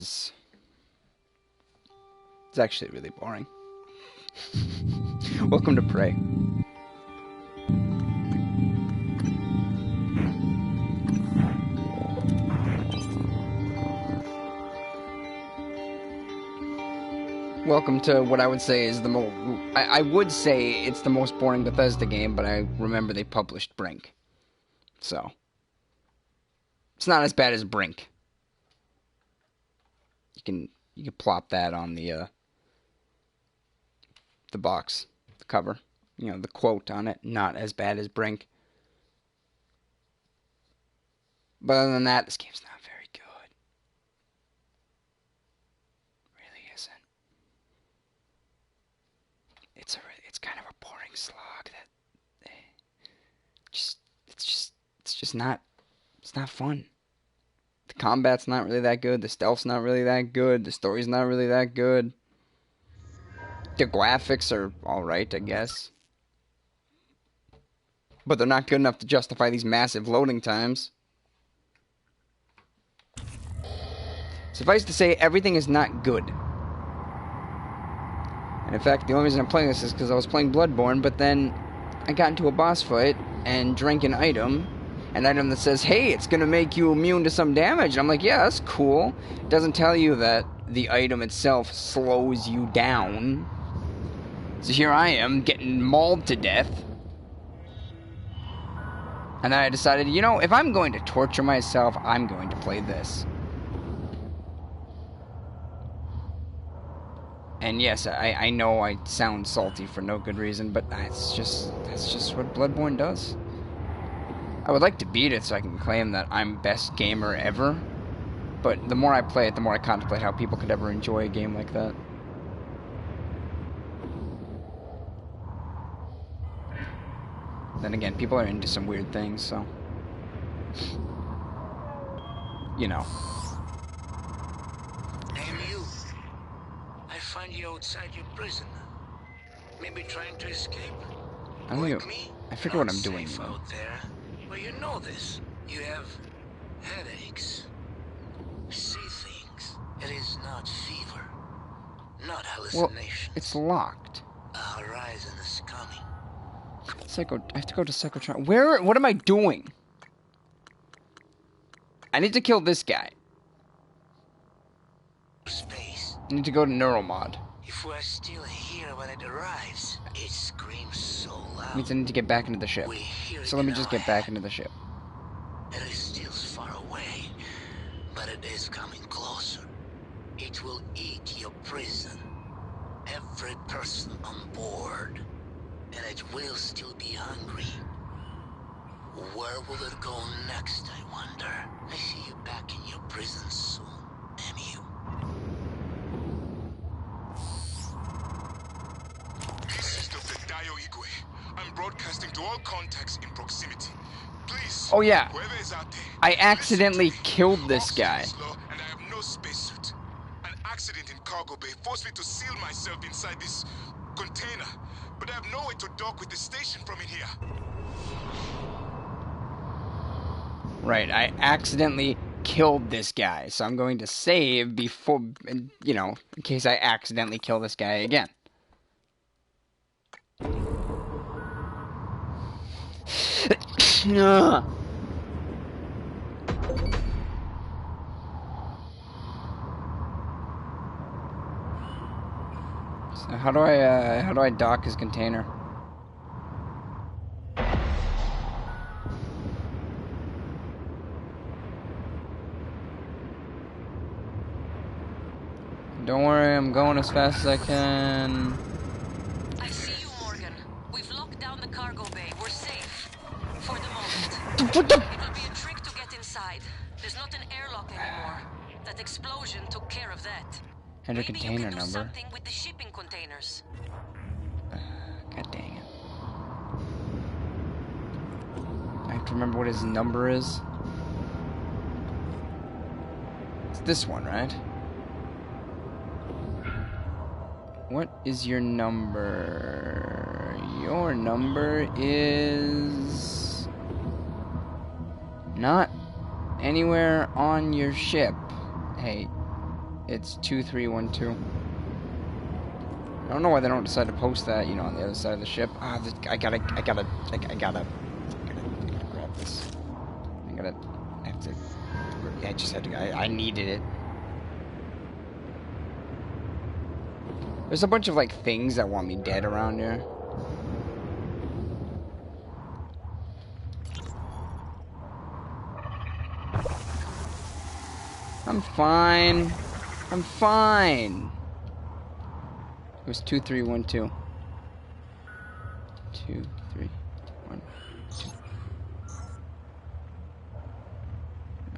It's actually really boring. Welcome to Prey. Welcome to what I would say is the most... I would say it's the most boring Bethesda game, but I remember they published Brink. So. It's not as bad as Brink. You can plop that on the box, the cover. You know, the quote on it, not as bad as Brink. But other than that, this game's not very good. Really isn't. It's kind of a boring slog that it's just not fun. The combat's not really that good, the stealth's not really that good, the story's not really that good. The graphics are alright, I guess. But they're not good enough to justify these massive loading times. Suffice to say, everything is not good. And in fact, the only reason I'm playing this is because I was playing Bloodborne, but then I got into a boss fight and drank an item that says, hey, it's gonna make you immune to some damage. And I'm like, yeah, that's cool. It doesn't tell you that the item itself slows you down. So here I am, getting mauled to death. And then I decided, you know, if I'm going to torture myself, I'm going to play this. And yes, I know I sound salty for no good reason, but that's just what Bloodborne does. I would like to beat it so I can claim that I'm best gamer ever, but the more I play it, the more I contemplate how people could ever enjoy a game like that. Then again, people are into some weird things, so... you know. Find you outside your prison. Maybe trying to escape? I figure what I'm doing out there. Well, you know this. You have headaches. See things. It is not fever. Not hallucination. Well, it's locked. A horizon is coming. I have to go to Psychotron. What am I doing? I need to kill this guy. Space. I need to go to Neuromod. If we're still here when it arrives, it screams so loud. Means I need to get back into the ship. So let me just get back into the ship. It is still far away, but it is coming closer. It will eat your prison. Every person on board. And it will still be hungry. Where will it go next, I wonder? I see you back in your prison soon, MU. This is Dr. Dio Igwe. I'm broadcasting to all contacts in proximity. Please, oh yeah, whoever is out there, I accidentally killed this guy. And I have no spacesuit. An accident in cargo bay forced me to seal myself inside this container, but I have no way to dock with the station from in here. Right, I accidentally killed this guy, so I'm going to save before, you know, in case I accidentally kill this guy again. So how do I dock his container? Don't worry, I'm going as fast as I can. I see you, Morgan. We've locked down the cargo bay. We're safe. For the moment. What the? It will be a trick to get inside. There's not an airlock anymore. That explosion took care of that. Enter Maybe container you can do number. something with the shipping containers. God dang it. I have to remember what his number is. It's this one, right? What is your number? Your number is... not anywhere on your ship. Hey, It's 2312. I don't know why they don't decide to post that, you know, on the other side of the ship. Ah, I gotta grab this. I have to. I just had to. I needed it. There's a bunch of like things that want me dead around here. I'm fine. I'm fine. It was 2312. 2312.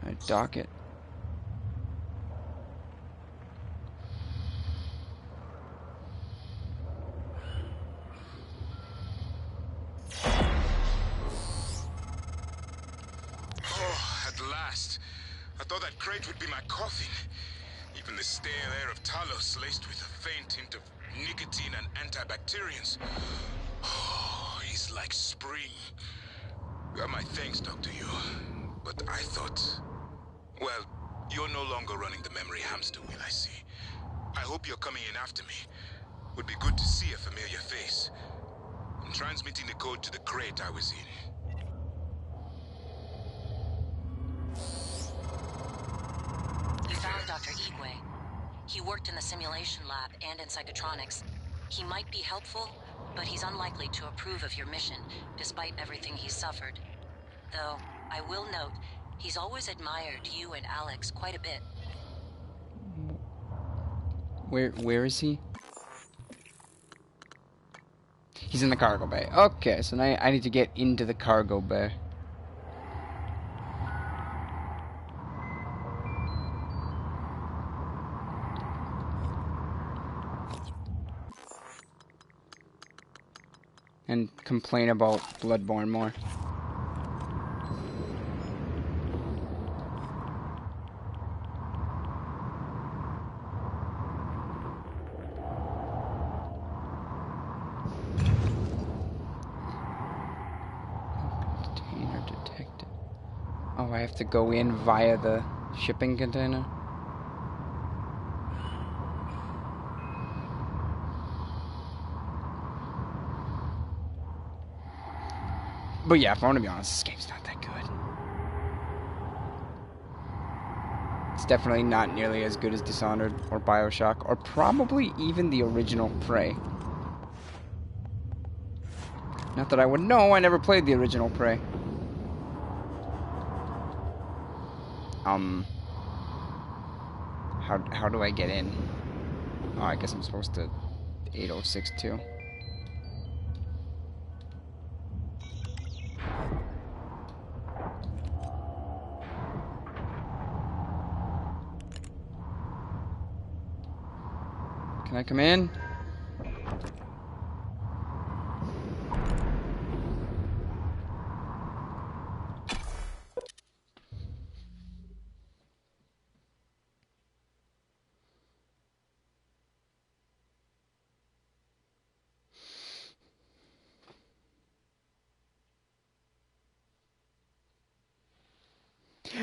I dock it. Oh, at last. I thought that crate would be my coffin. Even the stale air of Talos laced with a faint hint of nicotine and antibacterians. Oh, it's like spring. Got my thanks, Dr. Yu. But I thought... Well, you're no longer running the memory hamster wheel, I see. I hope you're coming in after me. Would be good to see a familiar face. I'm transmitting the code to the crate I was in. We found Dr. Igwe. He worked in the simulation lab and in psychotronics. He might be helpful, but he's unlikely to approve of your mission, despite everything he's suffered. Though, I will note, he's always admired you and Alex quite a bit. Where is he? He's in the cargo bay. Okay, so now I need to get into the cargo bay. And complain about Bloodborne more. Container detected. Oh, I have to go in via the shipping container? But yeah, if I want to be honest, this game's not that good. It's definitely not nearly as good as Dishonored or Bioshock, or probably even the original Prey. Not that I would know, I never played the original Prey. How do I get in? Oh, I guess I'm supposed to 8062. Can I come in?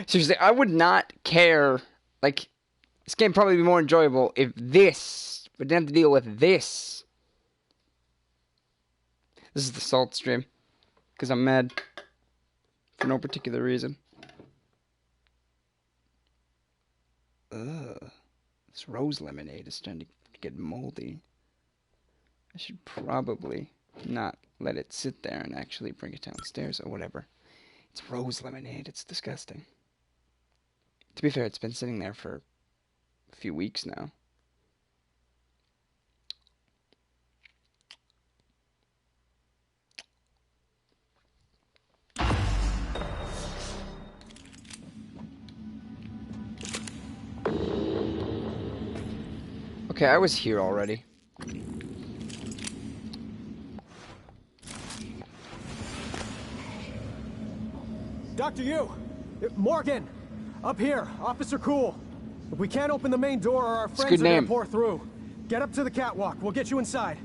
Seriously, I would not care. Like, this game would probably be more enjoyable if this, but didn't have to deal with this. This is the salt stream. Because I'm mad. For no particular reason. Ugh. This rose lemonade is starting to get moldy. I should probably not let it sit there and actually bring it downstairs or whatever. It's rose lemonade. It's disgusting. To be fair, it's been sitting there for a few weeks now. Okay, I was here already. Dr. Yu! Morgan! Up here, Officer Cool. If we can't open the main door or our friends are gonna pour through. Get up to the catwalk, we'll get you inside.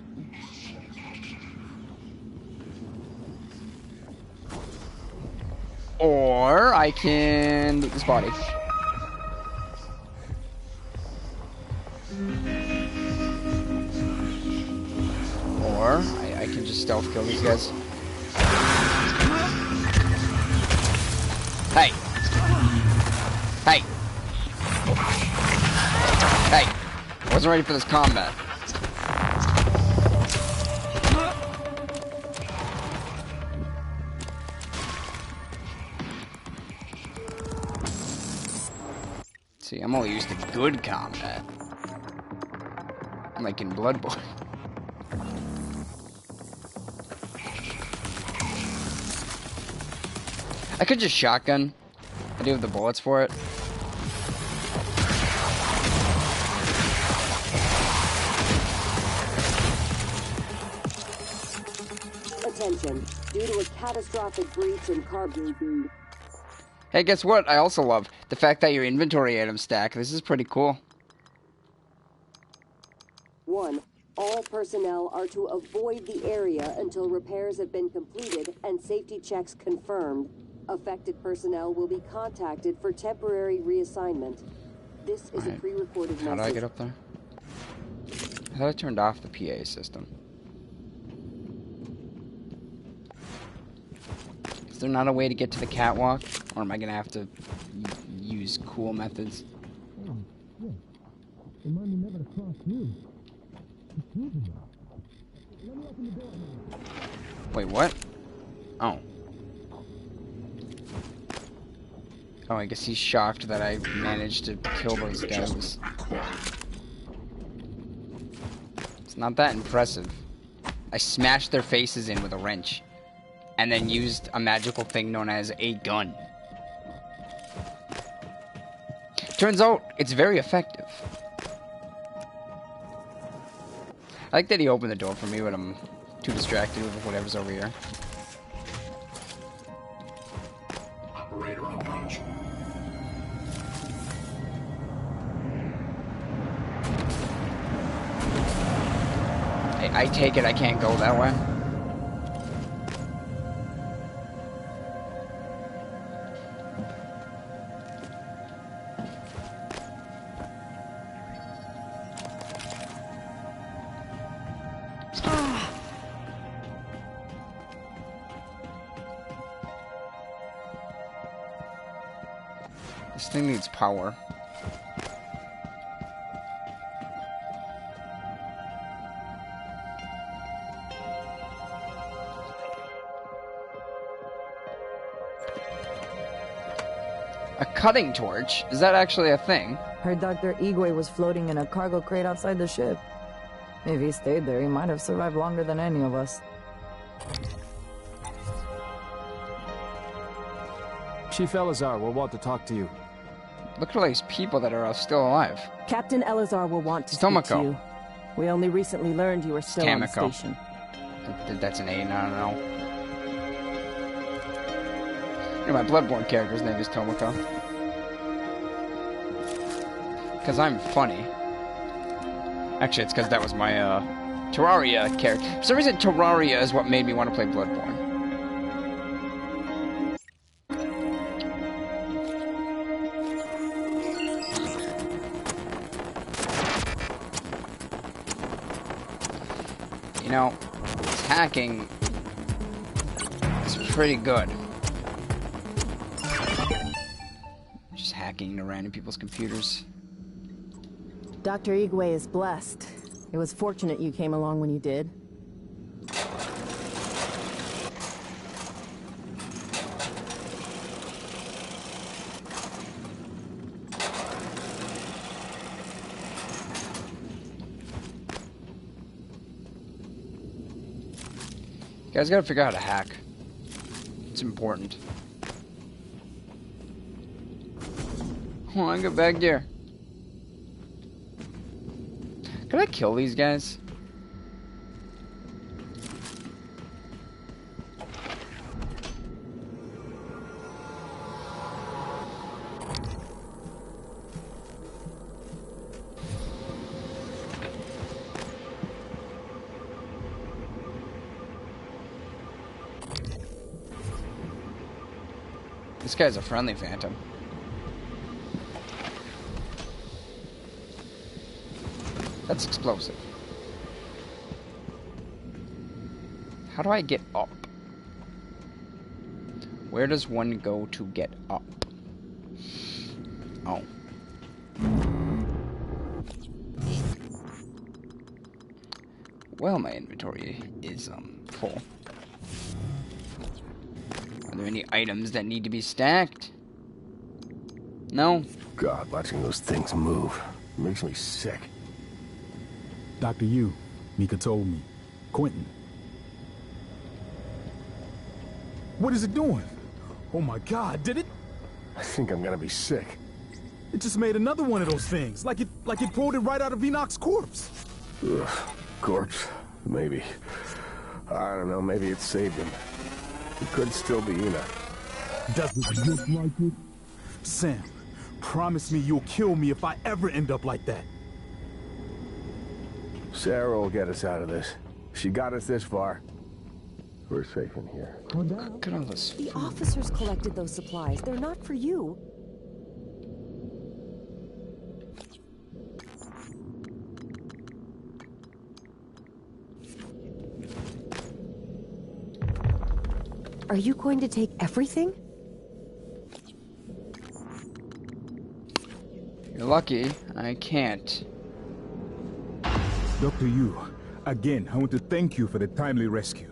Or I can loot this body. Or I can just stealth kill these guys. Hey! Hey! Hey! I wasn't ready for this combat. See, I'm only used to good combat. Like in Bloodborne. I could just shotgun. I do have the bullets for it. Attention. Due to a catastrophic breach in carburetor. Hey, guess what? I also love the fact that your inventory items stack. This is pretty cool. 1. All personnel are to avoid the area until repairs have been completed and safety checks confirmed. Affected personnel will be contacted for temporary reassignment. This is a pre-recorded message. How do I get up there? I thought I turned off the PA system. Is there not a way to get to the catwalk? Or am I going to have to use cool methods? Remind me never to cross you. Wait, what? Oh. Oh, I guess he's shocked that I managed to kill those guys. It's not that impressive. I smashed their faces in with a wrench. And then used a magical thing known as a gun. Turns out, it's very effective. I like that he opened the door for me, but I'm too distracted with whatever's over here. Operator on launch. I take it I can't go that way. This thing needs power. A cutting torch? Is that actually a thing? Heard Dr. Igwe was floating in a cargo crate outside the ship. If he stayed there, he might have survived longer than any of us. Chief Elazar will want to talk to you. Look at all these people that are still alive. Captain Elazar will want to speak Tomoko. to you. We only recently learned you were still on Tamako. station. That's an A, I don't know. You know, my Bloodborne character's name is Tomoko. Because I'm funny. Actually, it's because that was my, Terraria character. For some reason, Terraria is what made me want to play Bloodborne. You know, this hacking is pretty good. Just hacking into random people's computers. Dr. Igwe is blessed. It was fortunate you came along when you did. You guys gotta figure out how to hack. It's important. Hold on, get back there. Could I kill these guys? This guy's a friendly phantom. That's explosive. How do I get up? Where does one go to get up? Oh. Well, my inventory is full. Are there any items that need to be stacked? No. God, watching those things move makes me sick. Dr. Yu, Mika told me. Quentin. What is it doing? Oh my God, did it? I think I'm gonna be sick. It just made another one of those things, like it pulled it right out of Enoch's corpse. Ugh, corpse? Maybe. I don't know, maybe it saved him. It could still be Enoch. Does it look like it? Sam, promise me you'll kill me if I ever end up like that. Sarah will get us out of this. She got us this far. We're safe in here. Look at all this food. The officers collected those supplies. They're not for you. Are you going to take everything? You're lucky. I can't. Dr. Yu, again, I want to thank you for the timely rescue.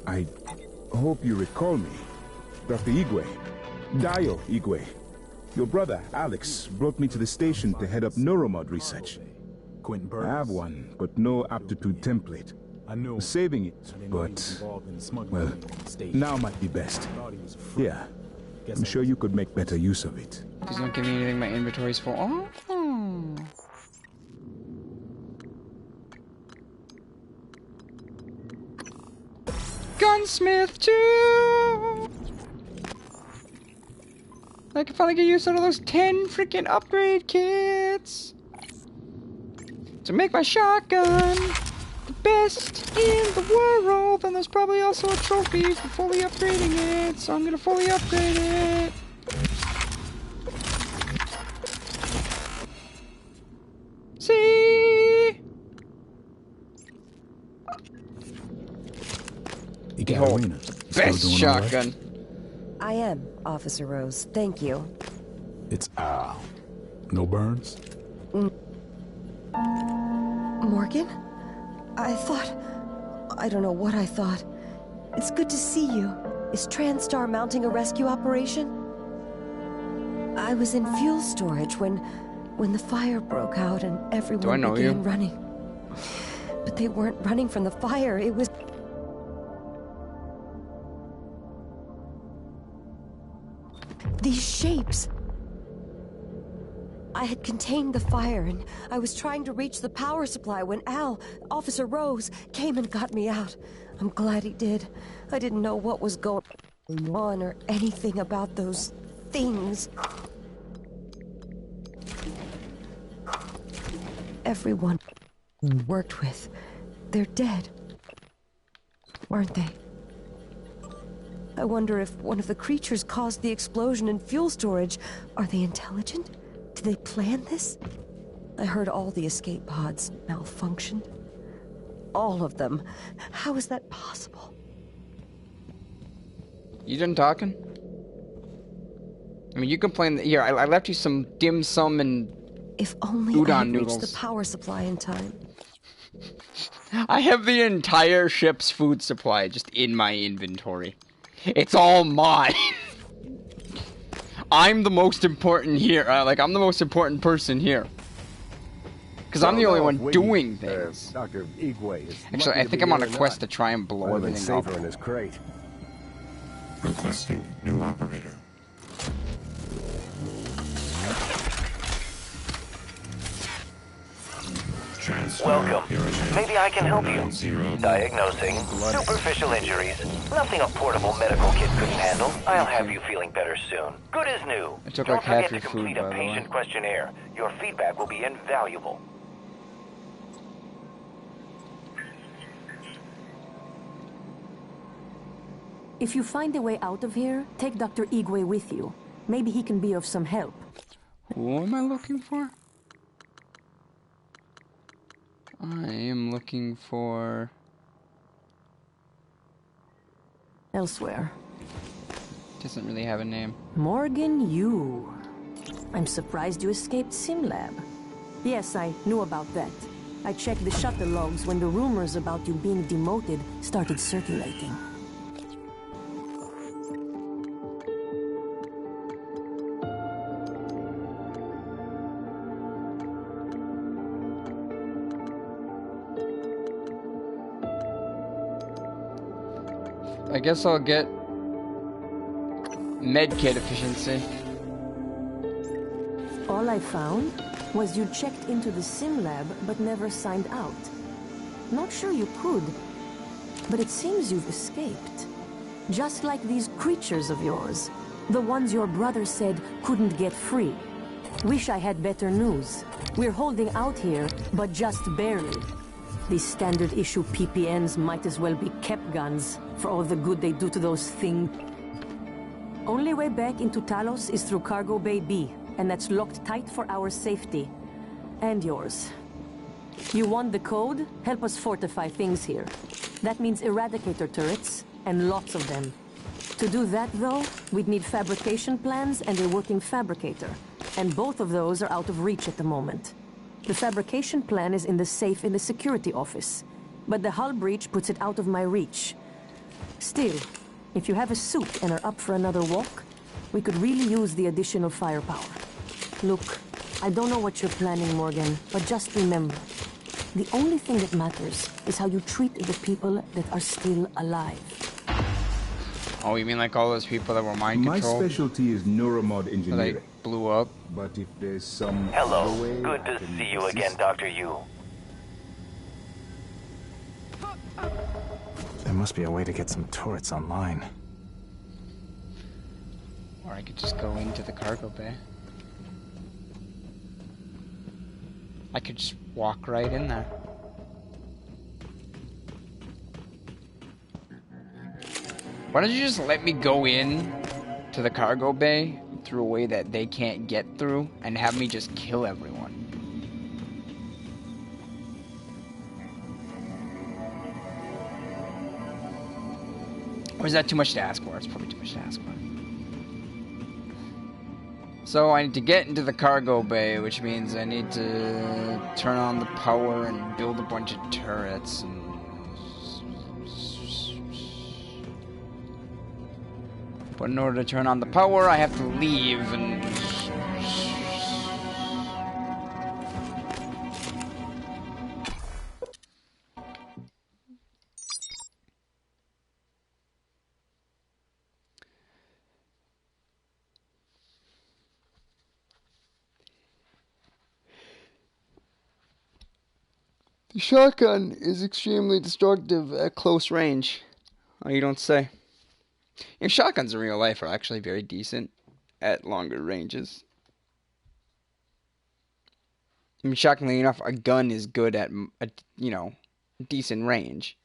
I hope you recall me. Dr. Igwe. Dio Igwe. Your brother, Alex, brought me to the station to head up neuromod research. Quentin Burns. I have one, but no aptitude template. I know. Saving it, but, well, now might be best. Yeah, I'm sure you could make better use of it. Please don't give me anything my inventory's full. Oh. Gunsmith 2! I can finally get use out of those 10 freaking upgrade kits to make my shotgun the best in the world. And there's probably also a trophy for fully upgrading it, so I'm gonna fully upgrade it. See? Behold, best shotgun. Right? I am, Officer Rose. Thank you. It's Al. No burns? Morgan? I don't know what I thought. It's good to see you. Is TranStar mounting a rescue operation? I was in fuel storage when the fire broke out and everyone began running. But they weren't running from the fire, it was... these shapes. I had contained the fire, and I was trying to reach the power supply when Al, Officer Rose, came and got me out. I'm glad he did. I didn't know what was going on or anything about those things. Everyone we worked with, they're dead. Aren't they? I wonder if one of the creatures caused the explosion in fuel storage. Are they intelligent? Did they plan this? I heard all the escape pods malfunctioned. All of them. How is that possible? You done talking? I mean, you complain that... Here, I left you some dim sum and if only udon I had noodles. reached the power supply in time. I have the entire ship's food supply just in my inventory. It's all mine. I'm the most important here. I'm the most important person here. Because I'm the only one doing things. Dr. Igwe is actually, I think I'm on a quest to try and blow everything up. in his crate. Requesting new operator. Welcome. Maybe I can help you. Diagnosing superficial injuries. Nothing a portable medical kit couldn't handle. I'll have you feeling better soon. Good as new. I took Don't like half forget your to complete food, a by the way. patient questionnaire. Your feedback will be invaluable. If you find a way out of here, take Dr. Igwe with you. Maybe he can be of some help. Who am I looking for? I am looking for... Elsewhere. Doesn't really have a name. Morgan Yu. I'm surprised you escaped SimLab. Yes, I knew about that. I checked the shuttle logs when the rumors about you being demoted started circulating. I guess I'll get medkit efficiency. All I found was you checked into the sim lab but never signed out. Not sure you could, but it seems you've escaped. Just like these creatures of yours, the ones your brother said couldn't get free. Wish I had better news. We're holding out here, but just barely. These standard issue PPNs might as well be kept guns for all the good they do to those things. Only way back into Talos is through Cargo Bay B, and that's locked tight for our safety. And yours. You want the code? Help us fortify things here. That means Eradicator turrets, and lots of them. To do that, though, we'd need fabrication plans and a working fabricator. And both of those are out of reach at the moment. The fabrication plan is in the safe in the security office, but the hull breach puts it out of my reach. Still, if you have a suit and are up for another walk, we could really use the additional firepower. Look, I don't know what you're planning, Morgan, but just remember, the only thing that matters is how you treat the people that are still alive. Oh, you mean like all those people that were mind controlled? My specialty is neuromod engineering. That blew up. But if there's some Hello, other way good to see you again, Dr. Yu. There must be a way to get some turrets online. Or I could just go into the cargo bay. I could just walk right in there. Why don't you just let me go in to the cargo bay through a way that they can't get through and have me just kill everyone? Or is that too much to ask for? It's probably too much to ask for. So I need to get into the cargo bay, which means I need to turn on the power and build a bunch of turrets and... But in order to turn on the power, I have to leave and... The shotgun is extremely destructive at close range. Oh, you don't say. Your shotguns in real life are actually very decent at longer ranges. I mean, shockingly enough, a gun is good at, you know, decent range.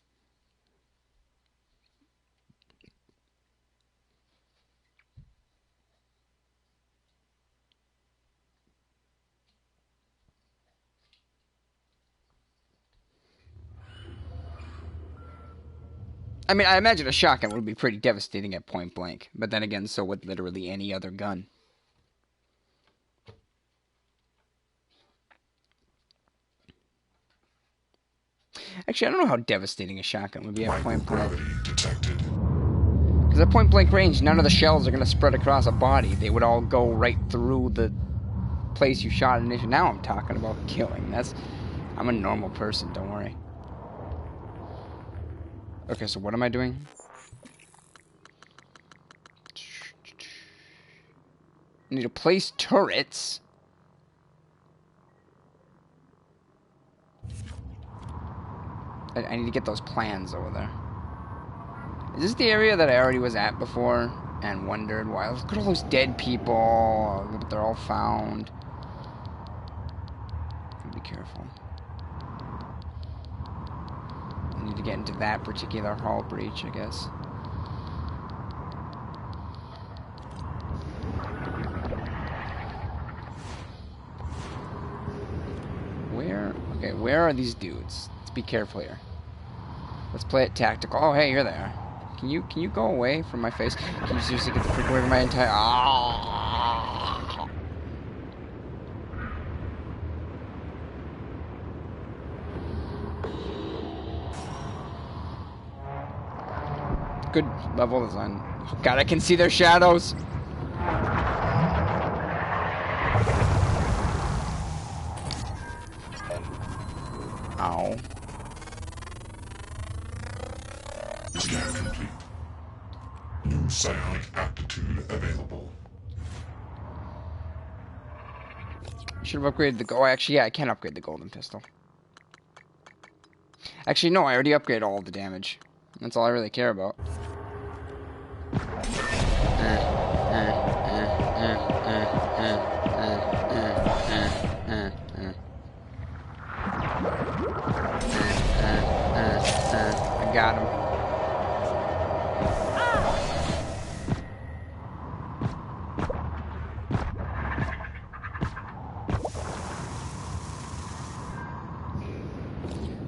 I mean, I imagine a shotgun would be pretty devastating at point blank, but then again, so would literally any other gun. Actually, I don't know how devastating a shotgun would be at point blank. Because at point blank range, none of the shells are going to spread across a body. They would all go right through the place you shot initially. Now I'm talking about killing. I'm a normal person, don't worry. Okay, so what am I doing? I need to place turrets. I need to get those plans over there. Is this the area that I already was at before and wondered why? Look at all those dead people. Look at they're all found. Be careful. I need to get into that particular hull breach, I guess. Where Okay, where are these dudes? Let's be careful here. Let's play it tactical. Oh, hey, you're there. Can you go away from my face? Can you seriously get the freak away from my entire... Ah! Good level design. Oh, God, I can see their shadows. Ow. Scan complete. New psionic aptitude available. Should have upgraded the gold. Actually, yeah, I can upgrade the golden pistol. Actually, no, I already upgraded all the damage. That's all I really care about. I got him.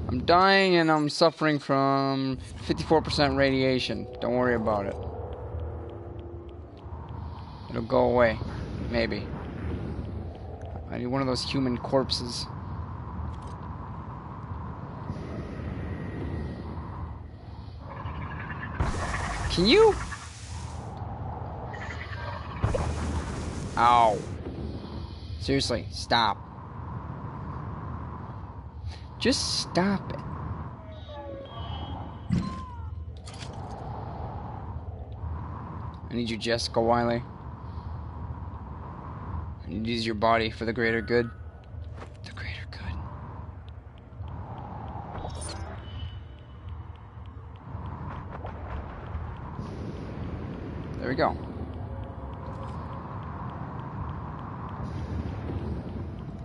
I'm dying and I'm suffering from 54% radiation. Don't worry about it. It'll go away. Maybe. I need one of those human corpses. Can you? Ow. Seriously, stop. Just stop it. I need you, Jessica Wiley. I need to use your body for the greater good. The greater good. There we go.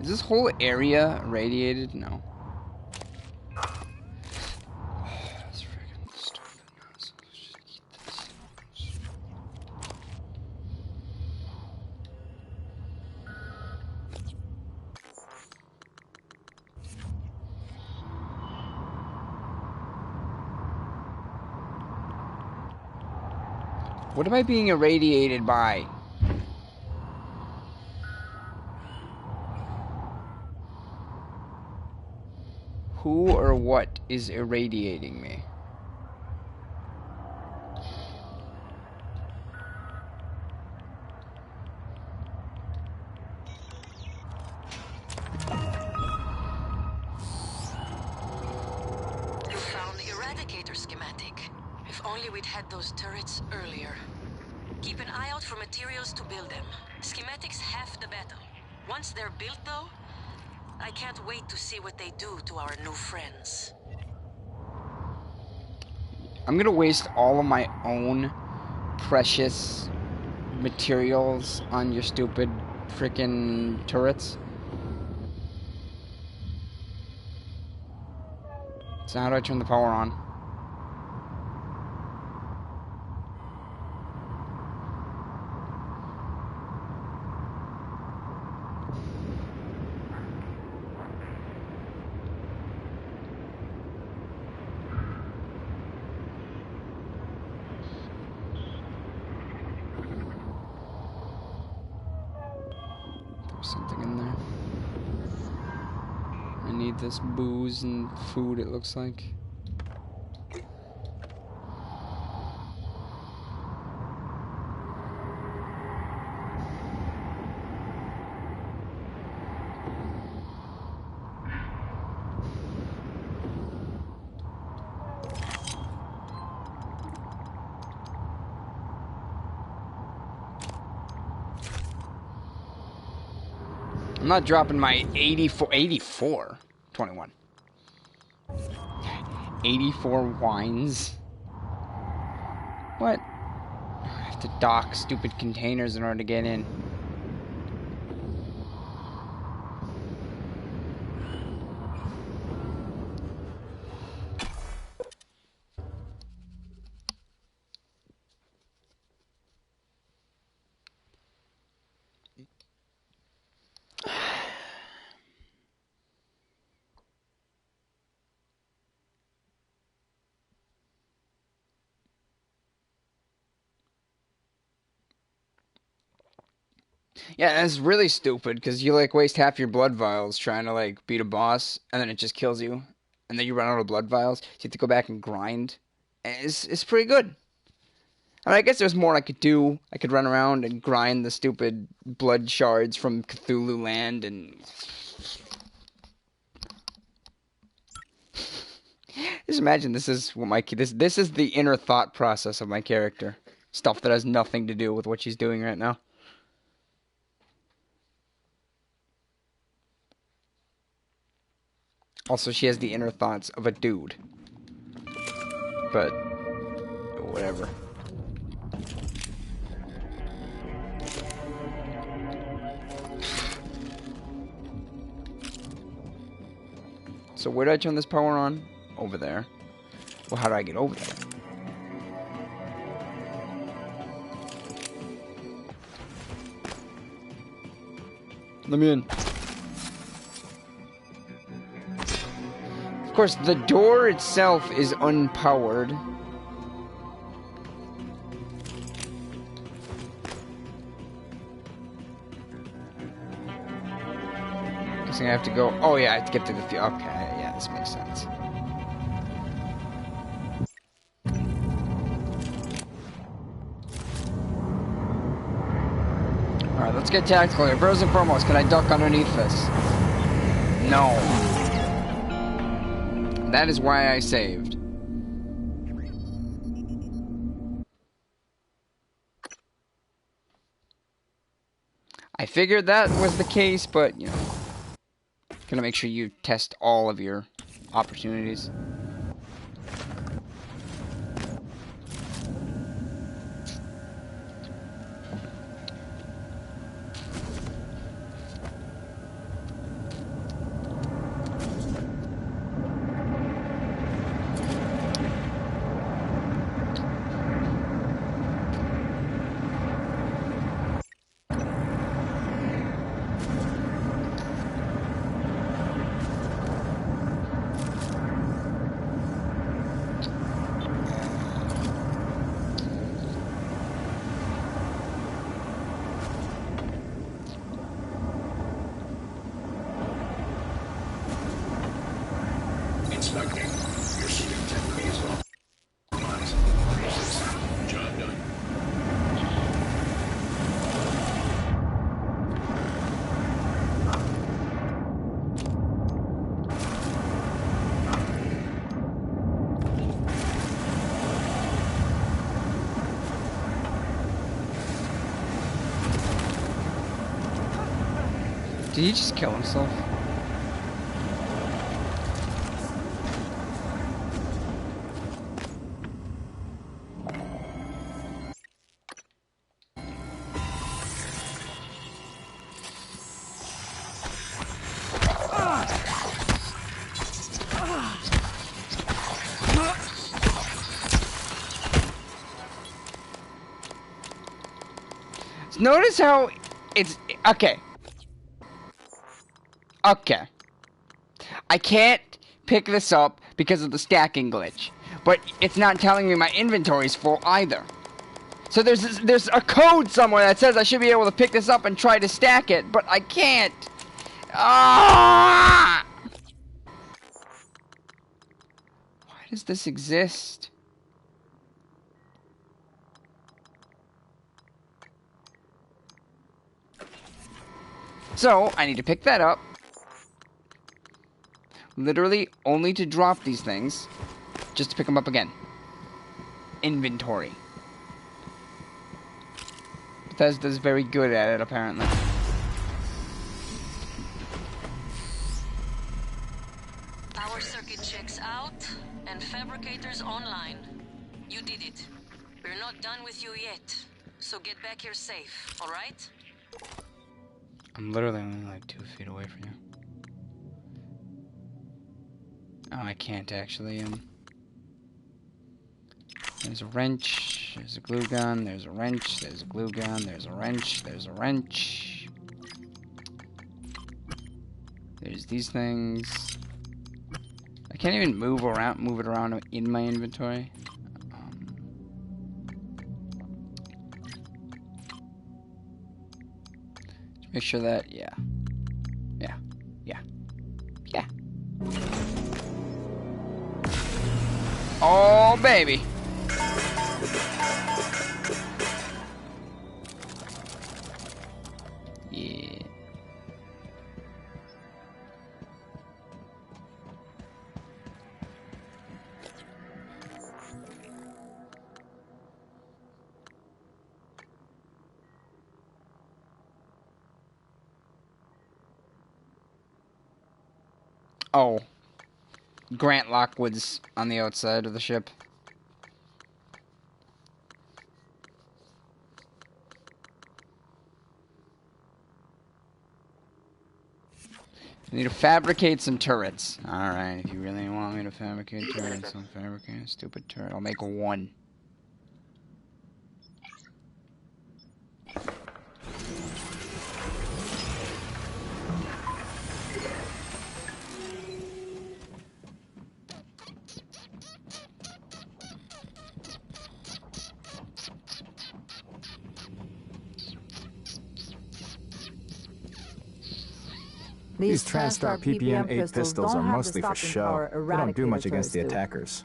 Is this whole area radiated? No. That's freaking stupid. Let's just eat this. What am I being irradiated by? Who or what is irradiating me? You found the Eradicator schematic. If only we'd had those turrets earlier. Keep an eye out for materials to build them. Schematics half the battle. Once they're built, though, I can't wait to see what they do to our new friends. I'm gonna waste all of my own precious materials on your stupid freaking turrets. So how do I turn the power on? Something in there. I need this booze and food, it looks like. I'm not dropping my 84, 21. 84 wines. What? I have to dock stupid containers in order to get in. Yeah, that's really stupid, because you, like, waste half your blood vials trying to, like, beat a boss, and then it just kills you. And then you run out of blood vials, so you have to go back and grind. And it's pretty good. I mean, I guess there's more I could do. I could run around and grind the stupid blood shards from Cthulhu Land, and... Just imagine this is what my this is the inner thought process of my character. Stuff that has nothing to do with what she's doing right now. Also, she has the inner thoughts of a dude. But whatever. So where do I turn this power on? Over there. Well, how do I get over there? Let me in. Of course, the door itself is unpowered. Guessing I have to go... Oh yeah, I have to get to the... Okay, yeah, this makes sense. Alright, let's get tactical here. First and foremost, can I duck underneath this? No. That is why I saved. I figured that was the case, but, you know. Gonna make sure you test all of your opportunities. Did he just kill himself? Notice how it's... Okay. Okay. I can't pick this up because of the stacking glitch. But it's not telling me my inventory's full either. So there's a code somewhere that says I should be able to pick this up and try to stack it, but I can't. Ah! Why does this exist? So, I need to pick that up. Literally only to drop these things, just to pick them up again. Inventory. Bethesda's very good at it, apparently. Power circuit checks out, and fabricators online. You did it. We're not done with you yet, so get back here safe, alright? I'm literally only like 2 feet away from you. Oh, I can't actually. There's a wrench, there's a glue gun, there's a wrench, there's a glue gun, there's a wrench, there's a wrench. There's these things. I can't even move it around in my inventory. Make sure that, yeah. Oh, baby. Yeah. Oh. Grant Lockwood's on the outside of the ship. I need to fabricate some turrets. Alright, if you really want me to fabricate turrets, I'll fabricate a stupid turret. I'll make one. These TranStar PPM-8 pistols are mostly for show. They don't do much against the attackers.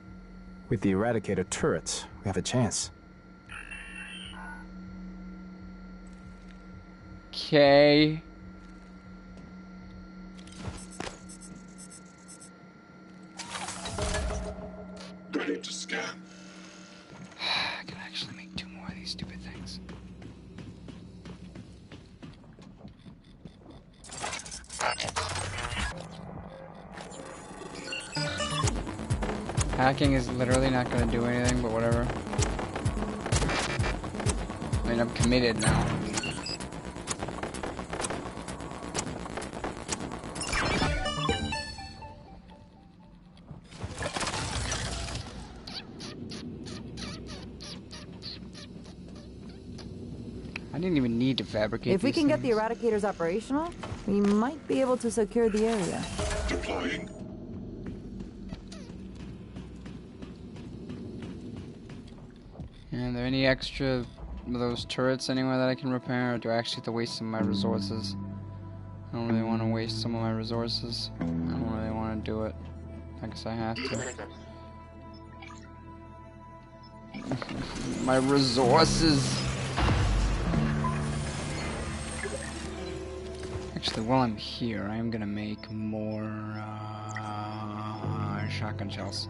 With the Eradicator turrets, we have a chance. Okay. Ready to scan. I can actually make 2 more of these stupid things. Hacking is literally not going to do anything, but whatever. I mean, I'm committed now. I didn't even need to fabricate. If we can get the Eradicators operational, we might be able to secure the area. Deploying. Are there any extra of those turrets anywhere that I can repair, or do I actually have to waste some of my resources? I don't really want to waste some of my resources. I don't really want to do it. I guess I have to. My resources! Actually, while I'm here, I am gonna make more shotgun shells.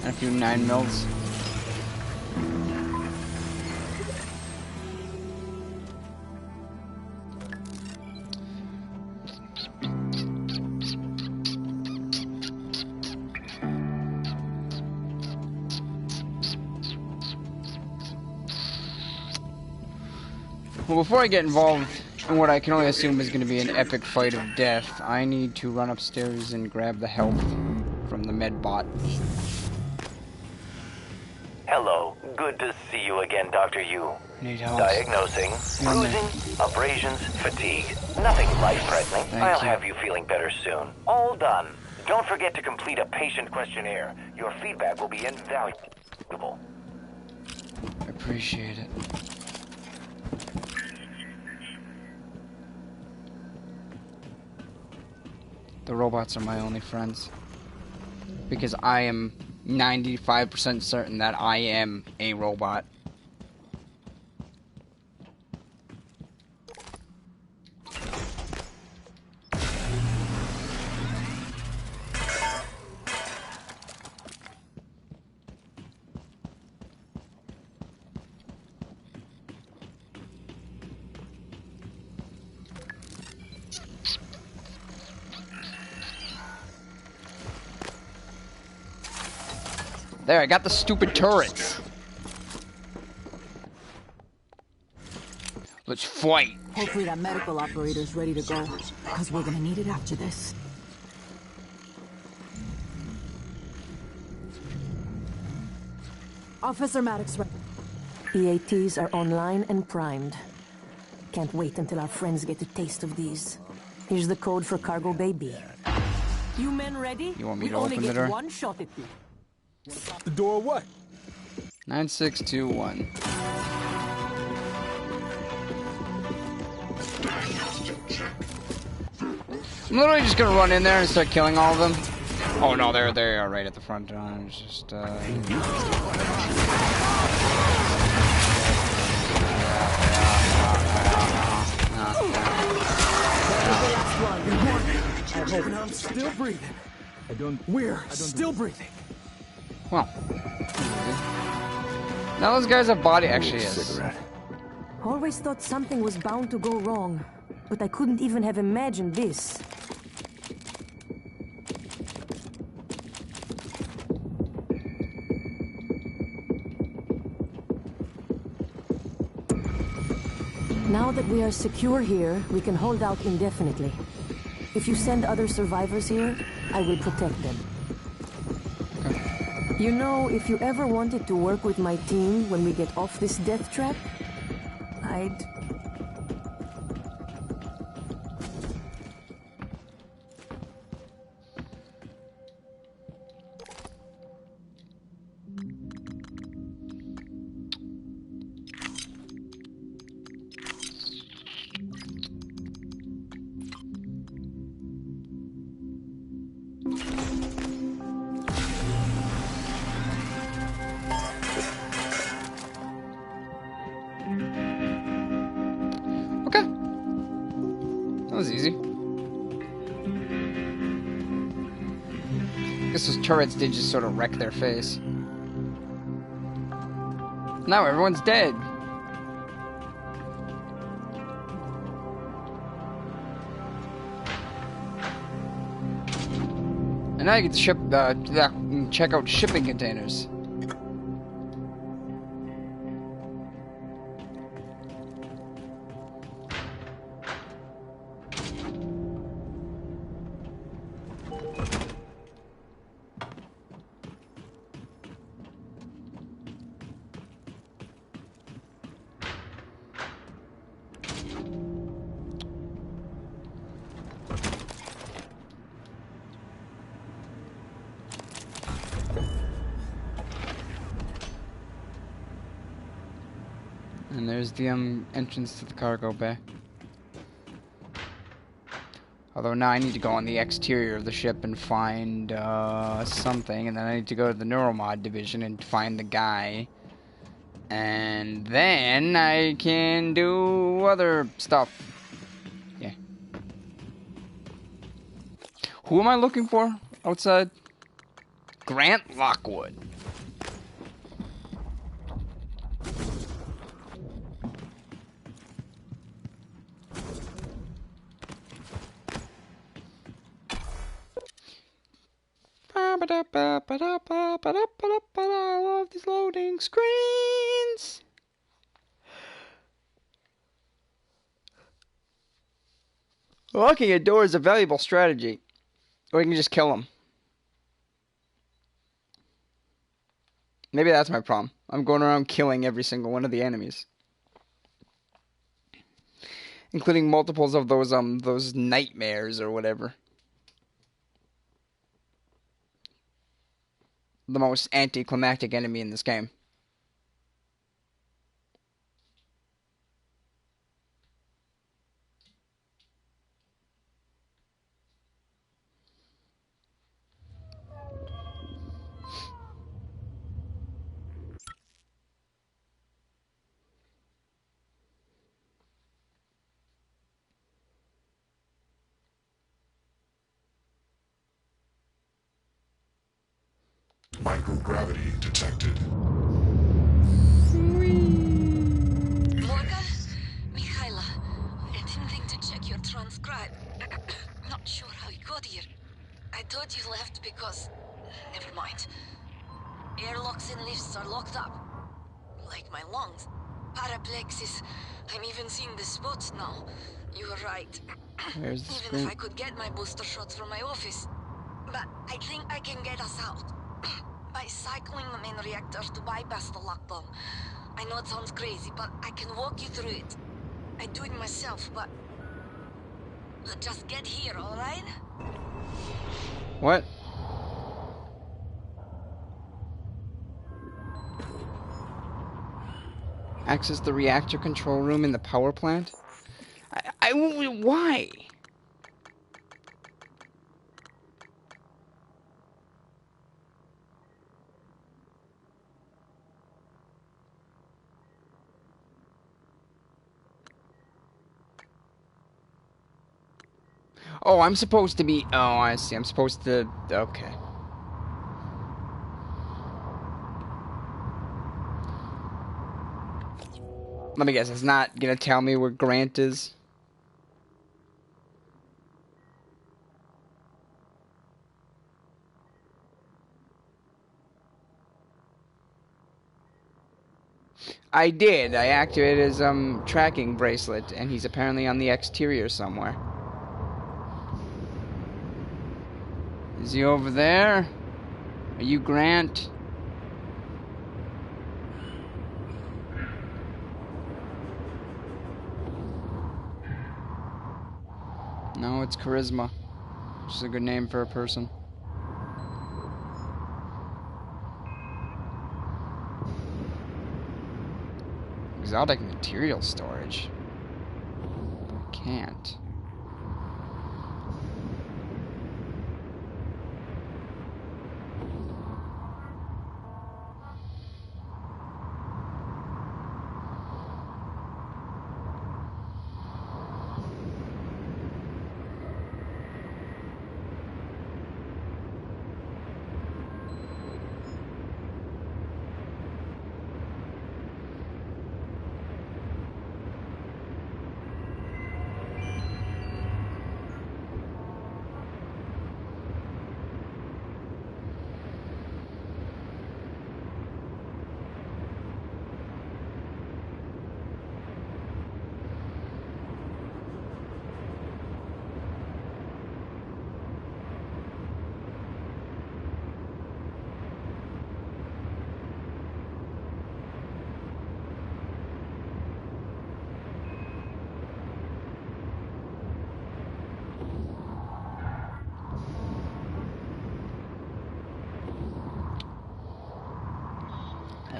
And a few 9mm. Well, before I get involved in what I can only assume is going to be an epic fight of death, I need to run upstairs and grab the health from the medbot. Hello. Good to see you again, Dr. Yu. Need help. Diagnosing. Bruising, abrasions, fatigue. Nothing life-threatening. I'll have you feeling better soon. All done. Don't forget to complete a patient questionnaire. Your feedback will be invaluable. I appreciate it. The robots are my only friends. Because I am 95% certain that I am a robot. There, I got the stupid turrets. Let's fight. Hopefully that medical operator's ready to go, because we're gonna need it after this. Officer Maddox, EATs are online and primed. Can't wait until our friends get a taste of these. Here's the code for Cargo Bay B. You men ready? You want me to open the door? One shot at you. The door what? 9621. I'm literally just gonna run in there and start killing all of them. Oh no, they are right at the front. It's just I'm still breathing. We're still breathing. Well. Now those guys have body actually is. Always thought something was bound to go wrong, but I couldn't even have imagined this. Now that we are secure here, we can hold out indefinitely. If you send other survivors here, I will protect them. You know, if you ever wanted to work with my team when we get off this death trap, I'd... Turrets did just sort of wreck their face. Now everyone's dead. And now you get to ship, check out shipping containers. And there's the entrance to the cargo bay. Although now I need to go on the exterior of the ship and find something, and then I need to go to the Neuromod division and find the guy. And then I can do other stuff. Yeah. Who am I looking for outside? Grant Lockwood. I love these loading screens. Locking a door is a valuable strategy. Or you can just kill them. Maybe that's my problem. I'm going around killing every single one of the enemies. Including multiples of those nightmares or whatever. The most anticlimactic enemy in this game. Microgravity detected. Morgan? Mikhaila, I didn't think to check your transcribe. Not sure how you got here. I thought you left because... Never mind. Airlocks and lifts are locked up. Like my lungs. Paraplexis. I'm even seeing the spots now. You were right. Where's the Even screen? if I could get my booster shots from my office. But I think I can get us out. By cycling the main reactor to bypass the lockdown. I know it sounds crazy, but I can walk you through it. I do it myself, but just get here, all right? What? Access the reactor control room in the power plant? Why? Oh, I'm supposed to be... Oh, I see. I'm supposed to... Okay. Let me guess. It's not gonna tell me where Grant is? I did. I activated his tracking bracelet, and he's apparently on the exterior somewhere. Is he over there? Are you Grant? No, it's Charisma, which is a good name for a person. Exotic material storage. Can't.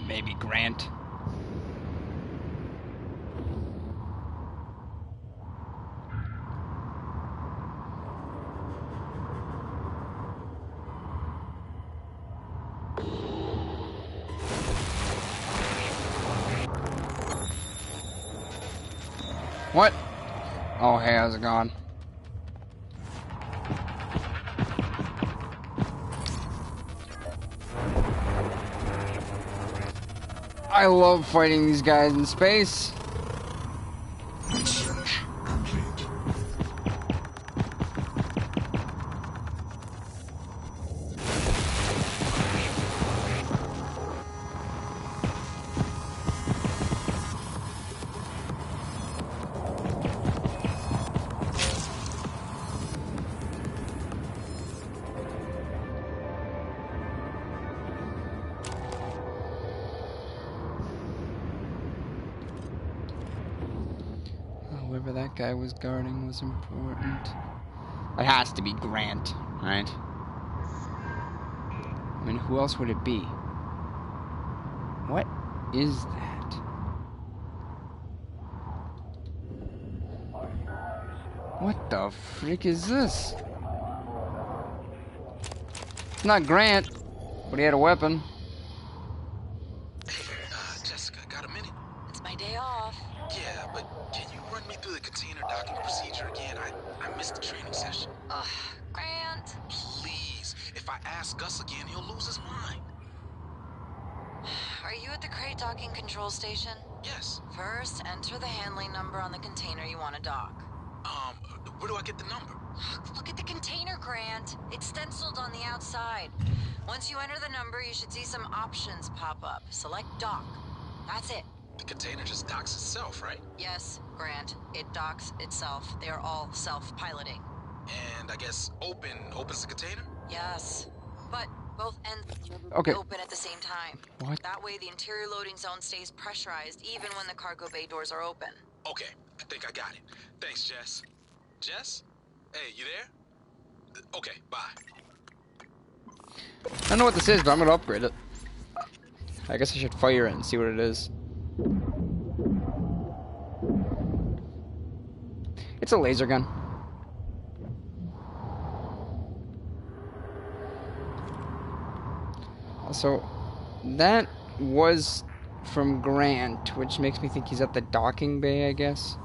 Maybe Grant. What? Oh, hey, how's it going? I love fighting these guys in space. Research complete. Whoever that guy was guarding was important. It has to be Grant, right? I mean, who else would it be? What is that? What the frick is this? It's not Grant, but he had a weapon. Jessica, got a minute? It's my day off. Yeah, but can you run me through the container docking procedure again? I missed the training session. Ugh, Grant. Please, if I ask Gus again, he'll lose his mind. Are you at the crate docking control station? Yes. First, enter the handling number on the container you want to dock. Where do I get the number? Look at the container, Grant. It's stenciled on the outside. Once you enter the number, you should see some options pop up. Select dock. That's it. The container just docks itself, right? Yes, Grant. It docks itself. They are all self-piloting. And I guess opens the container? Yes. But both ends open at the same time. What? That way the interior loading zone stays pressurized even when the cargo bay doors are open. Okay, I think I got it. Thanks, Jess. Jess? Hey, you there? Okay, bye. I don't know what this is, but I'm gonna upgrade it. I guess I should fire it and see what it is. It's a laser gun. So, that was from Grant, which makes me think he's at the docking bay, I guess.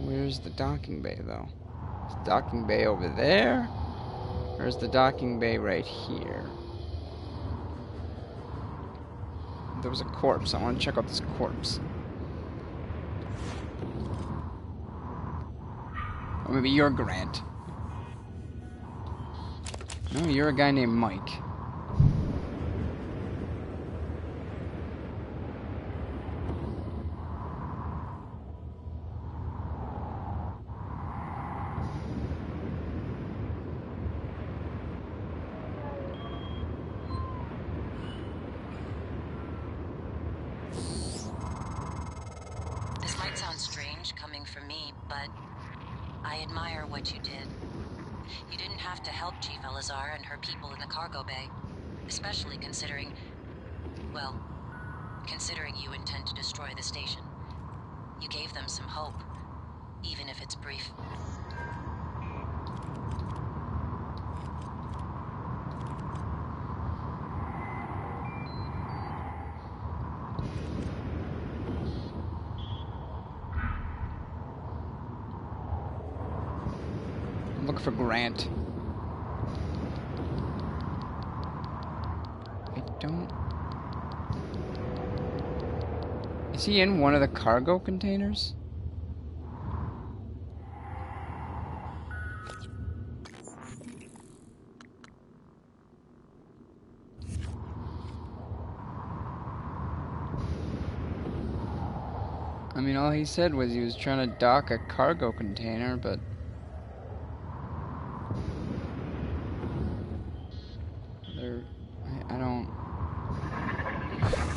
Where's the docking bay, though? Is the docking bay over there? Or is the docking bay right here? There was a corpse. I want to check out this corpse. Or maybe you're Grant. No, you're a guy named Mike. Coming from me, but I admire what you did. You didn't have to help Chief Elazar and her people in the cargo bay, especially considering, well, considering you intend to destroy the station. You gave them some hope, even if it's brief. Look for Grant. I don't... Is he in one of the cargo containers? I mean, all he said was he was trying to dock a cargo container, but... I don't...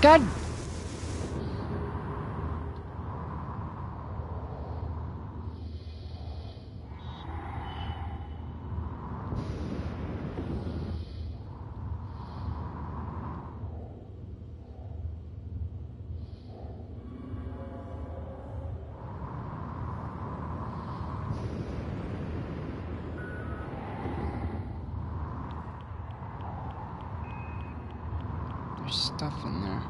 God! There's stuff in there.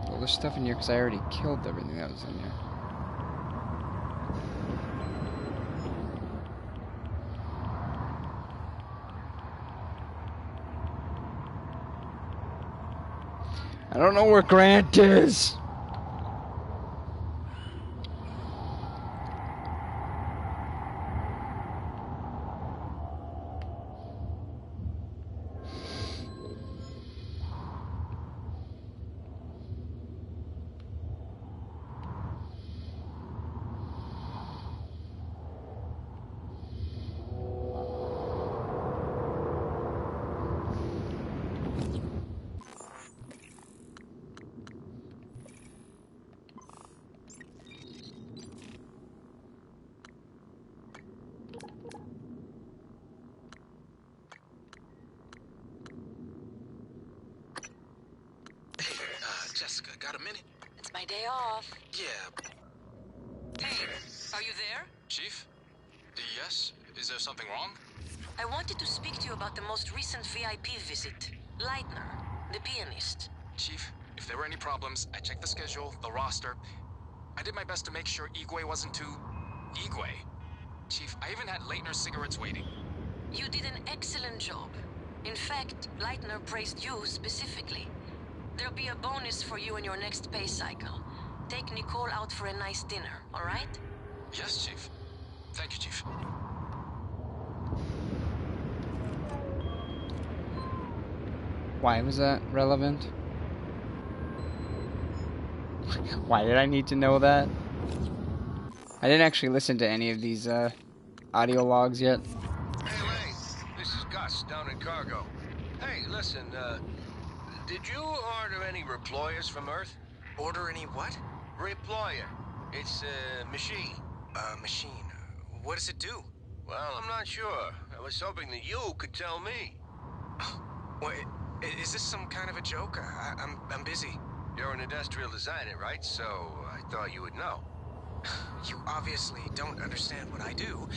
Well, there's stuff in here because I already killed everything that was in here. I don't know where Grant is. Jessica, got a minute? It's my day off. Yeah. Hey, are you there? Chief? Yes? Is there something wrong? I wanted to speak to you about the most recent VIP visit. Leitner, the pianist. Chief, if there were any problems, I checked the schedule, the roster. I did my best to make sure Igwe wasn't too... Igwe? Chief, I even had Leitner's cigarettes waiting. You did an excellent job. In fact, Leitner praised you specifically. There'll be a bonus for you in your next pay cycle. Take Nicole out for a nice dinner, all right? Yes, Chief. Thank you, Chief. Why was that relevant? Why did I need to know that? I didn't actually listen to any of these audio logs yet. Hey, Lane. This is Gus down in Cargo. Hey, listen, did you order any reployers from Earth? Order any what? Reployer. It's a machine. A machine. What does it do? Well, I'm not sure. I was hoping that you could tell me. What? Is this some kind of a joke? I'm busy. You're an industrial designer, right? So I thought you would know. You obviously don't understand what I do,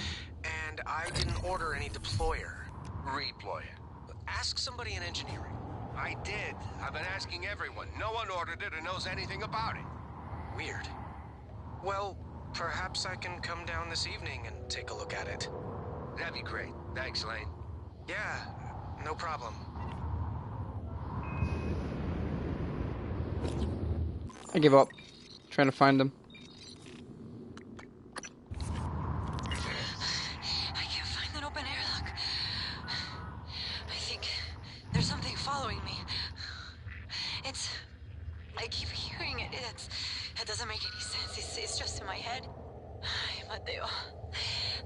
and I didn't order any deployer. Reployer. Ask somebody in engineering. I did. I've been asking everyone. No one ordered it or knows anything about it. Weird. Well, perhaps I can come down this evening and take a look at it. That'd be great. Thanks, Lane. Yeah, no problem. I give up. Trying to find them. I can't find an open airlock. I think there's something following me. I keep hearing it. It doesn't make any sense. It's just in my head. Mateo,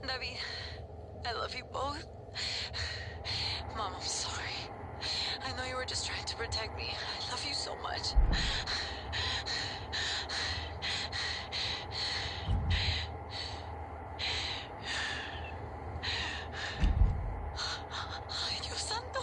David, I love you both. Mom, I'm sorry. I know you were just trying to protect me. I love you so much. Dios santo.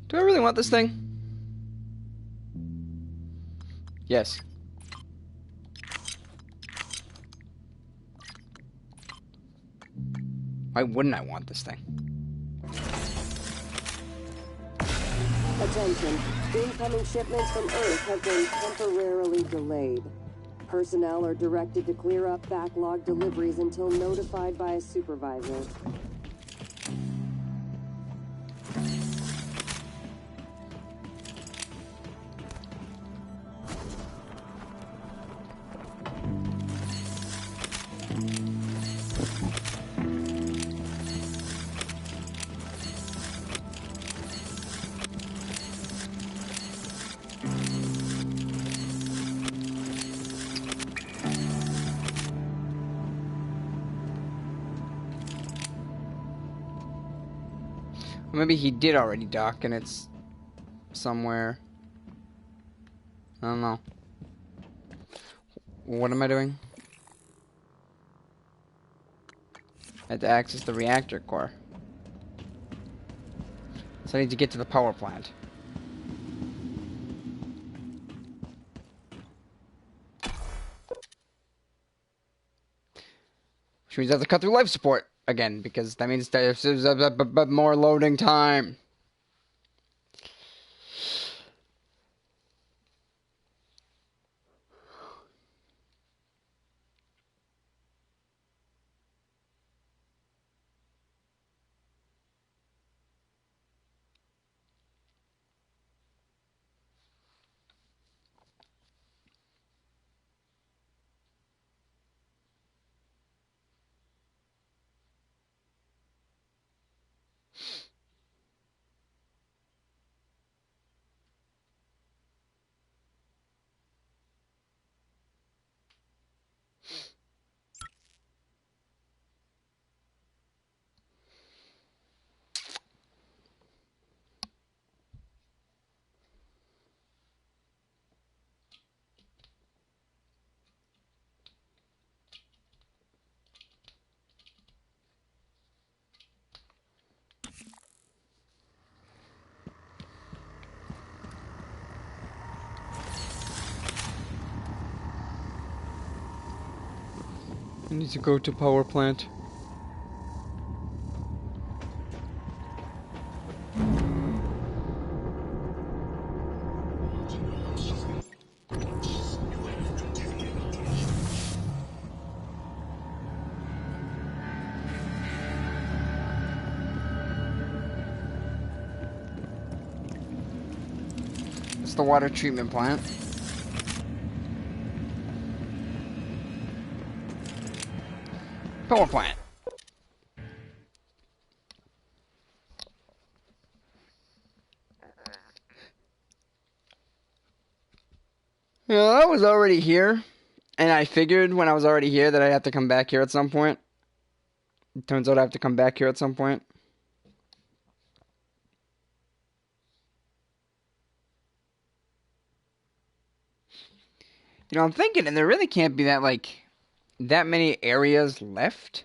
Do I really want this thing? Yes. Why wouldn't I want this thing? Attention. Incoming shipments from Earth have been temporarily delayed. Personnel are directed to clear up backlog deliveries until notified by a supervisor. Maybe he did already dock and it's somewhere. I don't know. What am I doing? I had to access the reactor core. So I need to get to the power plant. Which means I have to cut through life support again, because that means there's a more loading time. I need to go to power plant. It's the water treatment plant. Power plant. You know, I was already here, and I figured when I was already here that I'd have to come back here at some point. It turns out I have to come back here at some point. You know, I'm thinking, and there really can't be that many areas left.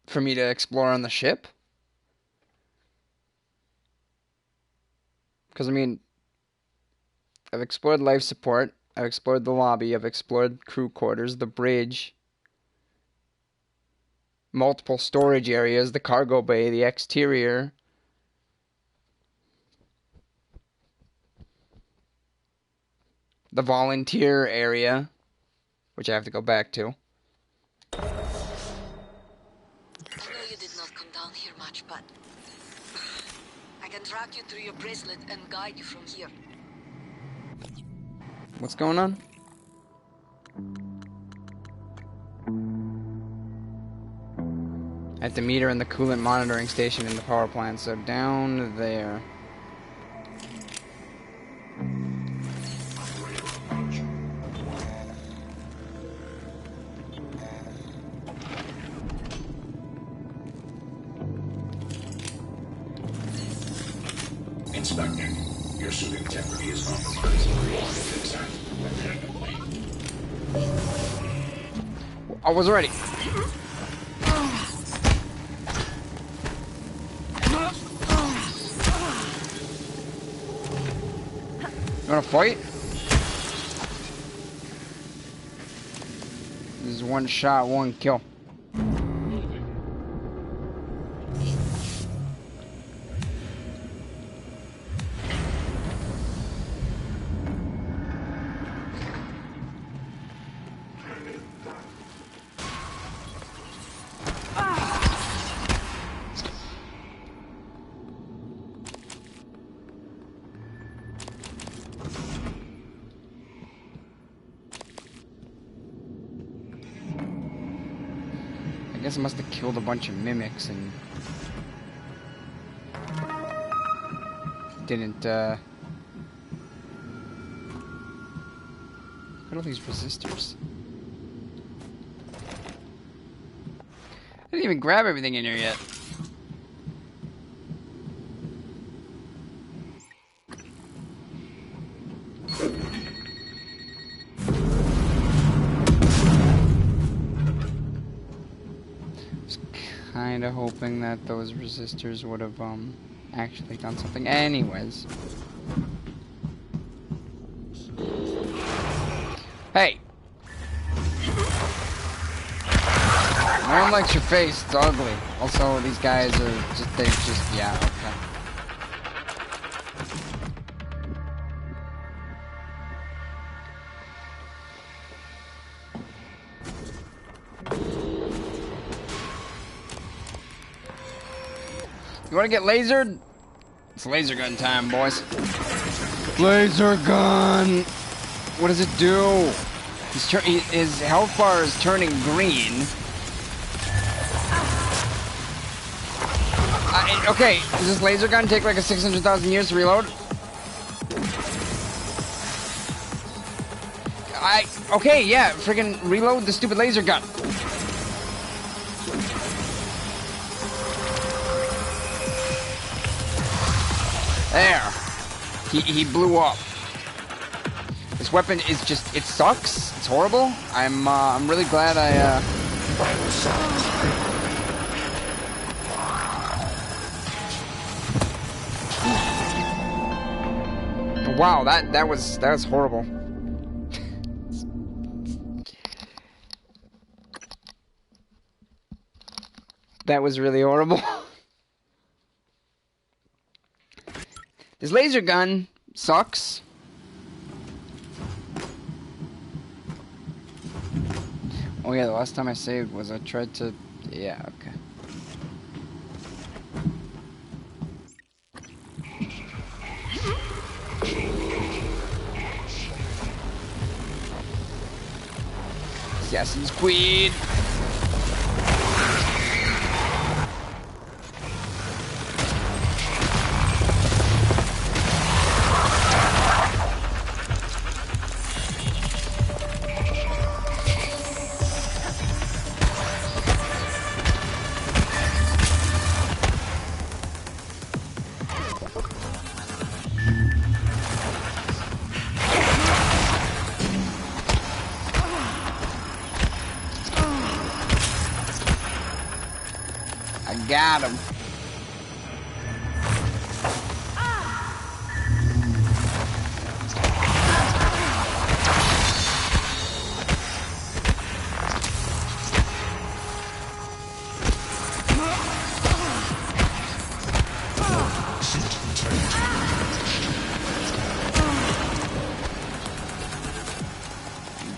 For me to explore on the ship. Because, I mean, I've explored life support, I've explored the lobby, I've explored crew quarters, the bridge, multiple storage areas, the cargo bay, the exterior. The volunteer area, which I have to go back to. I know you did not come down here much, but I can track you through your bracelet and guide you from here. What's going on? At the meter and the coolant monitoring station in the power plant, so down there. Inspecting. Your suit integrity is compromised. I was ready. You wanna fight? This is one shot, one kill. I guess I must have killed a bunch of mimics and didn't, Look at all these resistors. I didn't even grab everything in here yet. Kinda hoping that those resistors would have actually done something. Anyways. Hey! No one likes your face, it's ugly. Also, these guys are just, yeah, okay. You wanna get lasered? It's laser gun time, boys. Laser gun! What does it do? His health bar is turning green. Okay, does this laser gun take like 600,000 years to reload? Okay, yeah, friggin' reload the stupid laser gun. There. He blew up. This weapon is just, it sucks. It's horrible. I'm really glad wow, that was horrible. That was really horrible. This laser gun sucks. Oh yeah, the last time I saved was I tried to... Yeah, okay. Assassin's Creed. Got him.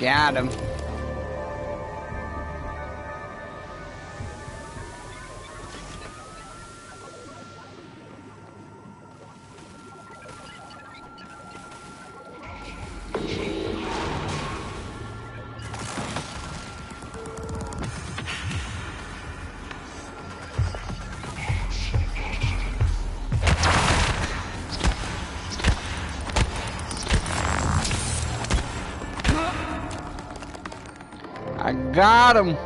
Got him. I got him.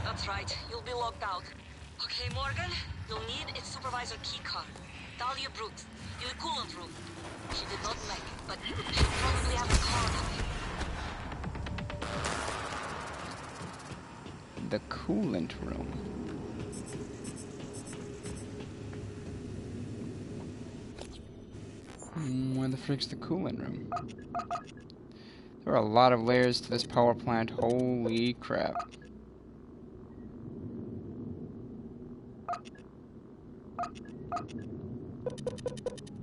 That's right. You'll be locked out. Okay, Morgan, you'll need its supervisor keycard. Dahlia Brooks, in the coolant room. She did not make it, but she'll probably have a card on it. The coolant room. Where the frick's the coolant room? There are a lot of layers to this power plant. Holy crap.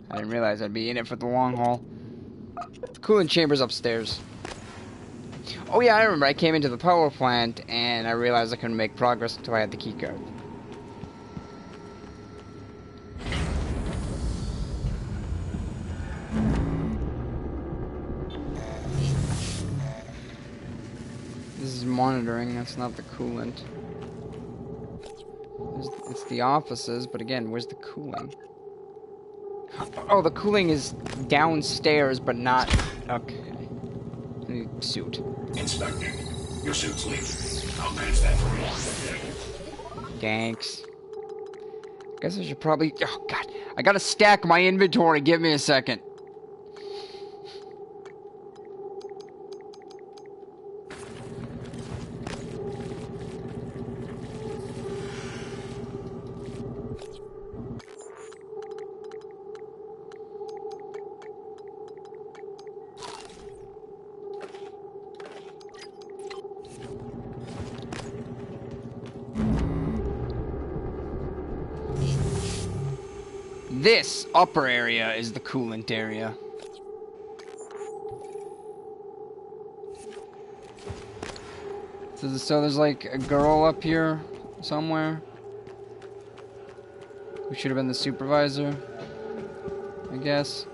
I didn't realize I'd be in it for the long haul. The coolant chamber's upstairs. Oh yeah, I remember. I came into the power plant and I realized I couldn't make progress until I had the keycard. This is monitoring, that's not the coolant. It's the offices, but again, where's the cooling? Oh, the cooling is downstairs, but not... Okay. Suit. Inspector, your suit's leaking. I'll patch that for you. Thanks. Guess I should probably... Oh, God. I gotta stack my inventory. Give me a second. This upper area is the coolant area. So there's like a girl up here somewhere who should have been the supervisor, I guess.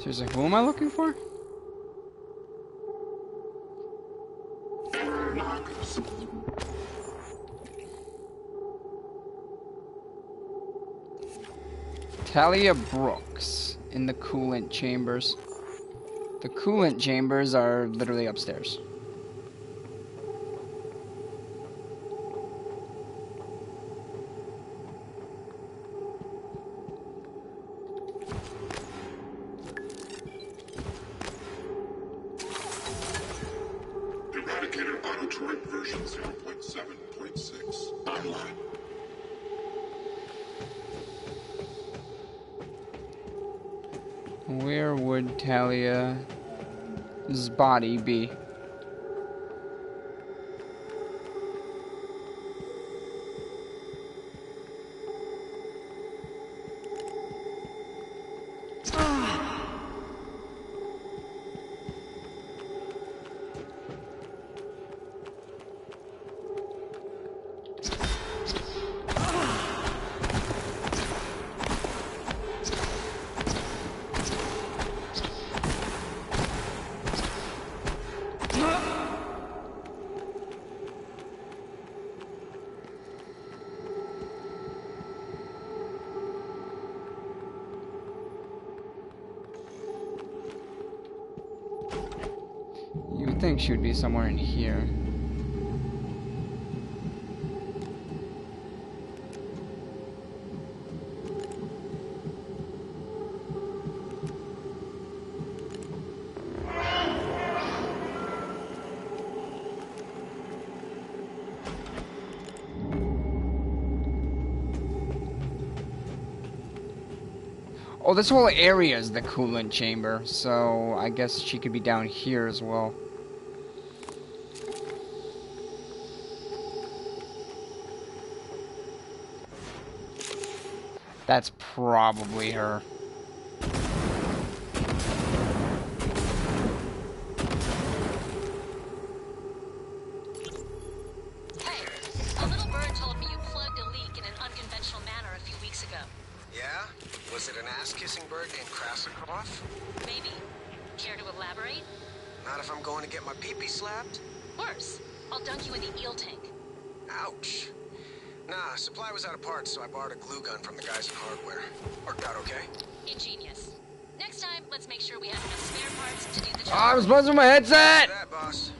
Seriously, who am I looking for? Talia Brooks in the coolant chambers. The coolant chambers are literally upstairs. Eradicator Autoturret version 0.7.6 online. Where would Talia's body be? You would think she would be somewhere in here. Oh, this whole area is the coolant chamber, so I guess she could be down here as well. That's probably her. Hey, a little bird told me you plugged a leak in an unconventional manner a few weeks ago. Yeah? Was it an ass-kissing bird named Krasikov? Maybe. Care to elaborate? Not if I'm going to get my pee-pee slapped. Worse. I'll dunk you in the eel tank. Ouch. Nah, supply was out of parts, so I borrowed a glue gun from the guys in hardware. Worked out okay. Ingenious. Next time, let's make sure we have enough spare parts to do the job. Oh, I was buzzing my headset! That, boss.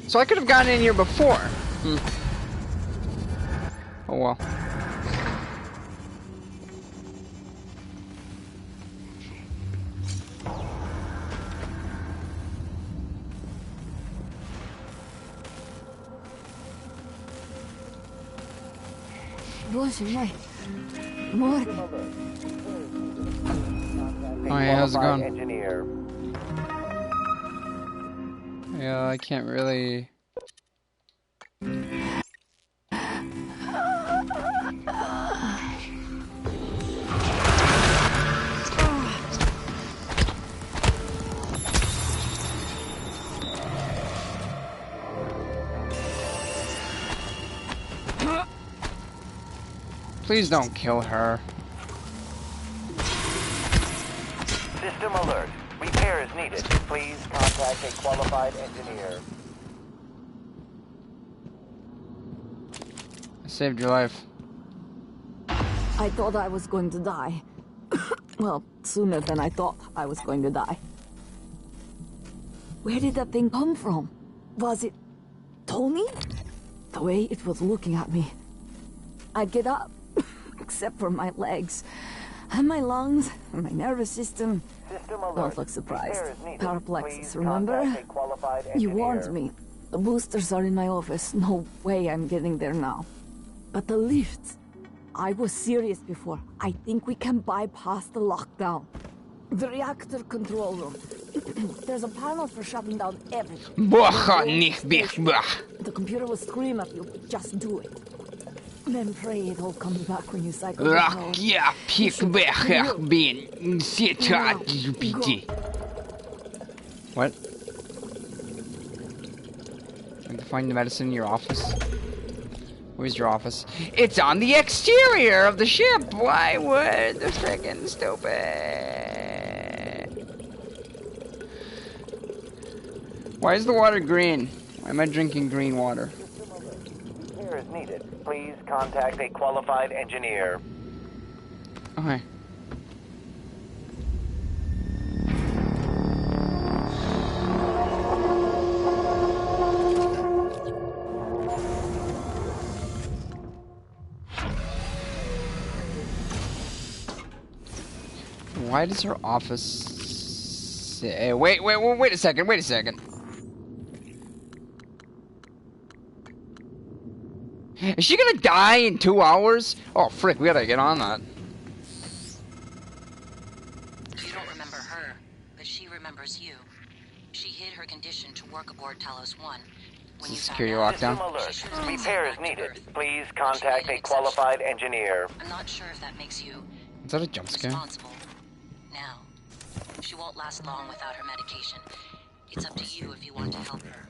So I could have gotten in here before. Oh well. Боже мой. Morgan. Oh yeah, how's it going? Yeah, I can't really... Please don't kill her. System alert. Repair is needed. Please contact a qualified engineer. I saved your life. I thought I was going to die. Well, sooner than I thought I was going to die. Where did that thing come from? Was it Tony? The way it was looking at me. I'd get up, except for my legs, and my lungs, and my nervous system. Don't look surprised. Paraplexus, remember? You warned me. The boosters are in my office. No way I'm getting there now. But the lifts... I was serious before. I think we can bypass the lockdown. The reactor control room. There's a panel for shutting down everything. The computer will scream at you, but just do it. Then pray it'll come back when you cycle. What? I have to find the medicine in your office. Where's your office? It's on the exterior of the ship! Why would the frickin' stupid? Why is the water green? Why am I drinking green water? Here is needed. Please contact a qualified engineer. Okay. Why does her office say... Wait a second. Is she gonna die in 2 hours? Oh, frick, we gotta get on that. You don't remember her, but she remembers you. She hid her condition to work aboard Talos 1. When you security lockdown. Repairs needed. Please contact a qualified engineer. I'm not sure if that makes you... Is that a jump scare? Responsible. Now, she won't last long without her medication. It's up to you if you want to help her.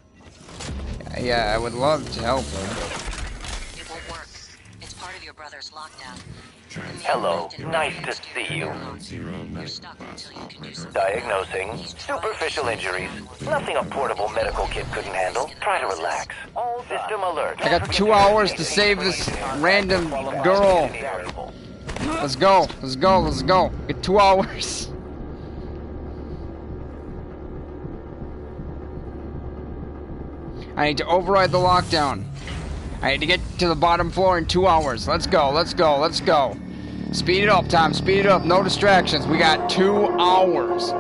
Yeah, I would love to help her. It won't work. It's part of your brother's lockdown. Hello, nice to see you. Diagnosing superficial injuries. Nothing a portable medical kit couldn't handle. Try to relax. System alert. I got 2 hours to save this random girl. Let's go. Get 2 hours. I need to override the lockdown. I need to get to the bottom floor in 2 hours. Let's go. Speed it up, Tom. Speed it up. No distractions. We got 2 hours.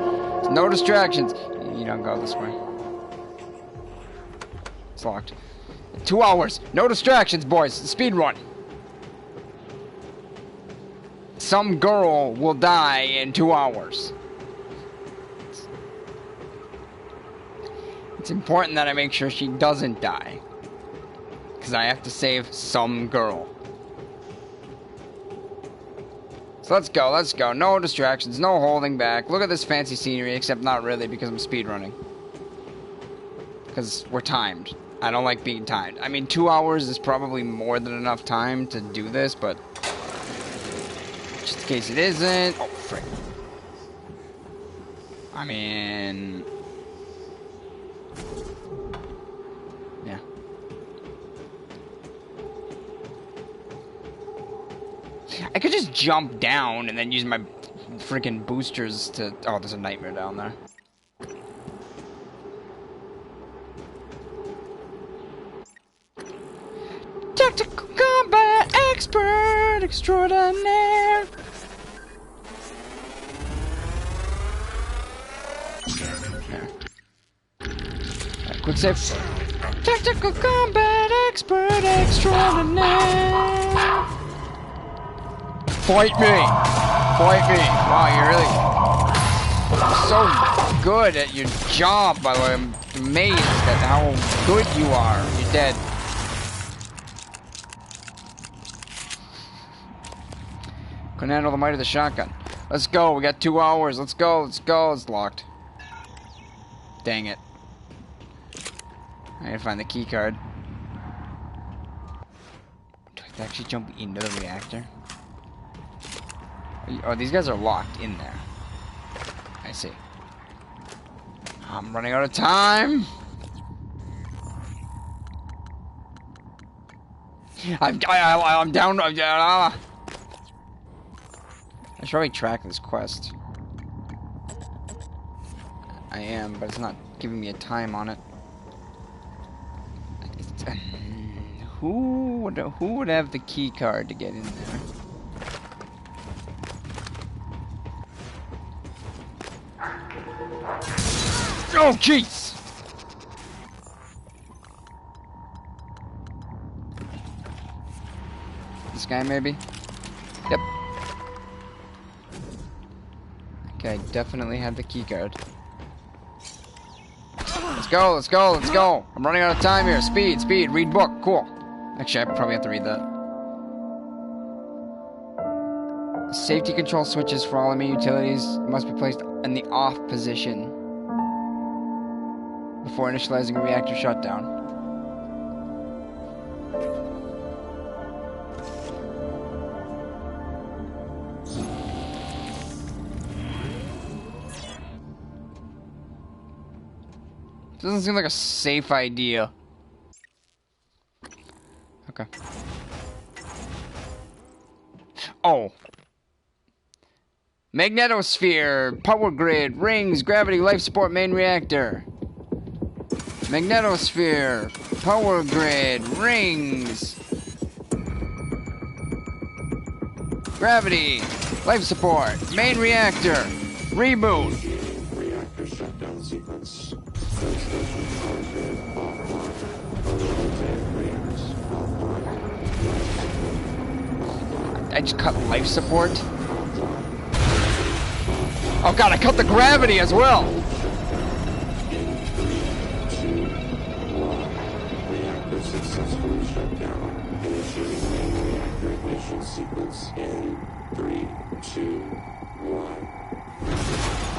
No distractions. You don't go this way. It's locked. 2 hours. No distractions, boys. Speed run. Some girl will die in 2 hours. It's important that I make sure she doesn't die. Because I have to save some girl. So let's go. No distractions, no holding back. Look at this fancy scenery, except not really because I'm speedrunning. Because we're timed. I don't like being timed. I mean, 2 hours is probably more than enough time to do this, but... just in case it isn't... oh, frick. I mean... yeah. I could just jump down and then use my freaking boosters to... oh, there's a nightmare down there. Tactical combat expert extraordinaire. Quick save. Tactical combat expert extraordinaire. Fight me! Wow, you're really so good at your job, by the way. I'm amazed at how good you are. You're dead. Couldn't handle the might of the shotgun. Let's go. We got 2 hours. Let's go. It's locked. Dang it. I need to find the key card. Do I have to actually jump into the reactor? Oh, these guys are locked in there. I see. I'm running out of time. I'm down. I should probably track this quest. I am, but it's not giving me a time on it. Who would have the key card to get in there? Oh, jeez! This guy, maybe? Yep. Okay, I definitely have the key card. go, let's go, let's go. I'm running out of time here. Speed, speed, read book. Cool. Actually, I probably have to read that. Safety control switches for all main utilities must be placed in the off position before initializing a reactor shutdown. Doesn't seem like a safe idea. Okay. Oh. Magnetosphere, power grid, rings, gravity, life support, main reactor. Magnetosphere, power grid, rings. Gravity, life support, main reactor, reboot. Reactor shutdown sequence. I just cut life support. Oh god, I cut the gravity as well. Reactor successfully shut down. Initiating main reactor ignition sequence in 3, 2, 1.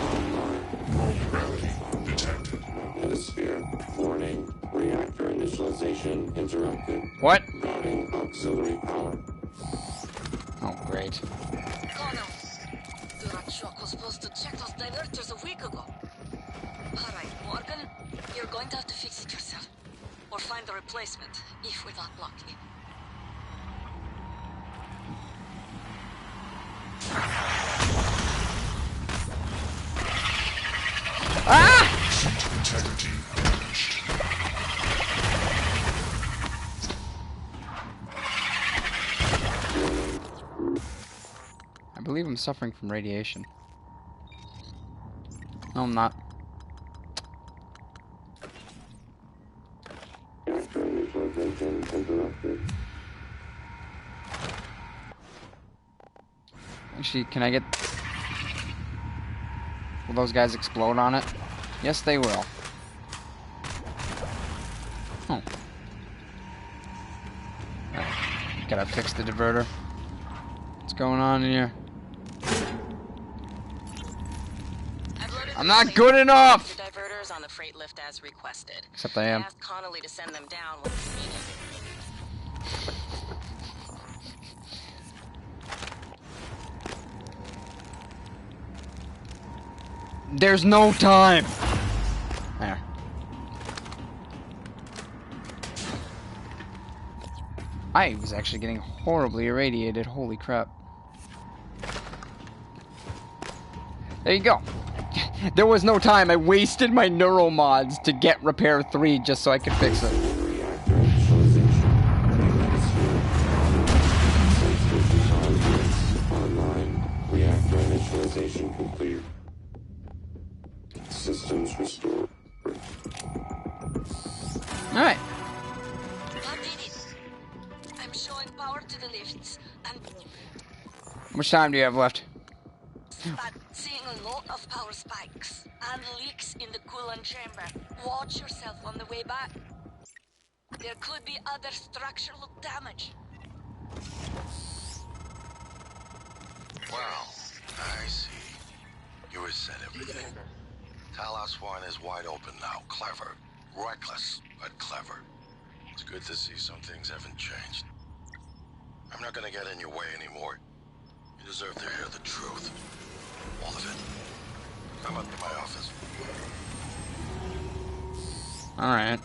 Online. Low gravity detected. Magnetosphere. Warning. Reactor initialization interrupted. What? Routing auxiliary power. Oh, great. Connell, Duratschok was supposed to check those diverters a week ago. Alright, Morgan, you're going to have to fix it yourself. Or find a replacement, if we're not lucky. Ah! Integrity. I believe I'm suffering from radiation. No, I'm not. Actually, can I get... Will those guys explode on it? Yes, they will. Oh. Gotta fix the diverter. What's going on in here? I'm not good enough! The diverters on the freight lift as requested. Except I am. I asked Connolly to send them down when it's needed. There's no time! There. I was actually getting horribly irradiated. Holy crap. There you go. There was no time. I wasted my neuromods to get Repair 3 just so I could fix it. Online. Reactor initialization complete. Systems restored. Alright. I did it. I'm showing power to the lifts and... How much time do you have left? But seeing a lot of power spikes and leaks in the coolant chamber. Watch yourself on the way back. There could be other structural damage. Well, I see. You reset everything. Talos 1 is wide open now. Clever. Reckless, but clever. It's good to see some things haven't changed. I'm not gonna get in your way anymore. You deserve to hear the truth. All of it. Come up to my office. Alright.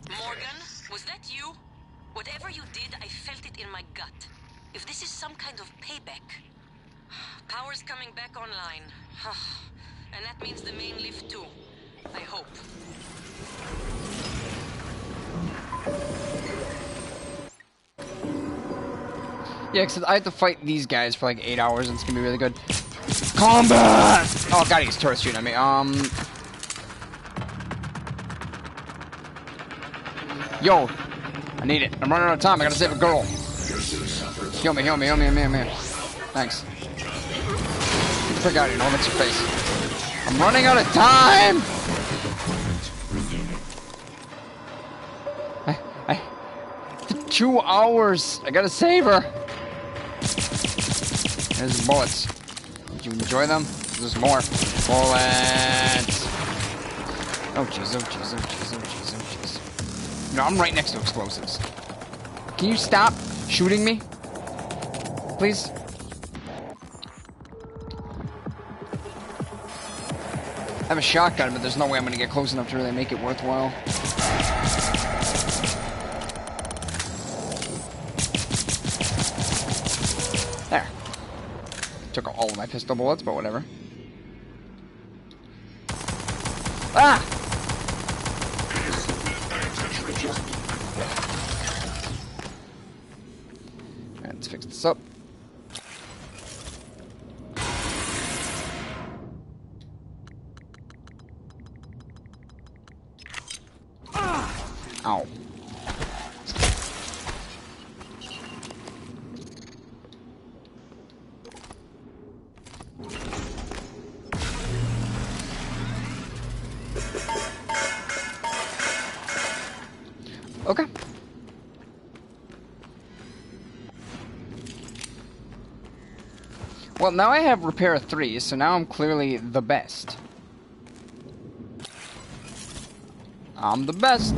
Morgan, was that you? Whatever you did, I felt it in my gut. If this is some kind of payback. Power's coming back online. And that means the main lift too. I hope. Yeah, because I have to fight these guys for like 8 hours and it's gonna be really good. Combat! Oh god, he's turret shooting at me. Yo, I need it. I'm running out of time. I gotta save a girl. Heal me, heal me, heal me, heal me, heal me. Thanks. Get the frick out of here. No one makes your face. I'm running out of time! 2 hours. I gotta save her. There's bullets. Did you enjoy them? There's more. Bullets. Oh jeez, oh jeez, oh jeez, oh jeez, oh jeez. No, I'm right next to explosives. Can you stop shooting me? Please? I have a shotgun, but there's no way I'm gonna get close enough to really make it worthwhile. There. Took all of my pistol bullets, but whatever. Ah! Alright, let's fix this up. Ow. Okay. Well, now I have repair 3, so now I'm clearly the best. I'm the best.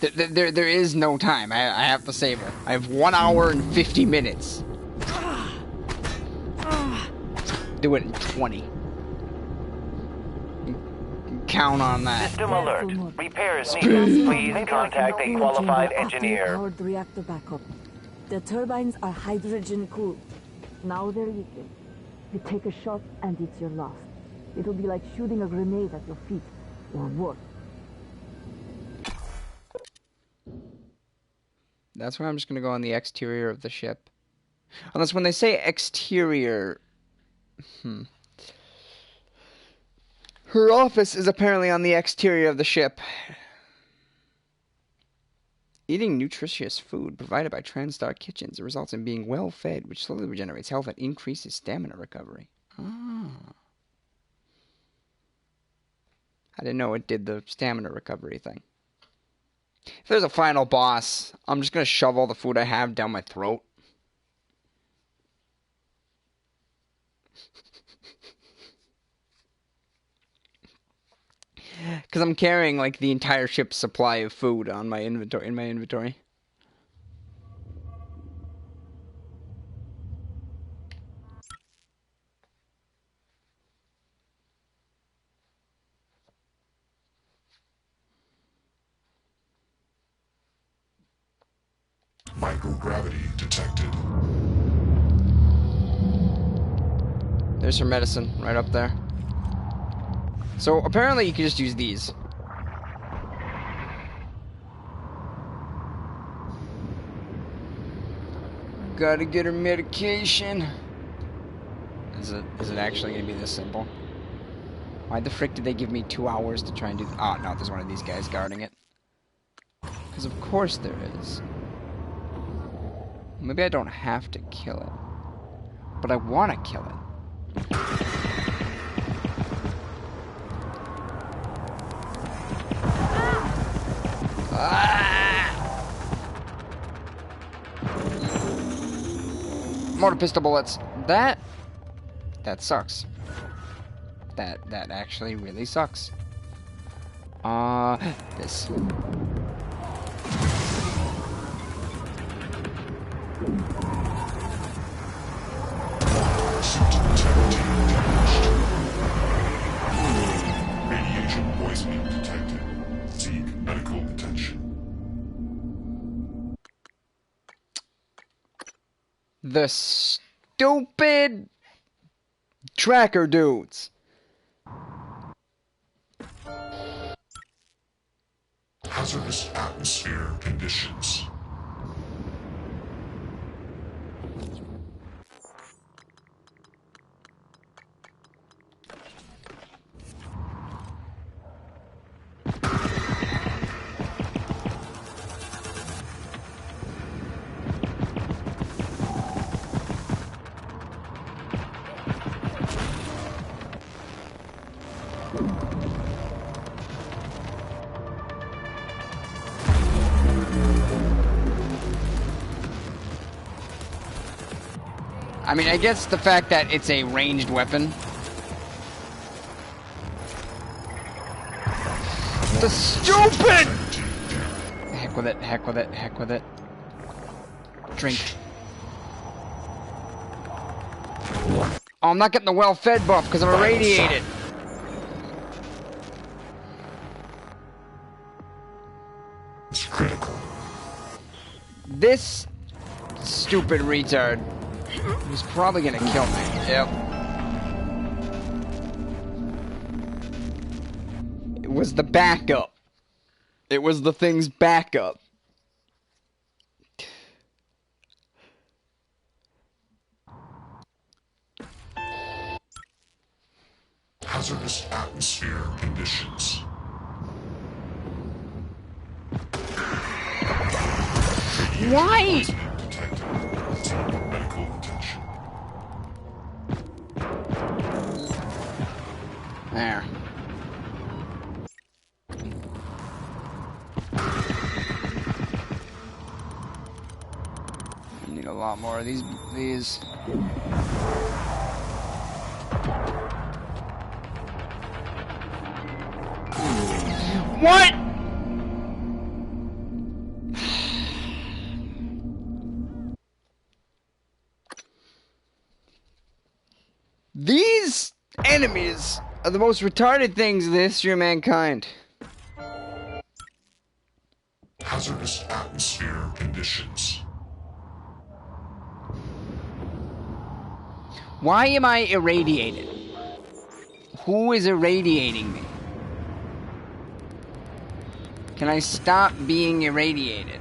There is no time. I have to save her. I have 1 hour and 50 minutes. Do it in 20. Count on that. System alert. Repairs needed. Please contact a qualified engineer. Powered reactor backup. The turbines are hydrogen cooled. Now they're leaking. You take a shot and it's your last. It'll be like shooting a grenade at your feet, or worse. That's why I'm just gonna go on the exterior of the ship. Unless when they say exterior... Her office is apparently on the exterior of the ship. Eating nutritious food provided by TranStar Kitchens results in being well fed, which slowly regenerates health and increases stamina recovery. Ah. I didn't know it did the stamina recovery thing. If there's a final boss, I'm just going to shove all the food I have down my throat. Because I'm carrying, like, the entire ship's supply of food on my inventory, in my inventory. Microgravity detected. There's her medicine right up there. So apparently you can just use these. Gotta get her medication. Is it actually gonna be this simple? Why the frick did they give me 2 hours to try and do... Oh, no, there's one of these guys guarding it. Because of course there is. Maybe I don't have to kill it. But I want to kill it. Mortar pistol bullets. That sucks. That actually really sucks. This. Radiation poisoning detected. Seek medical attention. The stupid tracker dudes. Hazardous atmosphere conditions. I mean, I guess the fact that it's a ranged weapon. The stupid! Heck with it, heck with it, heck with it. Drink. Oh, I'm not getting the well-fed buff because I'm irradiated. It's critical. This stupid retard was probably gonna kill me. Yep. It was the backup. It was the thing's backup. Hazardous atmosphere conditions. Why? Medical attention. There. I need a lot more of these. What? These enemies are the most retarded things in the history of mankind. Hazardous atmosphere conditions. Why am I irradiated? Who is irradiating me? Can I stop being irradiated?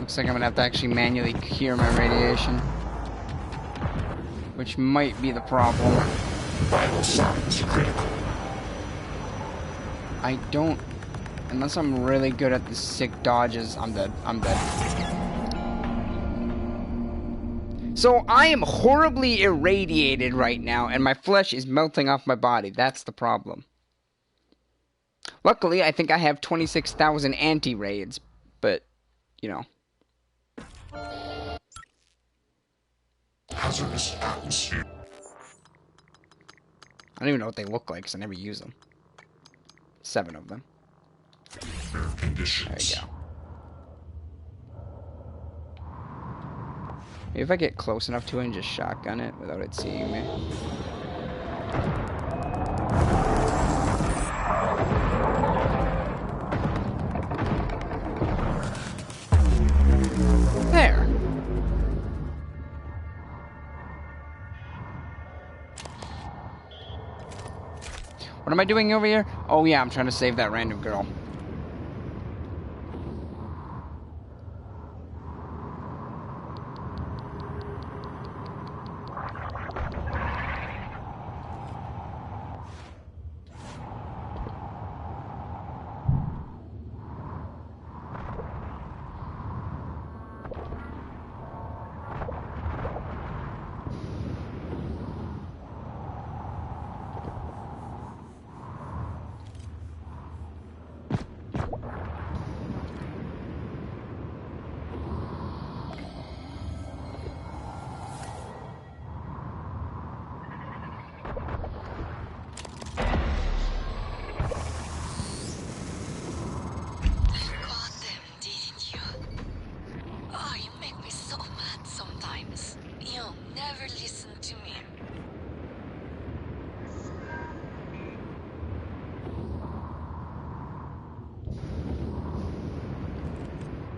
Looks like I'm gonna have to actually manually cure my radiation. Which might be the problem. Vital signs critical. I don't... Unless I'm really good at the sick dodges, I'm dead. I'm dead. So I am horribly irradiated right now, and my flesh is melting off my body. That's the problem. Luckily, I think I have 26,000 anti-raids, but, you know. Hazardous atmosphere. I don't even know what they look like, because I never use them. 7 of them. There you go. Maybe if I get close enough to it and just shotgun it without it seeing me. There. What am I doing over here? Oh yeah, I'm trying to save that random girl.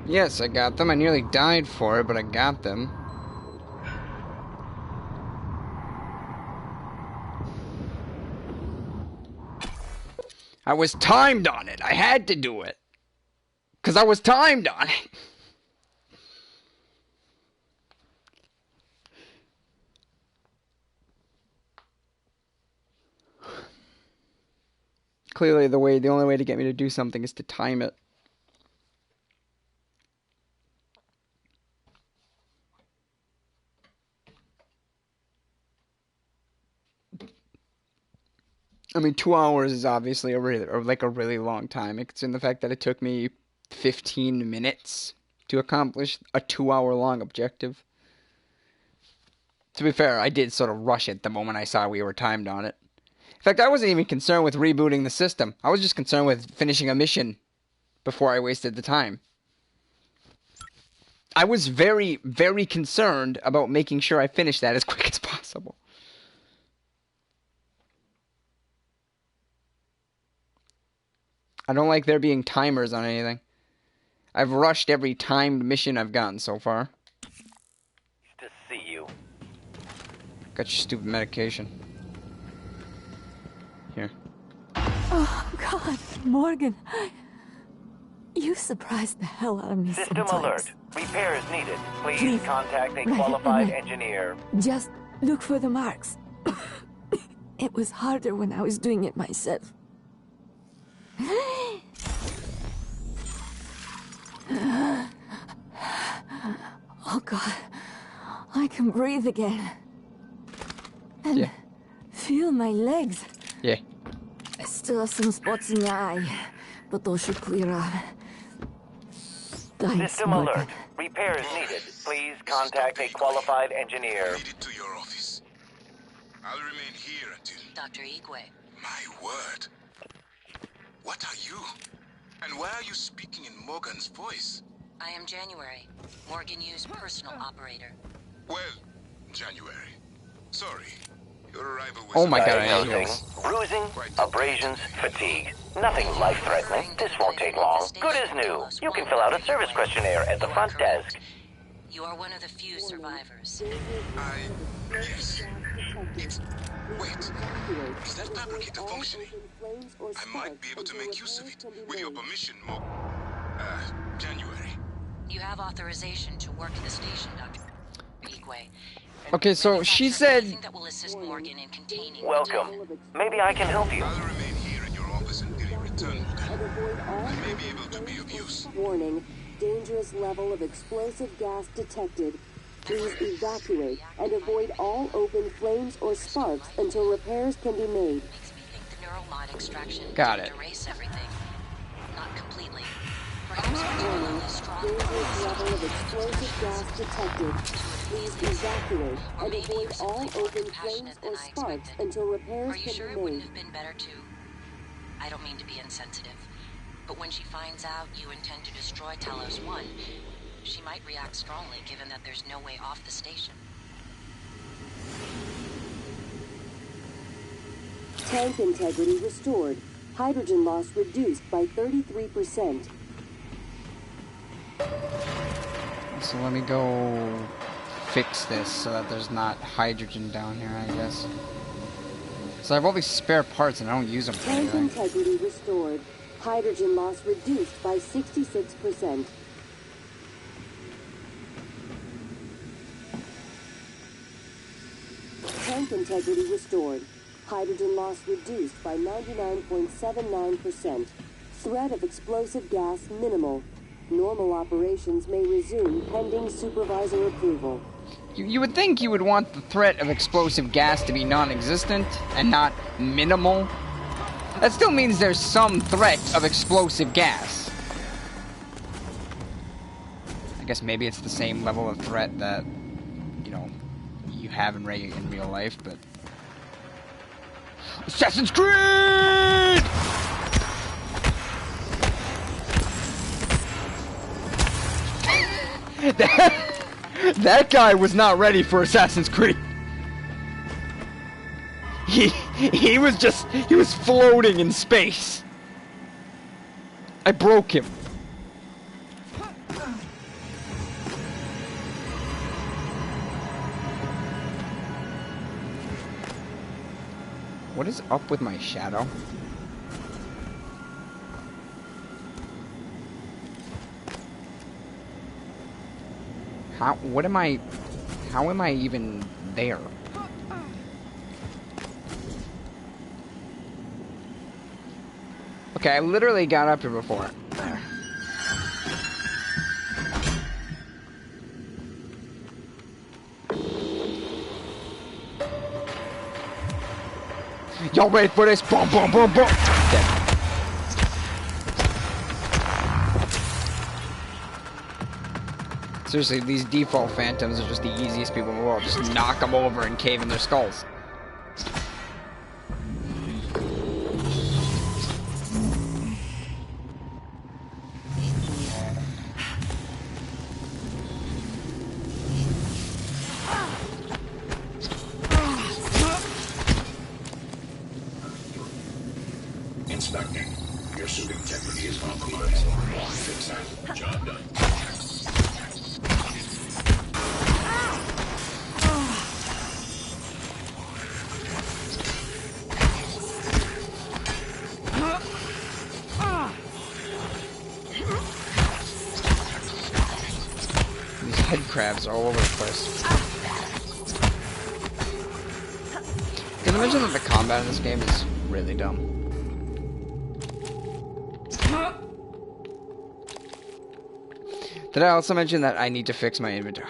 Yes, I got them. I nearly died for it, but I got them. I was timed on it. I had to do it. Because I was timed on it. Clearly the only way to get me to do something is to time it. I mean, 2 hours is obviously a really long time. It's in the fact that it took me 15 minutes to accomplish a 2-hour-long objective. To be fair, I did sort of rush it the moment I saw we were timed on it. In fact, I wasn't even concerned with rebooting the system. I was just concerned with finishing a mission before I wasted the time. I was very, very concerned about making sure I finished that as quick as possible. I don't like there being timers on anything. I've rushed every timed mission I've gotten so far. To see you. Got your stupid medication. Here. Oh, God, Morgan. You surprised the hell out of me System sometimes. alert. Repairs needed. Please contact a qualified engineer. Just look for the marks. It was harder when I was doing it myself. Oh, God. I can breathe again. And feel my legs. Yeah. I still have some spots in the eye, but those should clear up. Thanks, System Morgan. alert. Repairs needed. Please contact a qualified engineer. Lead it to your office. I'll remain here until... Dr. Igwe. My word. What are you? And why are you speaking in Morgan's voice? I am January, Morgan Yu's personal operator. Well, January. Sorry. Your arrival was... Oh my God, I Diagnosing, know. bruising, abrasions, fatigue. Nothing life-threatening. This won't take long. Good as new. You can fill out a service questionnaire at the front desk. You are one of the few survivors. Yes. It's... Wait. Is that fabricator functioning? I might be able to make use of it. With your permission, January. You have authorization to work at the station, Dr. Igwe. Okay, so she said... That will assist Morgan in containing... Welcome. Maybe I can help you. I'll remain here in your office until you return, Morgan. I may be able to be of use. Warning. Dangerous level of explosive gas detected. Please evacuate and avoid all open flames or sparks until repairs can be made. Makes me think the neural mod extraction Got didn't it. erase everything. Not completely. Perhaps particularly strong. Dangerous level of explosive gas detected. Please evacuate and avoid all open flames or sparks until repairs Are you can sure it be wouldn't made. have been better to... I don't mean to be insensitive, but when she finds out you intend to destroy Talos 1, she might react strongly given that there's no way off the station. Tank integrity restored. Hydrogen loss reduced by 33%. So let me go fix this so that there's not hydrogen down here, I guess. So I have all these spare parts and I don't use them for Tank anything. integrity restored. Hydrogen loss reduced by 66%. Tank integrity restored. Hydrogen loss reduced by 99.79%. Threat of explosive gas minimal. Normal operations may resume pending supervisor approval. You would think you would want the threat of explosive gas to be non-existent and not minimal. That still means there's some threat of explosive gas. I guess maybe it's the same level of threat that, you know, you have in real life, but... Assassin's Creed! That guy was not ready for Assassin's Creed. He was floating in space. I broke him. What is up with my shadow? How am I even there? Okay, I literally got up here before. There. Y'all ready for this? Boom, boom, boom, boom. Dead. Seriously, these default phantoms are just the easiest people in the world. Just knock them over and cave in their skulls. Inspector, your suit integrity is compromised. Fix that. Job done. These head crabs are all over the place. Can I mention that the combat in this game is really dumb? Did I also mention that I need to fix my inventory?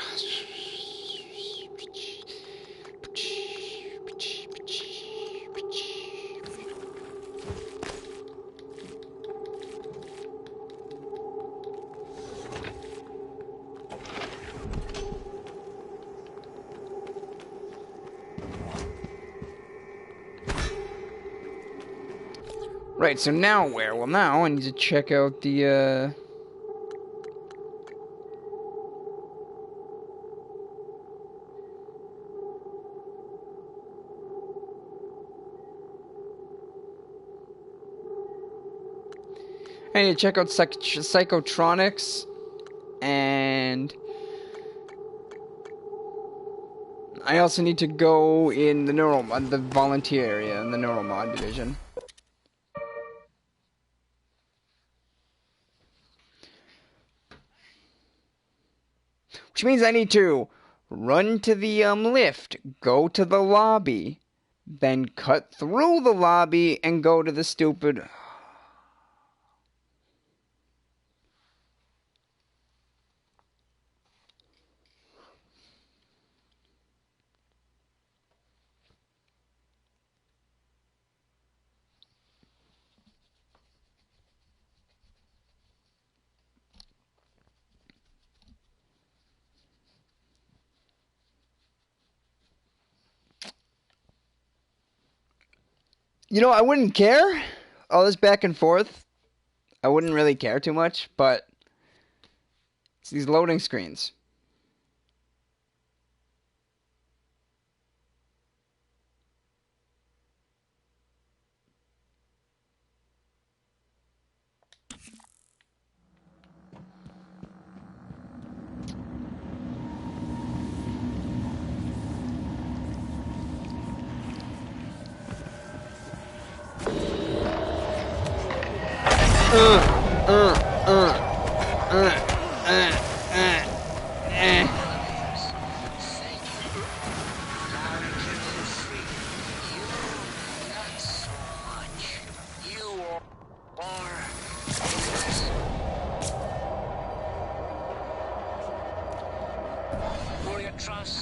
Right, so now where? Well, now I need to check out the, I need to check out Psychotronics, and I also need to go in the the volunteer area in the Neuromod division. Which means I need to run to the lift, go to the lobby, then cut through the lobby and go to the stupid... You know, I wouldn't care. All this back and forth, I wouldn't really care too much, but it's these loading screens.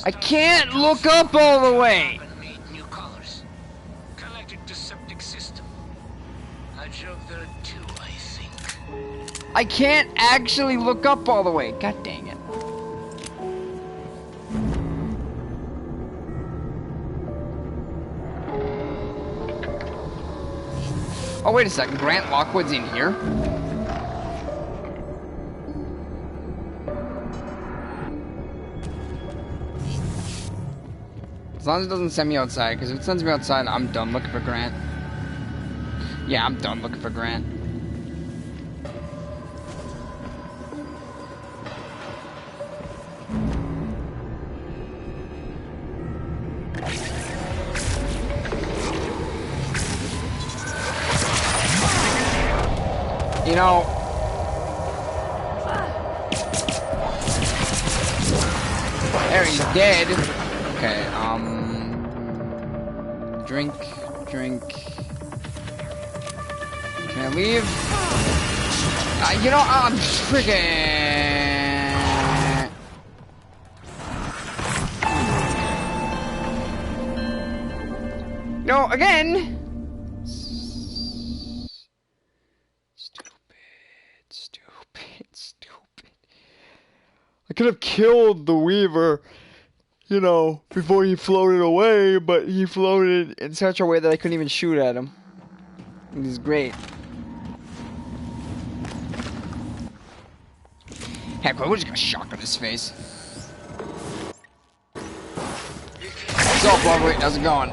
I can't look up all the way. New colors. Connected to septic system. A joke there too, I think. I can't actually look up all the way. God dang it. Oh, wait a second. Grant Lockwood's in here? As long as it doesn't send me outside, because if it sends me outside, I'm done looking for Grant. Yeah, I'm done looking for Grant. You know... There, he's dead. Okay, drink. Can I leave? You know, I'm freaking... No, again! I could have killed the Weaver, you know, before he floated away, but he floated in such a way that I couldn't even shoot at him. It was great. Heck, we're just gonna shock on his face. What's up, Lovely? How's it going?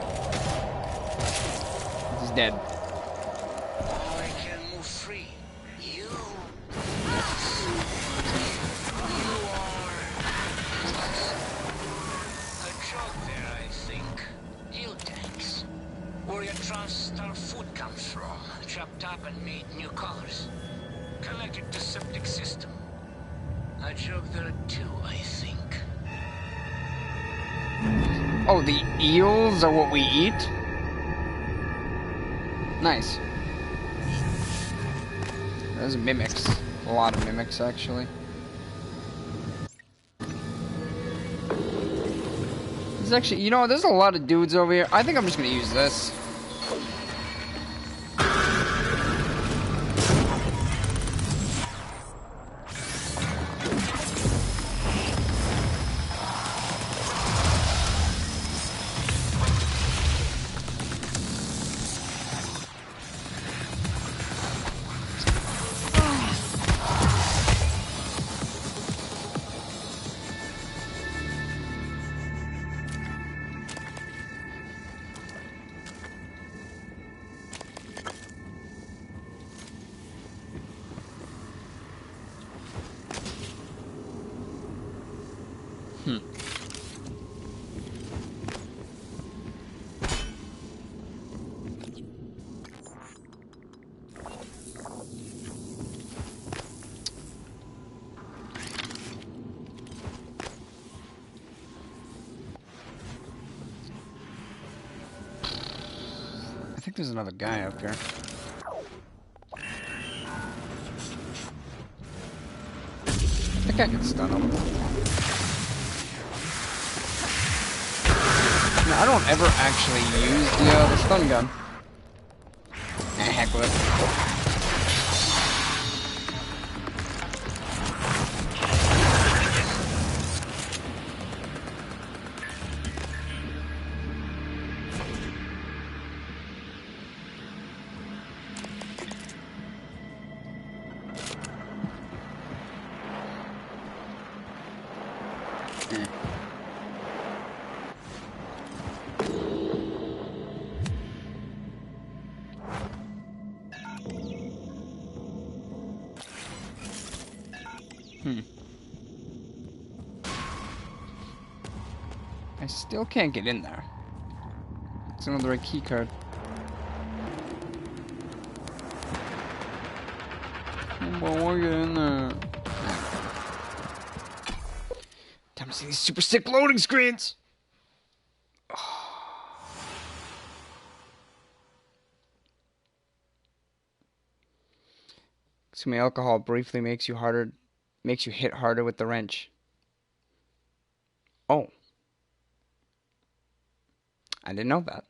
He's dead. I can move free. You are a joke there, I think. Hill tanks. Where your Transstar food comes from. Chopped up and made new colors. Connected to septic system. A joke there too, I think. Oh, the eels are what we eat? Nice. There's mimics. A lot of mimics, actually. There's actually, you know, there's a lot of dudes over here. I think I'm just gonna use this. I think there's another guy up here. I think I can stun him. No, I don't ever actually use the stun gun. Heck with it. I still can't get in there. It's another key card. But we'll get in there. Time to see these super sick loading screens. Consuming alcohol briefly makes you hit harder with the wrench. Oh. I didn't know that.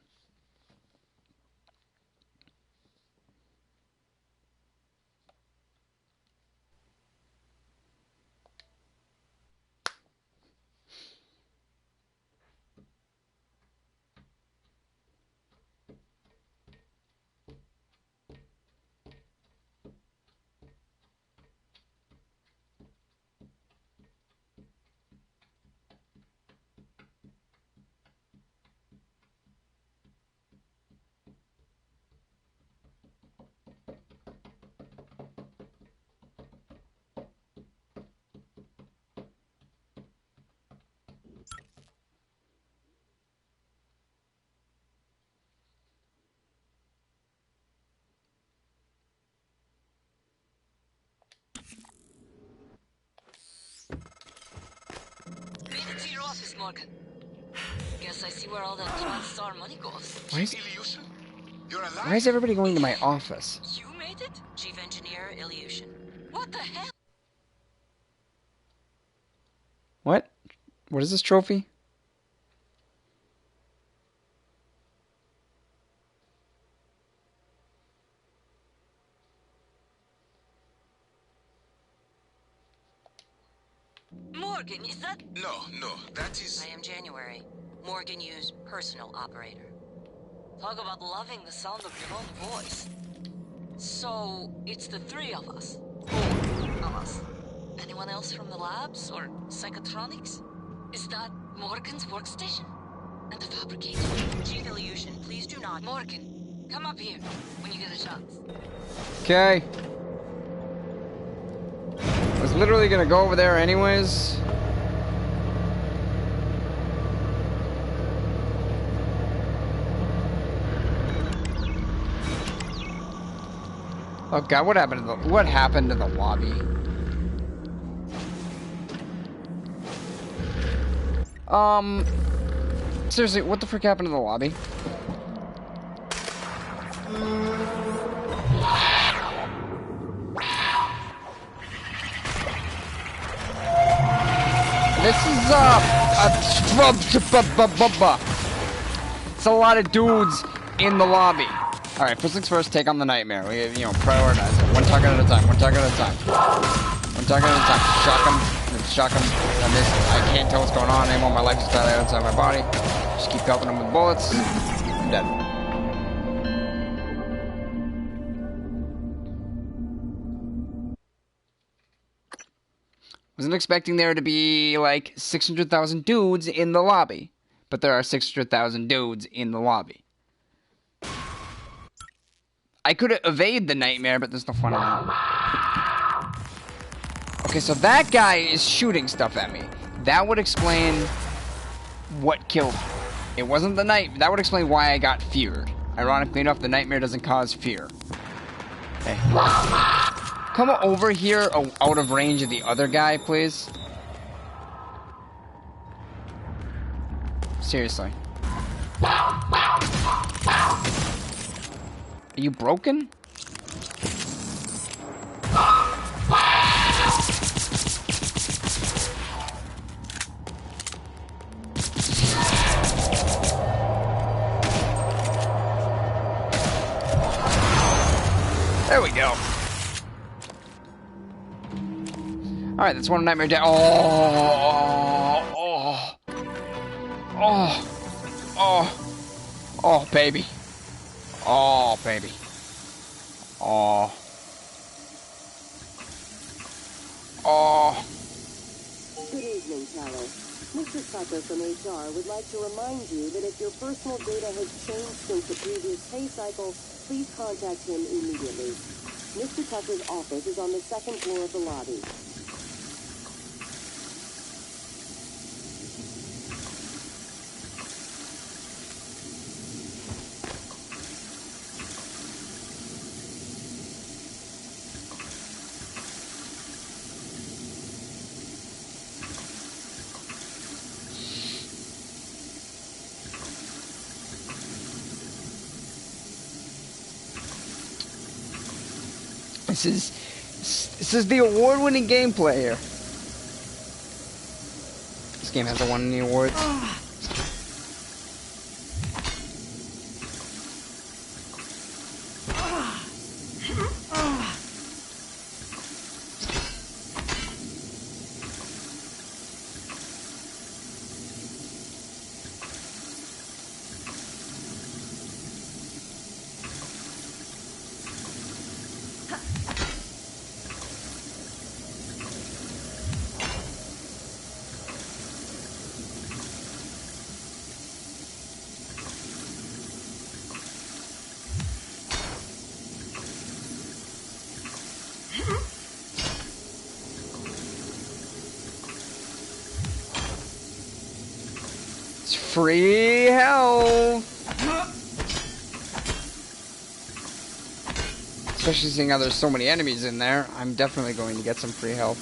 Morgan. Guess I see where all that Transstar money goes. Why is everybody going to my office? You made it? Chief Engineer Ilyushin. What the hell? What? What is this trophy? Morgan, is that... No, that is... I am January. Morgan Yu's personal operator. Talk about loving the sound of your own voice. So, it's the three of us. Four of us. Anyone else from the labs or psychotronics? Is that Morgan's workstation? And the fabricator? Chief Ilyushin, please do not... Morgan, come up here when you get a chance. Okay. I was literally gonna go over there anyways. Oh god, what happened to the lobby? Seriously, what the frick happened to the lobby? This is it's a lot of dudes in the lobby. Alright, first things first, take on the nightmare. We, prioritize it. One target at a time, one target at a time. One target at a time. Shock him, and this, I can't tell what's going on anymore. My life is dilated outside my body. Just keep pelting him with bullets. I'm dead. Wasn't expecting there to be, like, 600,000 dudes in the lobby. But there are 600,000 dudes in the lobby. I could evade the nightmare, but there's no fun in that. Okay, so that guy is shooting stuff at me. That would explain what killed me. It wasn't the night. That would explain why I got feared. Ironically enough, the nightmare doesn't cause fear. Okay. Come over here out of range of the other guy, please. Seriously. Are you broken? There we go. Alright, that's one nightmare dead. Oh, baby. Oh, baby. Oh. Good evening, Tyler. Mr. Tucker from HR would like to remind you that if your personal data has changed since the previous pay cycle, please contact him immediately. Mr. Tucker's office is on the second floor of the lobby. This is the award-winning gameplay here. This game hasn't won any awards. Free health! Especially seeing how there's so many enemies in there, I'm definitely going to get some free health.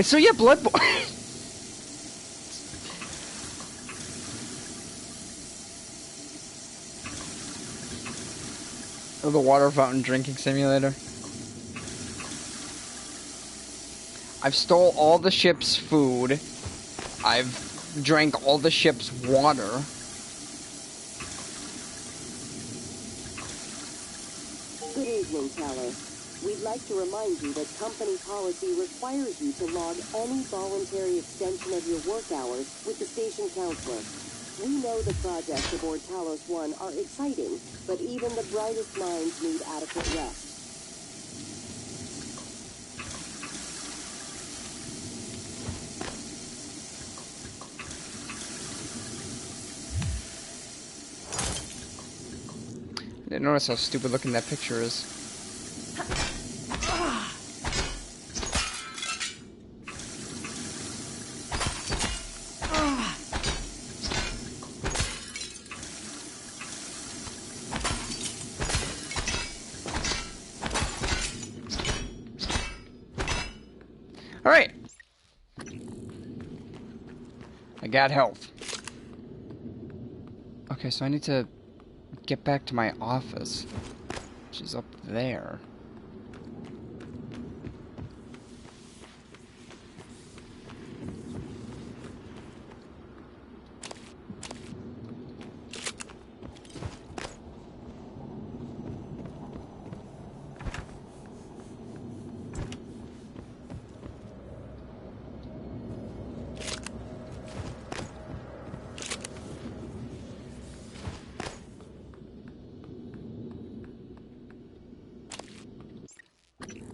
So yeah, Bloodborne. Oh, the water fountain drinking simulator. I've stole all the ship's food. I've drank all the ship's water. Good evening, Talos. We'd like to remind you that company policy requires you to log any voluntary extension of your work hours with the station counselor. We know the projects aboard Talos 1 are exciting, but even the brightest minds need adequate rest. I didn't notice how stupid looking that picture is. Alright. I got health. Okay, so I need to get back to my office, which is up there.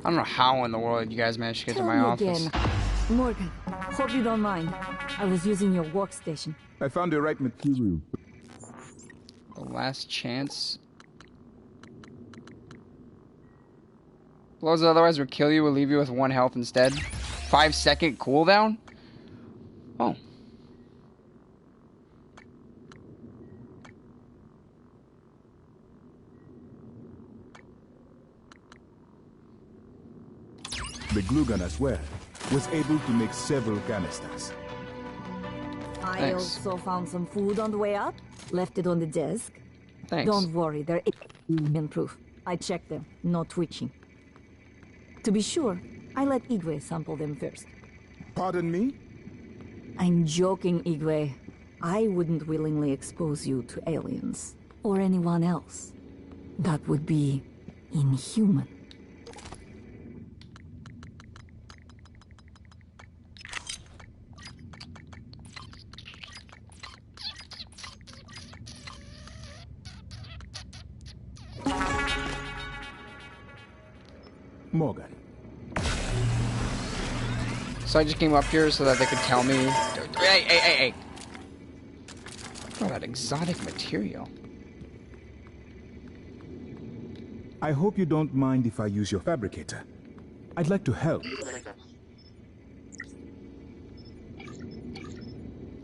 I don't know how in the world you guys managed to get to my office. Again. Morgan, hope you don't mind. I was using your workstation. I found the right material. The last chance. Blows that otherwise would kill you will leave you with 1 health instead. 5-second cooldown? Oh. The glue gun as well was able to make several canisters. I also found some food on the way up. Left it on the desk. Thanks. Don't worry, they're proof. I checked them, no twitching. To be sure, I let Igwe sample them first. Pardon me? I'm joking, Igwe. I wouldn't willingly expose you to aliens. Or anyone else. That would be inhuman. Morgan. So I just came up here so that they could tell me. Hey! Oh, that exotic material. I hope you don't mind if I use your fabricator. I'd like to help. Maybe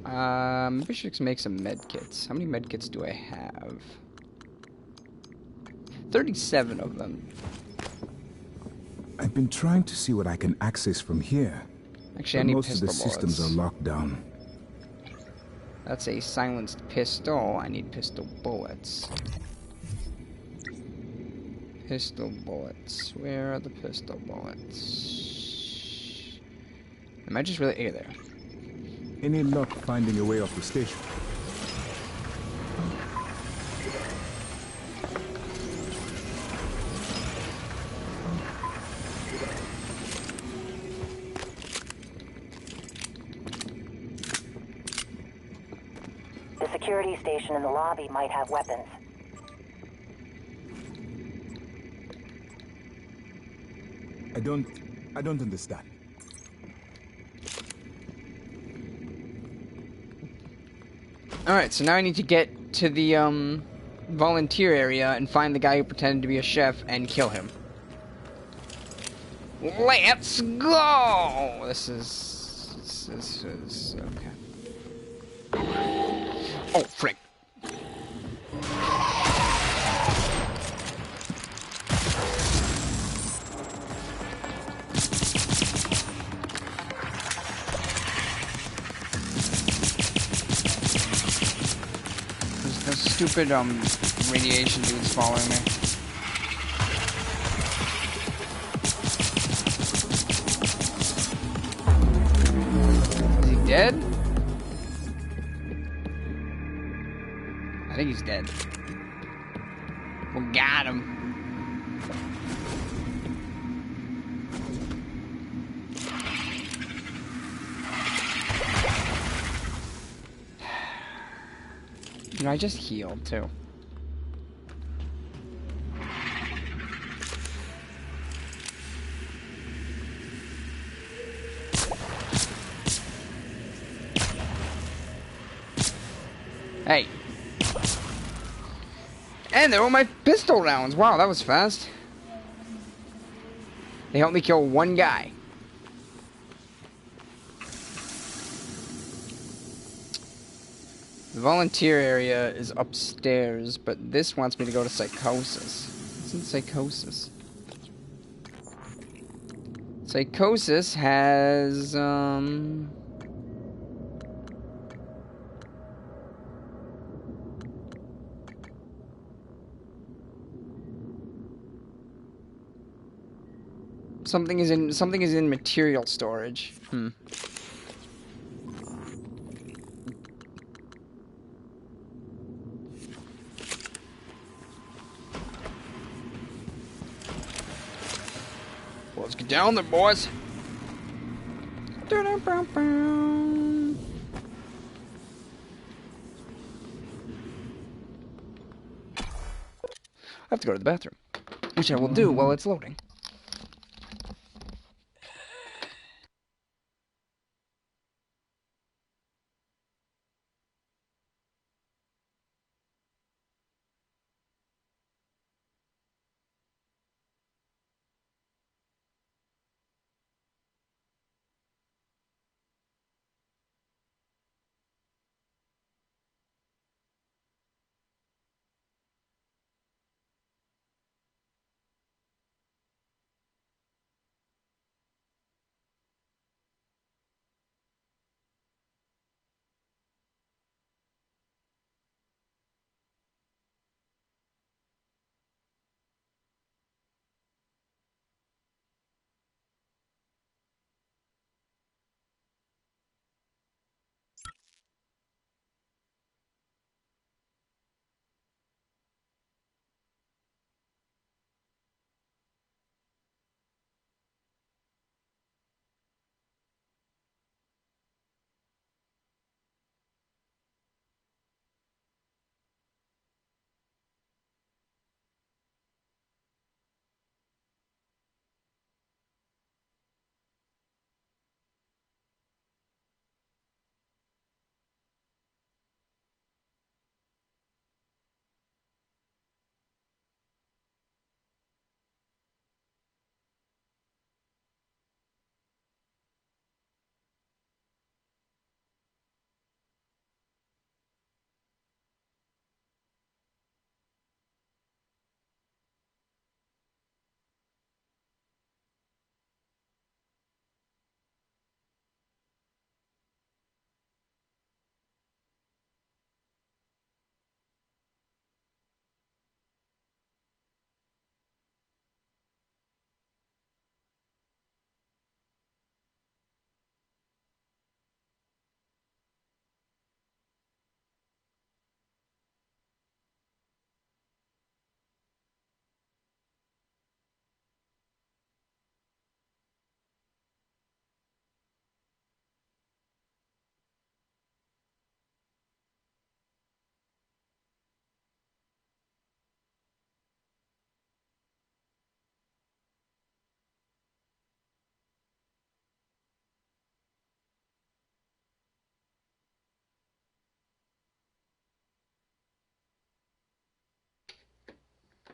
I should make some medkits. How many medkits do I have? 37 of them. I've been trying to see what I can access from here. Actually, I need most pistol of the systems bullets. are locked down. That's a silenced pistol. I need pistol bullets. Pistol bullets. Where are the pistol bullets? Am I just really... Here, there. Any luck finding a way off the station? The security station in the lobby might have weapons. I don't understand. Alright, so now I need to get to the, volunteer area and find the guy who pretended to be a chef and kill him. Let's go! This is okay. Oh, frick. stupid radiation dude's following me. Is he dead? I think he's dead. We got him. You know, I just healed too. Hey. And there were my pistol rounds. Wow, that was fast. They helped me kill one guy. The volunteer area is upstairs, but this wants me to go to Psychosis. What's in Psychosis? Psychosis has, something is in material storage. Let's get down there, boys. I have to go to the bathroom, which I will do while it's loading.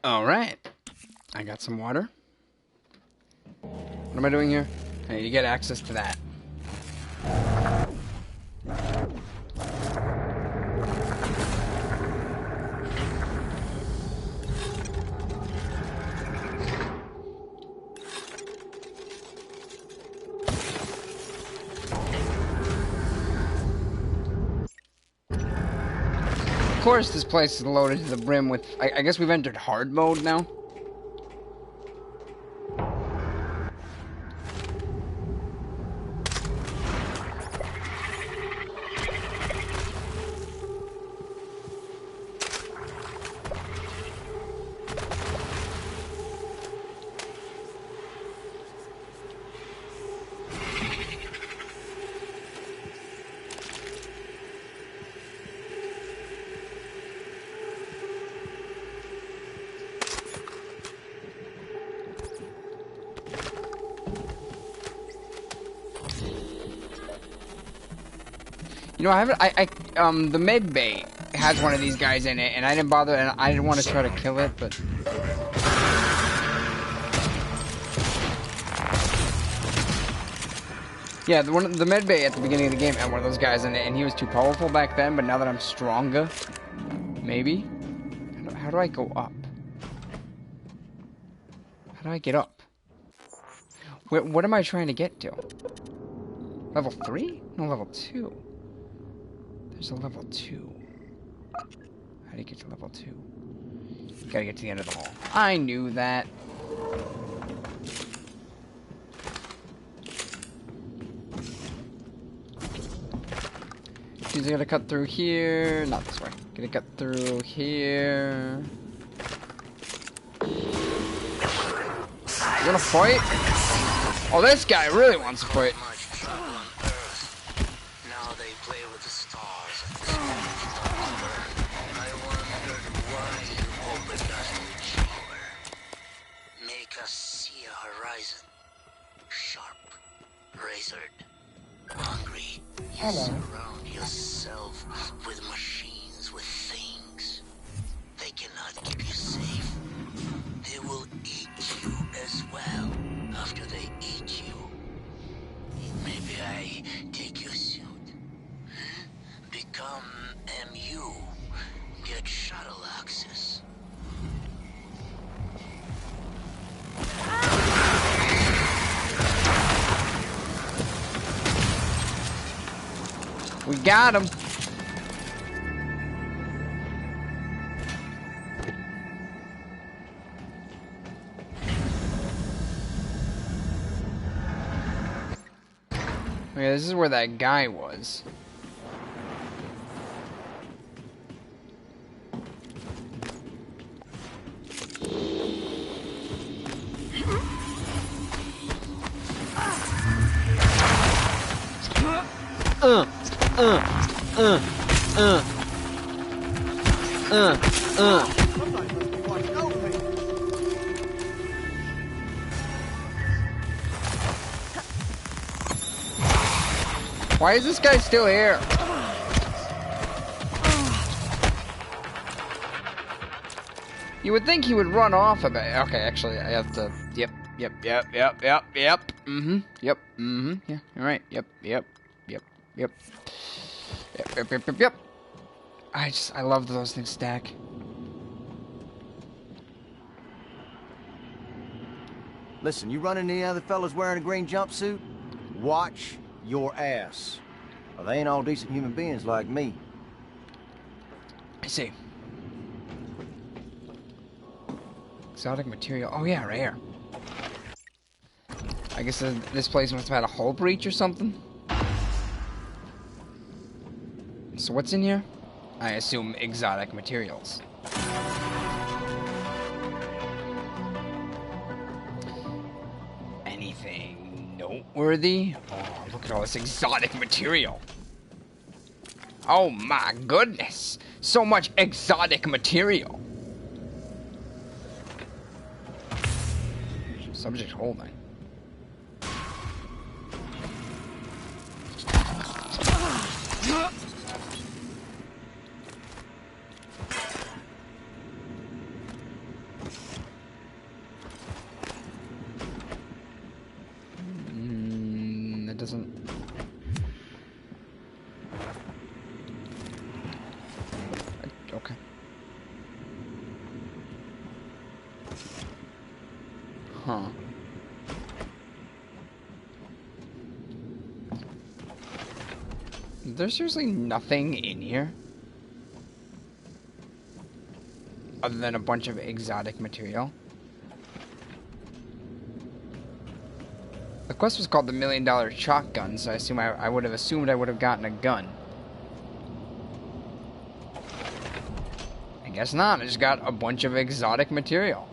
Alright. I got some water. What am I doing here? I need to get access to that. course, this place is loaded to the brim with... I guess we've entered hard mode now. You know, the med bay has one of these guys in it, and I didn't bother, and I didn't want to try to kill it, but... Yeah, the med bay at the beginning of the game had one of those guys in it, and he was too powerful back then, but now that I'm stronger, maybe? How do I go up? How do I get up? What am I trying to get to? Level 3? No, level 2. There's a level 2. How do you get to level 2? You gotta get to the end of the hall. I knew that. She's gonna cut through here. Not this way. Gonna cut through here. You wanna fight? Oh, this guy really wants to fight. Surround yourself with machines, with things. They cannot keep you safe. They will eat you as well after they eat you. Maybe I take your suit. Become MU. Get shuttle access. We got him. Okay, this is where that guy was. Why is this guy still here? You would think he would run off a bit. Okay, actually, I have to... Yep. Yeah. Alright. Yep. I love those things stack. Listen, you run into any other fellas wearing a green jumpsuit? Watch your ass. Well, they ain't all decent human beings like me. I see. Exotic material. Oh yeah, right here. I guess this place must have had a hull breach or something. So what's in here? I assume exotic materials. Anything noteworthy? Oh, look at all this exotic material. Oh my goodness. So much exotic material. Subject holding. It doesn't. Okay. Huh. There's seriously nothing in here. other than a bunch of exotic material. The quest was called the $1 Million Shotgun, so I assume I would have assumed I would have gotten a gun. I guess not. I just got a bunch of exotic material.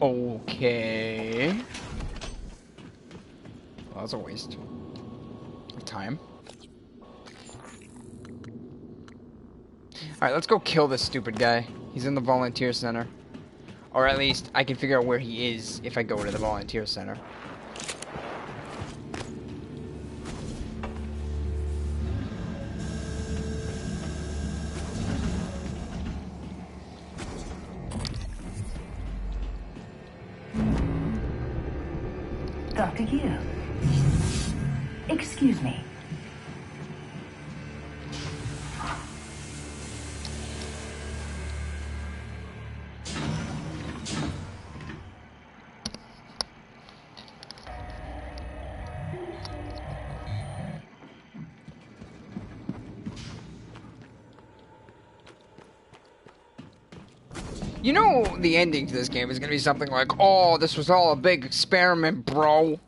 Okay. Well, that was a waste of time. Alright, let's go kill this stupid guy. He's in the volunteer center. Or at least, I can figure out where he is if I go to the volunteer center. Dr. Yu. Excuse me. You know the ending to this game is going to be something like, oh, this was all a big experiment, bro.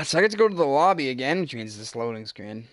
So I get to go to the lobby again, which means this loading screen.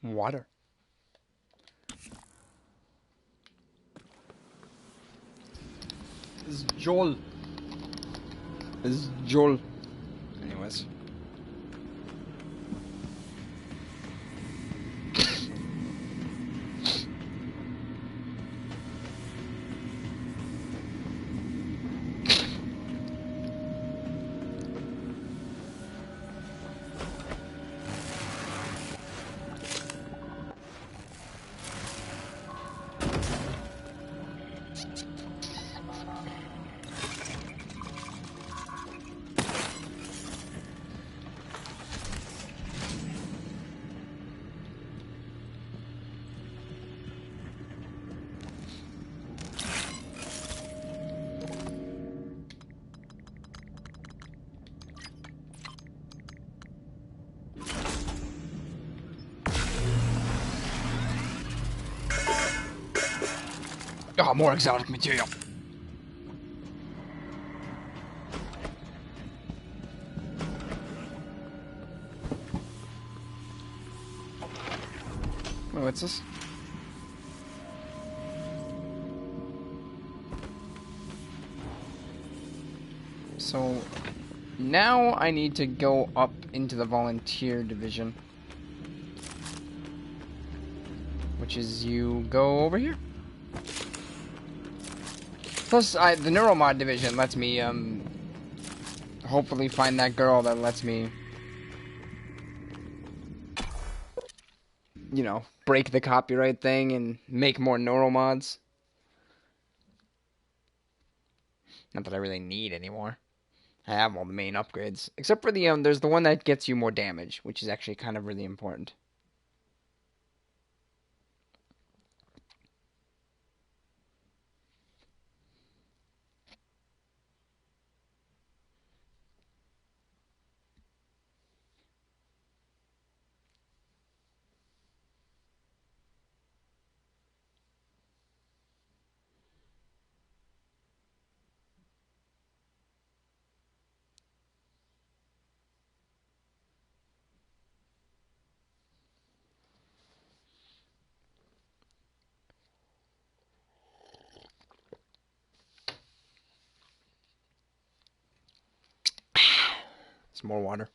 Water. This is Joel. This is Joel. Anyways. Oh, more exotic material. Wait, what's this? So now I need to go up into the volunteer division, which is you go over here. Plus, the Neuromod division lets me, hopefully find that girl that lets me, you know, break the copyright thing and make more Neuromods. Not that I really need anymore. I have all the main upgrades. Except for the, there's the one that gets you more damage, which is actually kind of really important. Some more water.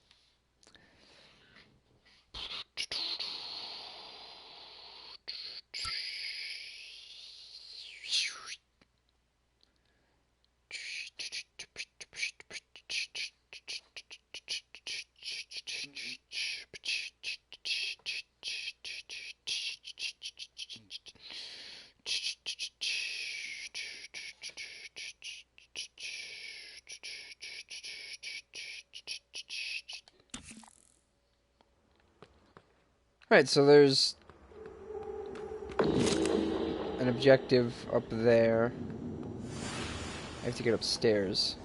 Right, so there's an objective up there. I have to get upstairs.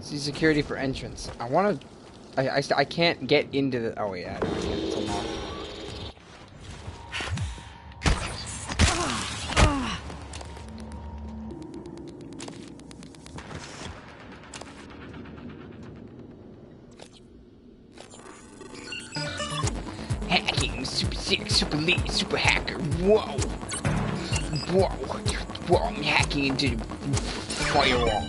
See security for entrance. I want to... I can't get into the... Oh, yeah, I can't. It's unlocked. Hacking, super sick, super elite, super hacker. Whoa! Whoa! Whoa! I'm hacking into the firewall.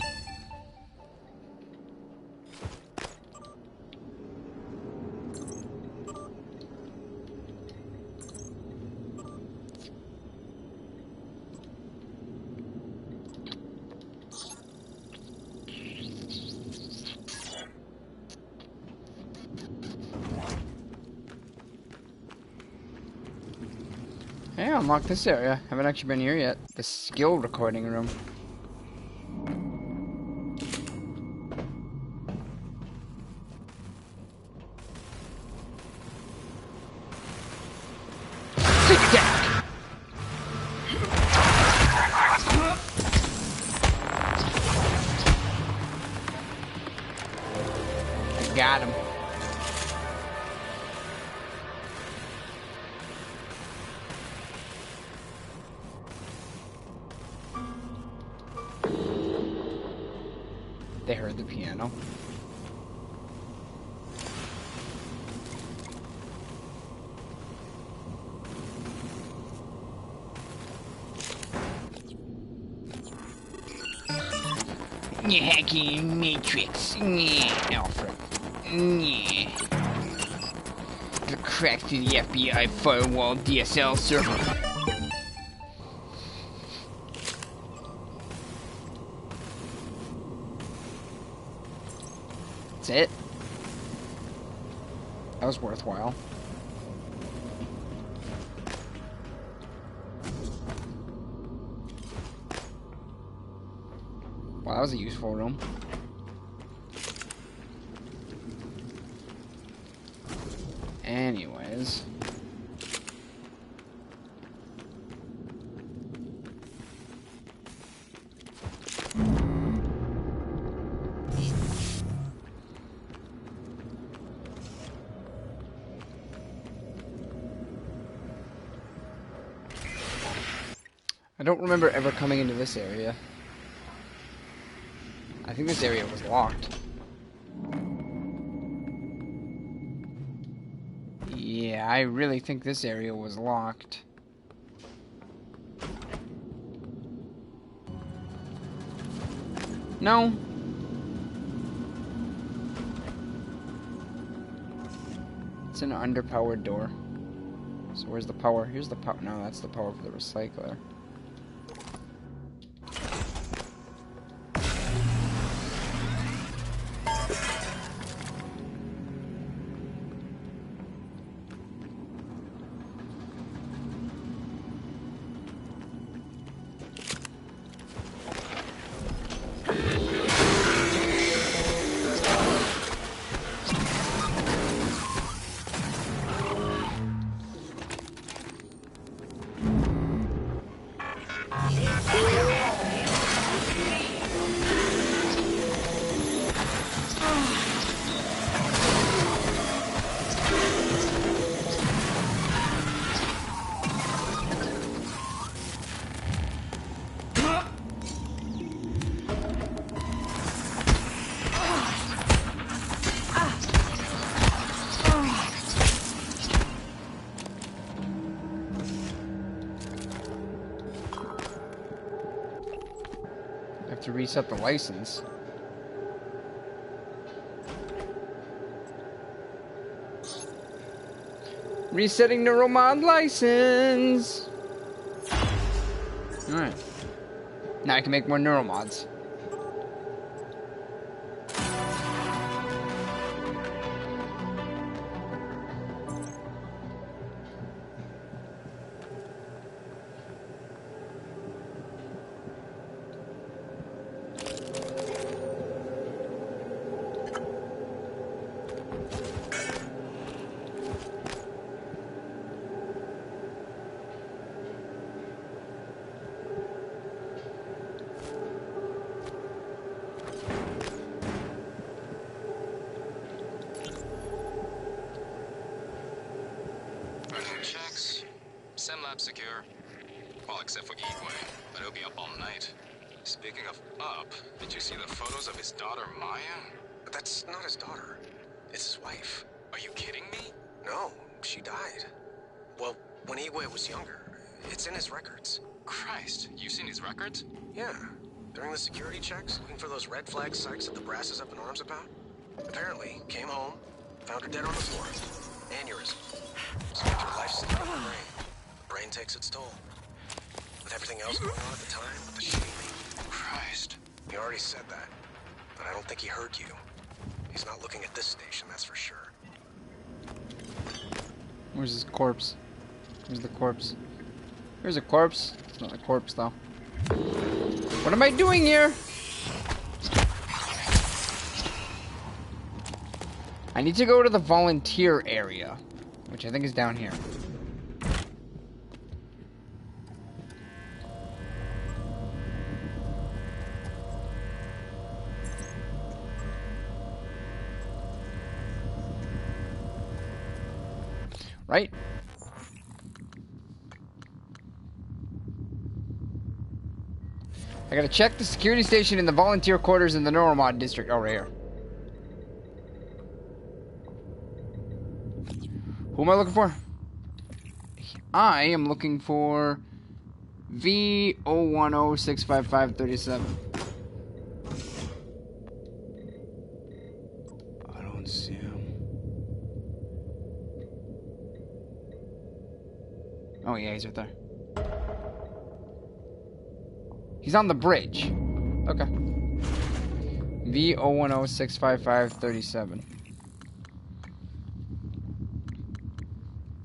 Hey, I unlocked this area. Haven't actually been here yet. The skill recording room. I got him. They heard the piano. Yeah, hacking Matrix. Yeah, Alfred. Yeah. The crack to the FBI firewall DSL server. That's it. That was worthwhile. Wow, that was a useful room. Anyways. I don't remember ever coming into this area. I think this area was locked. Yeah, I really think this area was locked. No. It's an underpowered door. So where's the power? Here's the power. No, that's the power for the recycler. to reset the license. Resetting Neuromod license! Alright. Now I can make more Neuromods. SimLab secure. Well, except for Igwe, but he'll be up all night. Speaking of up, did you see the photos of his daughter, Maya? But that's not his daughter. It's his wife. Are you kidding me? No, she died. Well, when Igwe was younger. It's in his records. Christ, you've seen his records? Yeah. During the security checks, looking for those red flag sites that the brass is up in arms about. Apparently, came home, found her dead on the floor. Aneurysm. Spent her life stuck in the brain. The brain takes its toll. With everything else going on at the time, with the shaming. Christ. He already said that, but I don't think he heard you. He's not looking at this station, that's for sure. Where's his corpse? Where's the corpse? There's a corpse. It's not a corpse, though. What am I doing here? I need to go to the volunteer area, which I think is down here. Right? I gotta check the security station in the volunteer quarters in the Neuromod district. Oh, right here. Who am I looking for? I am looking for V010-655-37. I don't see him. Oh yeah, he's right there. He's on the bridge. Okay. V010-655-37.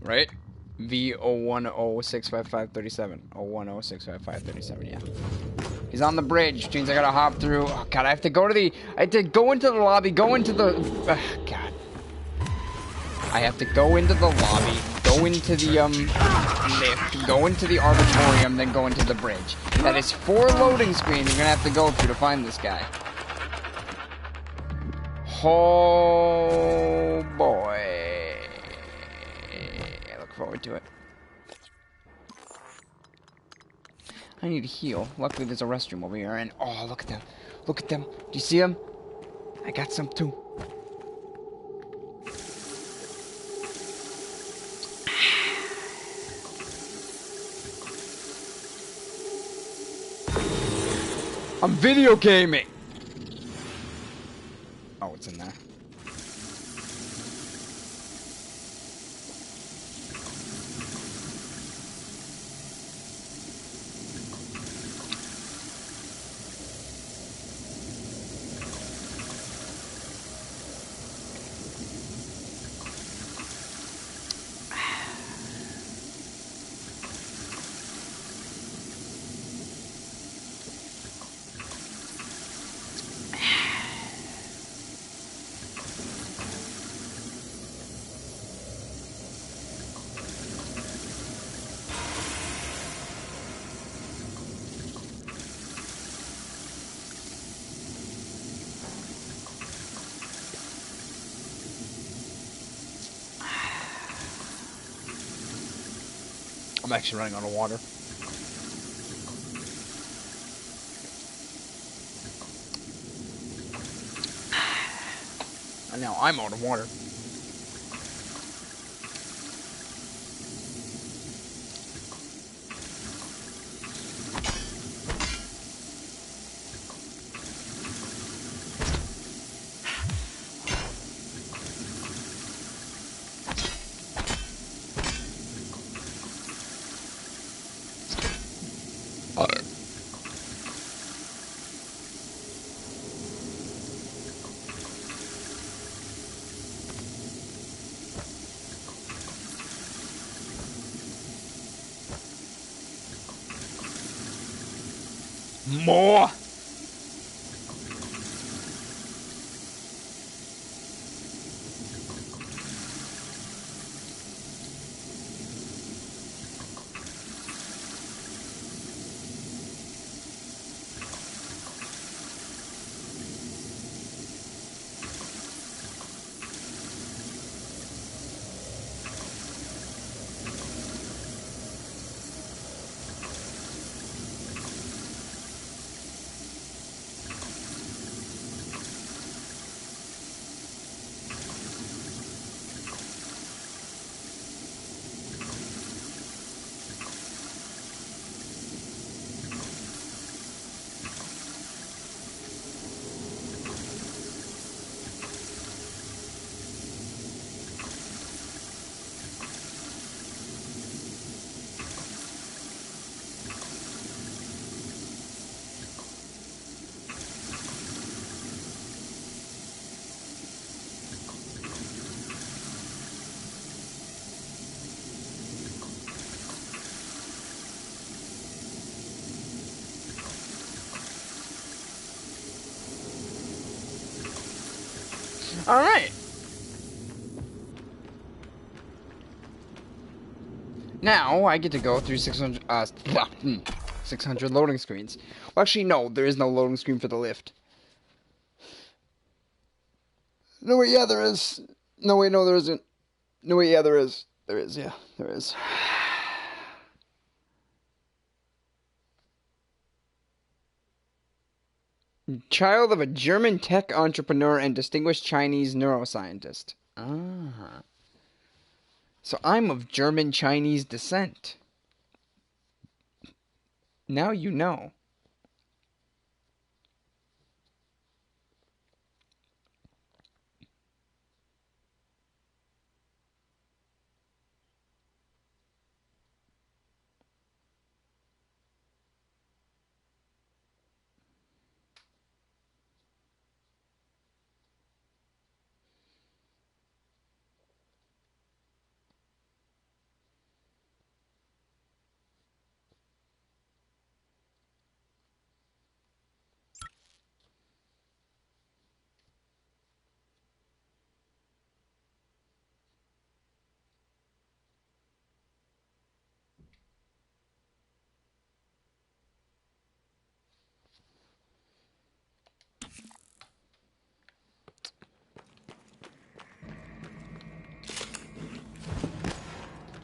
Right? V010-655-37. 010-655-37, yeah. He's on the bridge, which means I gotta hop through. Oh god, I have to go into the lobby, go into the god. I have to go into the lobby, go into the lift, go into the auditorium, then go into the bridge. That is 4 loading screens you're gonna have to go through to find this guy. Oh boy. I look forward to it. I need to heal. Luckily there's a restroom over here, and oh, look at them. Look at them. Do you see them? I got some too. I'm video gaming. Oh, it's in there. I'm actually running out of water. And now I'm out of water. More! All right. Now I get to go through 600 loading screens. Well, actually, no, there is no loading screen for the lift. No, wait, yeah, there is. No, wait, no, there isn't. No, wait, yeah, there is. There is, yeah, there is. Child of a German tech entrepreneur and distinguished Chinese neuroscientist. Ah. So I'm of German-Chinese descent. Now you know.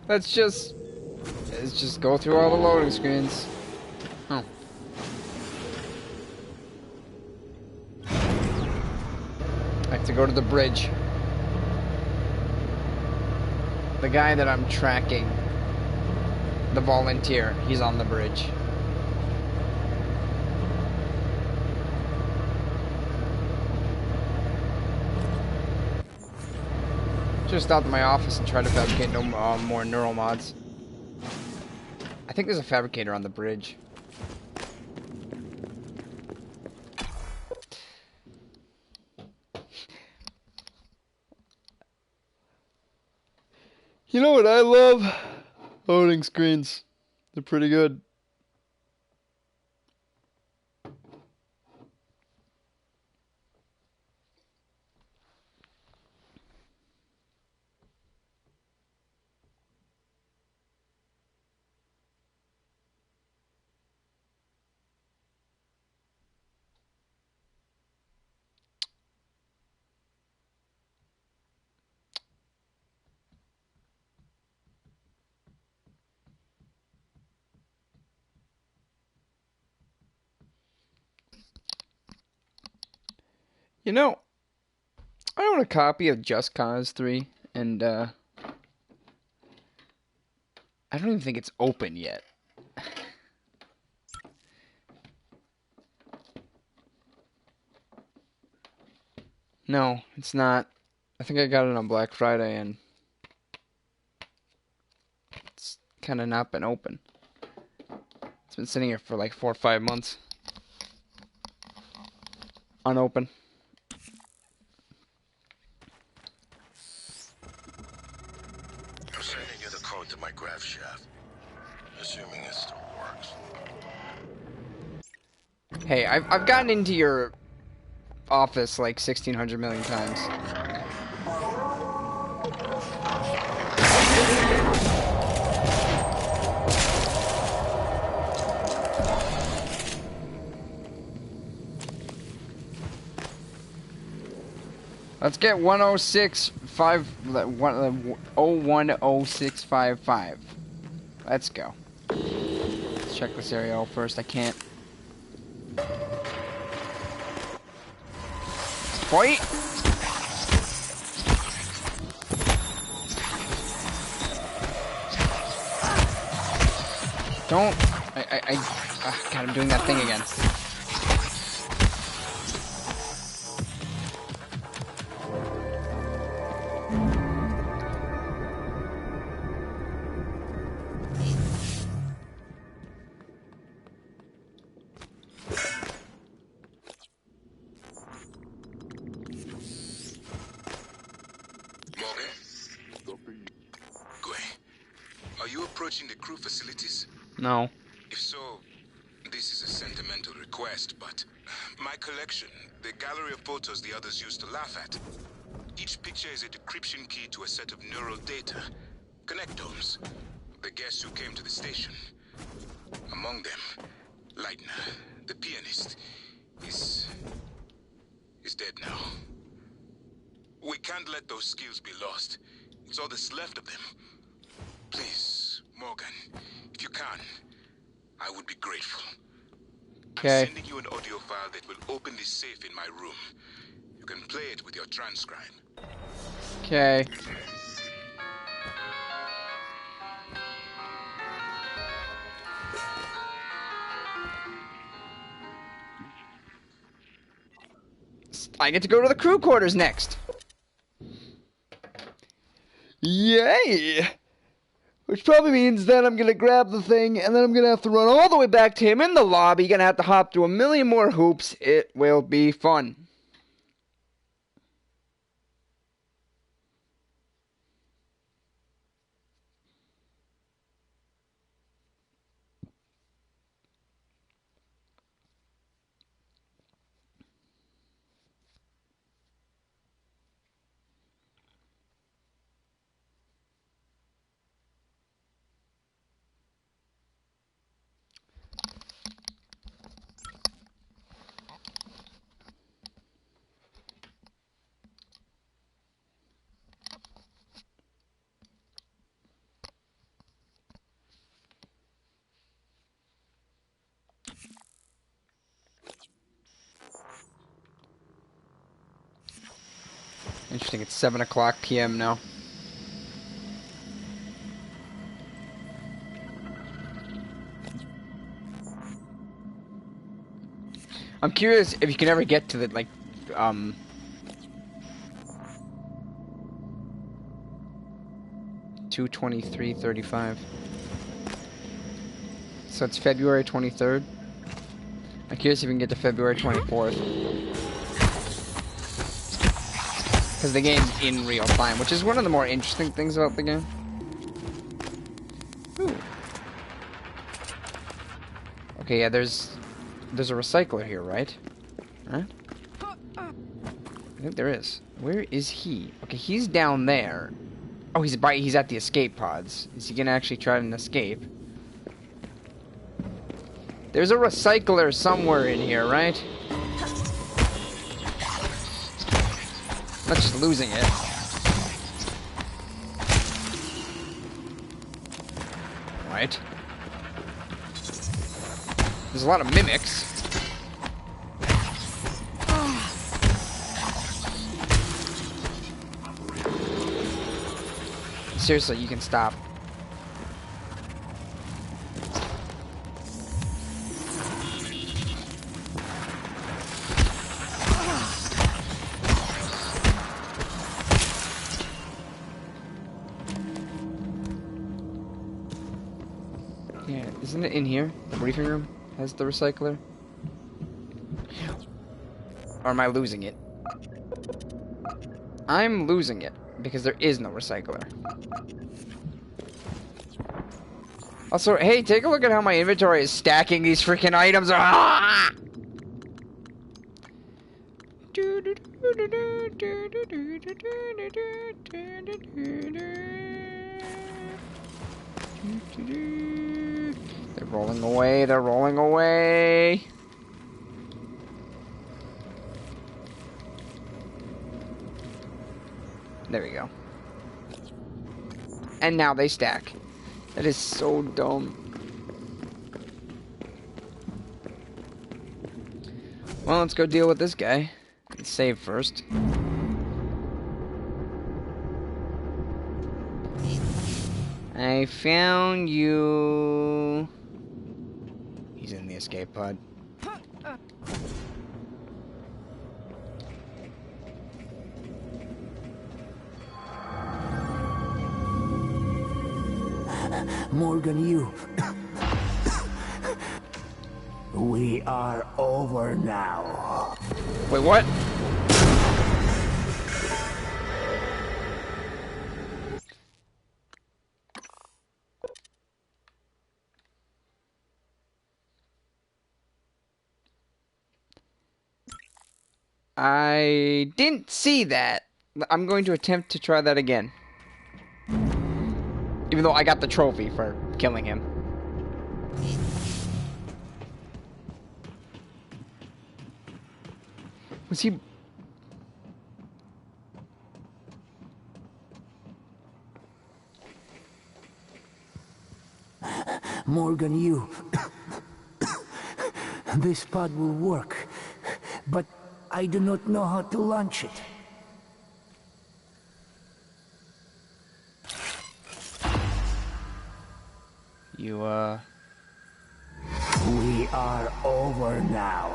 Let's just go through all the loading screens. Oh. I have to go to the bridge. The guy that I'm tracking, the volunteer, he's on the bridge. Just out to my office and try to fabricate more neural mods. I think there's a fabricator on the bridge. You know what I love? Loading screens. They're pretty good. You know, I own a copy of Just Cause 3, and I don't even think it's open yet. No, it's not. I think I got it on Black Friday, and it's kind of not been open. It's been sitting here for like 4 or 5 months. Unopened. I'm sending you the code to my graph shaft, assuming it still works. Hey, I've gotten into your office like 1,600 million times. Let's get 10655. Let's go. Let's check this area out first. I can't. Wait. Don't. God, I'm doing that thing again. Approaching the crew facilities? No. If so, this is a sentimental request, but my collection, the gallery of photos the others used to laugh at. Each picture is a decryption key to a set of neural data, connectomes, the guests who came to the station. Among them, Leitner, the pianist, is dead now. We can't let those skills be lost. It's all that's left of them. Please, Morgan, if you can, I would be grateful. Okay. I'm sending you an audio file that will open this safe in my room. You can play it with your transcribe. Okay. I get to go to the crew quarters next. Yay! Which probably means then I'm gonna grab the thing and then I'm gonna have to run all the way back to him in the lobby. Gonna have to hop through a million more hoops. It will be fun. Interesting, it's 7 o'clock p.m. now. I'm curious if you can ever get to the, like, 2/23/35. So it's February 23rd. I'm curious if we can get to February 24th. Because the game's in real time, which is one of the more interesting things about the game. Ooh. Okay, yeah, there's a recycler here, right? Right? I think there is. Where is he? Okay, he's down there. Oh, he's at the escape pods. Is he gonna actually try and escape? There's a recycler somewhere in here, right? Not just losing it. Right. There's a lot of mimics. Seriously, you can stop. Yeah, isn't it in here? The briefing room has the recycler? Or am I losing it? I'm losing it, because there is no recycler. Also, hey, take a look at how my inventory is stacking these freaking items. Ah! They're rolling away, they're rolling away. There we go. And now they stack. That is so dumb. Well, let's go deal with this guy. Let's save first. I found you. He's in the escape pod. Morgan, you. We are over now. Wait, what? I didn't see that. I'm going to attempt to try that again. Even though I got the trophy for killing him. Was he... Morgan, you. This pod will work, but I do not know how to launch it. You, We are over now.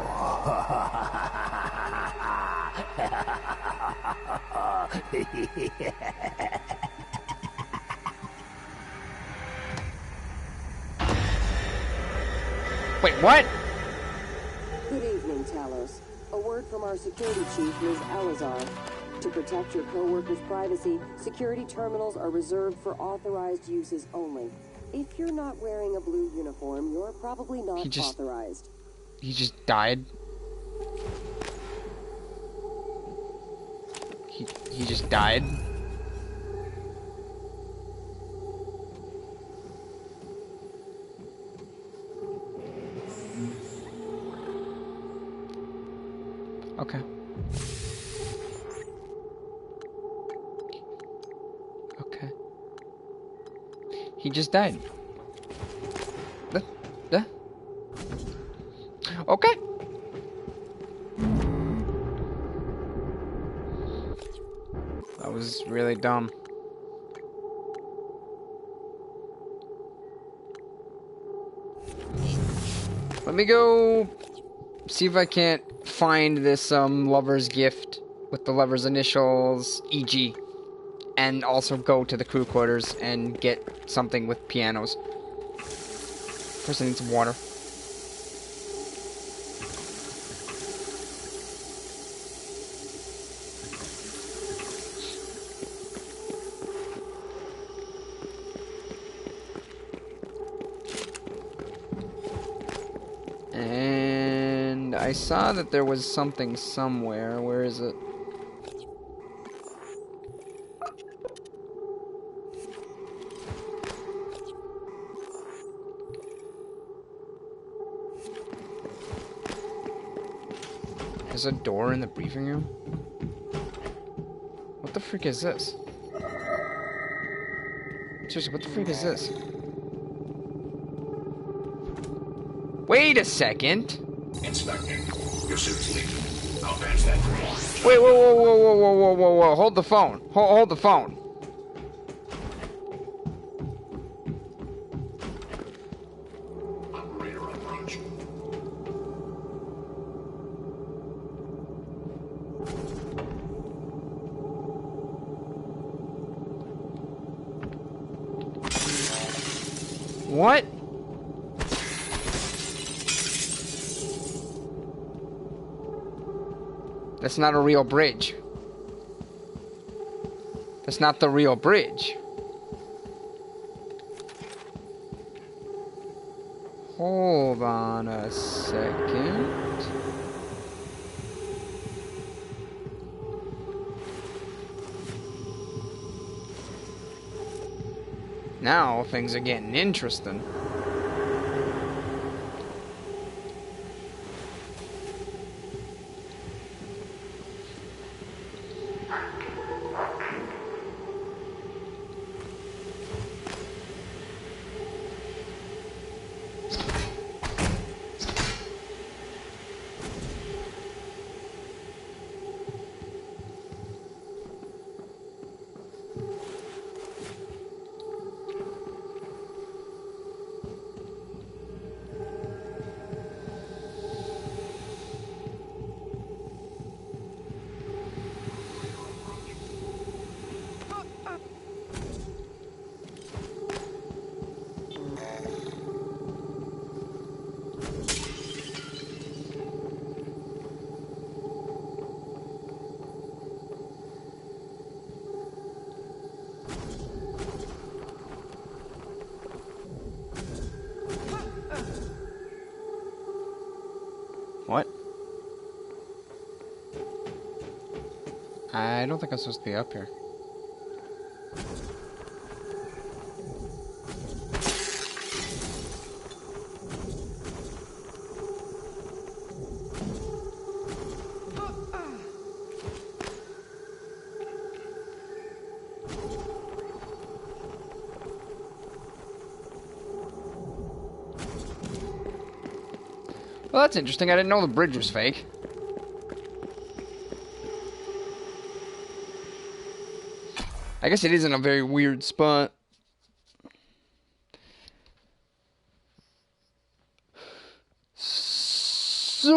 Wait, what? Good evening, Talos. A word from our security chief, Ms. Alazar. To protect your co-workers' privacy, security terminals are reserved for authorized uses only. If you're not wearing a blue uniform, you're probably not authorized. He just died? He just died? Okay. Okay. He just died. Okay. That was really dumb. Let me go see if I can't find this lover's gift with the lover's initials, EG, and also go to the crew quarters and get something with pianos. First I need some water. And I saw that there was something somewhere. Where is it? There's a door in the briefing room? What the frick is this? Seriously, what the frick is this? Wait a second! Inspector, your suit's leaking. I'll patch that through. Wait, whoa, hold the phone. Hold the phone. Operator approach. What? That's not a real bridge. That's not the real bridge. Hold on a second. Now things are getting interesting. What? I don't think I'm supposed to be up here. Well, that's interesting. I didn't know the bridge was fake. I guess it is in a very weird spot. So,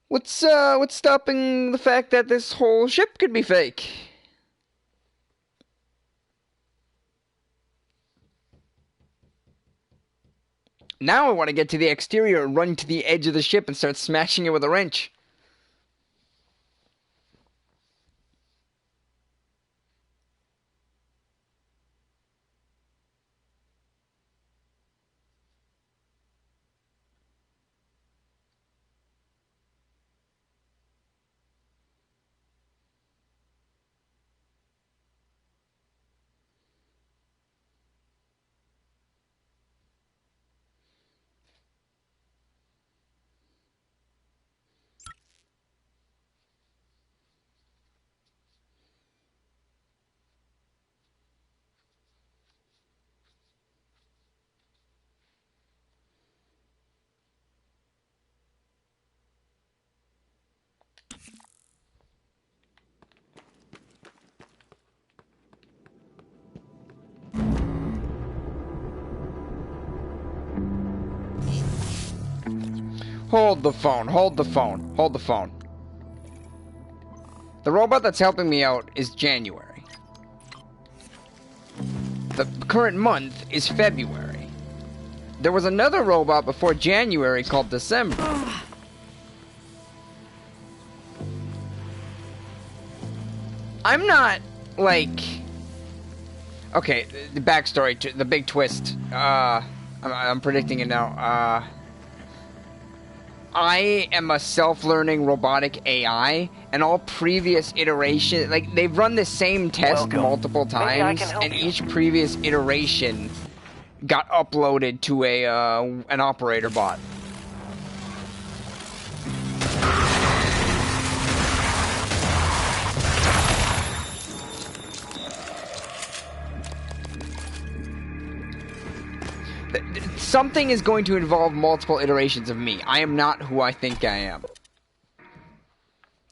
what's stopping the fact that this whole ship could be fake? Now I want to get to the exterior and run to the edge of the ship and start smashing it with a wrench. Hold the phone, hold the phone, hold the phone. The robot that's helping me out is January. The current month is February. There was another robot before January called December. I'm not, like... Okay, the backstory, the big twist. I'm predicting it now. I am a self-learning robotic AI, and all previous iterations, like, they've run the same test multiple times, and each previous iteration got uploaded to an operator bot. Something is going to involve multiple iterations of me. I am not who I think I am.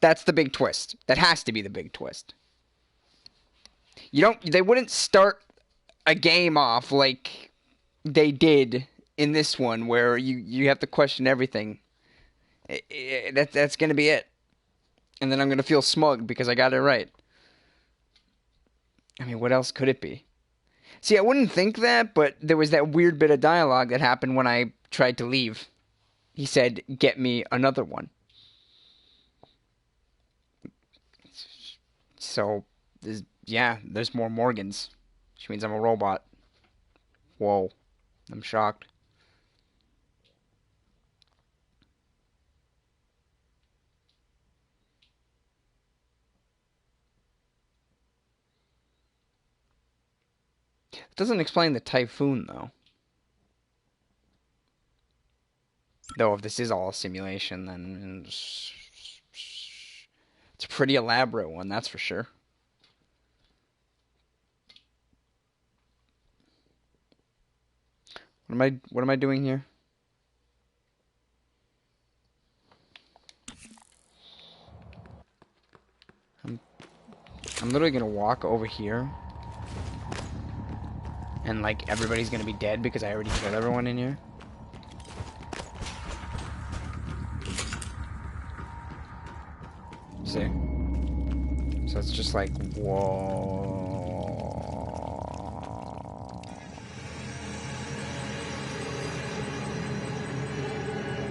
That's the big twist. That has to be the big twist. They wouldn't start a game off like they did in this one, where you have to question everything. That's going to be it. And then I'm going to feel smug because I got it right. I mean, what else could it be? See, I wouldn't think that, but there was that weird bit of dialogue that happened when I tried to leave. He said, "Get me another one." So, there's more Morgans. Which means I'm a robot. Whoa. I'm shocked. It doesn't explain the typhoon, though. Though if this is all a simulation, then it's a pretty elaborate one, that's for sure. What am I doing here? I'm literally gonna walk over here. And like everybody's gonna be dead because I already killed everyone in here. See? So it's just like, whoa.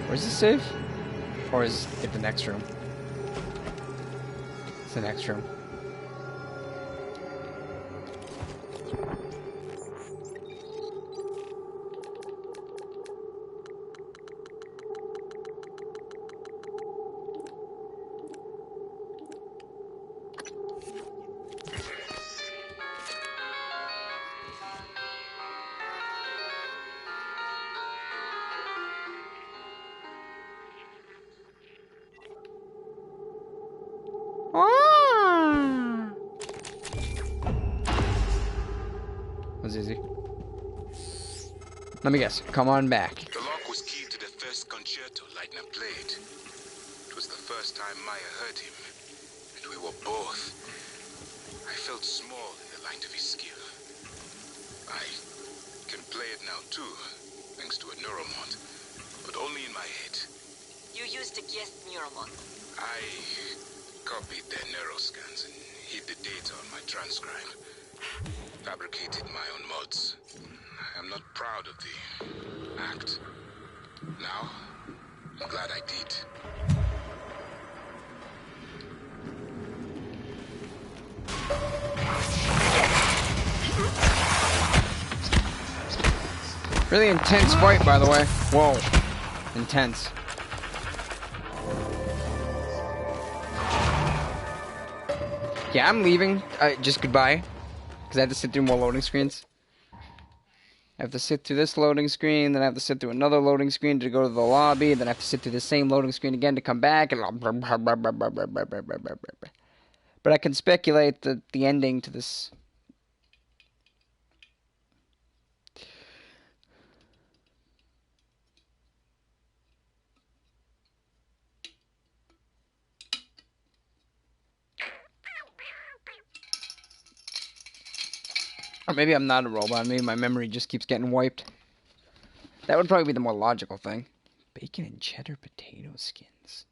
Where's the safe? Or is it the next room? It's the next room. Was easy. Let me guess. Come on back. The lock was key to the first concerto Leitner played. It was the first time Maya heard him, and we were both. I felt small in the light of his skill. I can play it now too, thanks to a neuromod, but only in my head. You used a guest neuromod. I copied their neuroscans and hid the data on my transcribe. Fabricated my own mods. I'm not proud of the act. Now, I'm glad I did. Really intense fight, by the way. Whoa. Intense. Yeah, I'm leaving. Just goodbye. Because I have to sit through more loading screens. I have to sit through this loading screen, then I have to sit through another loading screen to go to the lobby, then I have to sit through the same loading screen again to come back. But I can speculate the ending to this. Or maybe I'm not a robot. Maybe my memory just keeps getting wiped. That would probably be the more logical thing. Bacon and cheddar potato skins.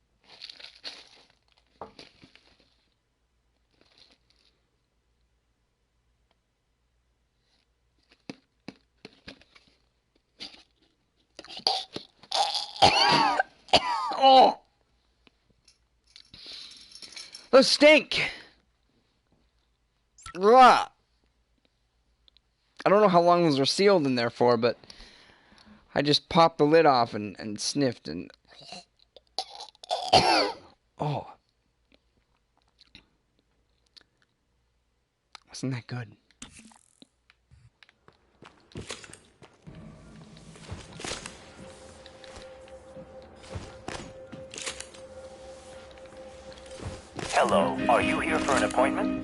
Oh! Those stink! Ugh. I don't know how long those were sealed in there for, but I just popped the lid off and sniffed and... Oh. Wasn't that good? Hello, are you here for an appointment?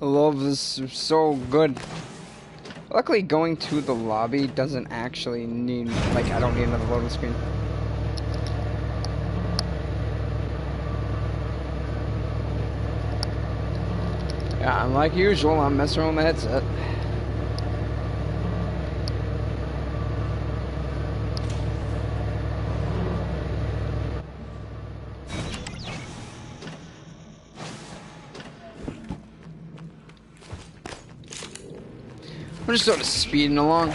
I love this, so good. Luckily, going to the lobby doesn't actually need, like, I don't need another loading screen. Yeah, and like usual, I'm messing around with my headset. We're just sort of speeding along.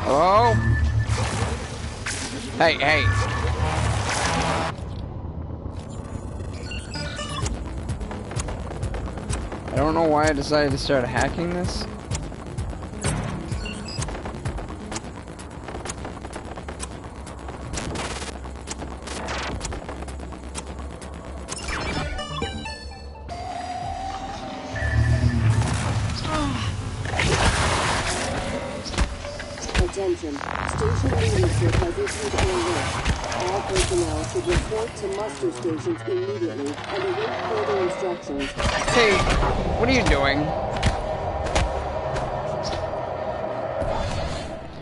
Hello? Hey, hey. I don't know why I decided to start hacking this. Attention. Station leadership has issued an alert. All personnel should report to muster stations immediately and await further instructions. Hey, what are you doing?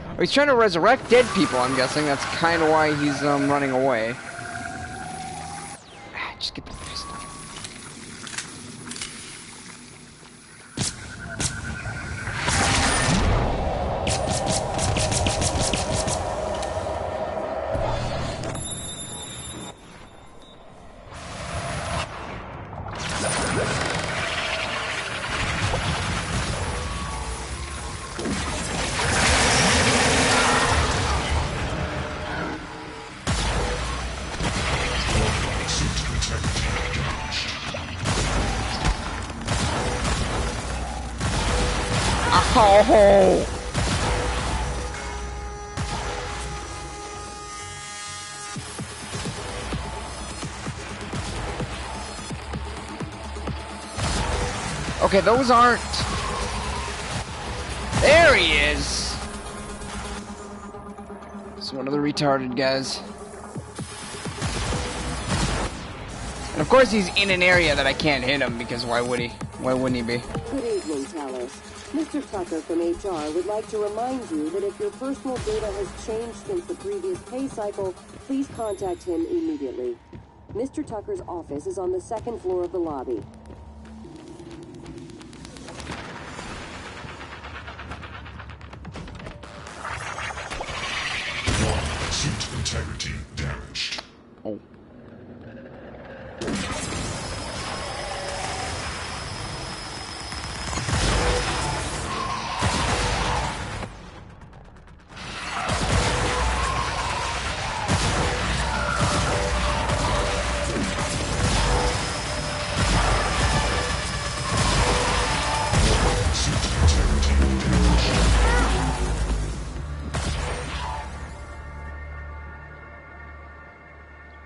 Oh, he's trying to resurrect dead people, I'm guessing. That's kind of why he's running away. Just get the face down. Oh! Okay, those aren't... There he is! It's one of the retarded guys. And of course he's in an area that I can't hit him, because why would he? Why wouldn't he be? Good evening, Talos. Mr. Tucker from HR would like to remind you that if your personal data has changed since the previous pay cycle, please contact him immediately. Mr. Tucker's office is on the second floor of the lobby. Suit integrity damaged. Oh.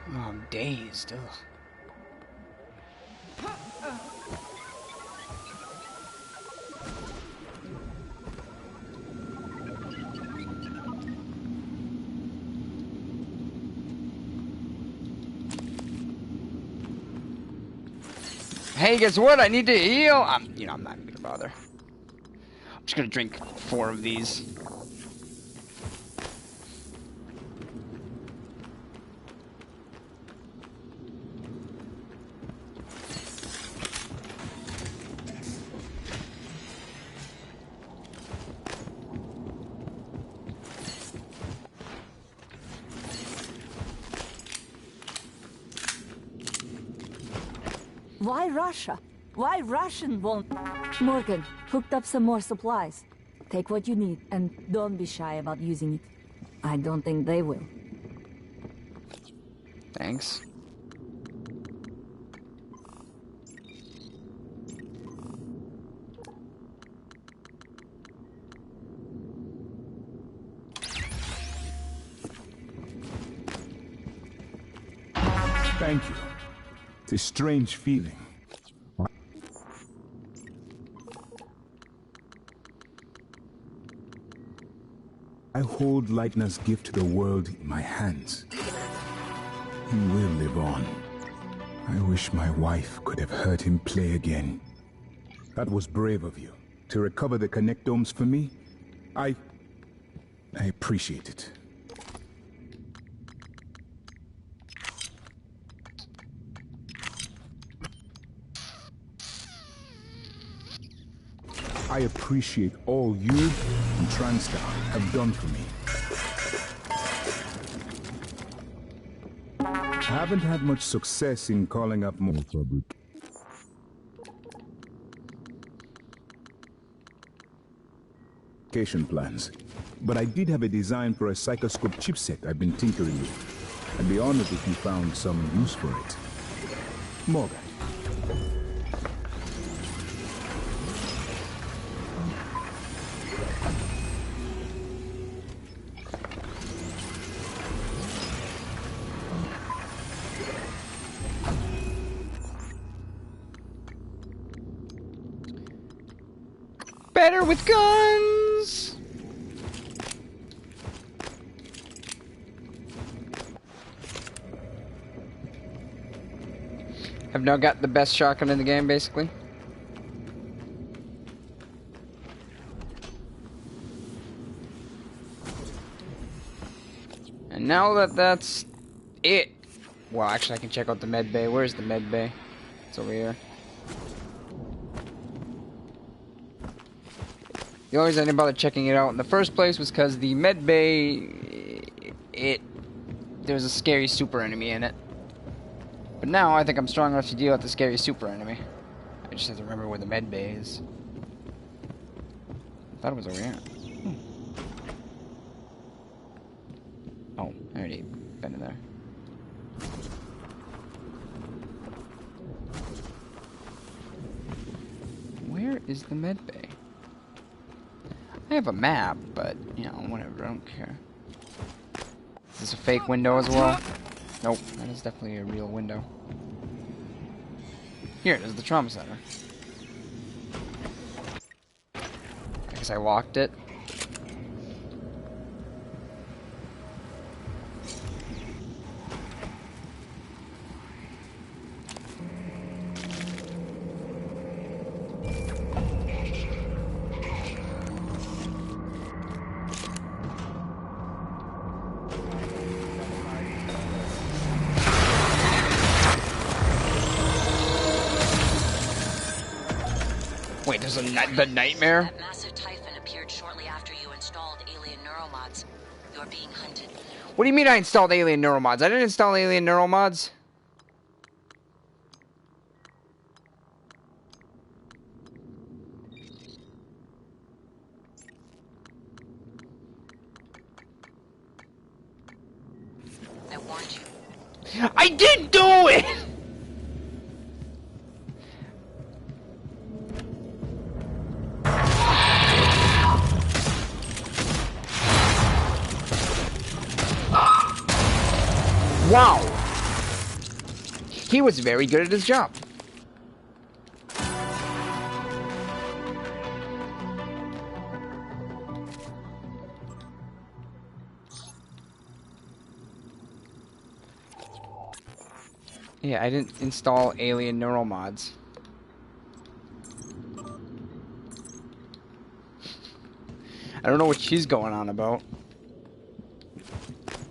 Oh, I'm dazed. Ugh. Hey, guess what? I need to heal. I'm not even gonna bother. I'm just gonna drink 4 of these. Why Russia? Why Russian won't... Morgan, hooked up some more supplies. Take what you need, and don't be shy about using it. I don't think they will. Thanks. Thank you. It's a strange feeling. I hold Leitner's gift to the world in my hands. He will live on. I wish my wife could have heard him play again. That was brave of you. To recover the connectomes for me, I appreciate it. I appreciate all you and TranStar have done for me. I haven't had much success in calling up more fabrication plans, but I did have a design for a psychoscope chipset I've been tinkering with. I'd be honored if you found some use for it. Morgan. Better with guns! I've now got the best shotgun in the game, basically. And now that that's it... Well, actually I can check out the med bay. Where's the med bay? It's over here. The only reason I didn't bother checking it out in the first place was because the med bay, there was a scary super enemy in it. But now I think I'm strong enough to deal with the scary super enemy. I just have to remember where the med bay is. I thought it was over here. Oh, I already been in there. Where is the med bay? I have a map, but, you know, whatever, I don't care. Is this a fake window as well? Nope, that is definitely a real window. Here, there's the trauma center. I guess I locked it. Wait, there's the nightmare? That massive typhon appeared shortly after you installed alien neuromods. You're being hunted. What do you mean I installed alien neuromods? I didn't install alien neuromods. I warned you. I didn't do it! Wow! He was very good at his job. Yeah, I didn't install alien neural mods. I don't know what she's going on about.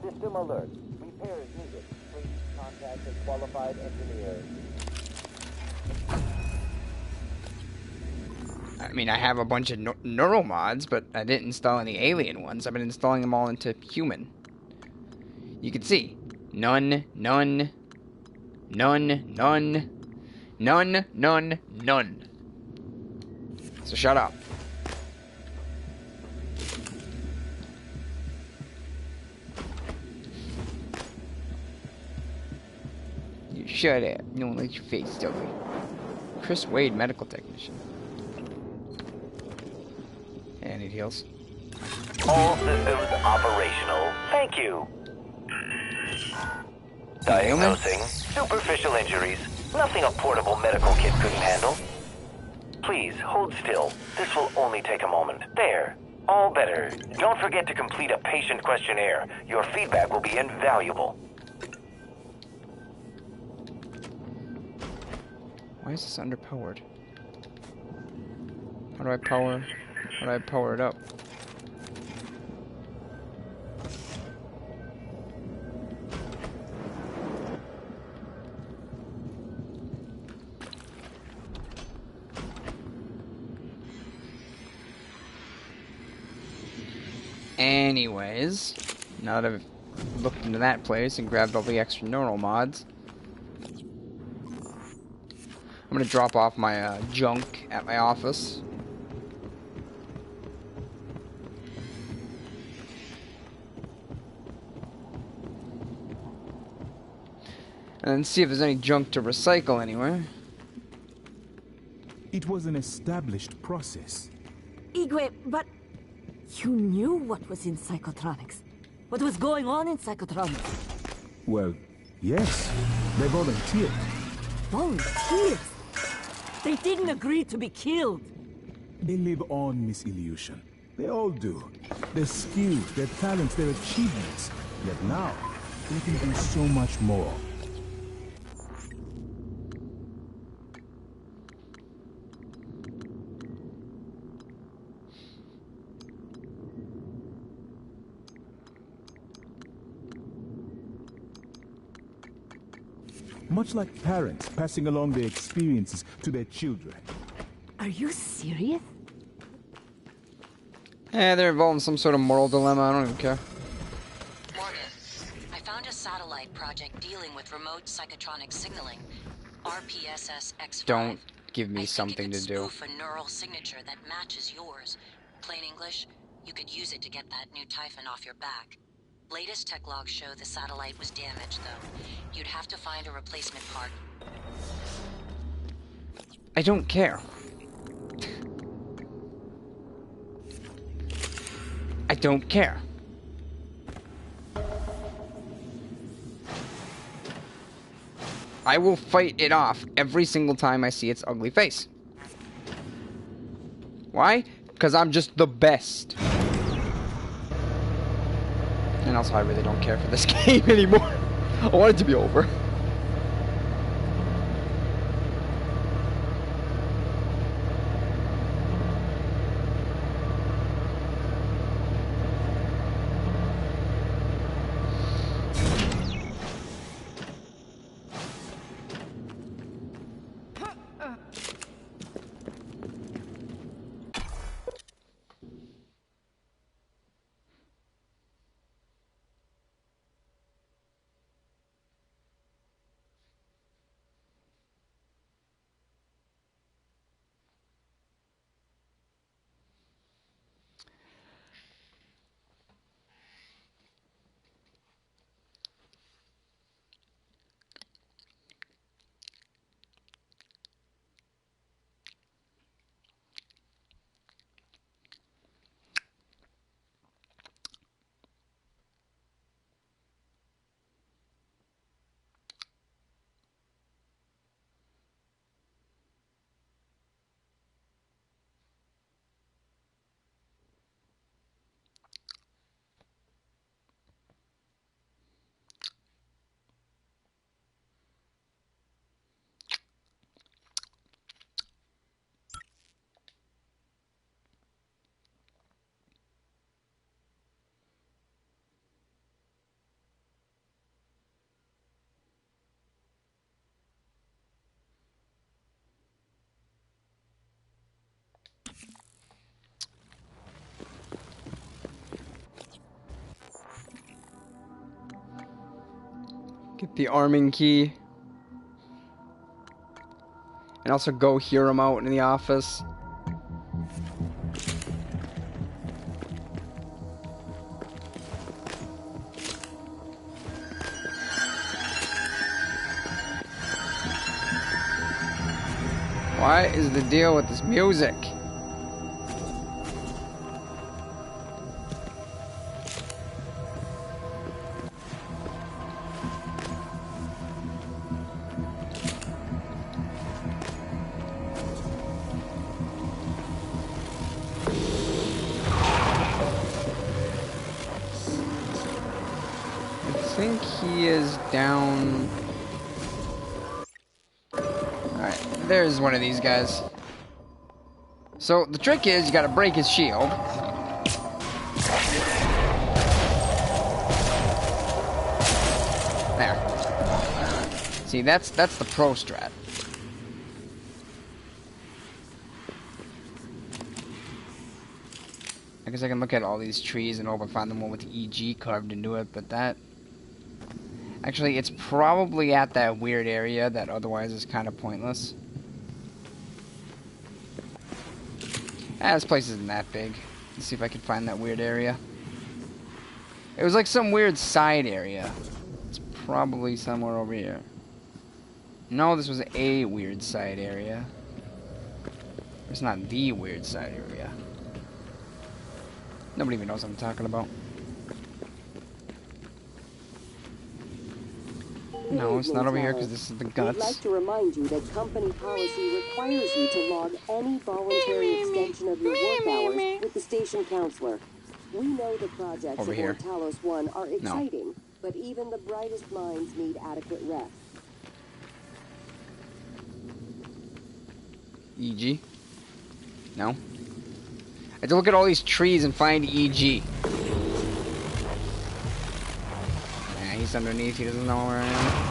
System alert. Repairs needed. Please contact a qualified engineer. I mean, I have a bunch of neural mods, but I didn't install any alien ones. I've been installing them all into human. You can see. None, none, none, none, none, none, none. So shut up. You shut up. No one likes your face, Dudley. Chris Wade, medical technician. Hey, I need heals. All systems operational. Thank you. Diagnosing superficial injuries. Nothing a portable medical kit couldn't handle. Please, hold still. This will only take a moment. There. All better. Don't forget to complete a patient questionnaire. Your feedback will be invaluable. Why is this underpowered? How do I power it up? Anyways, now that I've looked into that place and grabbed all the extra neural mods, I'm gonna drop off my junk at my office. And then see if there's any junk to recycle anywhere. It was an established process. Igwe, but you knew what was in Psychotronics. What was going on in Psychotronics? Well, yes. They volunteered. Volunteers? They didn't agree to be killed. They live on, Miss Illusion. They all do. Their skills, their talents, their achievements. Yet now, they can do so much more. Much like parents passing along their experiences to their children. Are you serious? They're involved in some sort of moral dilemma. I don't even care. Morgan, I found a satellite project dealing with remote psychotronic signaling. RPSS-X5. Don't give me something to do. Spoof a neural signature that matches yours. Plain English, you could use it to get that new Typhon off your back. Latest tech logs show the satellite was damaged, though. You'd have to find a replacement part. I don't care. I don't care. I will fight it off every single time I see its ugly face. Why? Because I'm just the best. And also, I really don't care for this game anymore. I want it to be over. Get the arming key. And also go hear him out in the office. What is the deal with this music? think he is down... Alright, there's one of these guys. So, the trick is, you gotta break his shield. There. See, that's the pro strat. I guess I can look at all these trees and hope I find the one with the EG carved into it, but that... Actually, it's probably at that weird area that otherwise is kind of pointless. This place isn't that big. Let's see if I can find that weird area. It was like some weird side area. It's probably somewhere over here. No, this was a weird side area. It's not the weird side area. Nobody even knows what I'm talking about. No, it's not over here because this is the guts. I'd like to remind you that company policy requires you to log any voluntary extension of your work hours with the station counselor. We know the projects over aboard Talos 1 are exciting, but even the brightest minds need adequate rest. EG? No? I have to look at all these trees and find EG. Yeah, he's underneath, he doesn't know where I am.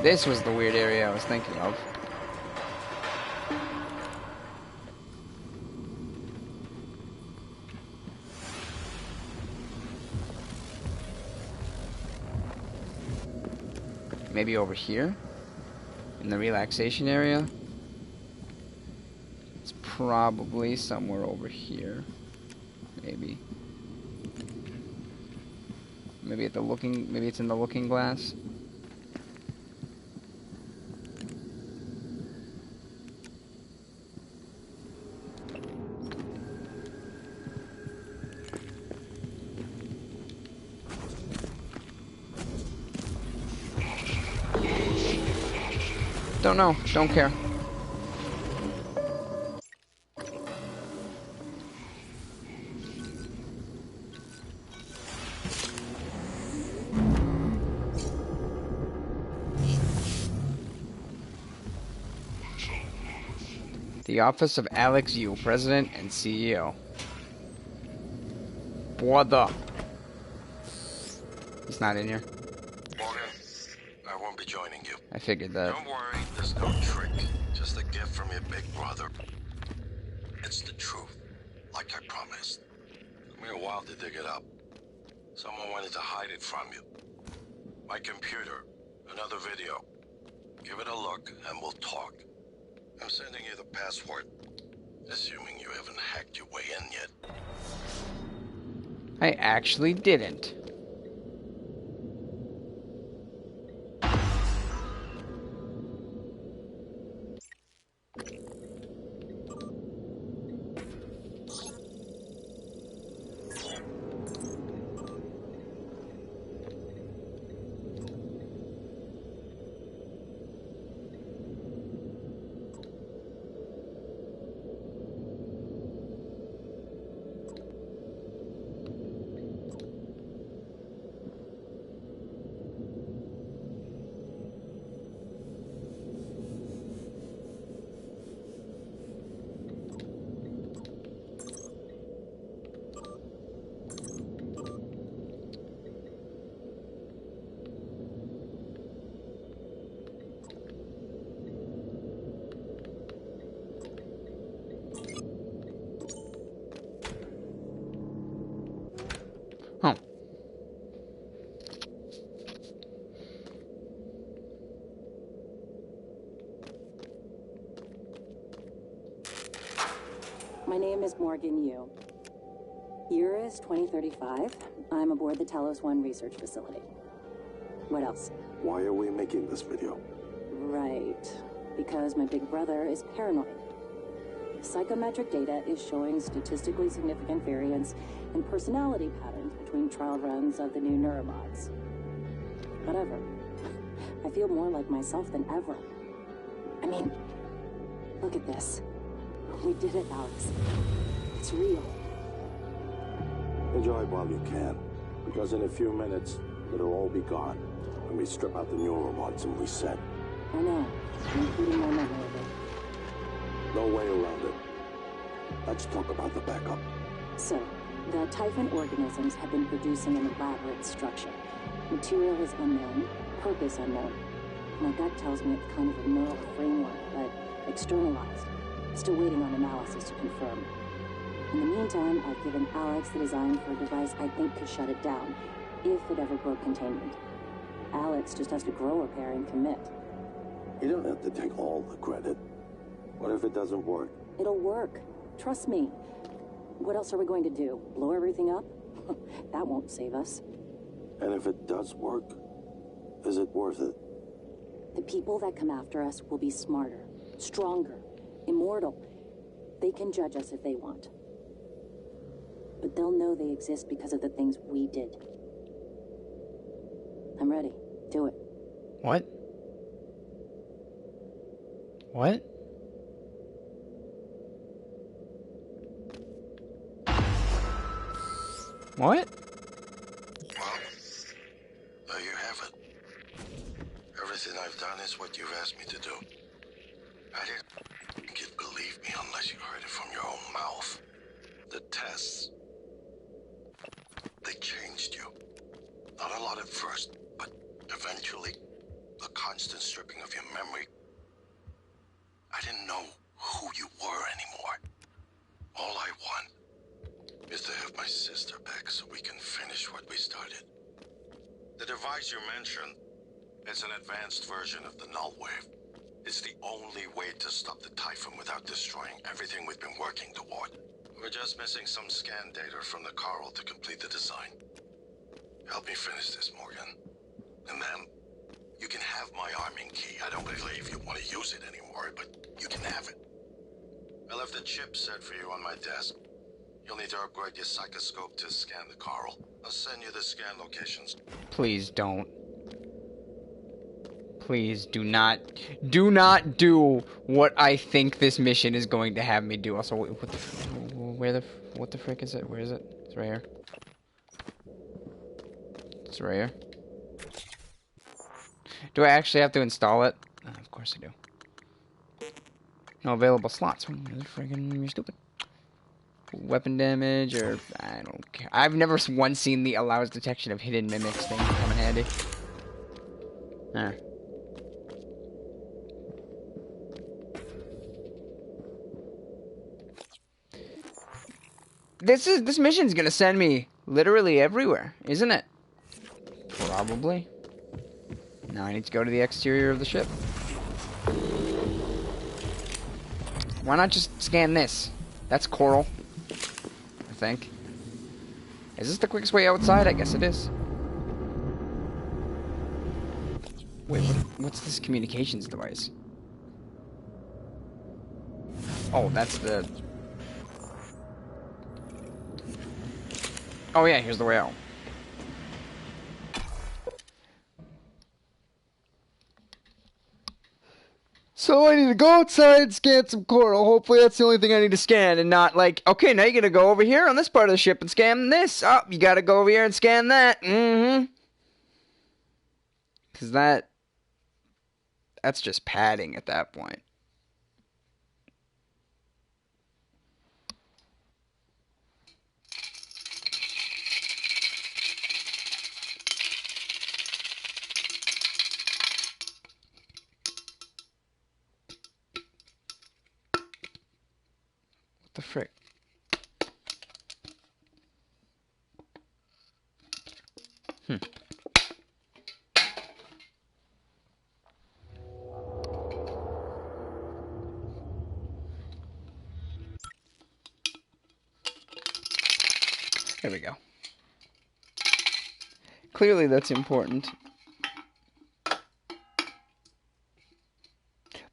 This was the weird area I was thinking of. Maybe over here? In the relaxation area? It's probably somewhere over here. Maybe. Maybe at the looking... Maybe it's in the looking glass? Don't know. Don't care. The office of Alex Yu, President and CEO. Brother. He's not in here. Morgan, I won't be joining you. I figured that. Don't worry, there's no trick. Just a gift from your big brother. It's the truth, like I promised. Took me a while to dig it up. Someone wanted to hide it from you. My computer, another video. Give it a look and we'll talk. I'm sending you the password, assuming you haven't hacked your way in yet. I actually didn't. Huh. My name is Morgan Yu. Year is 2035. I'm aboard the Talos 1 research facility. What else? Why are we making this video? Right. Because my big brother is paranoid. Psychometric data is showing statistically significant variance in personality patterns between trial runs of the new neurobots. Whatever. I feel more like myself than ever. I mean, look at this. We did it, Alex. It's real. Enjoy while you can, because in a few minutes, It'll all be gone when we strip out the neurobots and reset. I know, including my memory of it. No way around it. Let's talk about the backup. So, the Typhon organisms have been producing an elaborate structure. Material is unknown, purpose unknown. My gut tells me it's kind of a neural framework, but externalized. Still waiting on analysis to confirm. In the meantime, I've given Alex the design for a device I think could shut it down, if it ever broke containment. Alex just has to grow a pair and commit. You don't have to take all the credit. What if it doesn't work? It'll work. Trust me. What else are we going to do? Blow everything up? That won't save us. And if it does work, is it worth it? The people that come after us will be smarter, stronger, immortal. They can judge us if they want. But they'll know they exist because of the things we did. I'm ready. Do it. What? What? What? Well, there you have it. Everything I've done is what you've asked me to do. I didn't think you'd believe me unless you heard it from your own mouth. The tests, they changed you. Not a lot at first, but eventually, the constant stripping of your memory. I didn't know who you were anymore. All I want is to have my sister back so we can finish what we started. The device you mentioned, it's an advanced version of the null wave. It's the only way to stop the Typhon without destroying everything we've been working toward. We're just missing some scan data from the Coral to complete the design. Help me finish this, Morgan. And then, you can have my arming key. I don't believe you want to use it anymore, but you can have it. I left the chip set for you on my desk. You'll need to upgrade your psychoscope to scan the Coral. I'll send you the scan locations. Please don't. Please do not do what I think this mission is going to have me do. Also, what the frick is it? Where is it? It's right here. It's right here. Do I actually have to install it? Of course I do. No available slots. You're stupid. Weapon damage, or I don't care. I've never once seen the allows detection of hidden mimics thing come in handy. There. This mission's gonna send me literally everywhere, isn't it? Probably. Now I need to go to the exterior of the ship. Why not just scan this? That's Coral, I think. Is this the quickest way outside? I guess it is. Wait, what's this communications device? Oh, that's the... Oh yeah, here's the way out. So I need to go outside and scan some Coral. Hopefully that's the only thing I need to scan, and not like, okay, now you gotta go over here on this part of the ship and scan this. Oh, you gotta go over here and scan that. Because that's just padding at that point. What the frick? There we go. Clearly that's important.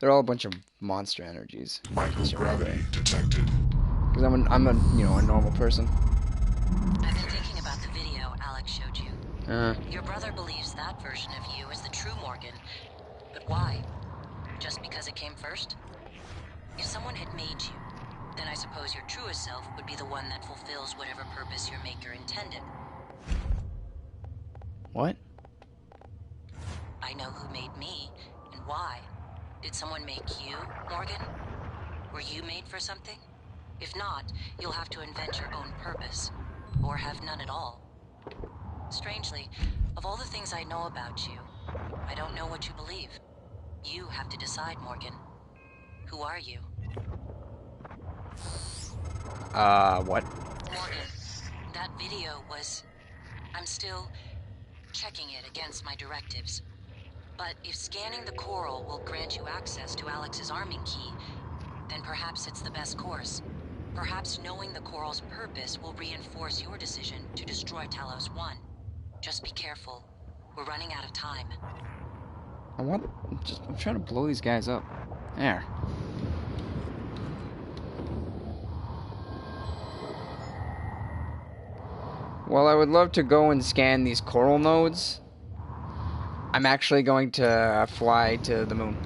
They're all a bunch of monster energies. Microgravity detected. Because I'm a normal person. I've been thinking about the video Alex showed you. Your brother believes that version of you is the true Morgan. But why? Just because it came first? If someone had made you, then I suppose your truest self would be the one that fulfills whatever purpose your maker intended. What? I know who made me, and why. Did someone make you, Morgan? Were you made for something? If not, you'll have to invent your own purpose. Or have none at all. Strangely, of all the things I know about you, I don't know what you believe. You have to decide, Morgan. Who are you? What? Morgan, that video was... I'm still checking it against my directives. But if scanning the coral will grant you access to Alex's arming key, then perhaps it's the best course. Perhaps knowing the coral's purpose will reinforce your decision to destroy Talos 1. Just be careful. We're running out of time. I'm trying to blow these guys up. There. Well, I would love to go and scan these coral nodes. I'm actually going to fly to the moon.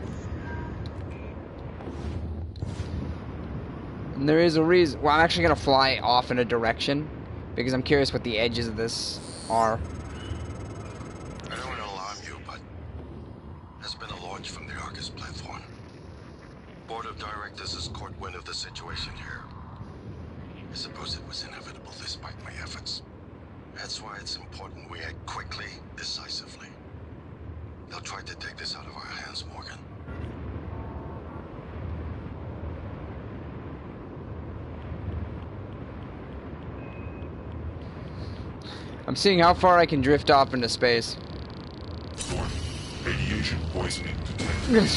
And there is a reason. Well, I'm actually going to fly off in a direction because I'm curious what the edges of this are. I don't want to alarm you, but there's been a launch from the Argus platform. Board of Directors has caught wind of the situation here. I suppose it was inevitable despite my efforts. That's why it's important we act quickly, decisively. They'll try to take this out of our hands, Morgan. I'm seeing how far I can drift off into space. Radiation poisoning detected.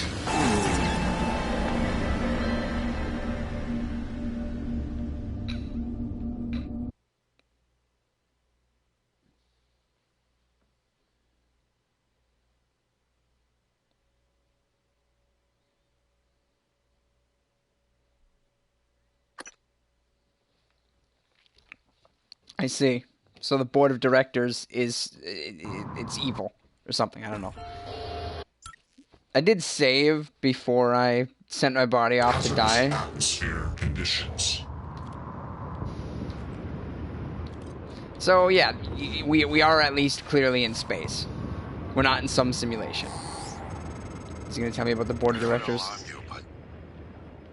I see. So the board of directors is... it's evil. Or something, I don't know. I did save before I sent my body off to die. Atmosphere conditions. So yeah, we are at least clearly in space. We're not in some simulation. Is he going to tell me about the board of directors?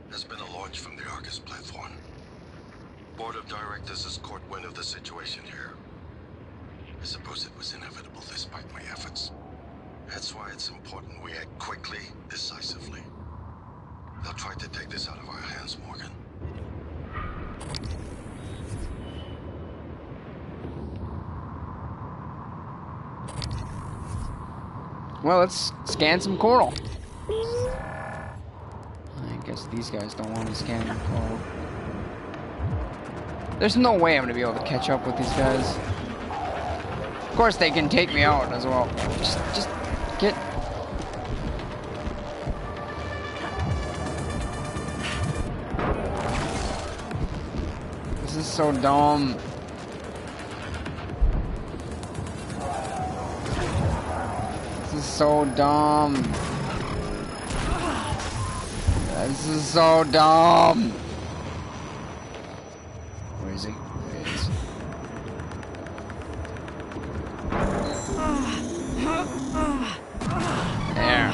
There's been a launch from the Argus platform. Board of Directors has caught wind of the situation here. I suppose it was inevitable despite my efforts. That's why it's important we act quickly, decisively. They'll try to take this out of our hands, Morgan. Well, let's scan some coral. I guess these guys don't want to scan coral. There's no way I'm going to be able to catch up with these guys. Of course, they can take me out as well. Just get... This is so dumb. This is so dumb. This is so dumb. Where is he? There he is. There.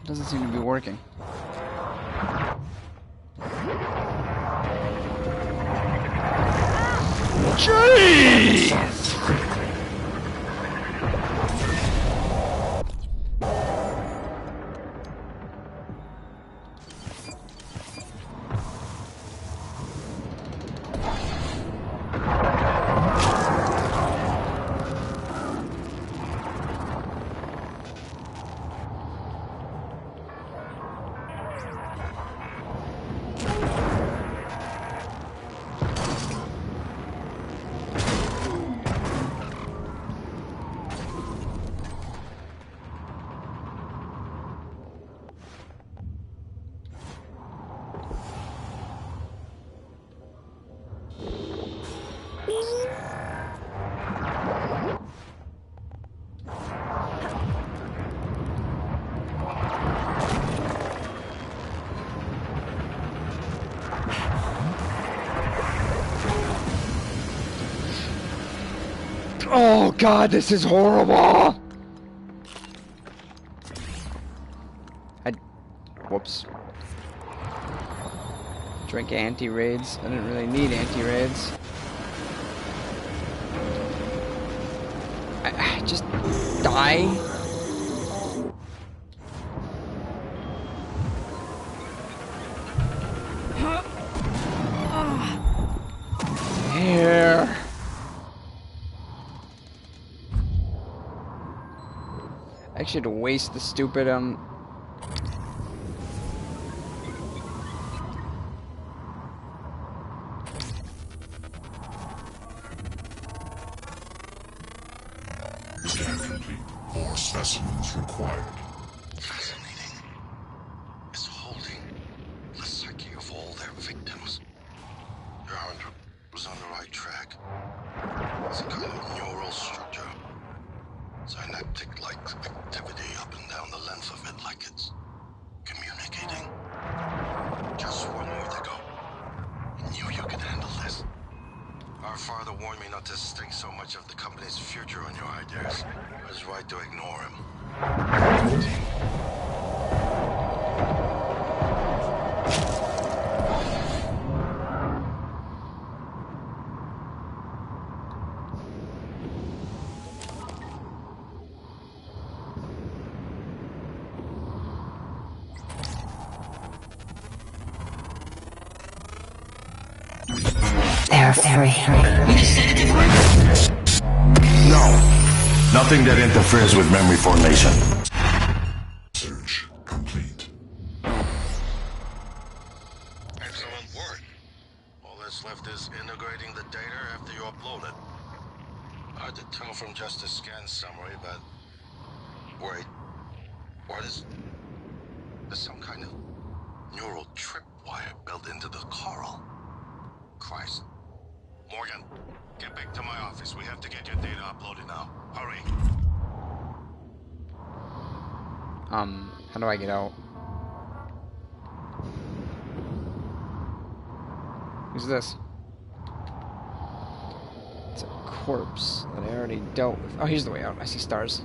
Doesn't seem to be working. Jeez! Oh god, this is horrible! Whoops. Drink anti-raids. I didn't really need anti-raids. I just die. Here. I should waste the stupid Scan complete. More specimens required. Fascinating. It's holding the psyche of all their victims. Your hunter was on the right track. It's a kind of neural structure. Synaptic-like activity up and down the length of it, like it's communicating. Just one more to go. I knew you could handle this. Our father warned me not to stake so much of the company's future on your ideas. I was right to ignore him. They're free. No. Nothing that interferes with memory formation. Search complete. Excellent work. All that's left is integrating the data after you upload it. Hard to tell from just a scan summary, but... Wait. What is... There's some kind of neural tripwire built into the coral. Christ. Morgan, get back to my office. We have to get your data uploaded now. Hurry. How do I get out? Who's this? It's a corpse that I already dealt with. Oh, here's the way out. I see stars.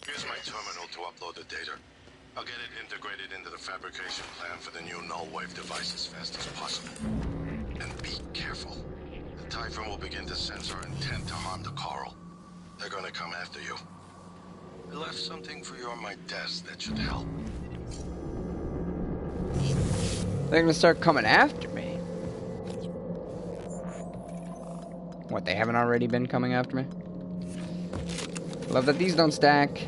Here's my terminal to upload the data. I'll get it integrated into the fabrication plan for the new null wave device as fast as possible. And be careful. The Typhon will begin to sense our intent to harm the coral. They're gonna come after you. I left something for you on my desk that should help. They're gonna start coming after me. What, they haven't already been coming after me? Love that these don't stack.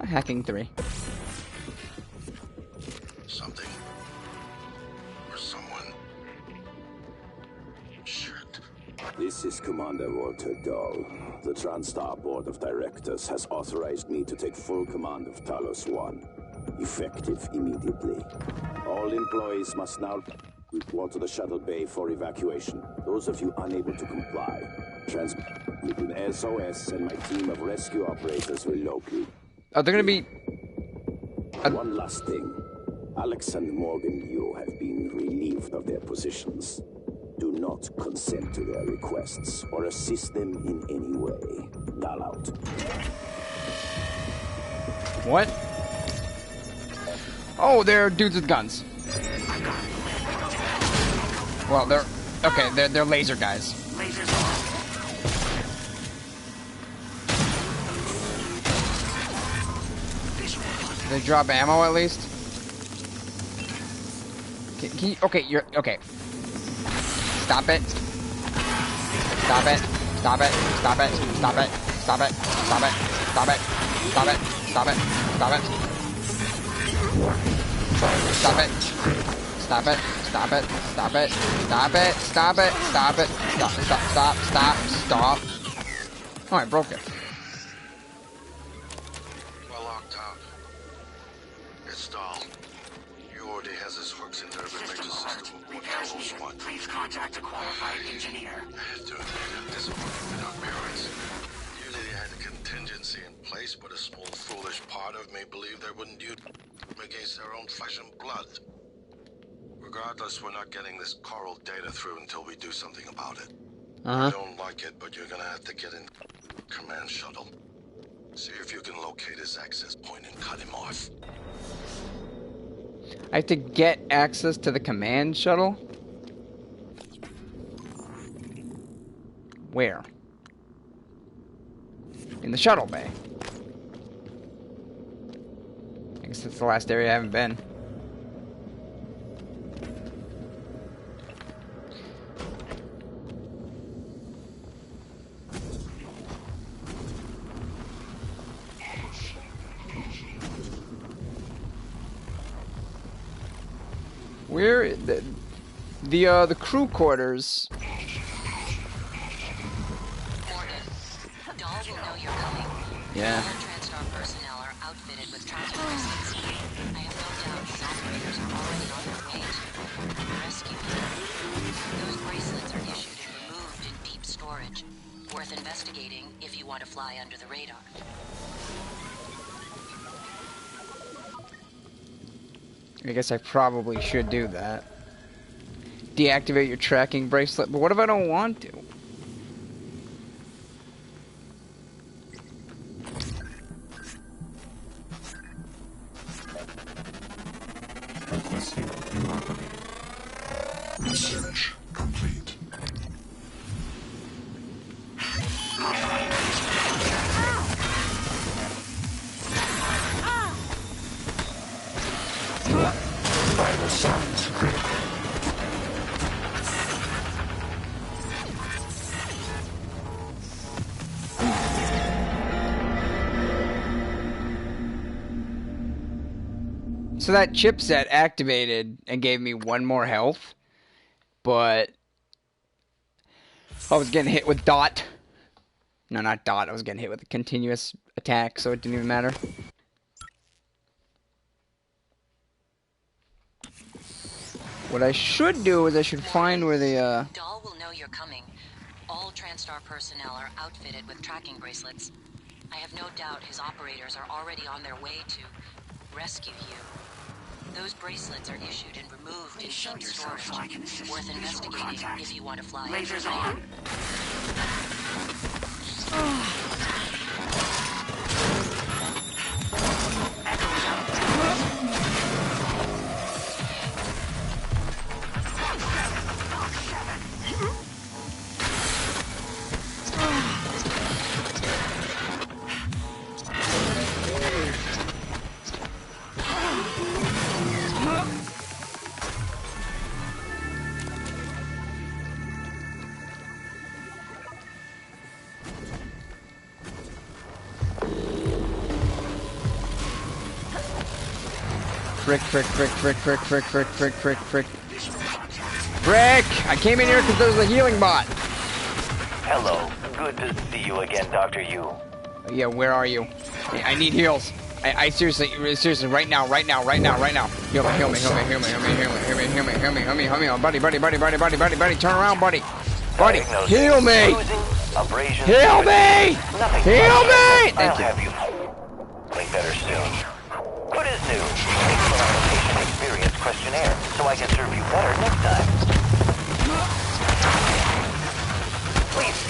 Hacking 3. Something. Or someone. Shit. This is Commander Walter Dahl. The TranStar Board of Directors has authorized me to take full command of Talos 1. Effective immediately. All employees must now report to the shuttle bay for evacuation. Those of you unable to comply, transmit an SOS and my team of rescue operators will locate. Oh, they're gonna be... One last thing. Alex and Morgan Yu have been relieved of their positions. Do not consent to their requests or assist them in any way. Dahl out. What? Oh, they're dudes with guns. Well, they're... Okay, they're laser guys. Lasers off. They drop ammo at least? Can you... Okay, you're... Okay. Stop it. Stop it. Stop it. Stop it. Stop it. Stop it. Stop it. Stop it. Stop it. Stop it. Stop it. Stop it. Stop it. Stop it. Stop it. Stop it. Stop it. Stop it. Stop. Stop. Stop. Stop. Stop. Oh, I broke it. Well locked out. It's Dahl. He already has his hooks into every major system of what Talos want. Please contact a qualified engineer. I have to admit, I'm disappointed with our parents. Usually they had a contingency in place, but a small foolish part of me believed they wouldn't use them against their own flesh and blood. Regardless, we're not getting this coral data through until we do something about it. I don't like it, but you're gonna have to get in command shuttle. See if you can locate his access point and cut him off. I have to get access to the command shuttle? Where? In the shuttle bay. I guess that's the last area I haven't been. Where the crew quarters? Dahl will know you're coming. Yeah. All TranStar personnel are outfitted with tracking bracelets. I have no doubt his operators are already on their way to rescue him. Those bracelets are issued and removed in deep storage. Worth investigating if you want to fly under the radar. I guess I probably should do that. Deactivate your tracking bracelet, but what if I don't want to? Research complete. Vital signs critical. So that chipset activated and gave me 1 more health, but I was getting hit with dot. No, not dot. I was getting hit with a continuous attack, so it didn't even matter. What I should do is I should find where the, Dahl will know you're coming. All TranStar personnel are outfitted with tracking bracelets. I have no doubt his operators are already on their way to rescue you. Those bracelets are issued and removed in deep storage. Worth investigating if you want to fly. Lasers on. Frick. I came in here because there was a healing bot. Hello. Good to see you again, Dr. Yu. Yeah, where are you? I need heals. I seriously, right now. Heal me. Buddy, turn around, buddy. Buddy, heal me! Heal me! Heal me! Thank you. Have you feeling better soon. What is new? Fill out a patient experience questionnaire so I can serve you better next time. Please.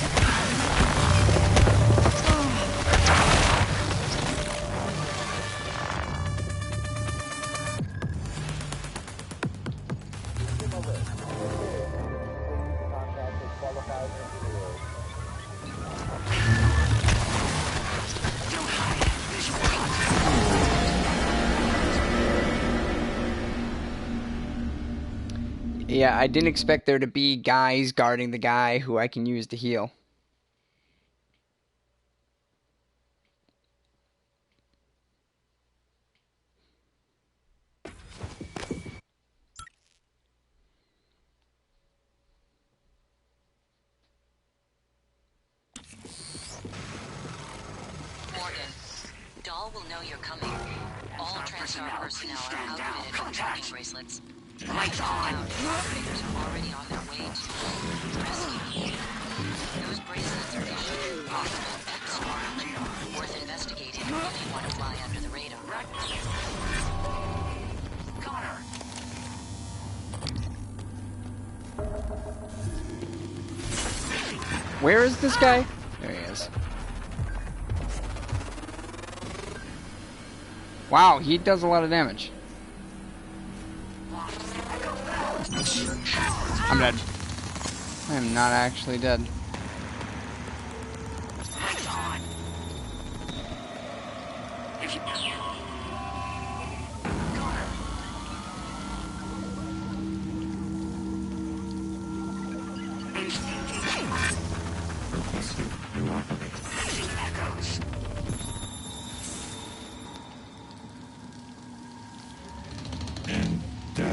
Yeah, I didn't expect there to be guys guarding the guy who I can use to heal. Morgan, Dahl will know you're coming. All TranStar personnel are outfitted with tracking bracelets. Lights on! Operators are already on their way to rescue you. Those bracelets are issued in possible X-storage. Worth investigating if you want to fly under the radar. Connor! Where is this guy? There he is. Wow, he does a lot of damage. I'm dead. I am not actually dead.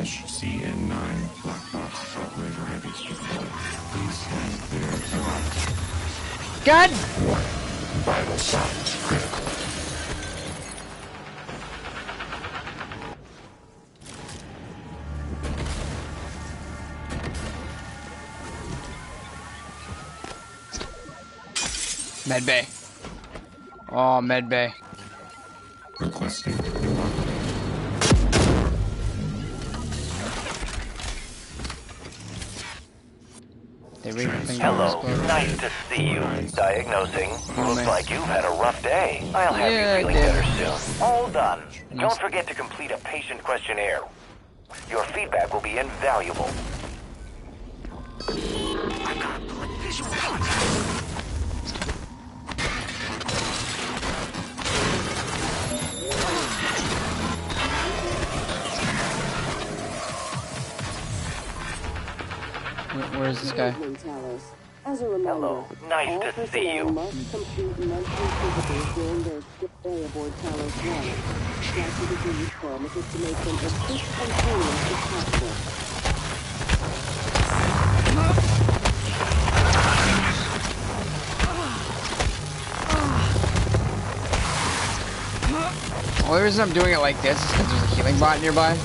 CN9 black box operator heavy support. Please stand clear to right. God! Vital signs critical. Medbay. Oh, medbay. Requesting Hello, nice to see you. Diagnosing. Looks like you've had a rough day. I'll have you feeling better soon. All done. Don't forget to complete a patient questionnaire. Your feedback will be invaluable. I've got to put visual contact. Where's this guy? As a reminder, Hello. Nice all to see personnel you. must complete monthly physicals during their stay aboard Talos 1. The activity's promise is to make them as quick and painless as possible. Well, the reason I'm doing it like this is because there's a healing bot nearby.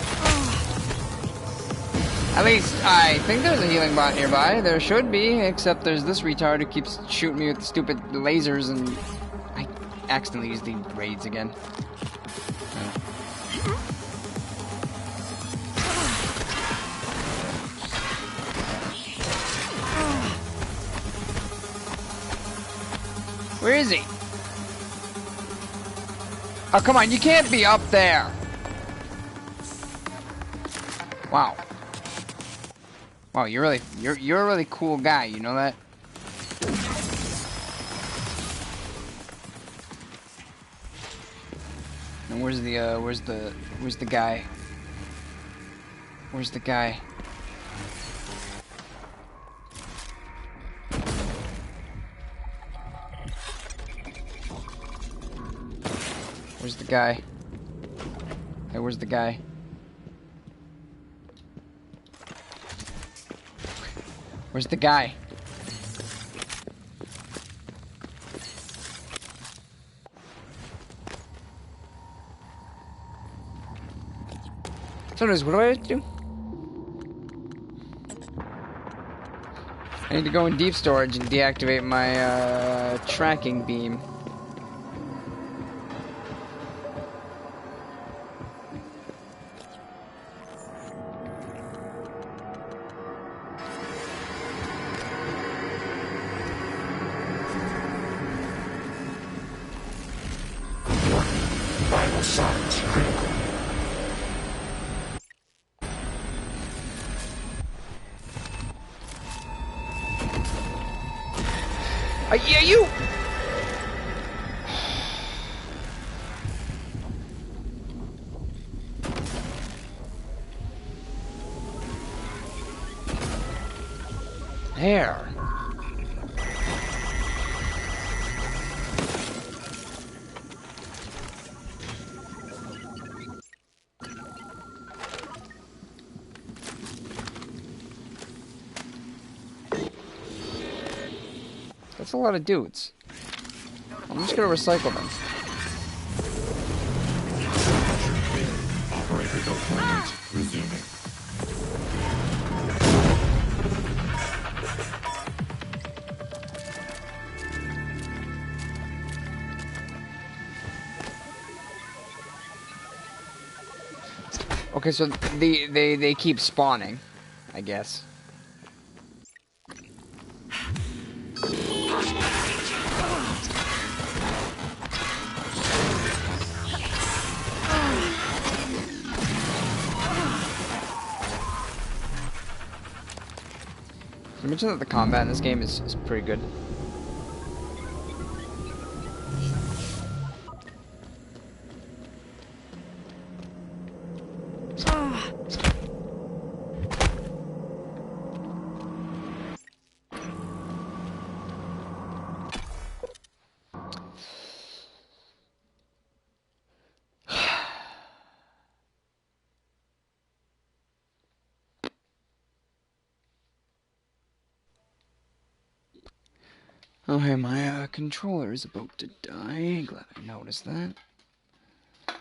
At least, I think there's a healing bot nearby. There should be, except there's this retard who keeps shooting me with the stupid lasers, and I accidentally used the raids again. Where is he? Oh, come on, you can't be up there. Wow. Wow, you're a really cool guy, you know that? And where's the guy? Where's the guy? Where's the guy? Hey, where's the guy? Where's the guy? So what do I have to do? I need to go in deep storage and deactivate my tracking beam. Yeah, you! There. That's a lot of dudes. I'm just gonna recycle them. Operator deployment resuming. Okay, so they keep spawning, I guess. I mentioned that the combat in this game is pretty good. Oh, hey, my controller is about to die. Glad I noticed that. I'm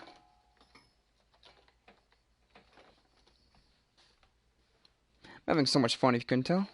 having so much fun if you couldn't tell.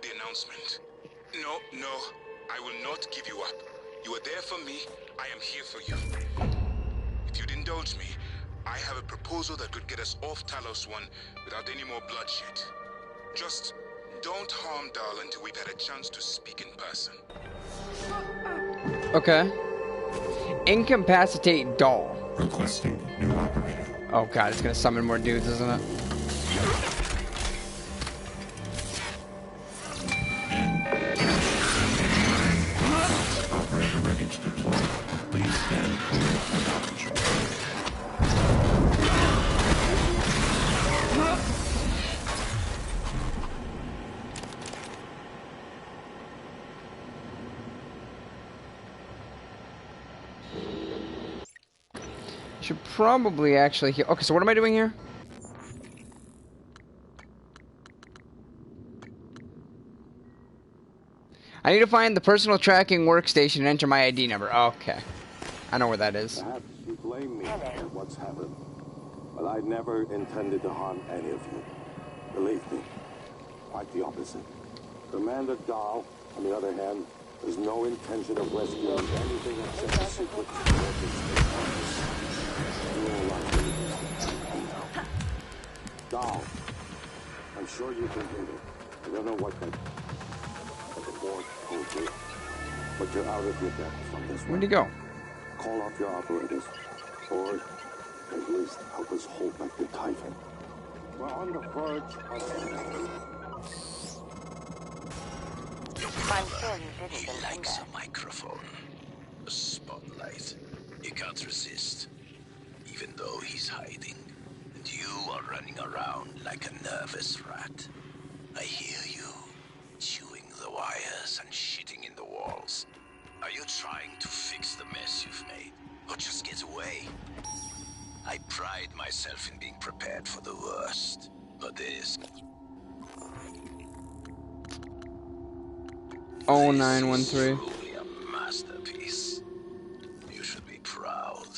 The announcement. No, I will not give you up. You are there for me, I am here for you. If you'd indulge me, I have a proposal that could get us off Talos 1 without any more bloodshed. Just don't harm Dahl until we've had a chance to speak in person. Okay. Incapacitate Dahl. Requesting new operator. Oh god, it's gonna summon more dudes, isn't it? Operator ready to deploy. Please stand clear of the launcher. Should probably actually heal. Okay, so what am I doing here? I need to find the personal tracking workstation and enter my ID number. Okay. I know where that is. Perhaps you blame me for what's happened, but I never intended to harm any of you. Believe me, quite the opposite. Commander Dahl, on the other hand, has no intention of rescuing anything except the secret Dahl, I'm sure you can do it. I don't know what the board told you, but you're out of your depth from this one. Where'd he go? Call off your operators, or at least help us hold back the Typhon. We're on the verge of... He likes a microphone, a spotlight. He can't resist, even though he's hiding. And you are running around like a nervous rat. I hear you, chewing the wires and shitting in the walls. Are you trying to fix the mess you've made, or just get away? I pride myself in being prepared for the worst, but this... 0913. Truly a masterpiece. You should be proud.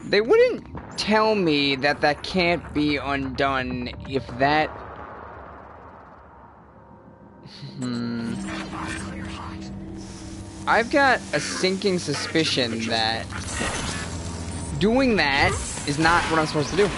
They wouldn't tell me that that can't be undone if that... I've got a sinking suspicion that doing that is not what I'm supposed to do.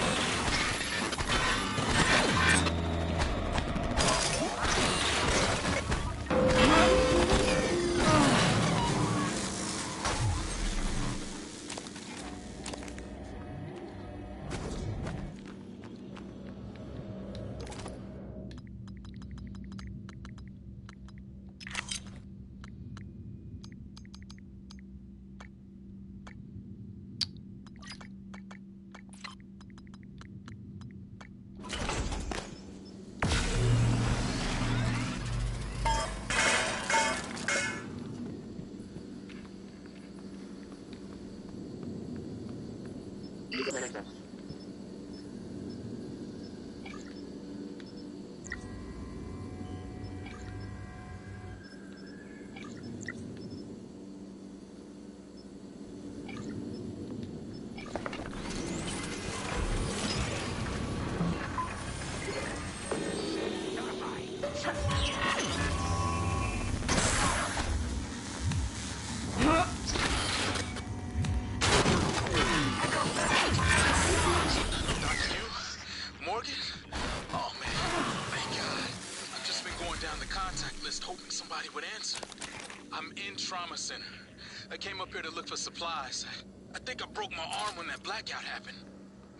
For supplies. I think I broke my arm when that blackout happened.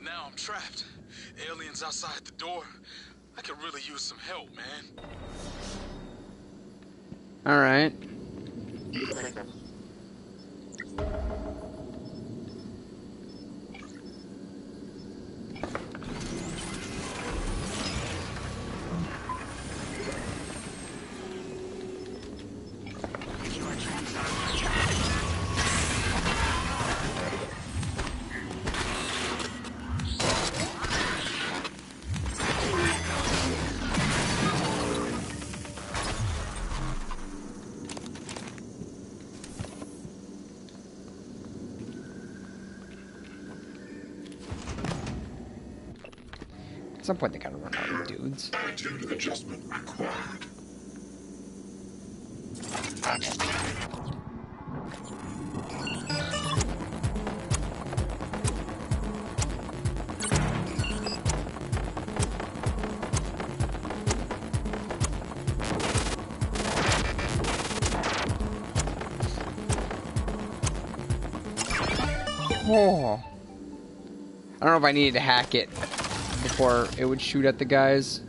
Now I'm trapped. Aliens outside the door. I could really use some help, man. All right. some point they gotta run out of dudes. Attitude adjustment required. Oh. I don't know if I needed to hack it before it would shoot at the guys.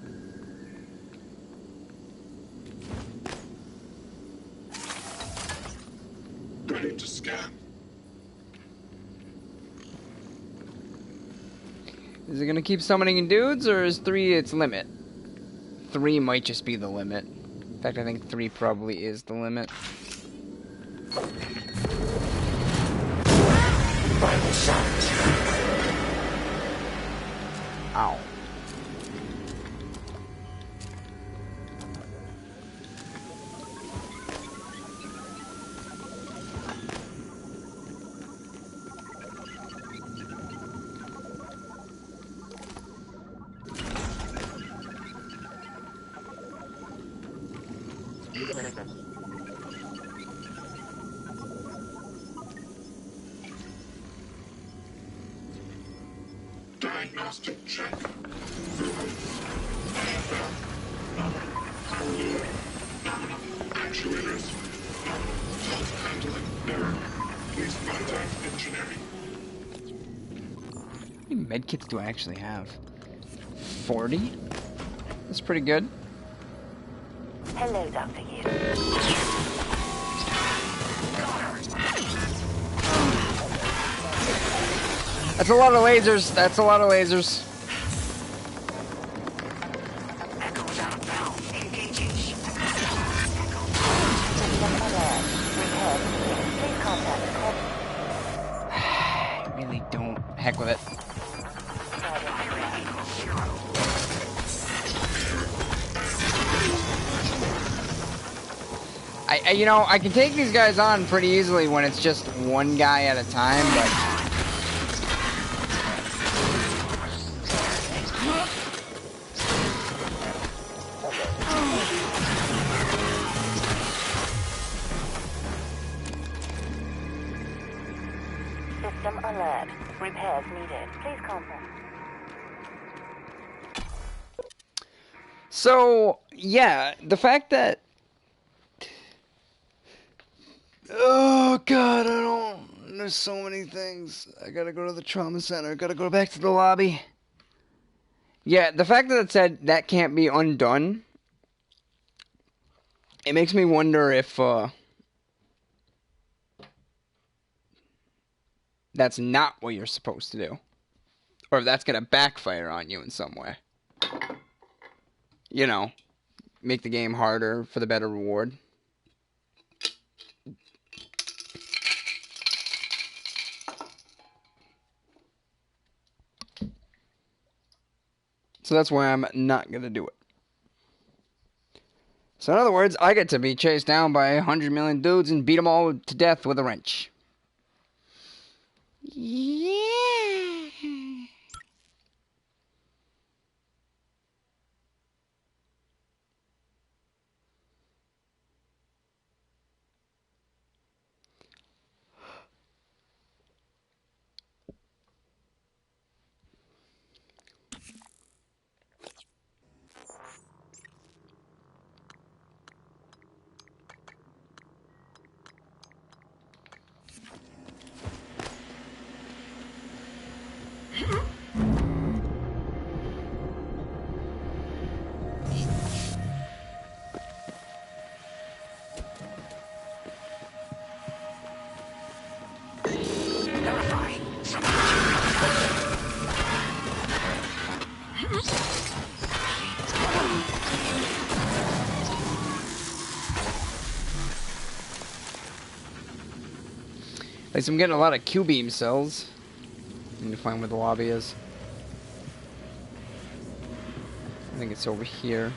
Ready to scan. Is it gonna keep summoning dudes, or is 3 its limit? 3 might just be the limit. In fact, I think 3 probably is the limit. Ow. Diagnostic check. Actuators. Self-handling error. Please contact engineering. How many medkits do I actually have? 40? That's pretty good. Hello, Dr. Yu. That's a lot of lasers. That's a lot of lasers. I really don't. Heck with it. You know, I can take these guys on pretty easily when it's just one guy at a time, but... System alert. Repairs needed. Please contact. So, yeah, the fact that... Oh, God, I don't... There's so many things. I gotta go to the trauma center. Gotta go back to the lobby. Yeah, the fact that it said that can't be undone... It makes me wonder if, that's not what you're supposed to do. Or if that's gonna backfire on you in some way. You know, make the game harder for the better reward. So that's why I'm not gonna do it. So in other words, I get to be chased down by 100 million dudes and beat them all to death with a wrench. Yeah. At least I'm getting a lot of Q-beam cells. I need to find where the lobby is. I think it's over here.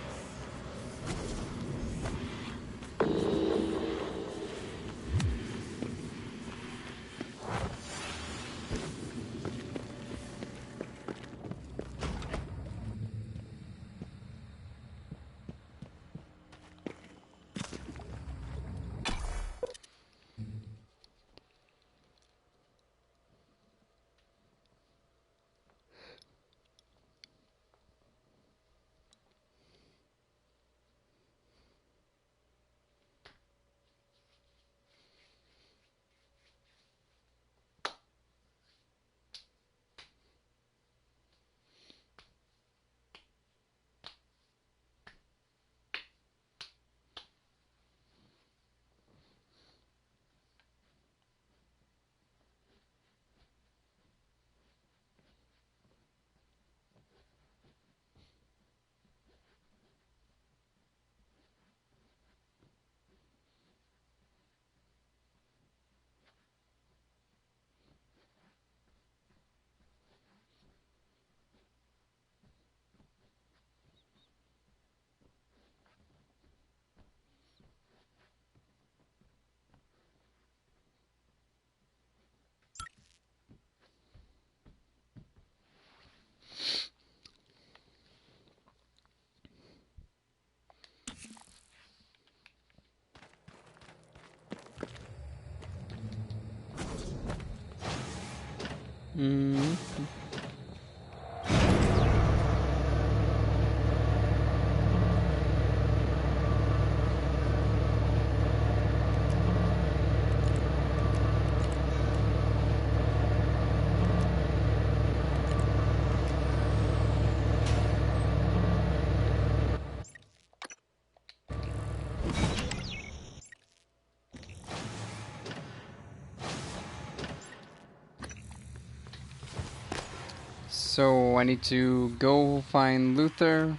So I need to go find Luther,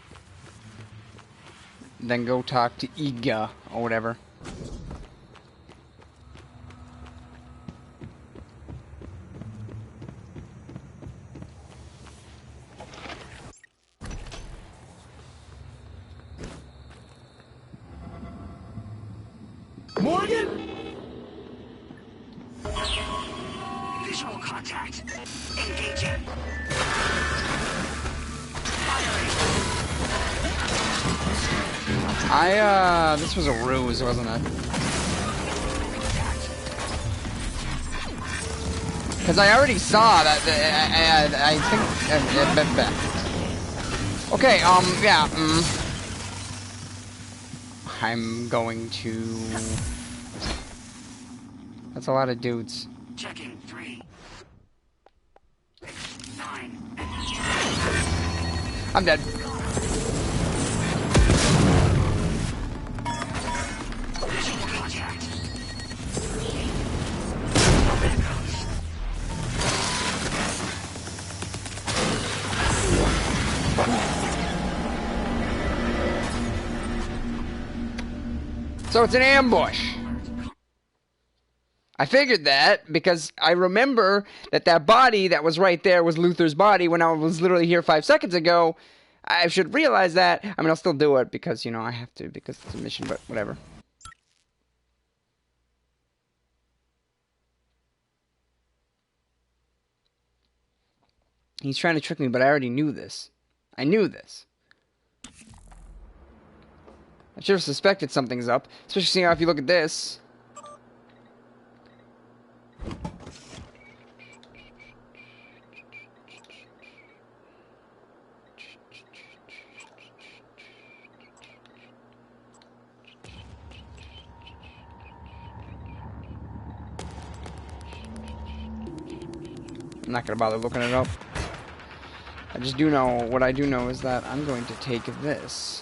then go talk to Iga or whatever. Morgan? Visual contact. Engaging. This was a ruse, wasn't it? Because I already saw that, I think, okay, yeah, I'm going to, that's a lot of dudes. Checking 3. 9. I'm dead. So it's an ambush. I figured that because I remember that that body that was right there was Luther's body when I was literally here 5 seconds ago. I should realize that. I mean, I'll still do it because, you know, I have to because it's a mission, but whatever. He's trying to trick me, but I already knew this. I knew this. I should have suspected something's up, especially seeing how if you look at this. I'm not gonna bother looking it up. I just do know, what I do know is that I'm going to take this.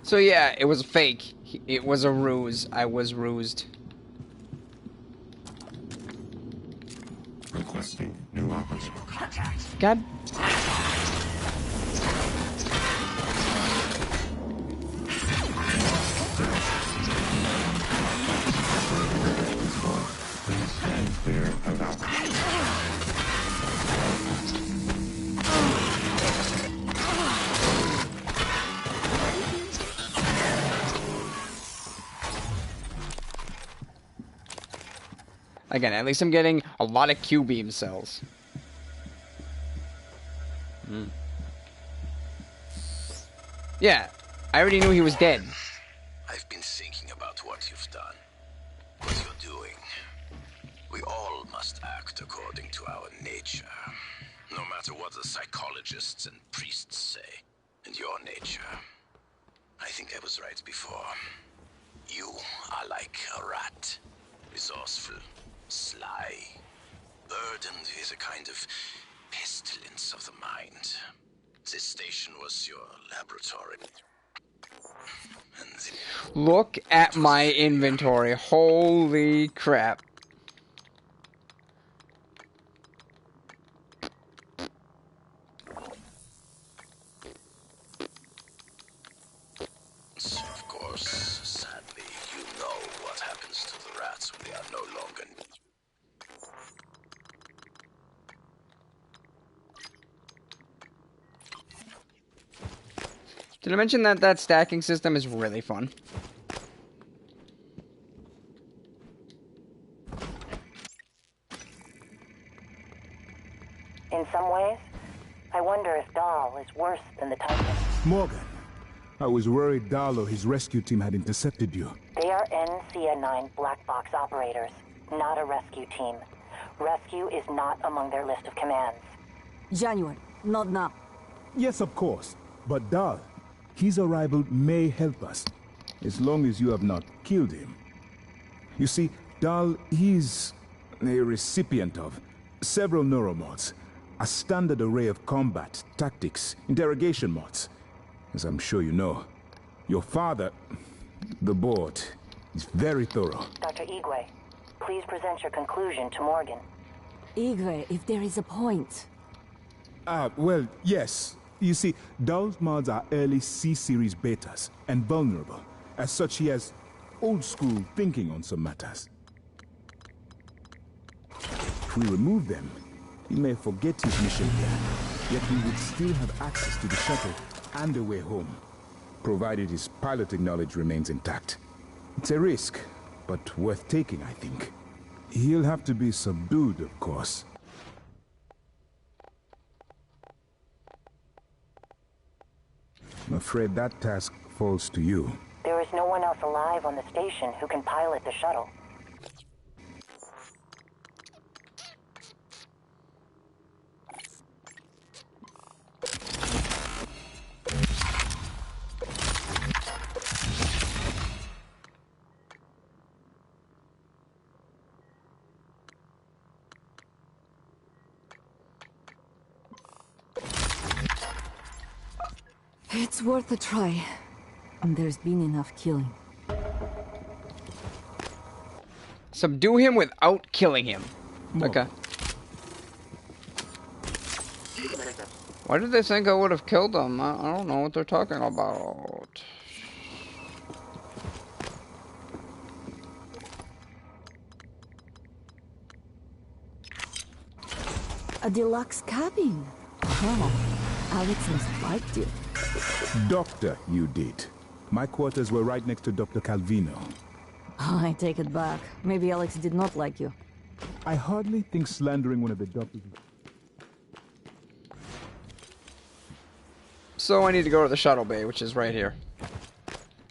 So yeah, it was fake. It was a ruse. I was rused. Requesting new operator. God. Please stand clear of Alcatraz. Again, at least I'm getting a lot of Q-beam cells. Yeah, I already knew he was dead. I've been thinking about what you've done. What you're doing. We all must act according to our nature. No matter what the psychologists and priests say. And your nature. I think I was right before. You are like a rat. Resourceful. Sly. Burdened with a kind of pestilence of the mind. This station was your laboratory. Look at my inventory. Holy crap. Of course, sadly, you know what happens to the rats when they are no longer. Did I mention that that stacking system is really fun? In some ways, I wonder if Dahl is worse than the Titan. Morgan, I was worried Dahl or his rescue team had intercepted you. They are NCA-9 black box operators, not a rescue team. Rescue is not among their list of commands. January, not now. Yes, of course. But Dahl, his arrival may help us, as long as you have not killed him. You see, Dahl is a recipient of several neuromods, a standard array of combat, tactics, interrogation mods. As I'm sure you know, your father, the board, is very thorough. Dr. Igwe, please present your conclusion to Morgan. Igwe, if there is a point. Well, yes. You see, Dahl's mods are early C-series betas, and vulnerable. As such, he has old-school thinking on some matters. If we remove them, he may forget his mission here, yet he would still have access to the shuttle and the way home, provided his piloting knowledge remains intact. It's a risk, but worth taking, I think. He'll have to be subdued, of course. I'm afraid that task falls to you. There is no one else alive on the station who can pilot the shuttle. It's worth a try. And there's been enough killing. Subdue him without killing him. Okay. Why did they think I would have killed them? I don't know what they're talking about. A deluxe cabin. Oh, Alex must have liked you. Doctor, you did. My quarters were right next to Dr. Calvino. Oh, I take it back. Maybe Alex did not like you. I hardly think slandering one of the doctors... So I need to go to the shuttle bay, which is right here.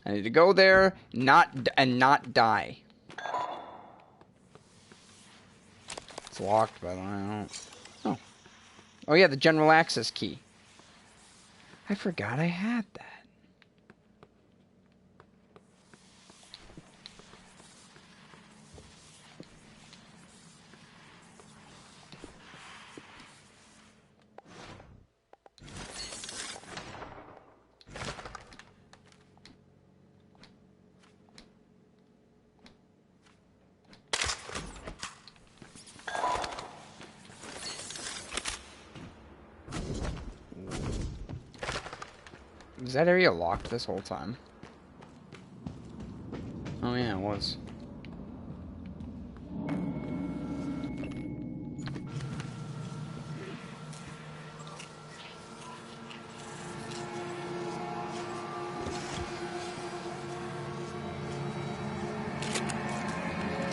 I need to go there, not die. It's locked, by the way. I don't... Oh. Oh yeah, the general access key. I forgot I had that. Was that area locked this whole time? Oh yeah, it was.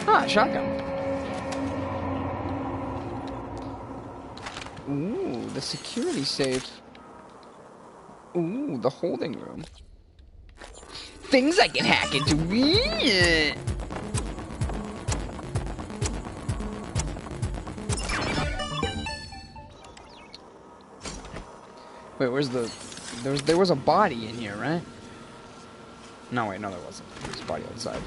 Ah, shotgun. Ooh, the security safe. Ooh, the holding room. Things I can hack into. Yeah. Wait, where's the... There was a body in here, right? No, wait, no, there wasn't. There was a body outside.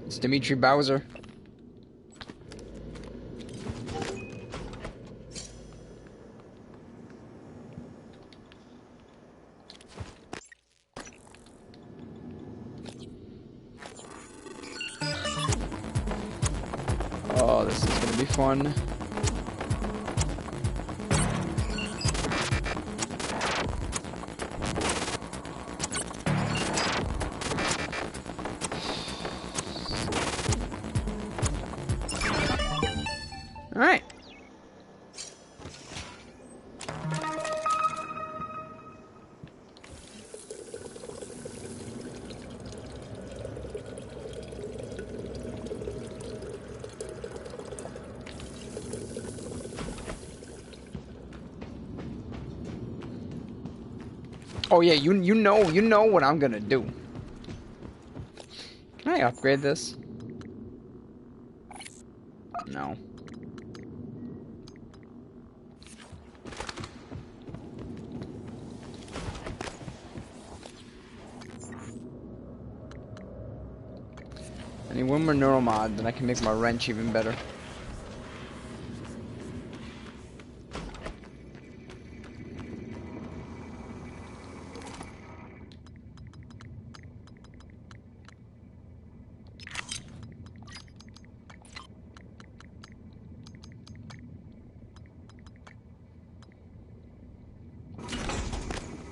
It's Dimitri Bowser. Oh, this is gonna be fun. All right. Oh yeah, you know what I'm gonna do. Can I upgrade this? No. I need one more neuromod, then I can make my wrench even better.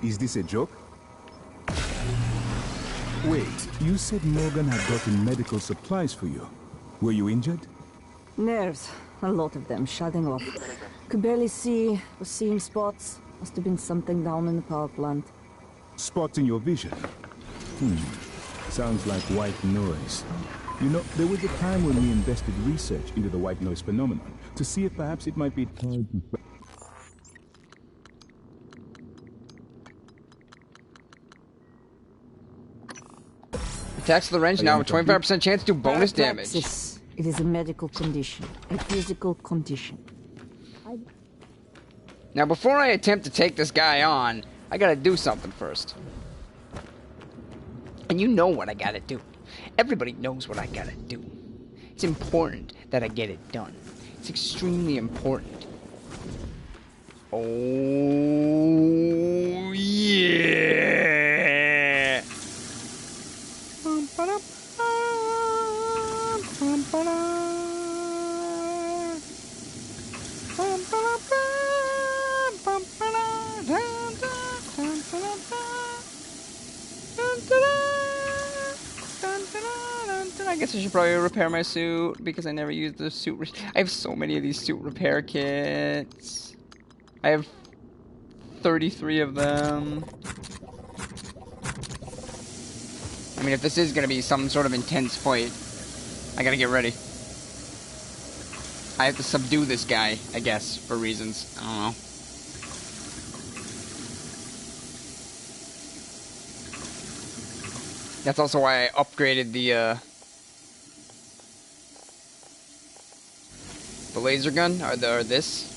Is this a joke? Wait, you said Morgan had gotten medical supplies for you. Were you injured? Nerves. A lot of them shutting off. Could barely see. Was seeing spots. Must have been something down in the power plant. Spots in your vision? Sounds like white noise. You know, there was a time when we invested research into the white noise phenomenon to see if perhaps it might be tied to... Attacks the wrench now with 25% chance to do bonus damage. It is a medical condition, a physical condition. Now, before I attempt to take this guy on, I gotta do something first. And you know what I gotta do. Everybody knows what I gotta do. It's important that I get it done. It's extremely important. Oh, yeah! I guess I should probably repair my suit because I never used the suit. I have so many of these suit repair kits. I have 33 of them. I mean, if this is going to be some sort of intense fight, I gotta get ready. I have to subdue this guy, I guess, for reasons. I don't know. That's also why I upgraded the laser gun, or this.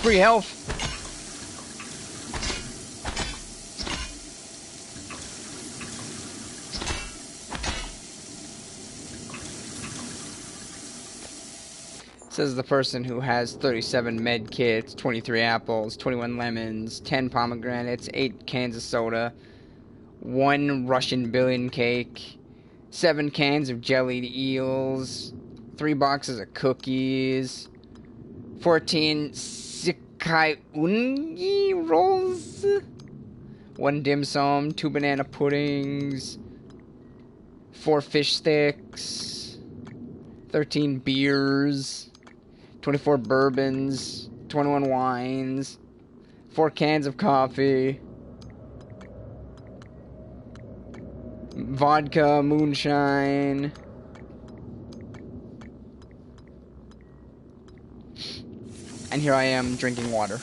free health. Says the person who has 37 med kits, 23 apples, 21 lemons, 10 pomegranates, 8 cans of soda, 1 Russian billion cake, 7 cans of jellied eels, 3 boxes of cookies, 14 Sikai Ungi rolls, 1 dim sum, 2 banana puddings, 4 fish sticks, 13 beers, 24 bourbons, 21 wines, 4 cans of coffee, vodka, moonshine, and here I am drinking water.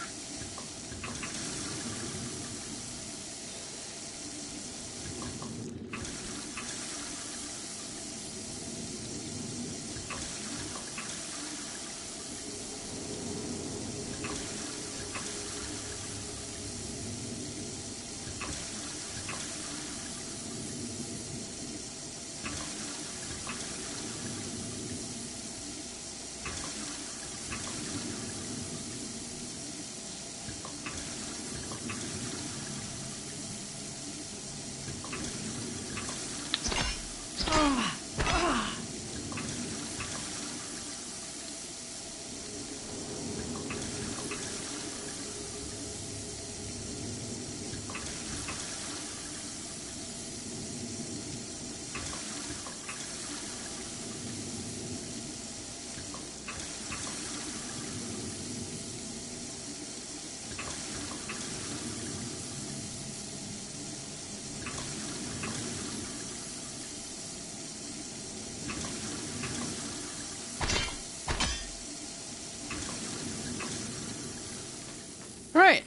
Right.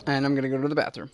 And I'm gonna go to the bathroom.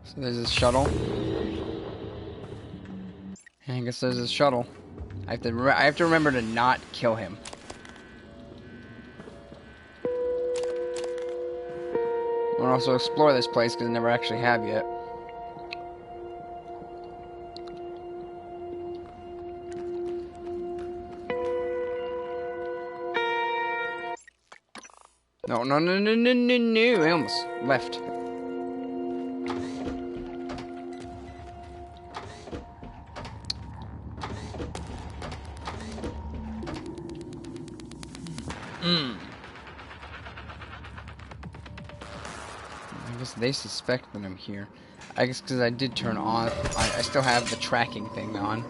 So there's this shuttle. And I guess there's this shuttle. I have to remember to not kill him. I want to also explore this place because I never actually have yet. No, no, no, no, no, no, no. I almost left. I guess they suspect that I'm here. I guess because I did turn on. I still have the tracking thing on.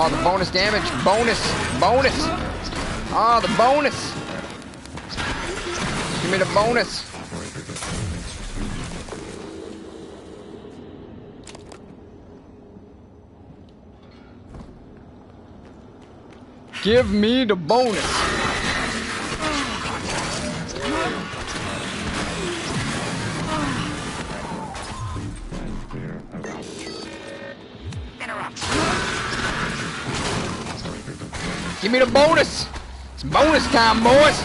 Oh, the bonus damage. Bonus. Bonus. Oh, the bonus. Give me the bonus. Give me the bonus. Give me the bonus! It's bonus time, boys!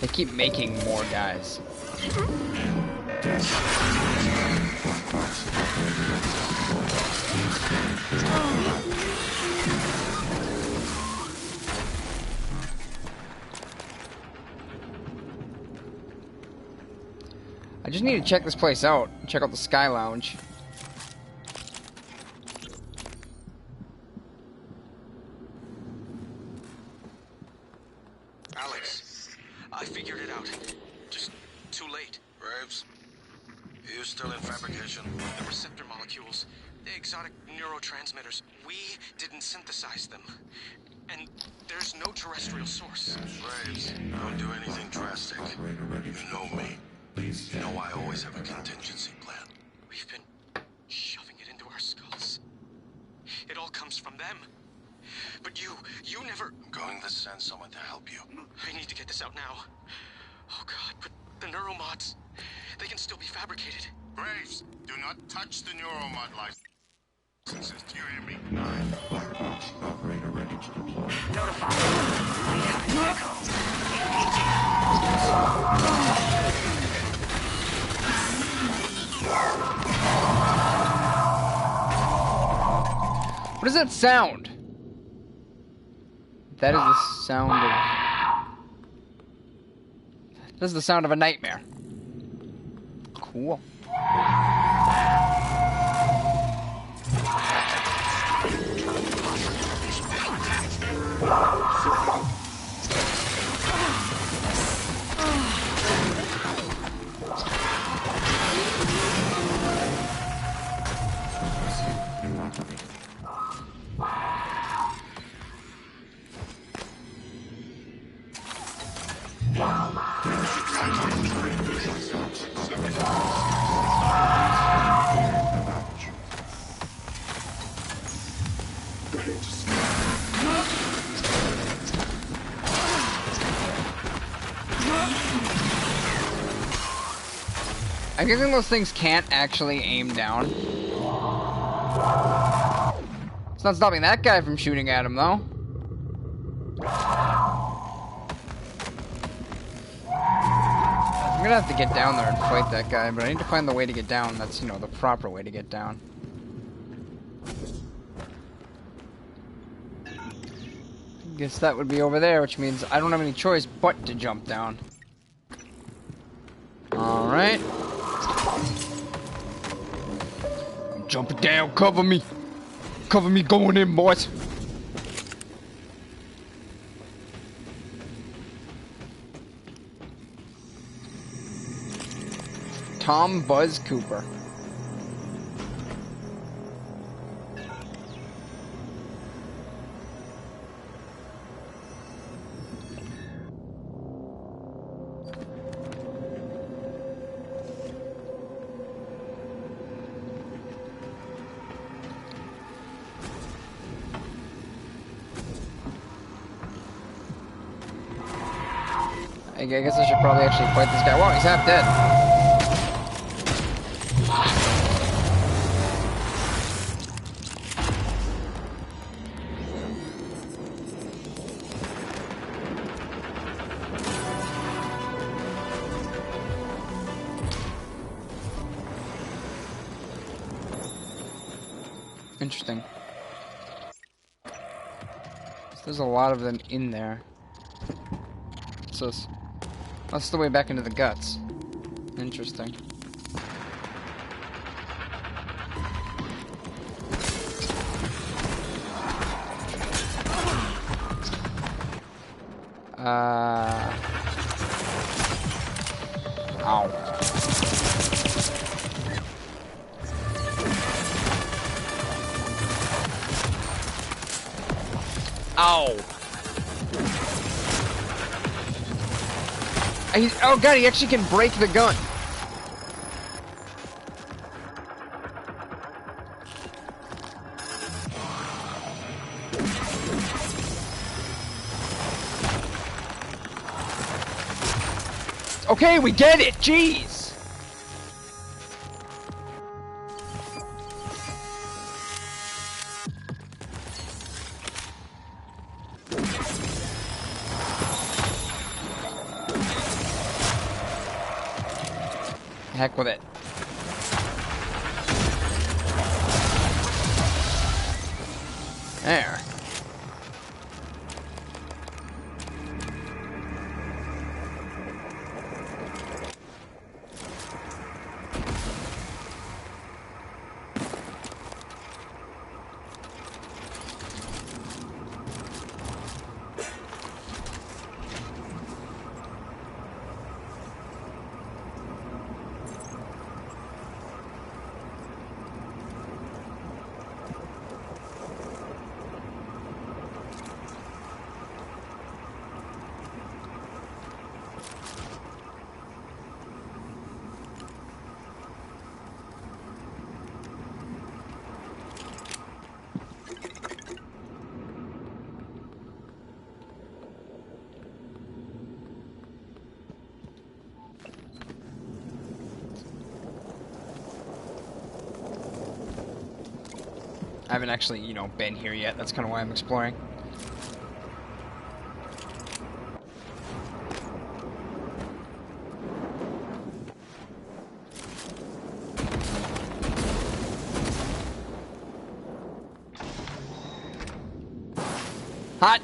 They keep making more guys. I just need to check this place out. Check out the Sky Lounge. Alex, I figured it out. Just too late. Graves, are you still in fabrication? The receptor molecules, the exotic neurotransmitters, we didn't synthesize them. And there's no terrestrial source. Graves, don't do anything drastic. You know me. You know I always have a contingency plan. We've been shoving it into our skulls. It all comes from them. But you never... I'm going to send someone to help you. I need to get this out now. Oh God, but the neuromods, they can still be fabricated. Graves, do not touch the neuromod licenses. Do you hear me? 9, black box operator ready to deploy. Notify. We have an echo. What is that sound? That is the sound of... This is the sound of a nightmare. Cool. I'm guessing those things can't actually aim down. It's not stopping that guy from shooting at him, though. I'm gonna have to get down there and fight that guy, but I need to find the way to get down. That's, you know, the proper way to get down. Guess that would be over there, which means I don't have any choice but to jump down. Alright. I'm jumping down, cover me. Cover me going in, boys. Tom Buzz Cooper. I guess I should probably actually fight this guy. Wow, he's half dead. Interesting. There's a lot of them in there. So that's the way back into the guts. Interesting. Ow. Ow. Oh god, he actually can break the gun. Okay, we get it. Jeez. Heck with it. There. I haven't actually, you know, been here yet. That's kind of why I'm exploring. Hot!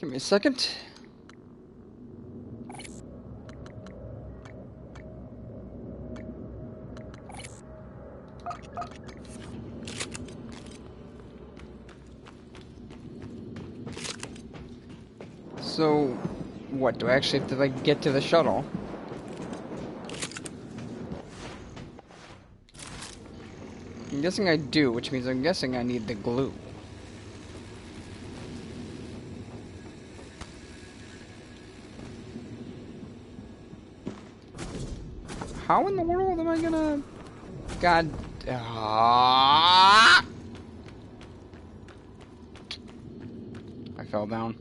Give me a second. So, what, do I actually have to, like, get to the shuttle? I'm guessing I do, which means I'm guessing I need the glue. How in the world am I gonna... God... I fell down.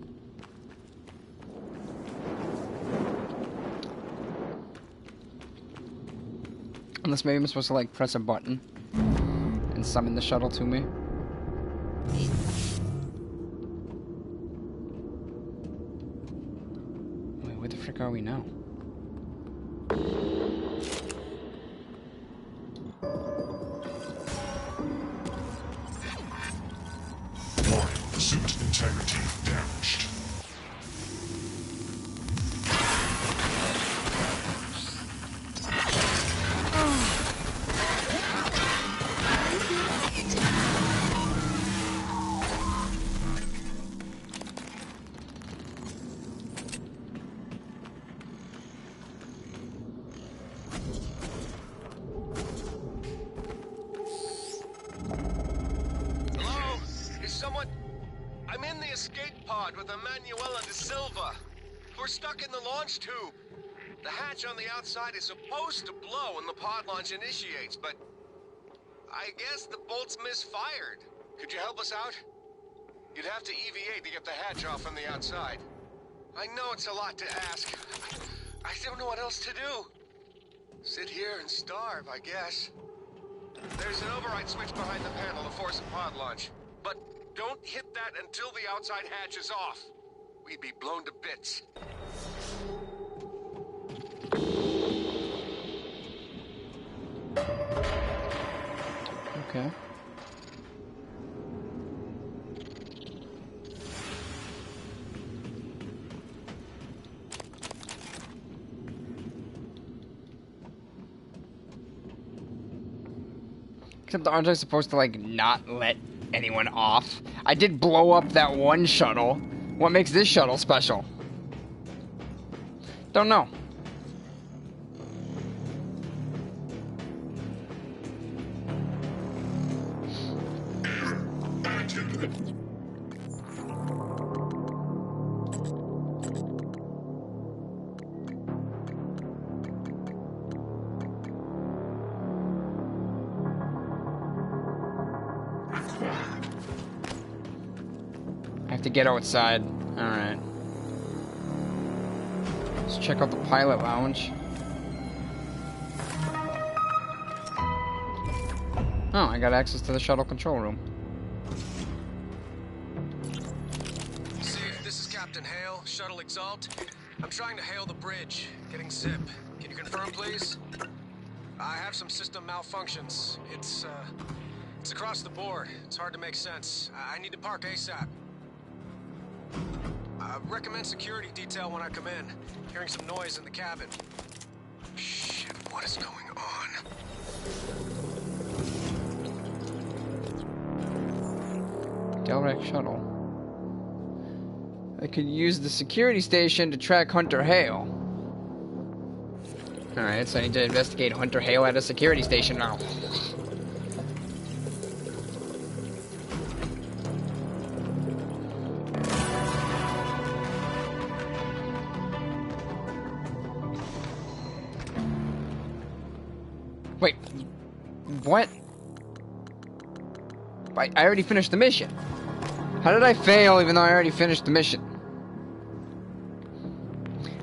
Unless maybe I'm supposed to, like, press a button and summon the shuttle to me. Wait, where the frick are we now? Suit integrity damaged. Hello? Is someone... I'm in the escape pod with Emanuela de Silva. We're stuck in the launch tube. The hatch on the outside is supposed to blow when the pod launch initiates, but I guess the bolt's misfired. Could you help us out? You'd have to EVA to get the hatch off from the outside. I know it's a lot to ask. I don't know what else to do. Sit here and starve, I guess. There's an override switch behind the panel to force a pod launch. But don't hit that until the outside hatch is off. We'd be blown to bits. Okay. Except aren't I supposed to, like, not let anyone off? I did blow up that one shuttle. What makes this shuttle special? Don't know. I have to get outside. Alright. Let's check out the pilot lounge. Oh, I got access to the shuttle control room. See, this is Captain Hale, Shuttle Exalt. I'm trying to hail the bridge, getting zip. Can you confirm, please? I have some system malfunctions. It's across the board. It's hard to make sense. I need to park ASAP. Recommend security detail when I come in. Hearing some noise in the cabin. Shit, what is going on? Delrec shuttle. I could use the security station to track Hunter Hale. Alright, so I need to investigate Hunter Hale at a security station now. Wait, what? I already finished the mission. How did I fail even though I already finished the mission?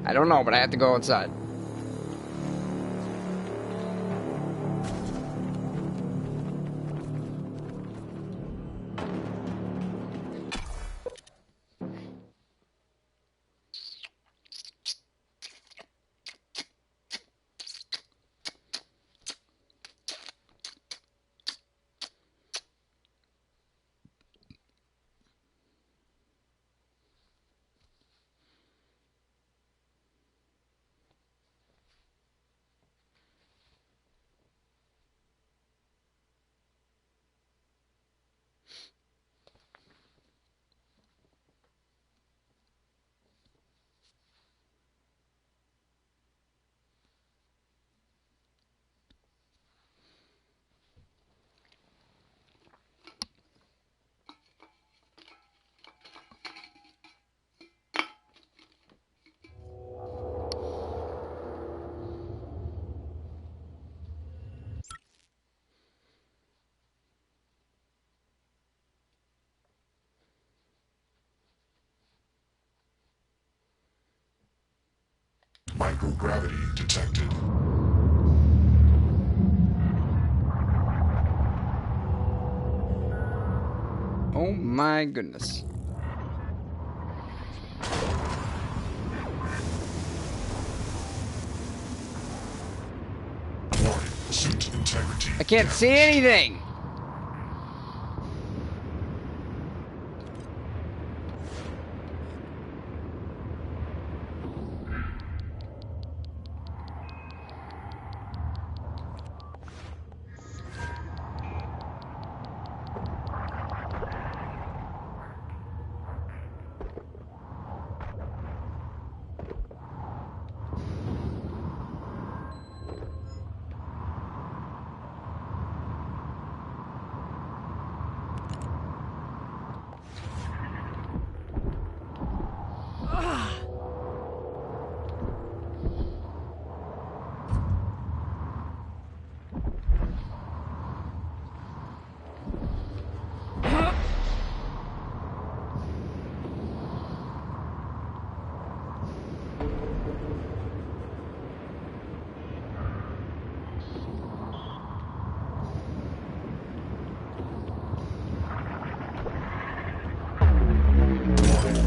I don't know, but I have to go outside. Microgravity detected. Oh my goodness. Warning, suit integrity. I can't see anything!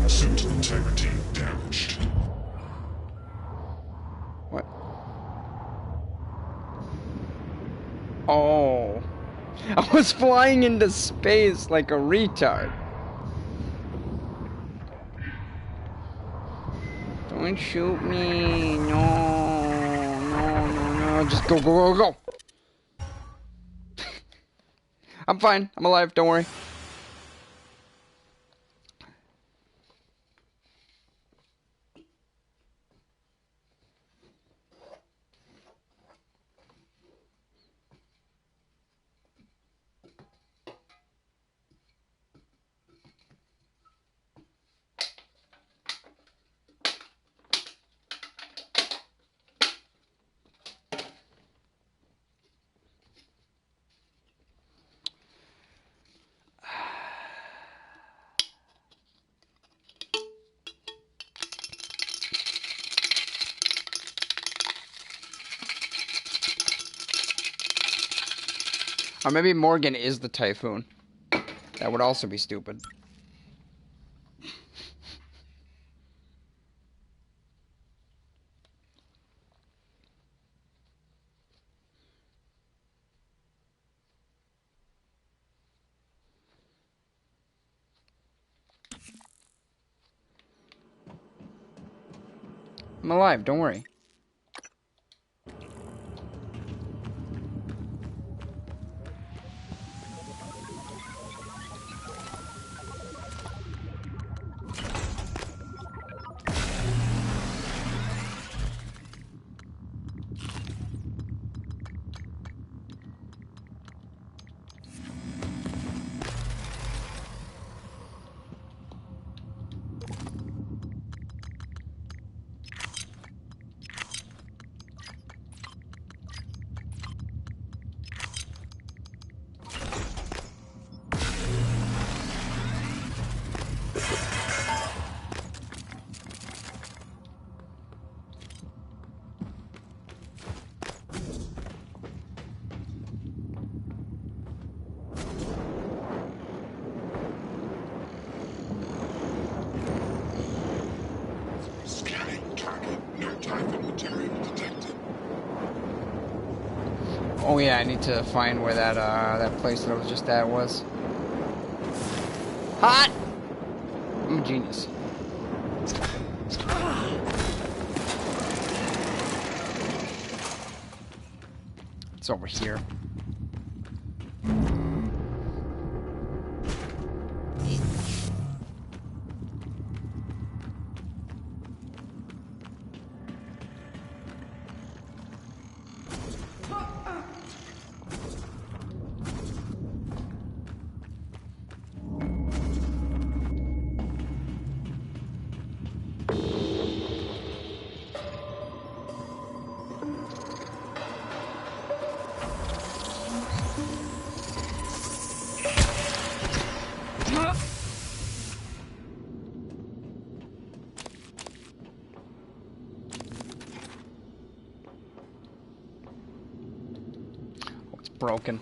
Suit integrity damaged. What? Oh. I was flying into space like a retard. Don't shoot me. No. No. Just go. I'm fine. I'm alive. Don't worry. Or maybe Morgan is the Typhoon. That would also be stupid. I'm alive, don't worry. Oh yeah, I need to find where that that place that I was just at was. Hot! I'm a genius. It's over here. broken.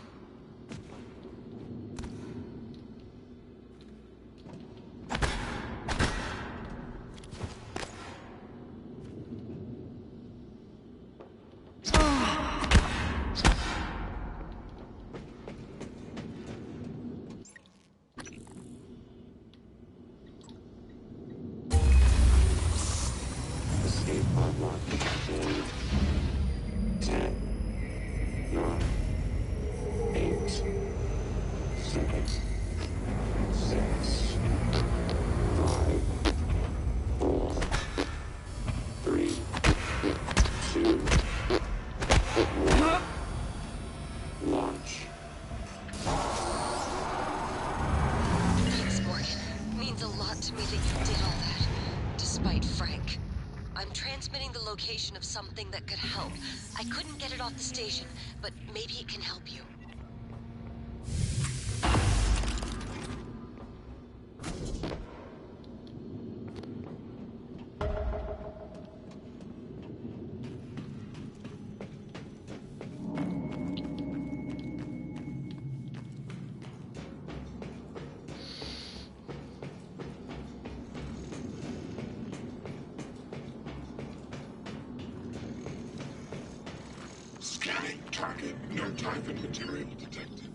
Of something that could help. I couldn't get it off the station, but maybe it can help you. Scanning target. No Typhon material detected.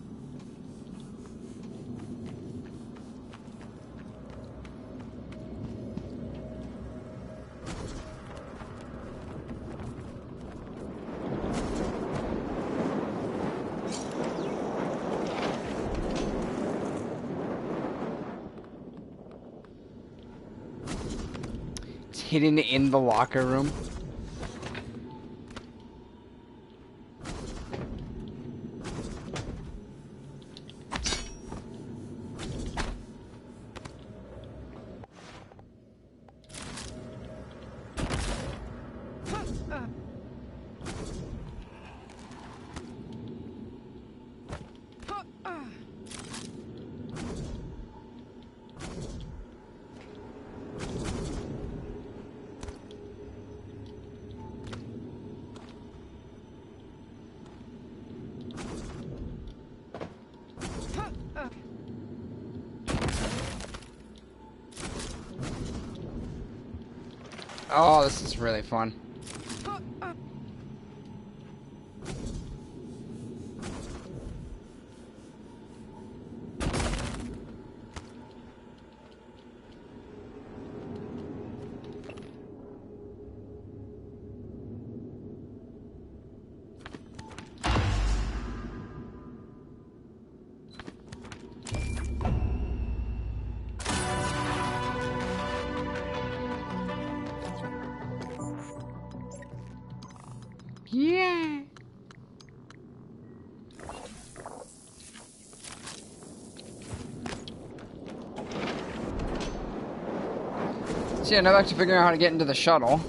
It's hidden in the locker room. Oh, this is really fun. Yeah. So yeah, now back to figuring out how to get into the shuttle.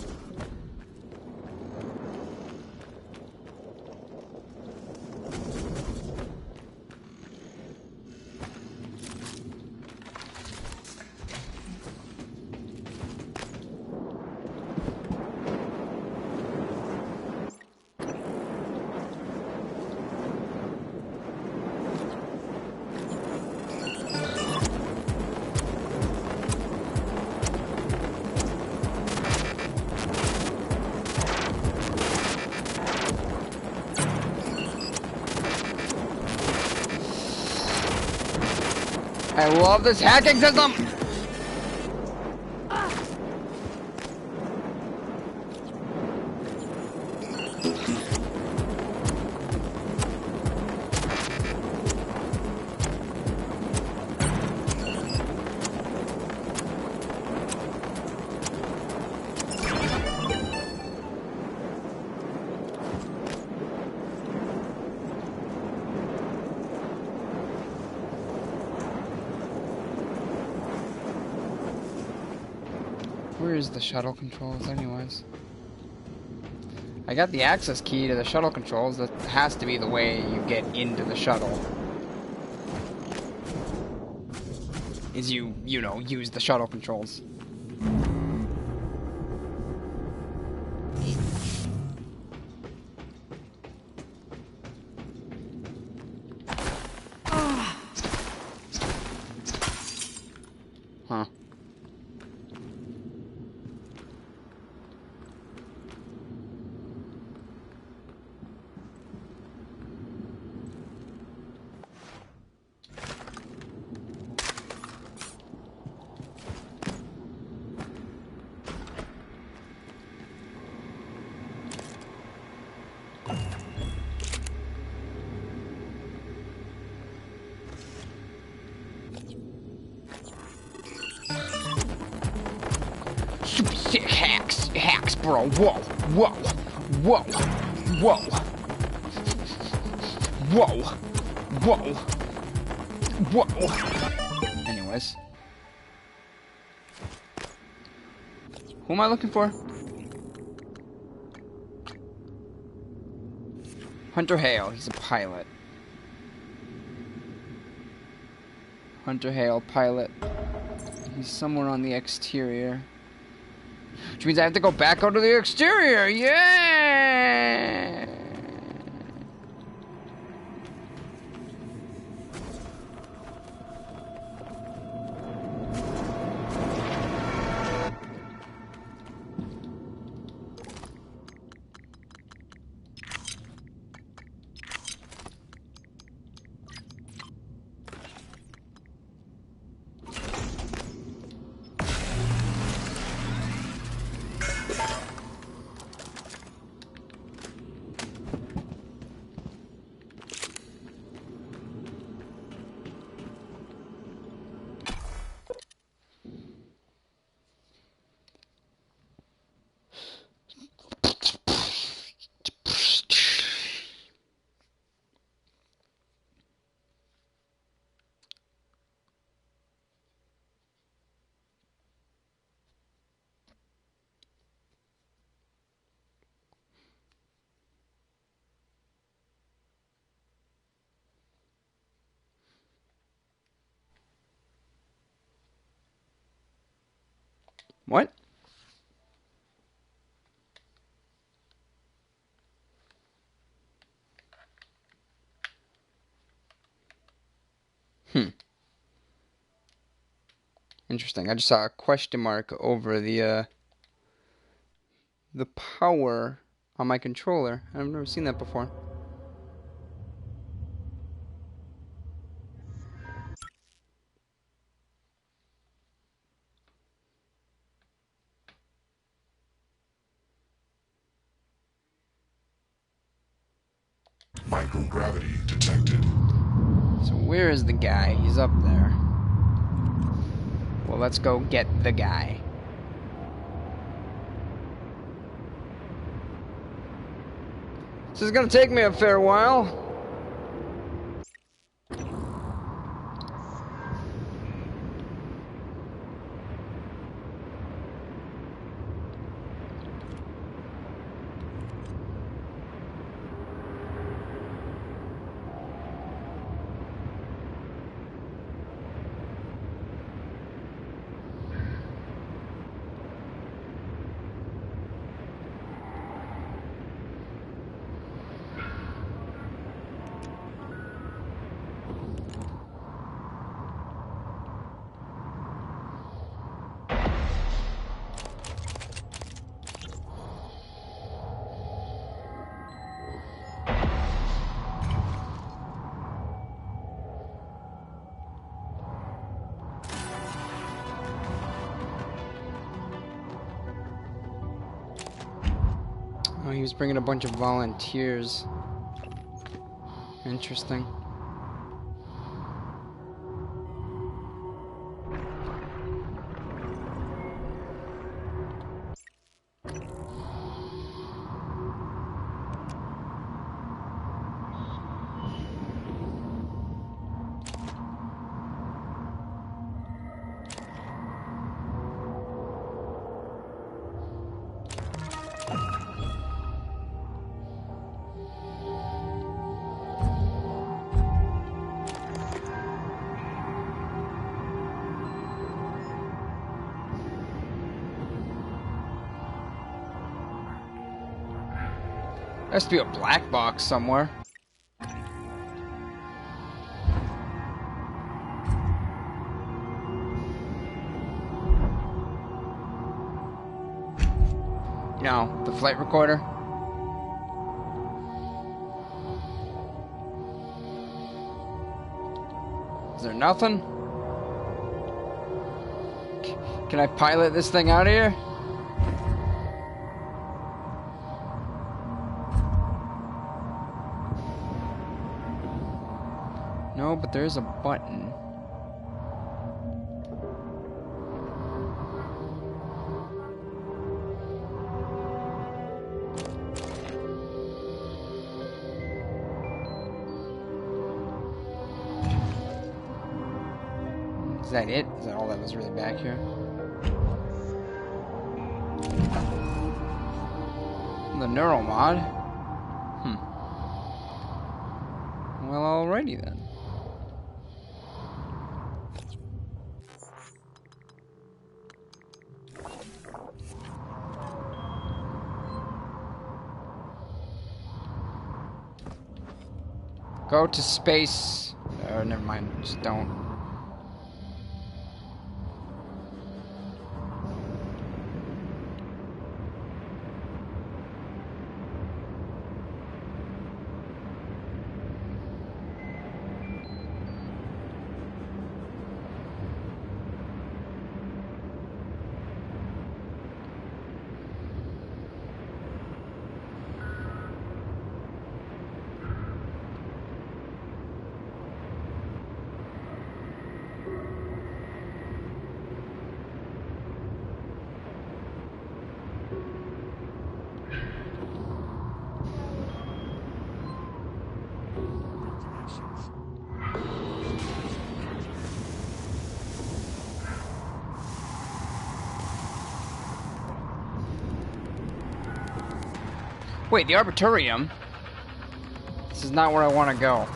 I love this hacking system! Where's the shuttle controls anyways? I got the access key to the shuttle controls. That has to be the way you get into the shuttle. Is you know, use the shuttle controls. super sick hacks, bro. Whoa, whoa, whoa, whoa, whoa, whoa, whoa. Anyways. Who am I looking for? Hunter Hale, he's a pilot. Hunter Hale, pilot. He's somewhere on the exterior. Which means I have to go back out to the exterior! Yeah! What? Interesting. I just saw a question mark over the power on my controller. I've never seen that before. Microgravity detected. So where is the guy? He's up there. Well, let's go get the guy. This is gonna take me a fair while. Oh, he was bringing a bunch of volunteers. Interesting. There has to be a black box somewhere. No, the flight recorder. Is there nothing? Can I pilot this thing out of here? No, but there's a button. that it? Is that all that was really back here? The neuromod? Well, alrighty then. Go to space. Never mind. Just don't. Wait, the Arbitorium? This is not where I want to go.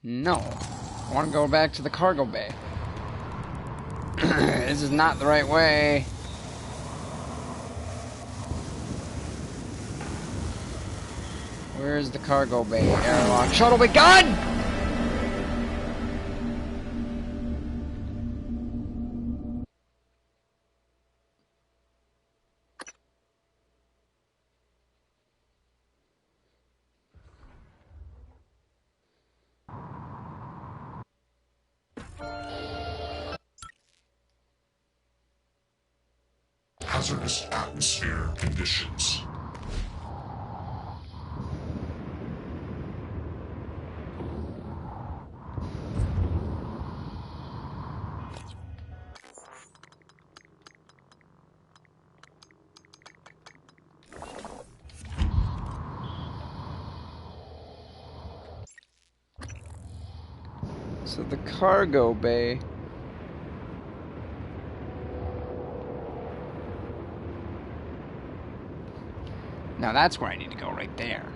No. I want to go back to the cargo bay. This is not the right way. Where's the cargo bay? Airlock. Shuttle bay. God! Hazardous atmosphere conditions. So the cargo bay. Now that's where I need to go, right there.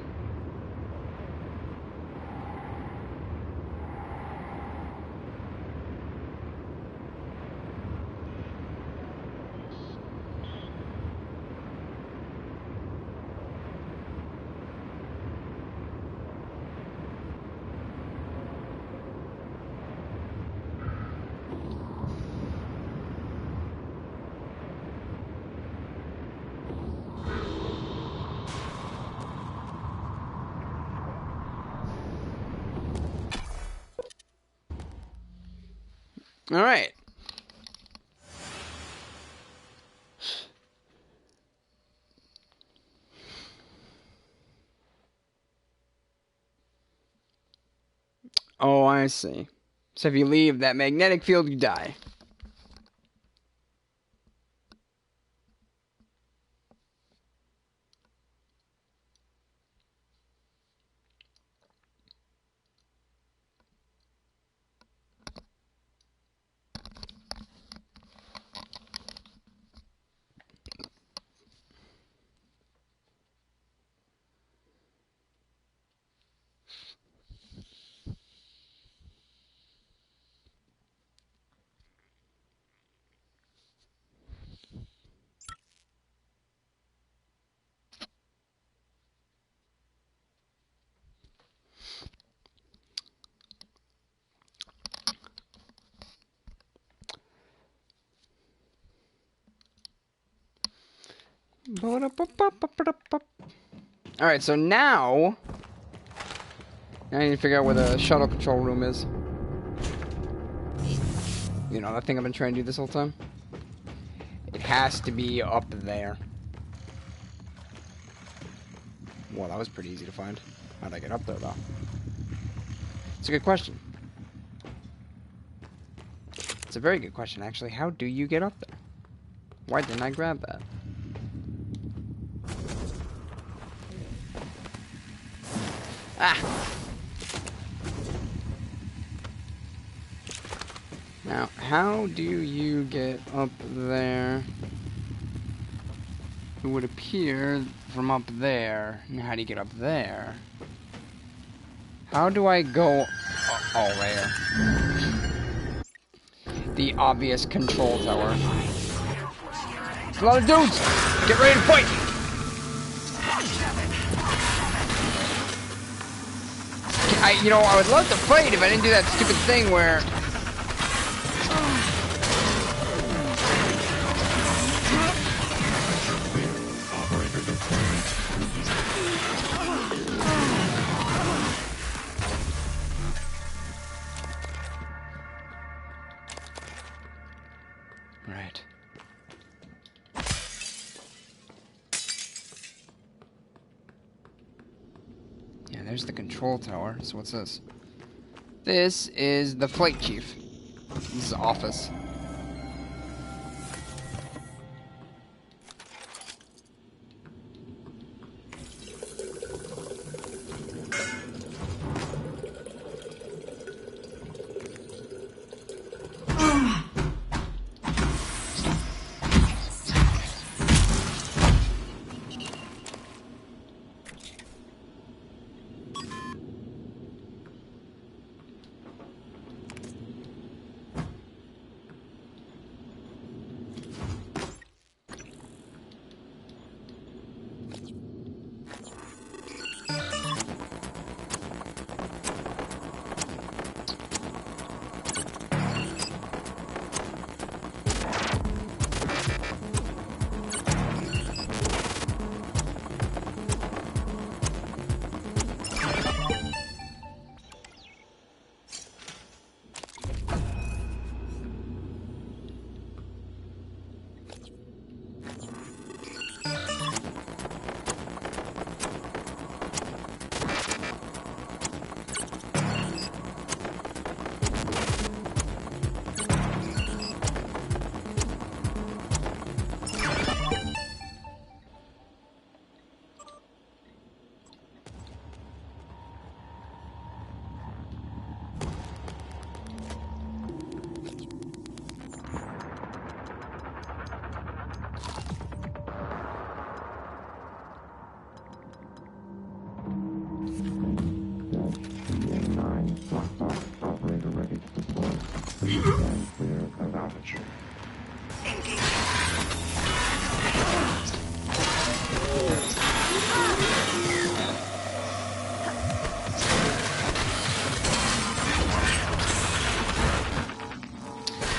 All right. Oh, I see. So if you leave that magnetic field, you die. Alright, so now I need to figure out where the shuttle control room is. You know, that thing I've been trying to do this whole time? It has to be up there. Well, that was pretty easy to find. How'd I get up there, though? It's a good question. It's a very good question, actually. How do you get up there? Why didn't I grab that? Ah! Now, how do you get up there? It would appear from up there. Now, how do you get up there? How do I go... Oh, right here. The obvious control tower. There's a lot of dudes! Get ready to fight! You know, I would love to fight if I didn't do that stupid thing where... Right. Yeah, there's the control tower. So what's this? This is the flight chief. This is office.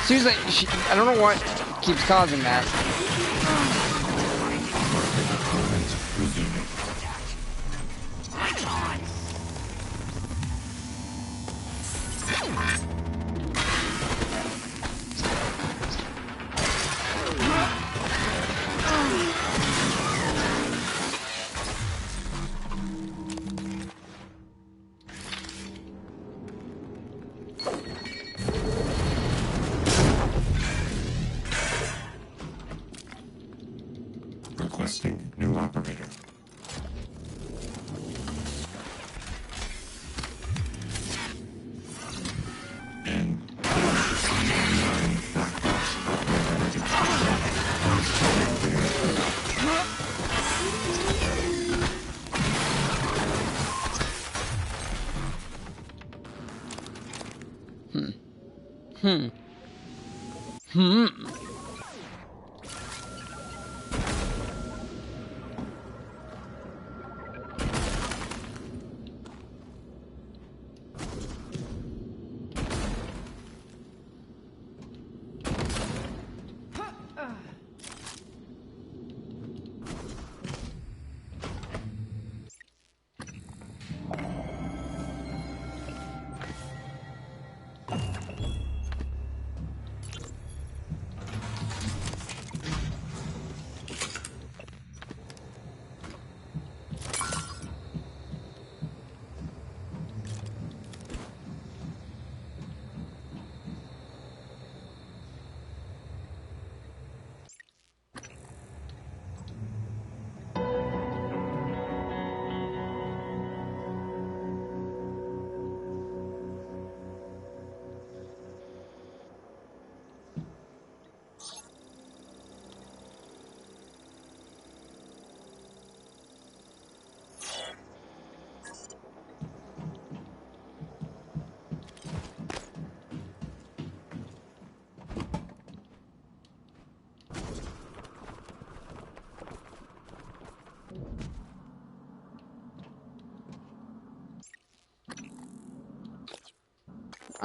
Seriously, I don't know what keeps causing that. Requesting new operator.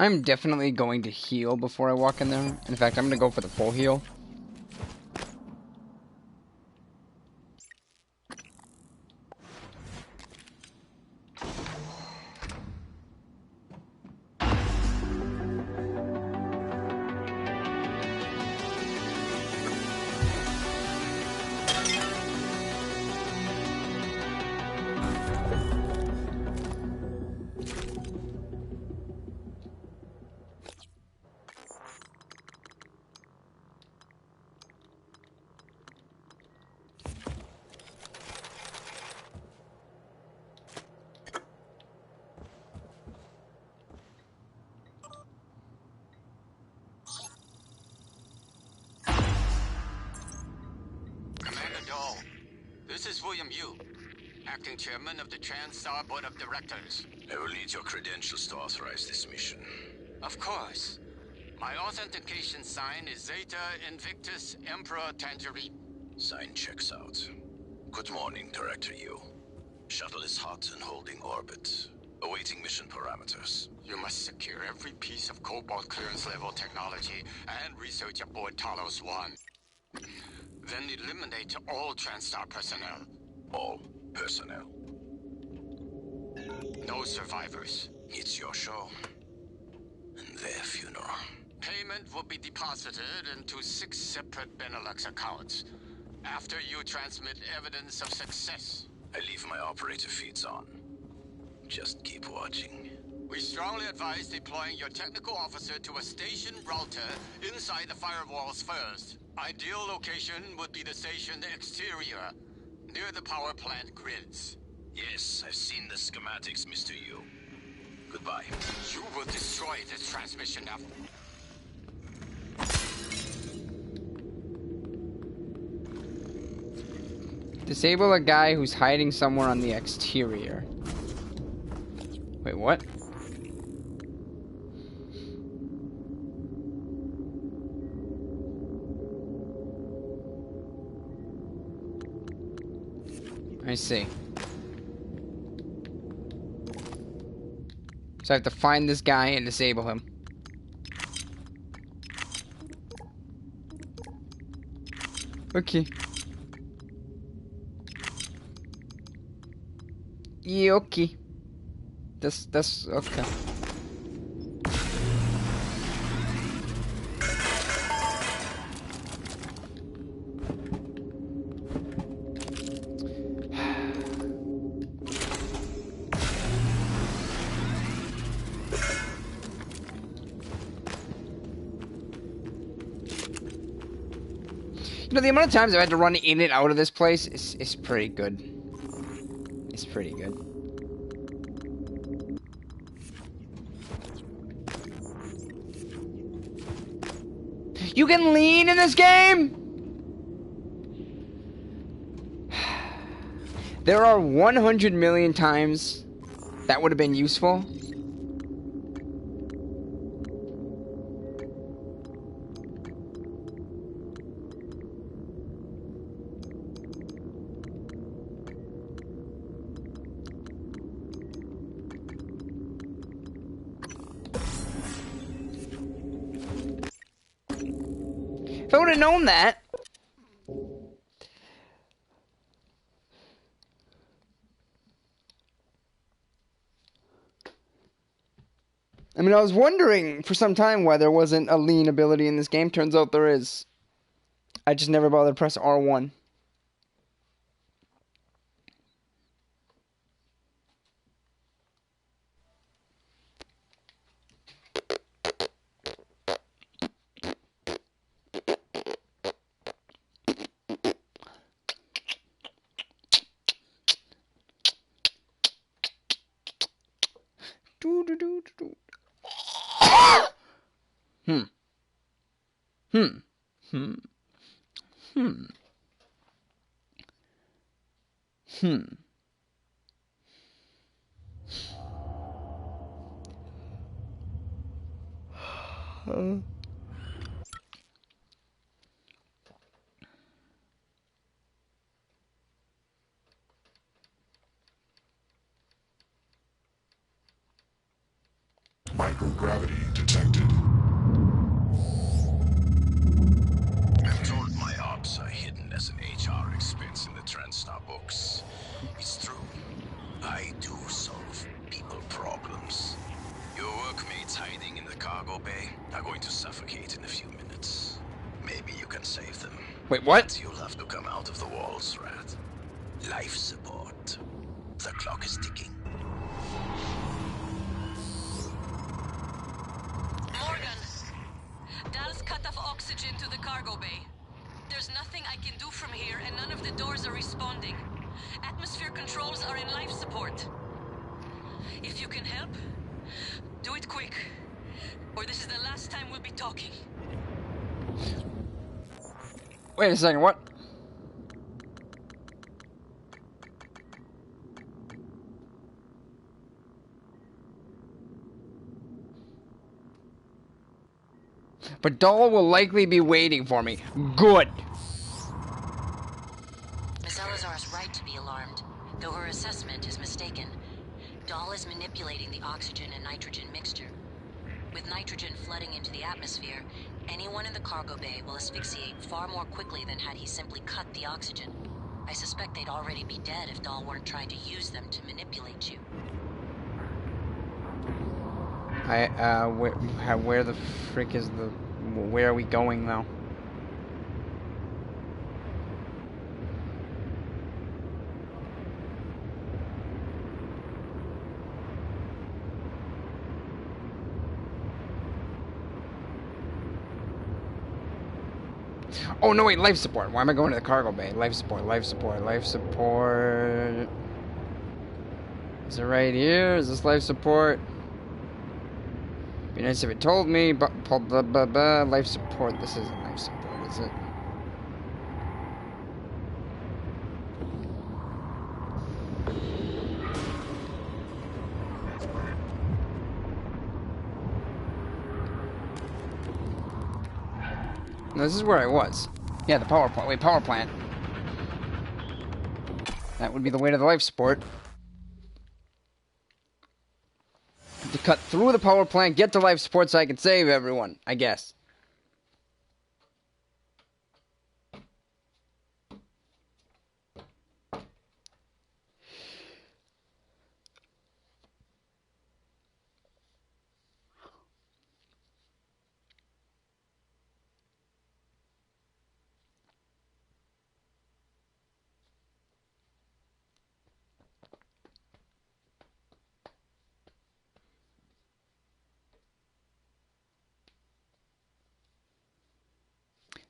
I'm definitely going to heal before I walk in there. In fact, I'm going to go for the full heal. This is William Yu, acting chairman of the TranStar Board of Directors. I will need your credentials to authorize this mission. Of course. My authentication sign is Zeta Invictus Emperor Tangerine. Sign checks out. Good morning, Director Yu. Shuttle is hot and holding orbit. Awaiting mission parameters. You must secure every piece of Cobalt clearance level technology and research aboard Talos 1. Then eliminate all TranStar personnel. All personnel. No survivors. It's your show. And their funeral. Payment will be deposited into 6 separate Benelux accounts. After you transmit evidence of success. I leave my operator feeds on. Just keep watching. We strongly advise deploying your technical officer to a station router inside the firewalls first. Ideal location would be the station exterior, near the power plant grids. Yes, I've seen the schematics, Mr. Yu. Goodbye. You will destroy this transmission now. Disable a guy who's hiding somewhere on the exterior. Wait, what? I see. So I have to find this guy and disable him. Okay. Yeah, okay. That's okay. You know, the amount of times I've had to run in and out of this place is pretty good. It's pretty good. You can lean in this game? There are 100 million times that would have been useful. If I would have known that. I mean, I was wondering for some time why there wasn't a lean ability in this game. Turns out there is. I just never bothered to press R1. Microgravity detected. I'm told my ops are hidden as an HR expense in the TranStar books. It's true. I do solve people problems. Your workmates hiding in the cargo bay are going to suffocate in a few minutes. Maybe you can save them. Wait, what? But you'll have to come out of the walls, Rat. Life support. The clock is ticking. Morgan! Dal's cut off oxygen to the cargo bay. There's nothing I can do from here, and none of the doors are responding. Atmosphere controls are in life support. If you can help, do it quick. Or this is the last time we'll be talking. Wait a second, what? But Dahl will likely be waiting for me. Good. Miss Elazar is right to be alarmed, though her assessment is mistaken. Dahl is manipulating the oxygen and nitrogen mixture. With nitrogen flooding into the atmosphere, anyone in the cargo bay will asphyxiate far more quickly than had he simply cut the oxygen. I suspect they'd already be dead if Dahl weren't trying to use them to manipulate you. Where the frick is the... Where are we going now? Oh, no, wait, life support. Why am I going to the cargo bay? Life support, life support, life support. Is it right here? Is this life support? Be nice if it told me, but blah, blah, blah, blah. Life support. This isn't life support, is it? No, this is where I was. Yeah, the power plant. Wait, power plant. That would be the way to the life support. To cut through the power plant, get to life support so I can save everyone, I guess.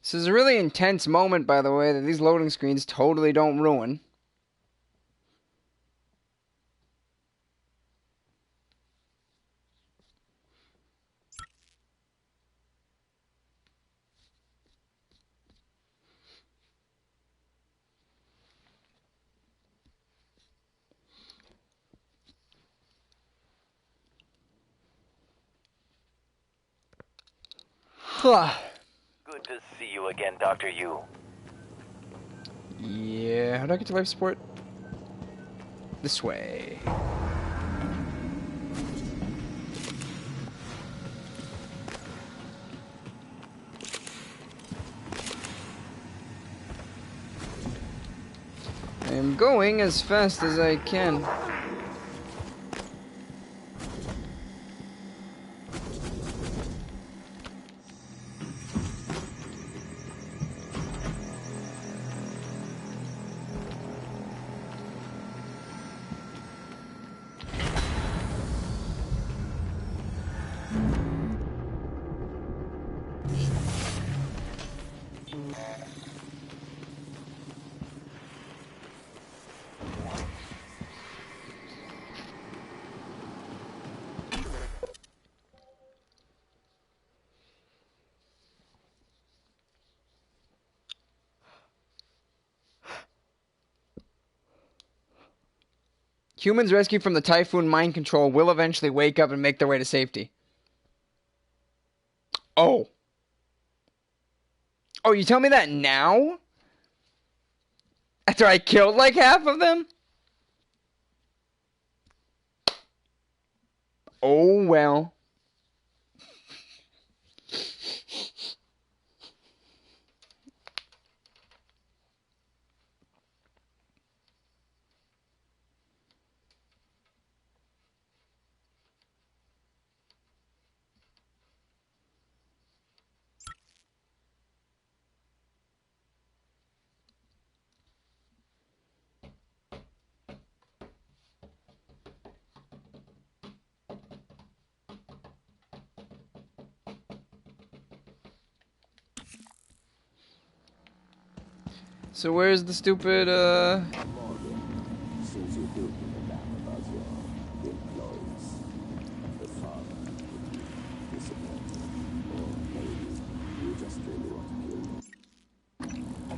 This is a really intense moment, by the way, that these loading screens totally don't ruin. Good to see you again, Dr. Yu. Yeah, how do I get to life support? This way. I am going as fast as I can. Humans rescued from the Typhoon mind control will eventually wake up and make their way to safety. Oh. Oh, you tell me that now? After I killed like half of them? Oh, well. So where's the stupid, Since you do give a damn about your employees, the father disappointed, or maybe you just really want to kill me.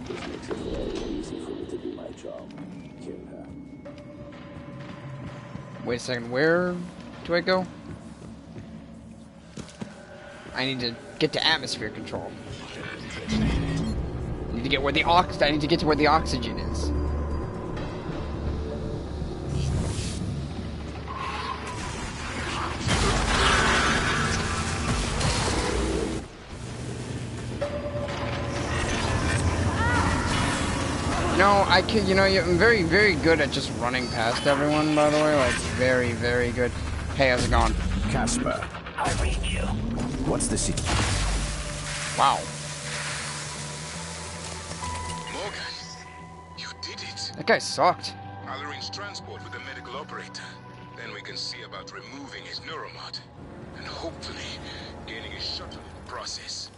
This makes it very easy for me to do my job. Kill her. Wait a second, where do I go? I need to get to atmosphere control. I need to get where the I need to get to where the oxygen is. No, I can. You know, I'm very, very good at just running past everyone. By the way, like very, very good. Hey, how's it going, Casper? I read you. What's the secret? Wow. Morgan, you did it. That guy sucked. I'll arrange transport with the medical operator. Then we can see about removing his neuromod. And hopefully gaining a shuttle in the process.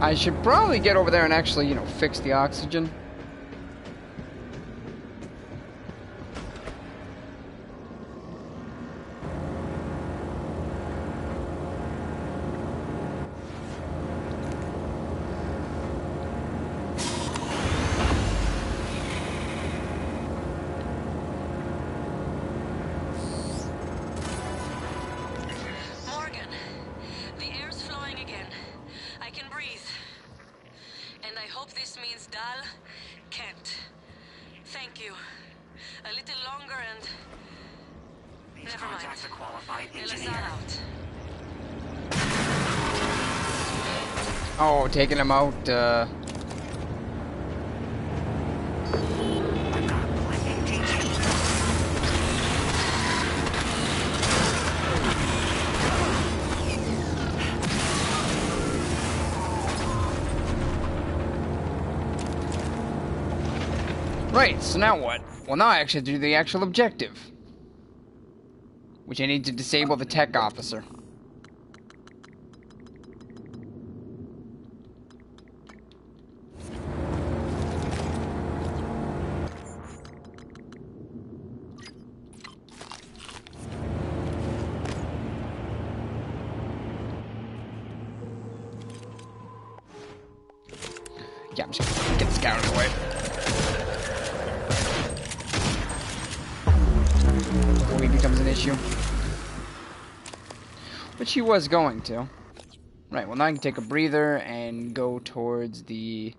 I should probably get over there and actually, you know, fix the oxygen. Morgan, the air's flowing again. I can breathe. And I hope this means Dal can't. Thank you. A little longer and... Never mind. Elazar out. Oh, taking him out, Right, so now what? Well, now I actually have to do the actual objective. Which I need to disable the tech officer. Yeah, I'm just gonna get this guy out of the way. Before he becomes an issue. Which he was going to. Right, well now I can take a breather and go towards the...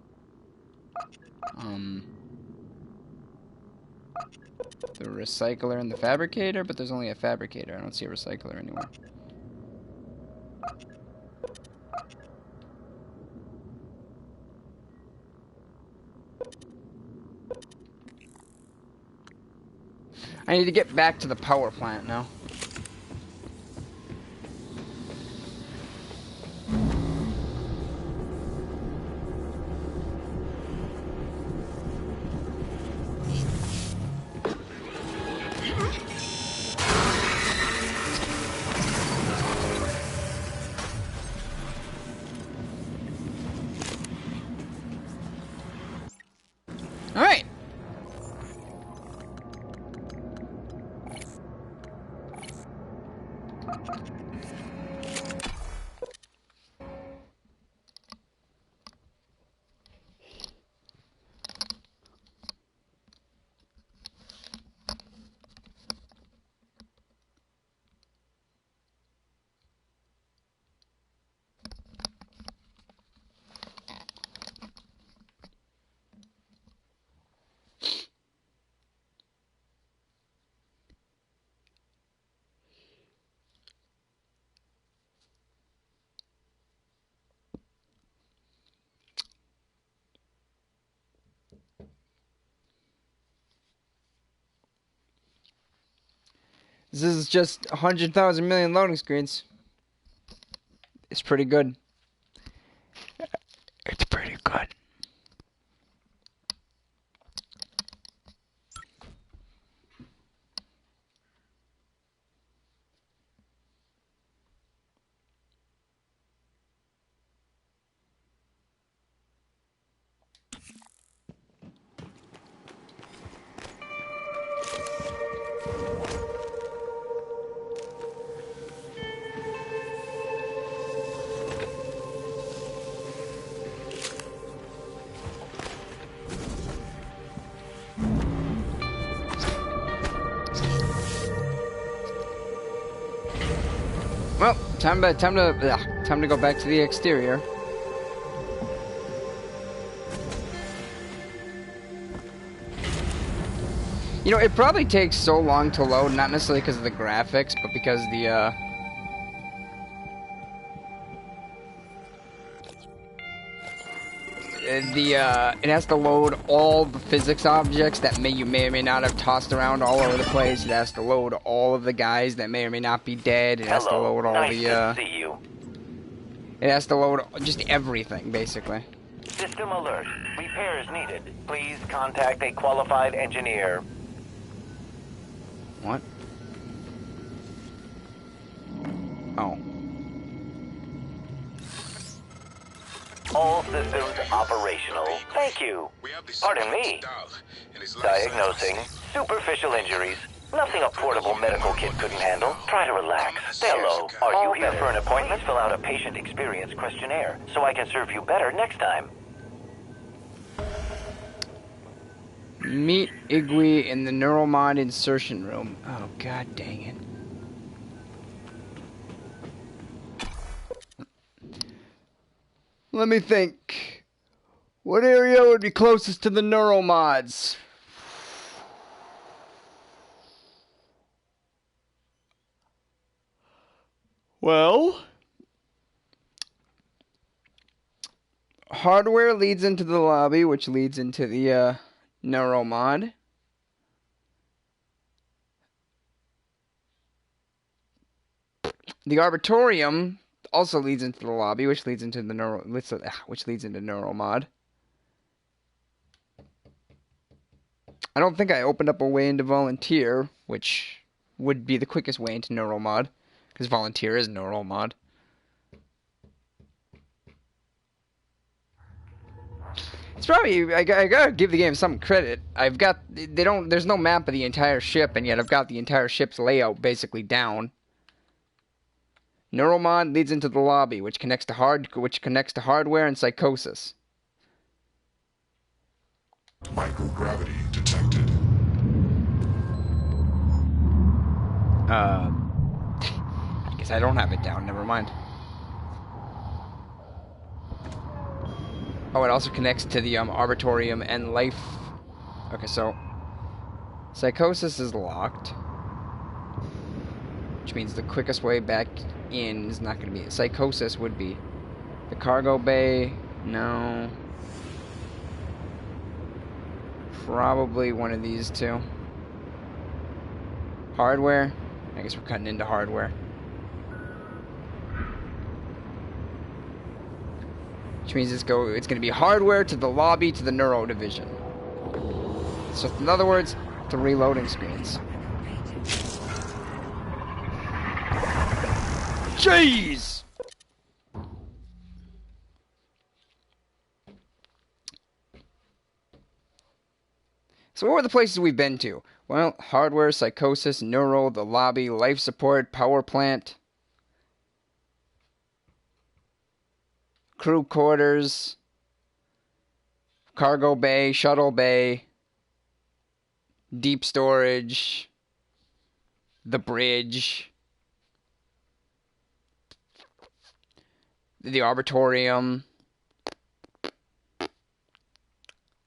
the recycler and the fabricator, but there's only a fabricator. I don't see a recycler anywhere. I need to get back to the power plant now. All right. This is just 100,000 million loading screens. It's pretty good. It's pretty good. Well, time to go back to the exterior. You know, it probably takes so long to load, not necessarily because of the graphics, but because it has to load all the physics objects that you may or may not have tossed around all over the place. It has to load all of the guys that may or may not be dead. It has to load all to see you. It has to load just everything, basically. System alert. Repairs needed. Please contact a qualified engineer. What? Oh. All systems operational. Thank you. Pardon me. Diagnosing superficial injuries. Nothing a portable medical kit couldn't handle. Try to relax. Say hello. Are you here for an appointment? Fill out a patient experience questionnaire so I can serve you better next time. Meet Igwe in the Neuromod insertion room. Oh, god dang it. Let me think. What area would be closest to the Neuromods? Well, hardware leads into the lobby, which leads into the Neuromod. The Arbitorium also leads into the lobby, which leads into the Neuromod. I don't think I opened up a way into Volunteer, which would be the quickest way into Neuromod, because Volunteer is Neuromod. It's probably, I gotta give the game some credit. There's no map of the entire ship, and yet I've got the entire ship's layout basically down. Neuromod leads into the lobby, which connects to hardware and Psychosis. Microgravity detected. I guess I don't have it down, never mind. Oh, it also connects to the Arbitorium and Life. Okay, so Psychosis is locked, which means the quickest way back in is not going to be it. Psychosis would be the cargo bay. No. Probably one of these two. Hardware. I guess we're cutting into hardware. Which means it's going to be hardware to the lobby to the neuro division. So in other words, 3 loading screens. Jeez! So what were the places we've been to? Well, hardware, Psychosis, neuro, the lobby, life support, power plant, crew quarters, cargo bay, shuttle bay, deep storage, the bridge, the Arbitorium. I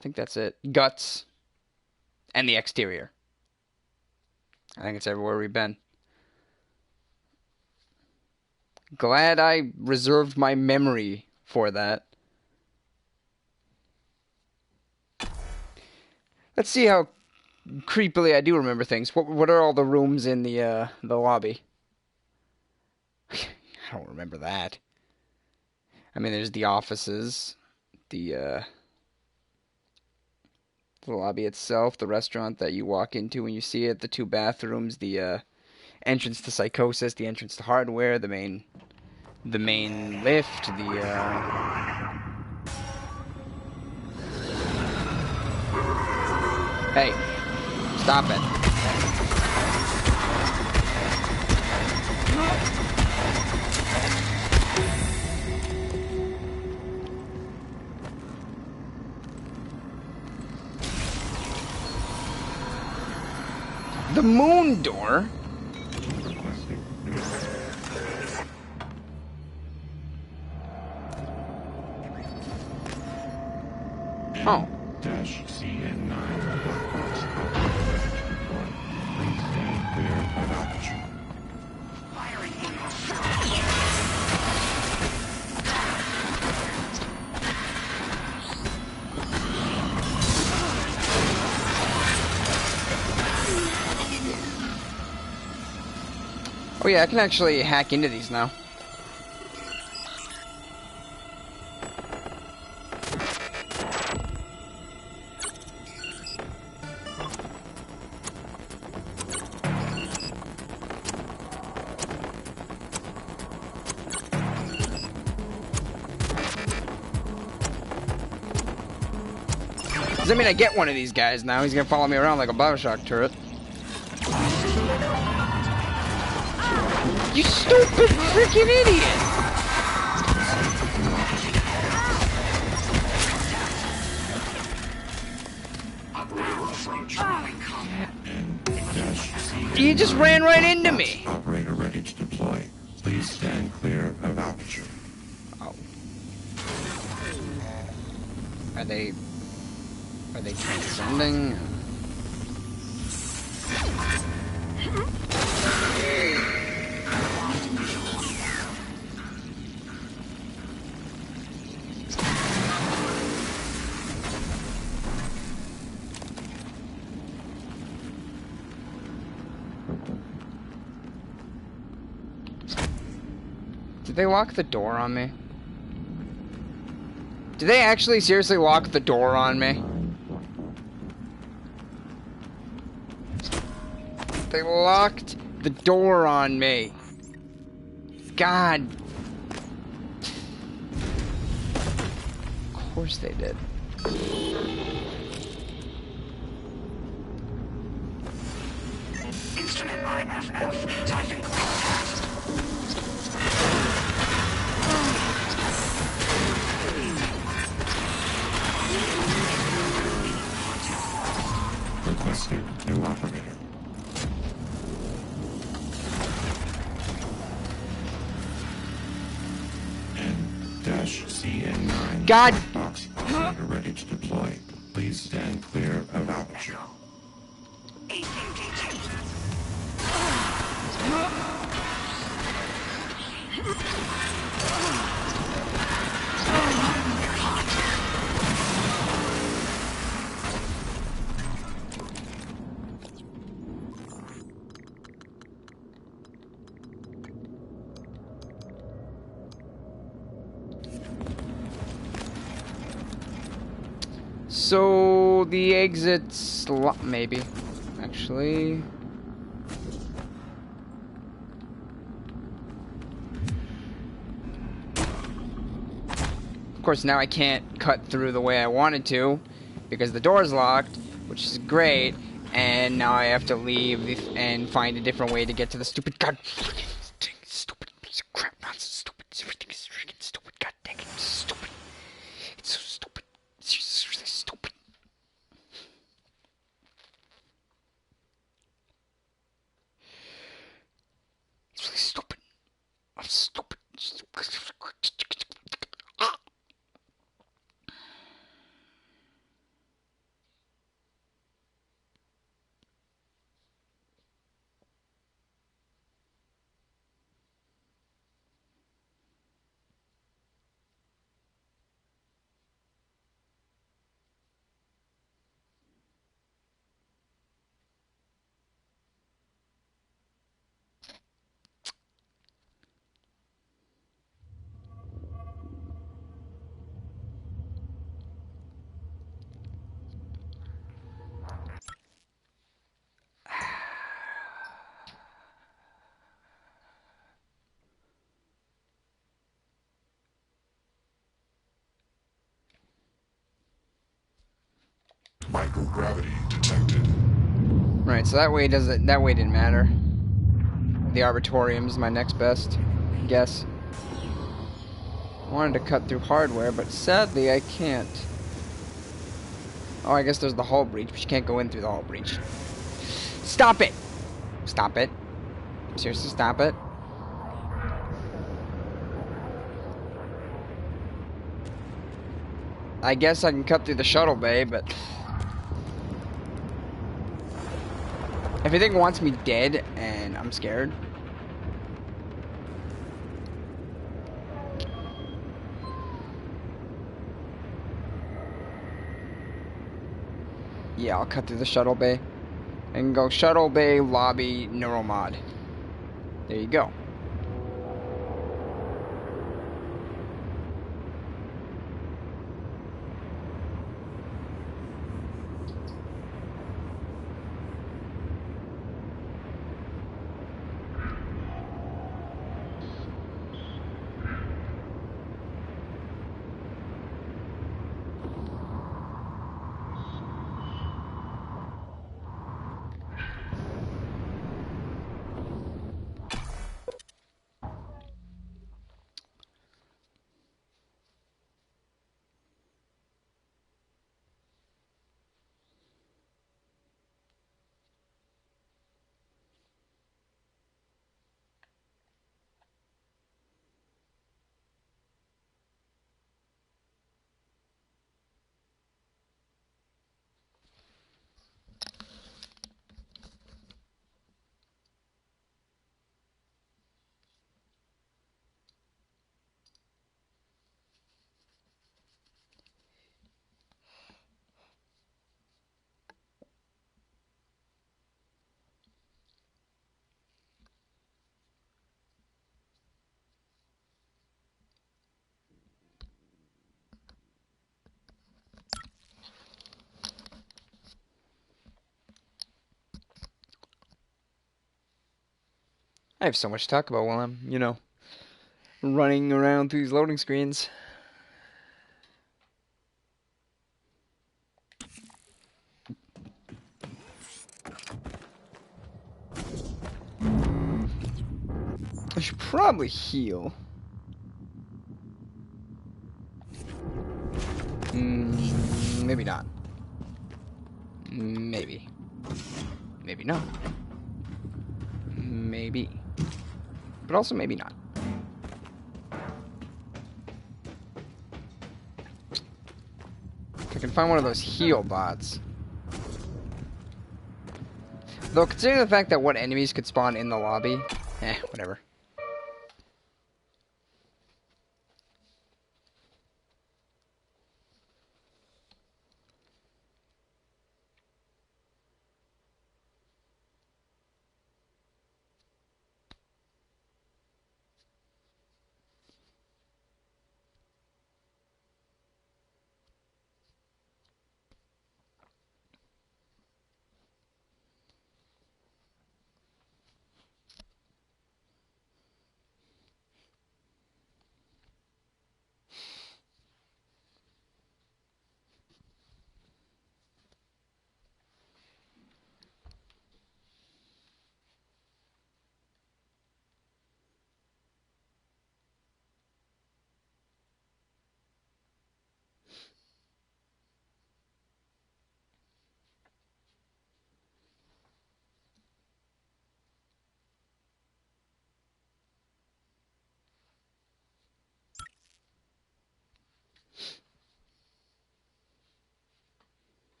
think that's it. Guts. And the exterior. I think it's everywhere we've been. Glad I reserved my memory for that. Let's see how creepily I do remember things. What are all the rooms in the lobby? I don't remember that. I mean, there's the offices, the lobby itself, the restaurant that you walk into when you see it, the 2 bathrooms, the entrance to Psychosis, the entrance to Hardware, the main lift, Hey, stop it. The moon door? Oh. Dash CN9 black box operator. Please stand clear of aperture. Oh yeah, I can actually hack into these now. Does that mean I get one of these guys now? He's gonna follow me around like a Bioshock turret. You stupid freaking idiot! You just ran right into me! Operator ready to deploy. Please stand clear of aperture. Oh. Are they transcending? Did they lock the door on me? Did they actually seriously lock the door on me? They locked the door on me. God. Of course they did. Instrument IFF typing broadcast. Requesting new operator. N-CN9 God. box operator ready to deploy. Please stand clear of aperture. So the exit's maybe, actually. Of course, now I can't cut through the way I wanted to because the door's locked, which is great. And now I have to leave and find a different way to get to the stupid stupid piece of crap nonsense. Stupid, everything is freaking stupid. God dang it, it's stupid. It's so stupid. It's just really stupid. It's really stupid. I'm stupid. Microgravity detected. Right, so that way didn't matter. The Arbitorium is my next best guess. I wanted to cut through hardware, but sadly I can't. Oh, I guess there's the hull breach, but you can't go in through the hull breach. Stop it! Stop it. Seriously, stop it. I guess I can cut through the shuttle bay, but everything wants me dead, and I'm scared. Yeah, I'll cut through the shuttle bay and go shuttle bay, lobby, neuromod. There you go. I have so much to talk about while I'm, running around through these loading screens. I should probably heal. Maybe not. Maybe. Maybe not. Maybe. But also maybe not. If I can find one of those heal bots. Though, considering the fact that what enemies could spawn in the lobby, whatever.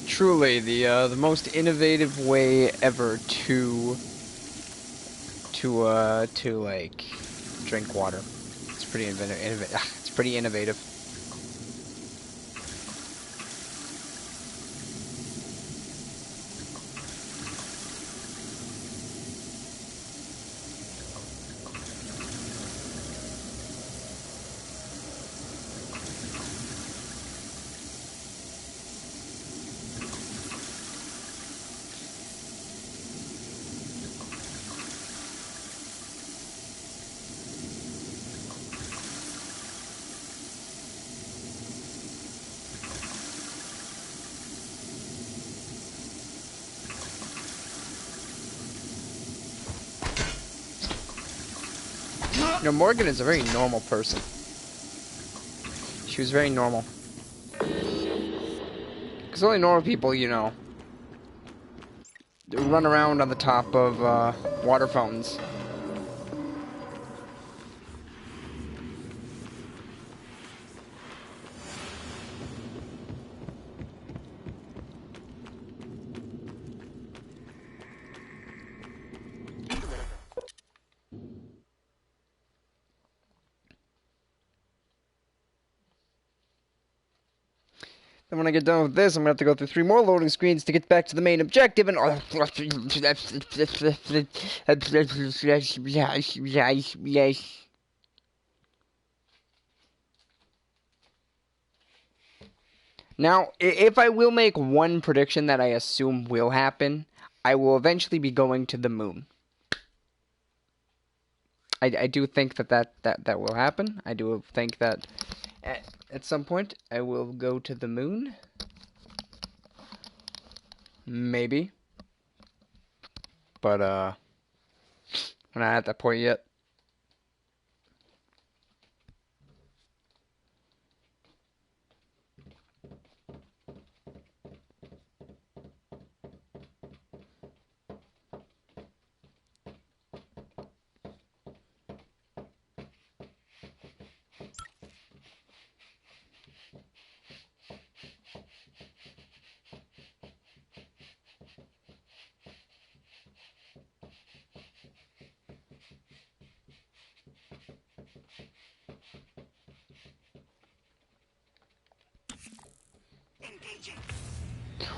Truly, the most innovative way ever to like drink water. It's pretty it's pretty innovative. You know, Morgan is a very normal person. She was very normal. Because only normal people, you know, run around on the top of water fountains. And when I get done with this, I'm going to have to go through 3 more loading screens to get back to the main objective, and... Now, if I will make one prediction that I assume will happen, I will eventually be going to the moon. I do think that will happen. I do think that at some point I will go to the moon. Maybe. But we're not at that point yet.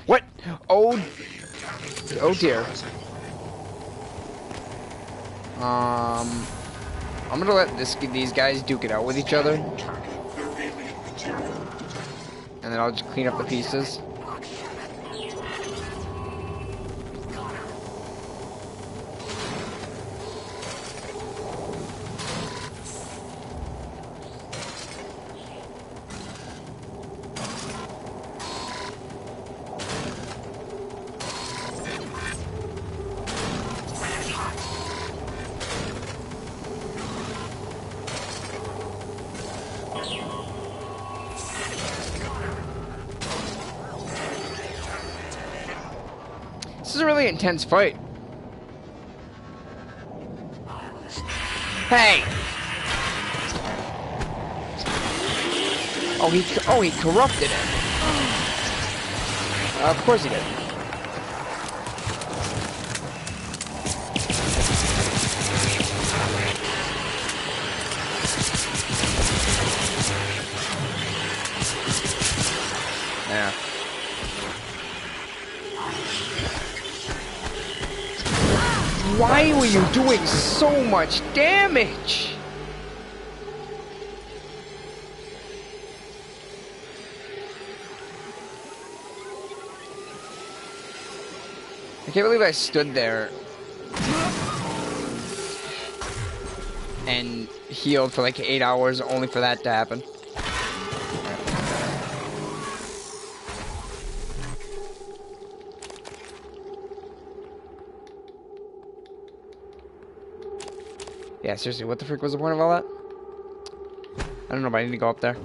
What? Oh. Oh dear. I'm gonna let these guys duke it out with each other. And then I'll just clean up the pieces. This is a really intense fight. Hey! Oh, he corrupted it. Of course he did. Yeah. Why were you doing so much damage? I can't believe I stood there and healed for like 8 hours only for that to happen. Yeah, seriously, what the frick was the point of all that? I don't know, but I need to go up there.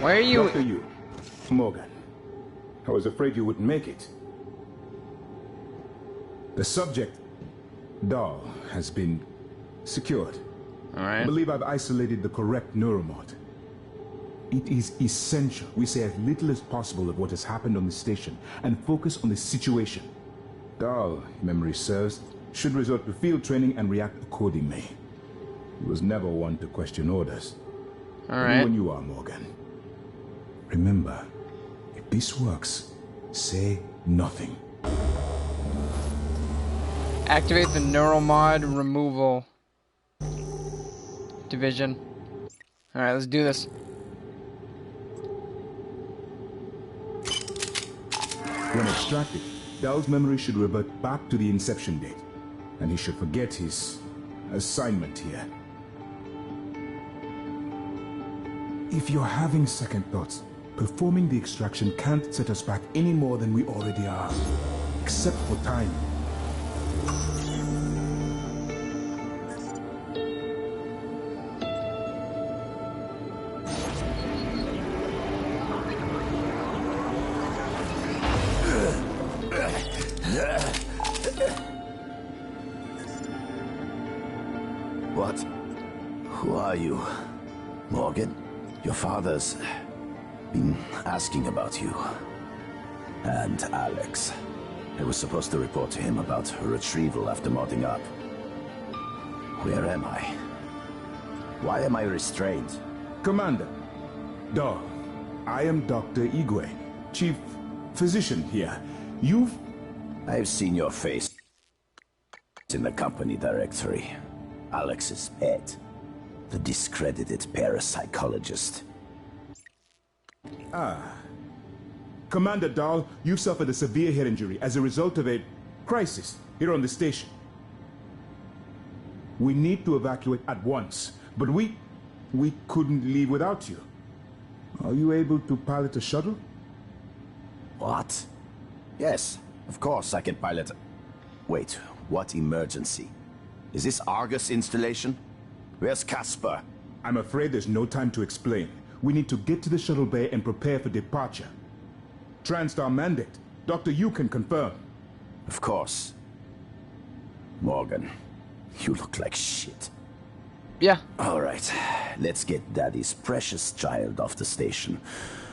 Why are you... Dr. Yu, Morgan. I was afraid you wouldn't make it. The subject, Dahl, has been secured. Alright. I believe I've isolated the correct neuromod. It is essential we say as little as possible of what has happened on the station and focus on the situation. Dahl, if memory serves, should resort to field training and react accordingly. He was never one to question orders. Alright. When you are, Morgan. Remember, if this works, say nothing. Activate the neuromod removal division. Alright, let's do this. When extracted, Dahl's memory should revert back to the inception date, and he should forget his assignment here. If you're having second thoughts, performing the extraction can't set us back any more than we already are, except for time. What? Who are you? Morgan? Your father's been asking about you. And Alex. I was supposed to report to him about her retrieval after modding up. Where am I? Why am I restrained? Commander, Dahl, I am Dr. Igwe, Chief Physician here. I've seen your face in the company directory. Alex's pet. The discredited parapsychologist. Ah. Commander Dahl, you've suffered a severe head injury as a result of a crisis here on the station. We need to evacuate at once, but we couldn't leave without you. Are you able to pilot a shuttle? What? Yes, of course I can pilot. Wait, what emergency? Is this Argus installation? Where's Casper? I'm afraid there's no time to explain. We need to get to the shuttle bay and prepare for departure. TranStar mandate. Dr. Yu can confirm. Of course. Morgan, you look like shit. Yeah. All right, let's get Daddy's precious child off the station,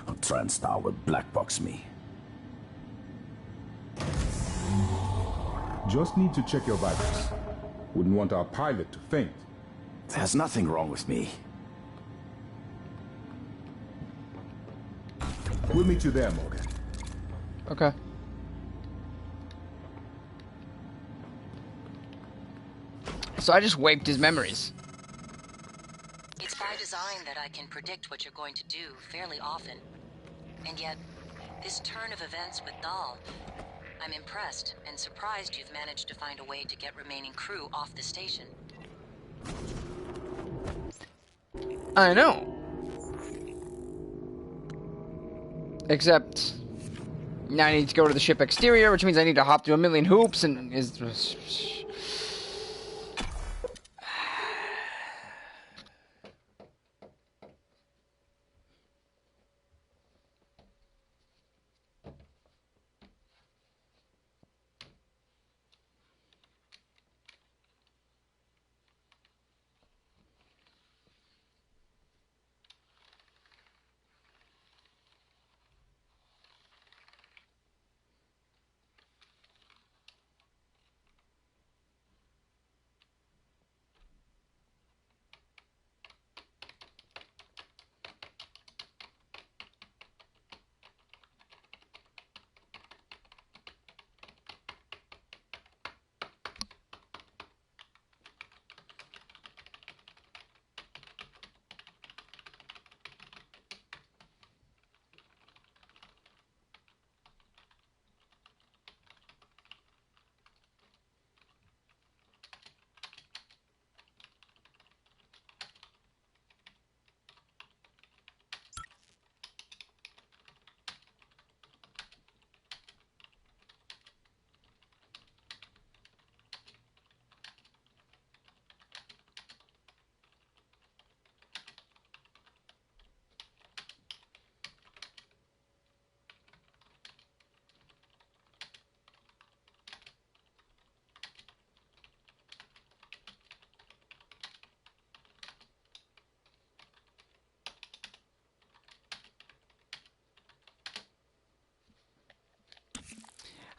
or TranStar will blackbox me. Just need to check your vitals. Wouldn't want our pilot to faint. There's nothing wrong with me. We'll meet you there, Morgan. Okay. So I just wiped his memories. It's by design that I can predict what you're going to do fairly often. And yet, this turn of events with Dahl, I'm impressed and surprised you've managed to find a way to get remaining crew off the station. I know. Except, now I need to go to the ship exterior, which means I need to hop through a million hoops and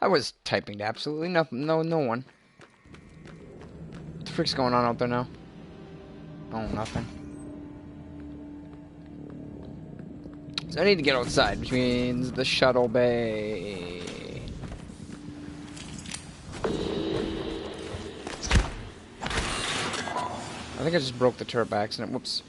I was typing to absolutely nothing. No one. What the frick's going on out there now? Oh, nothing. So I need to get outside, which means the shuttle bay. I think I just broke the turret by accident. Whoops.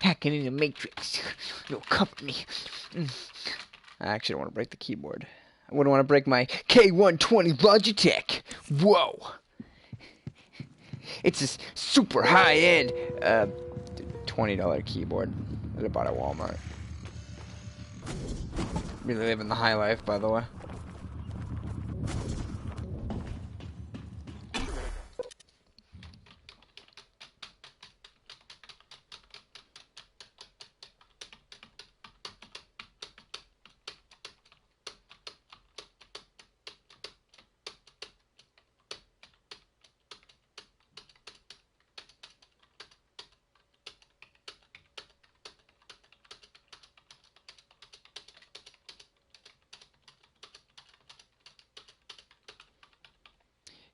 Hacking in the Matrix. Your company. I actually don't want to break the keyboard. I wouldn't want to break my K120 Logitech. Whoa. It's a super high-end $20 keyboard that I bought at Walmart. Really living the high life, by the way.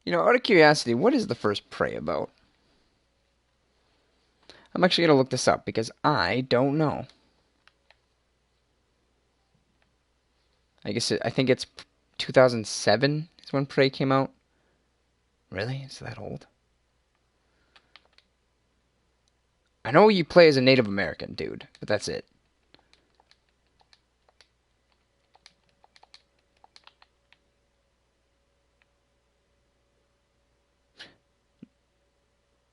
You know, out of curiosity, what is the first Prey about? I'm actually going to look this up because I don't know. I think it's 2007 is when Prey came out. Really? Is that old? I know you play as a Native American dude, but that's it.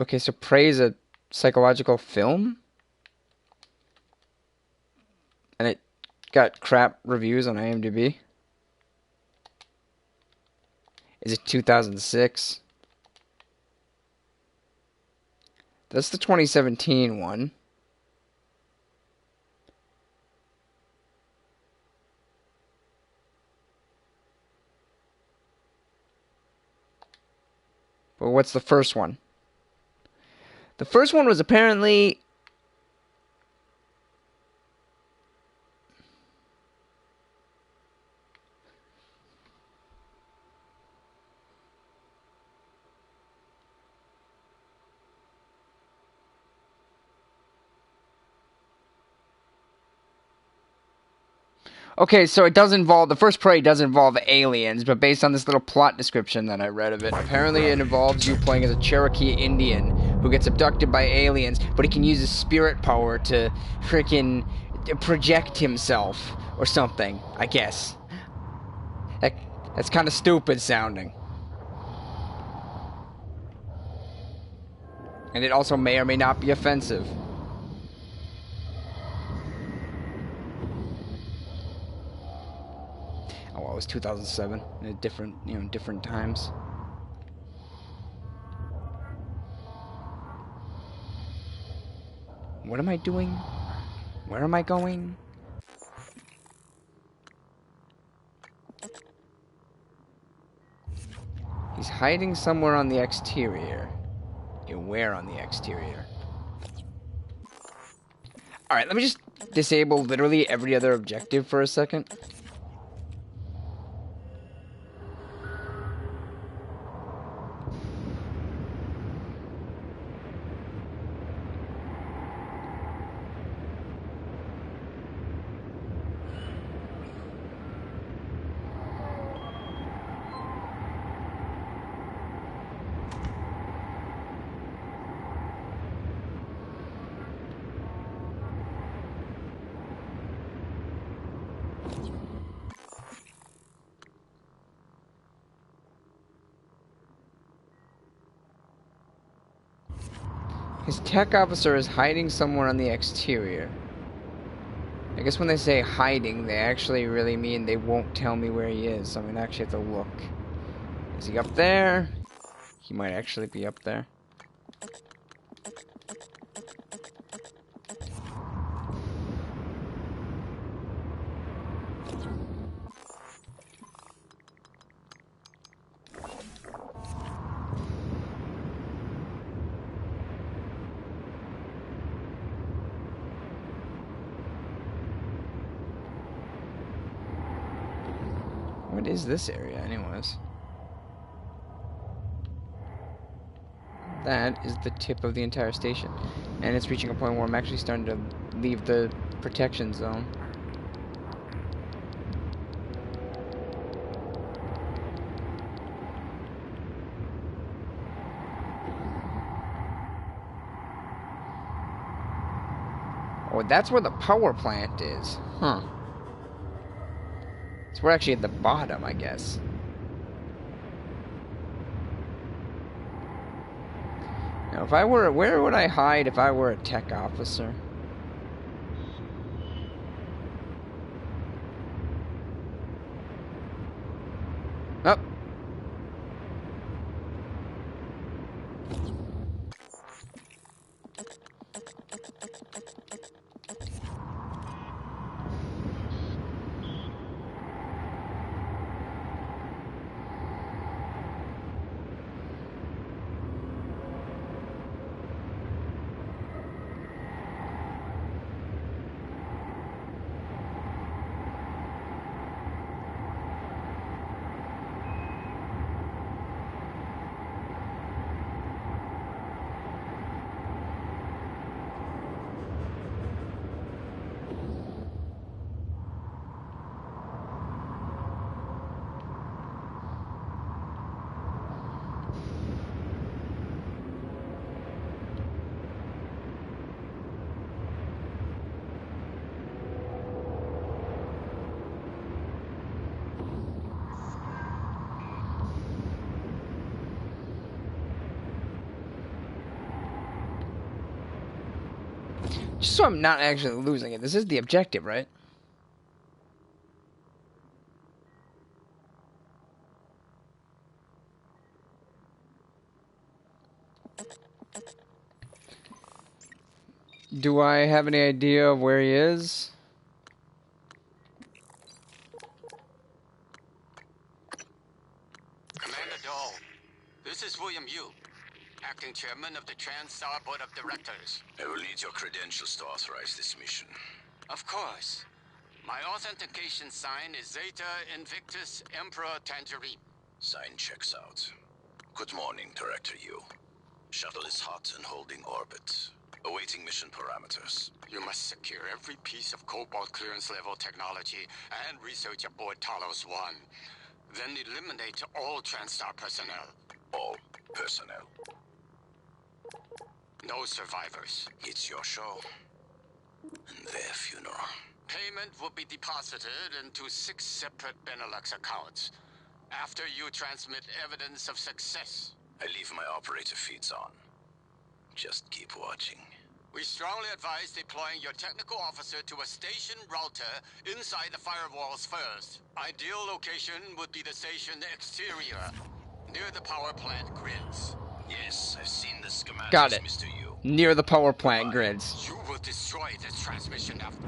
Okay, so Prey is a psychological film? And it got crap reviews on IMDb? Is it 2006? That's the 2017 one. But what's the first one? The first one was apparently... Okay, so it does involve... The first Prey does involve aliens, but based on this little plot description that I read of it, apparently it involves you playing as a Cherokee Indian who gets abducted by aliens, but he can use his spirit power to freaking project himself or something, I guess. That's kind of stupid sounding. And it also may or may not be offensive. Oh, well, it was 2007. Different times. What am I doing? Where am I going? He's hiding somewhere on the exterior. Where on the exterior? Alright, let me just disable literally every other objective for a second. His tech officer is hiding somewhere on the exterior. I guess when they say hiding, they actually really mean they won't tell me where he is. So I'm gonna actually have to look. Is he up there? He might actually be up there. What is this area, anyways? That is the tip of the entire station. And it's reaching a point where I'm actually starting to leave the protection zone. Oh, that's where the power plant is. Huh. So we're actually at the bottom, I guess. Now, if I were... Where would I hide if I were a tech officer? Just so I'm not actually losing it. This is the objective, right? Do I have any idea of where he is? Commander Dahl, this is William Yu, acting chairman of the TranStar Board of Directors. I will need your credentials to authorize this mission. Of course. My authentication sign is Zeta Invictus Emperor Tangerine. Sign checks out. Good morning, Director Yu. Shuttle is hot and holding orbit. Awaiting mission parameters. You must secure every piece of Cobalt clearance level technology and research aboard Talos 1. Then eliminate all TranStar personnel. All personnel. No survivors. It's your show. And their funeral. Payment will be deposited into 6 separate Benelux accounts. After you transmit evidence of success. I leave my operator feeds on. Just keep watching. We strongly advise deploying your technical officer to a station router inside the firewalls first. Ideal location would be the station exterior, near the power plant grids. Yes, I've seen the schematics, Got it. Mr. Yu. Near the power plant grids. You will destroy this transmission after...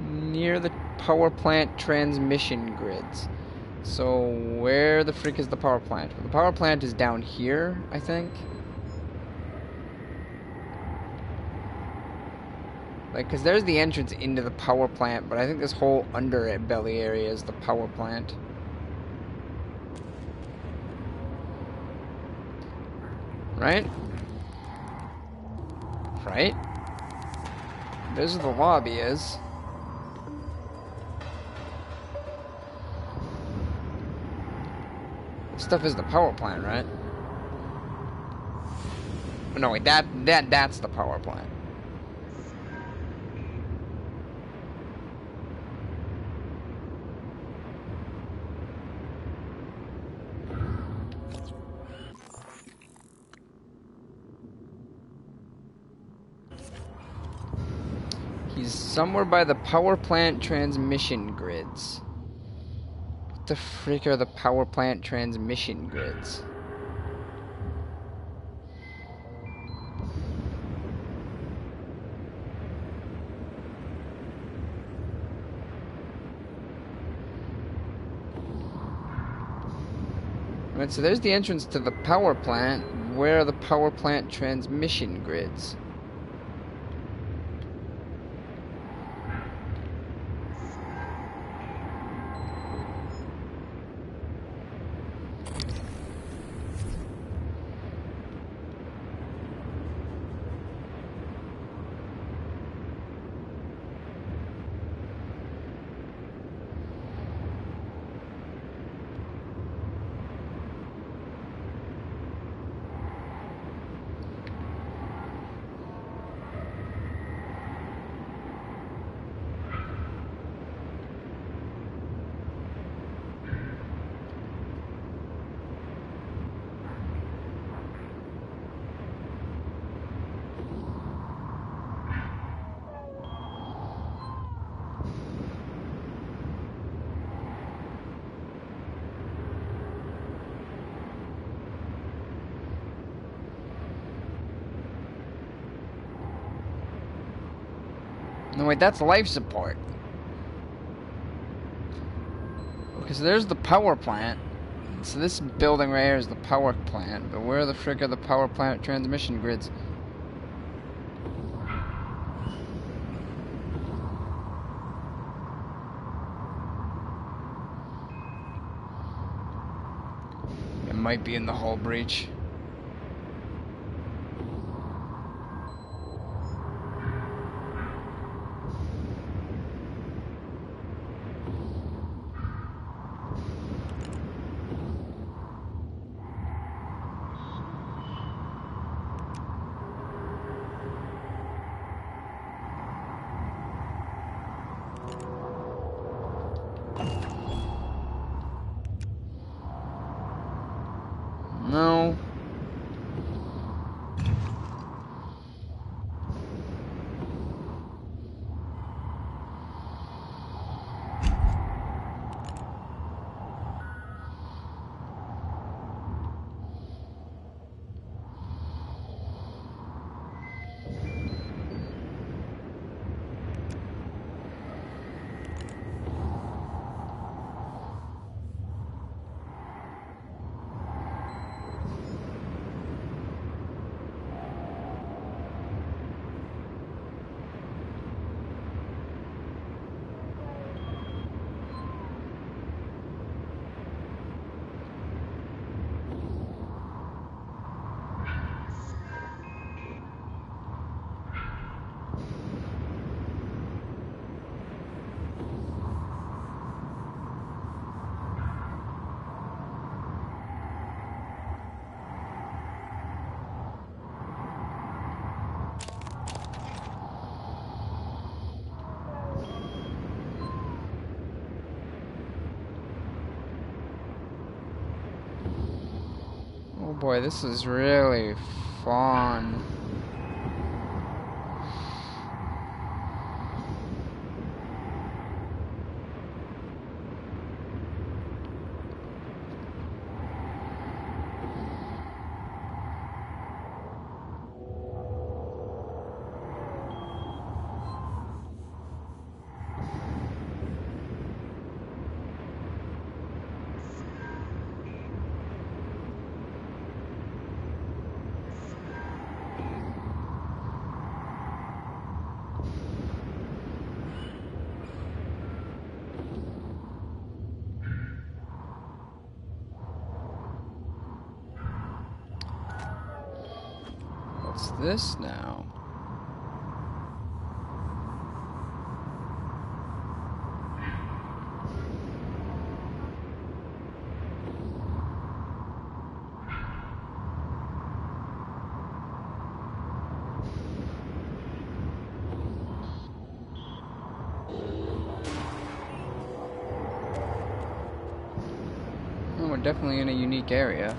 Near the power plant transmission grids. So where the frick is the power plant? Well, the power plant is down here, I think. Like, because there's the entrance into the power plant, but I think this whole underbelly area is the power plant. Right? Right? This is the lobby is. Stuff is the power plant, right? Oh, no, wait, that's the power plant. He's somewhere by the power plant transmission grids. What the frick are the power plant transmission grids? Right, so there's the entrance to the power plant. Where are the power plant transmission grids? No, wait, that's life support. Okay, so there's the power plant. So this building right here is the power plant. But where the frick are the power plant transmission grids? It might be in the hull breach. boy, this is really fun. What's this now? Well, we're definitely in a unique area.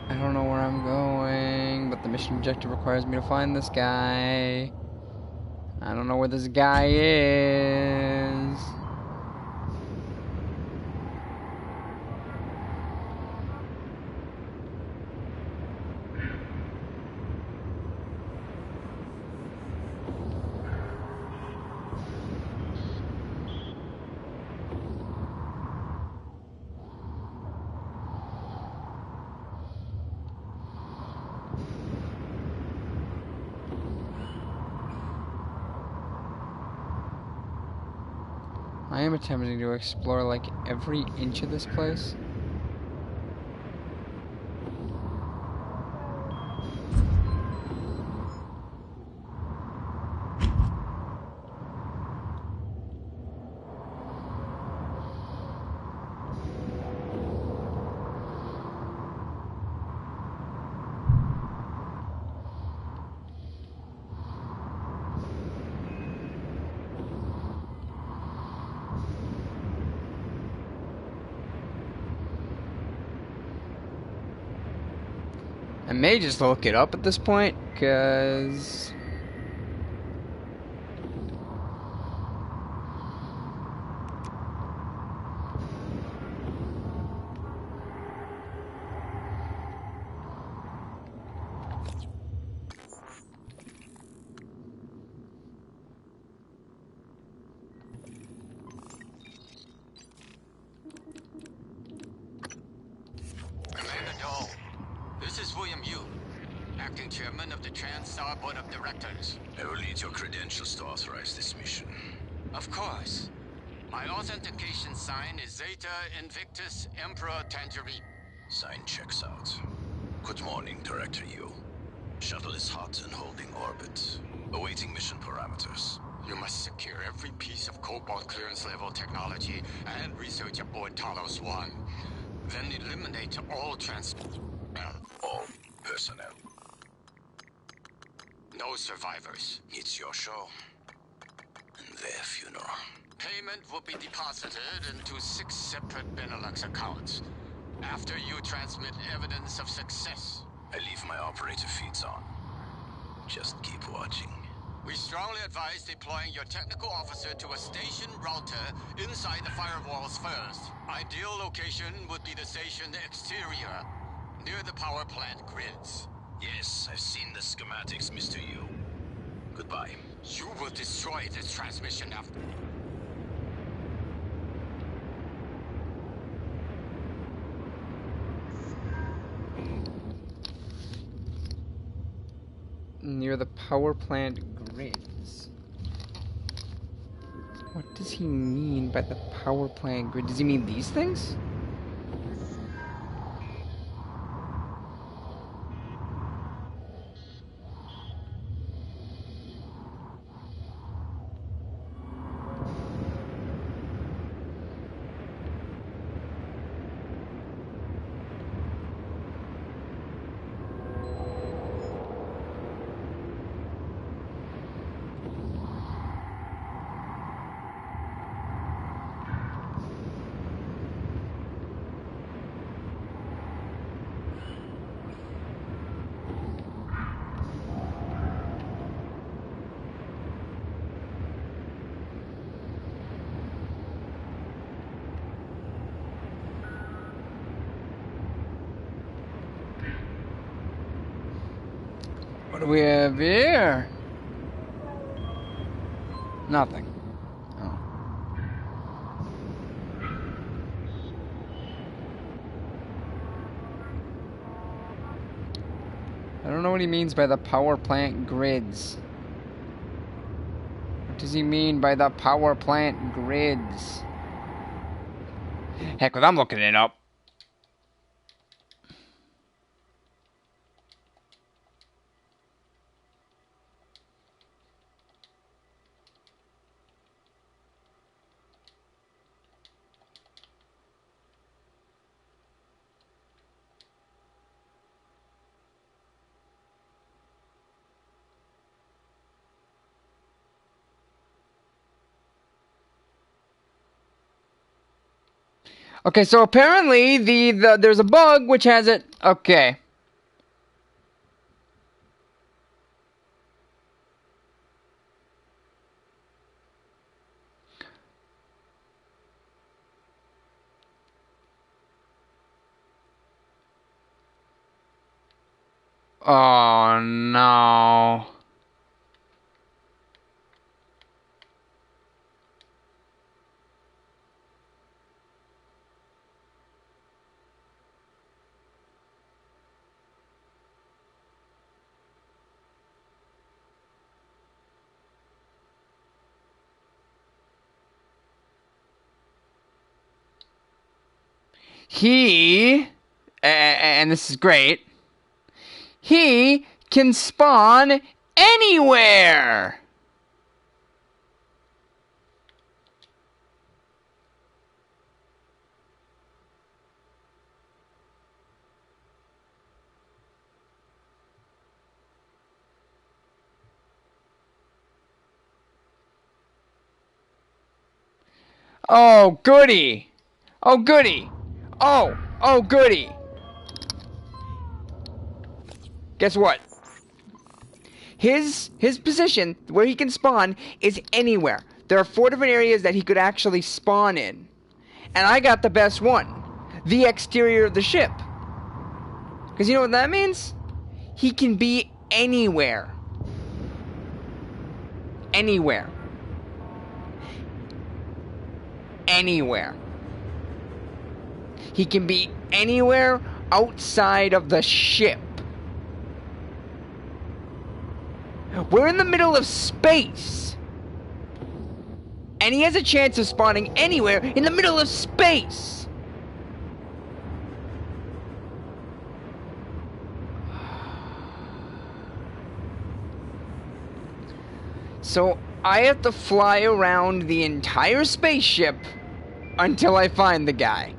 I don't know where I'm going, but the mission objective requires me to find this guy. I don't know where this guy is. I am attempting to explore like every inch of this place. I may just look it up at this point, because our board of directors. I will need your credentials to authorize this mission. Of course. My authentication sign is Zeta Invictus Emperor Tangerine. Sign checks out. Good morning, Director Yu. Shuttle is hot and holding orbit. Awaiting mission parameters. You must secure every piece of Cobalt clearance level technology and research aboard Talos 1. Then eliminate all all personnel. No survivors. It's your show. And their funeral. Payment will be deposited into 6 separate Benelux accounts. After you transmit evidence of success. I leave my operator feeds on. Just keep watching. We strongly advise deploying your technical officer to a station router inside the firewalls first. Ideal location would be the station exterior, near the power plant grids. Yes, I've seen the schematics, Mr. Yu. Goodbye. You will destroy this transmission after... Near the power plant grids. What does he mean by the power plant grid? Does he mean these things? What do we have here? Nothing. Oh. I don't know what he means by the power plant grids. What does he mean by the power plant grids? Heck, I'm looking it up. Okay, so apparently there's a bug which has it. Okay. Oh no. He, and this is great, he can spawn anywhere! Oh, goody! Oh, goody! Oh, goody! Guess what? His position, where he can spawn, is anywhere. There are 4 different areas that he could actually spawn in. And I got the best one. The exterior of the ship. Because you know what that means? He can be anywhere. Anywhere. Anywhere. He can be anywhere outside of the ship. We're in the middle of space. And he has a chance of spawning anywhere in the middle of space. So I have to fly around the entire spaceship until I find the guy.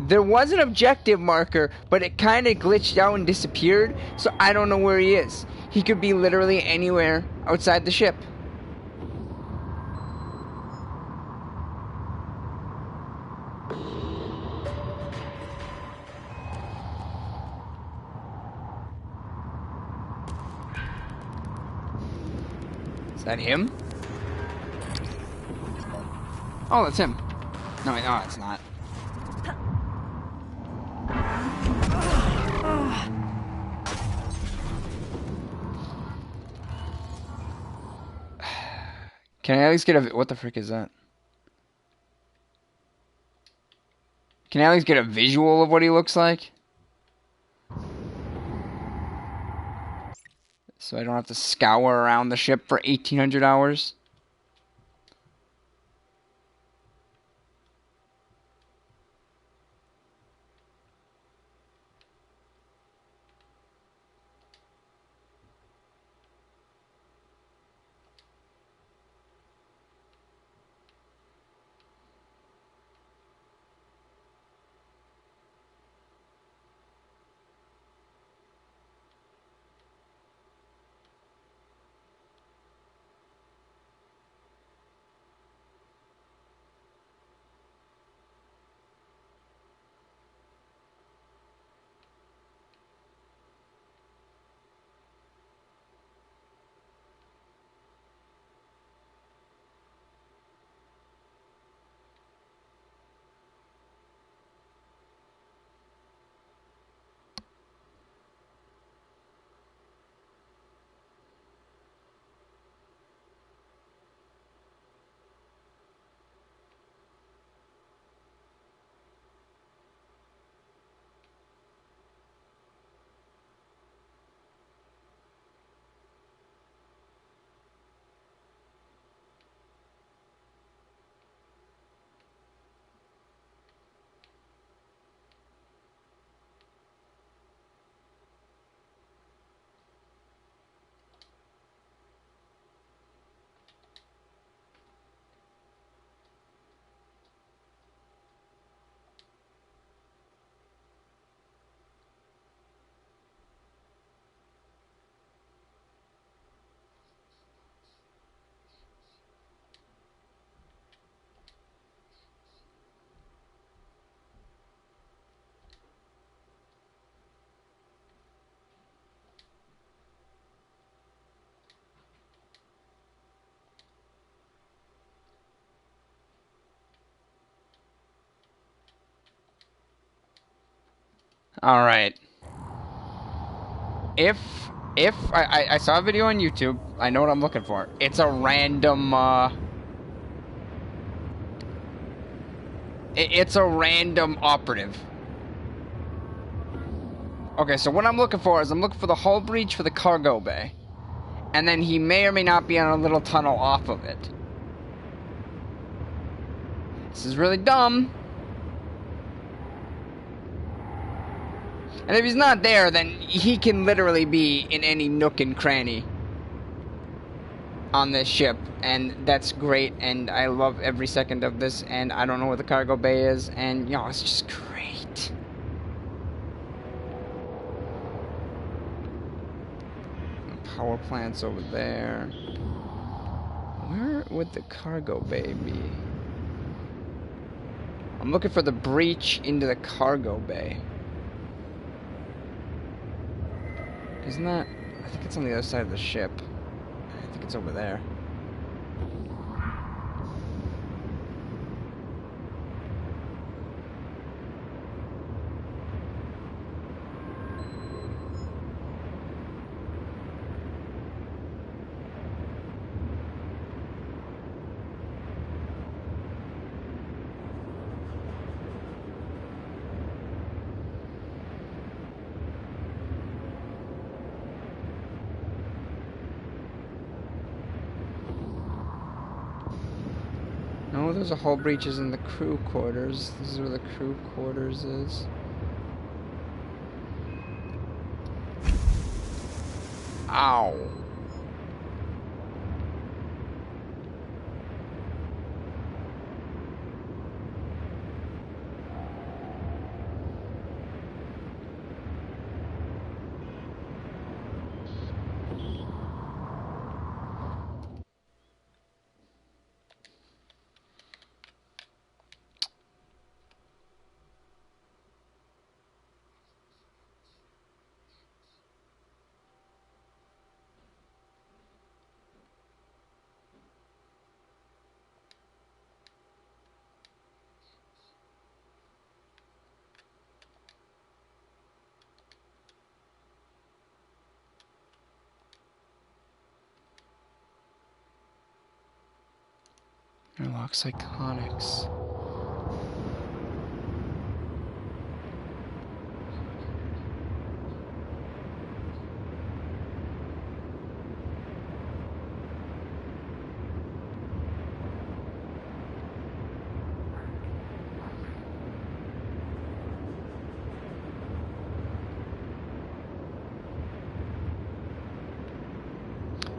There was an objective marker, but it kind of glitched out and disappeared, so I don't know where he is. He could be literally anywhere outside the ship. Is that him? Oh, that's him. No, it's not. Can I at least get a... What the frick is that? Can I at least get a visual of what he looks like? So I don't have to scour around the ship for 1,800 hours. Alright. If I saw a video on YouTube, I know what I'm looking for. It's a random, it's a random operative. Okay, so what I'm looking for is I'm looking for the hull breach for the cargo bay. And then he may or may not be on a little tunnel off of it. This is really dumb. And if he's not there, then he can literally be in any nook and cranny on this ship. And that's great, and I love every second of this, and I don't know where the cargo bay is, and, you know, it's just great. The power plant's over there. Where would the cargo bay be? I'm looking for the breach into the cargo bay. Isn't that... I think it's on the other side of the ship. I think it's over there. Oh, there's a hull breaches in the crew quarters. This is where the crew quarters is. Ow. Unlock Psychonics.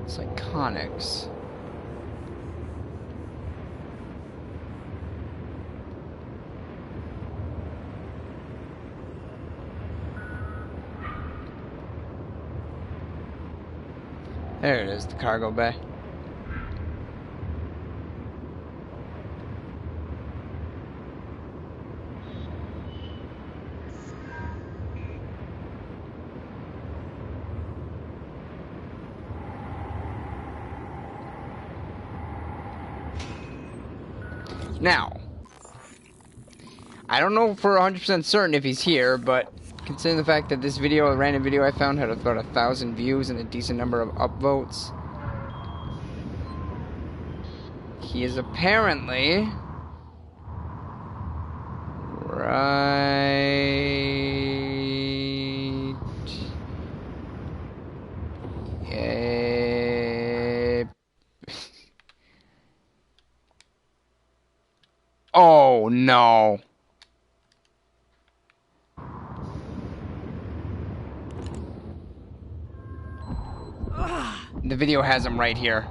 Psychonics. There it is, the cargo bay. Now, I don't know for 100% certain if he's here, but considering the fact that this video, a random video I found, had about 1,000 views and a decent number of upvotes, he is apparently right. Oh no. The video has him right here.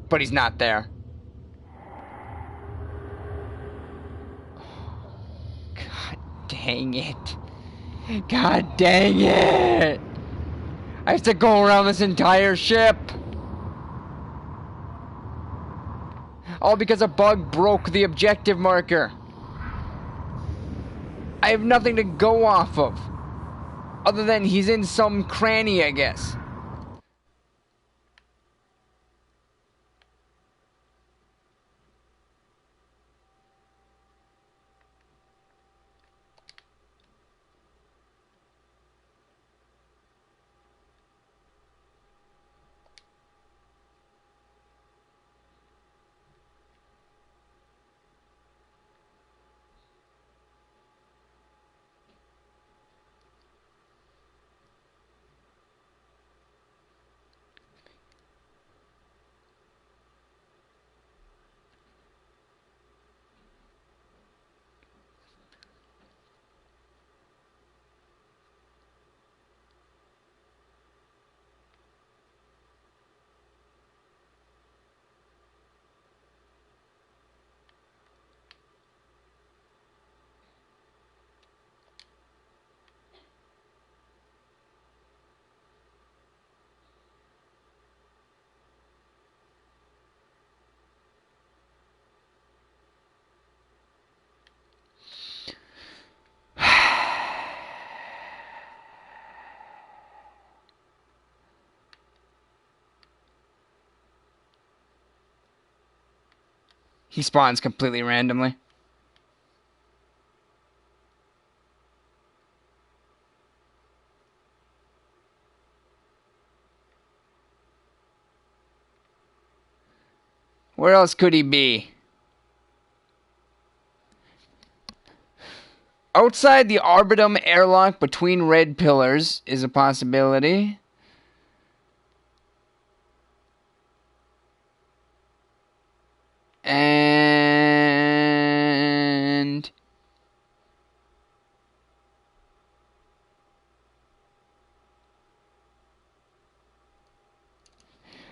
But he's not there. God dang it. God dang it. I have to go around this entire ship. All because a bug broke the objective marker. I have nothing to go off of. Other than he's in some cranny, I guess. He spawns completely randomly. Where else could he be? Outside the Arbitum airlock between red pillars is a possibility. And...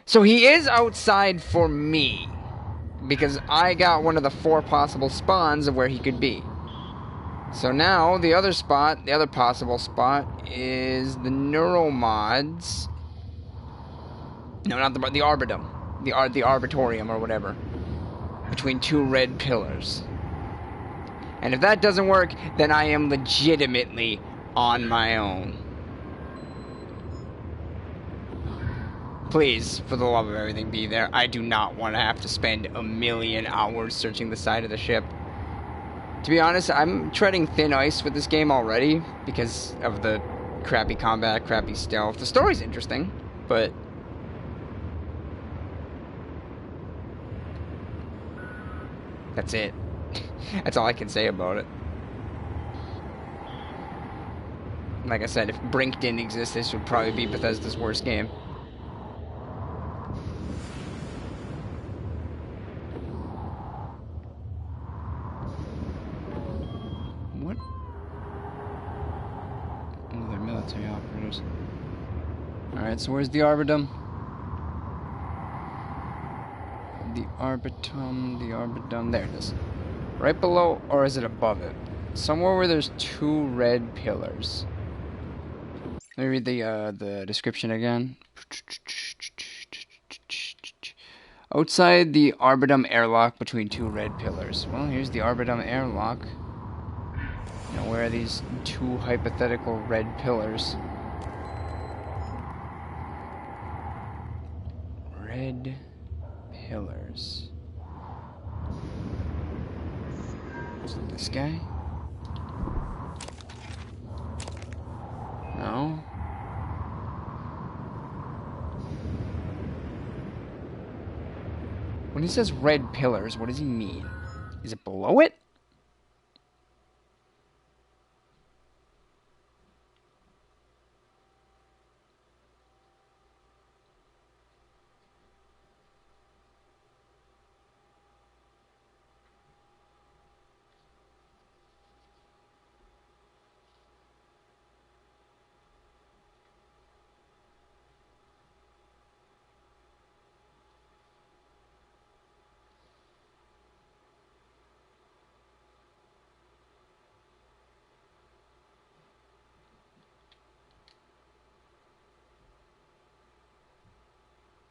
so he is outside for me. Because I got one of the 4 possible spawns of where he could be. So now, the other possible spot is the Neuromods. No, not the Arbitum. The Arbitorium or whatever. Between 2 red pillars. And if that doesn't work, then I am legitimately on my own. Please, for the love of everything, be there. I do not want to have to spend a million hours searching the side of the ship. To be honest, I'm treading thin ice with this game already because of the crappy combat, crappy stealth. The story's interesting, but... that's it. That's all I can say about it. Like I said, if Brink didn't exist, this would probably be Bethesda's worst game. What? Oh, they're military operators. Alright, so where's the Arbitum? The Arbitum, there it is. Right below, or is it above it? Somewhere where there's 2 red pillars. Let me read the description again. Outside the Arbitum airlock between 2 red pillars. Well, here's the Arbitum airlock. Now, where are these 2 hypothetical red pillars? Red pillars. Is it this guy? No. When he says red pillars, what does he mean? Is it below it?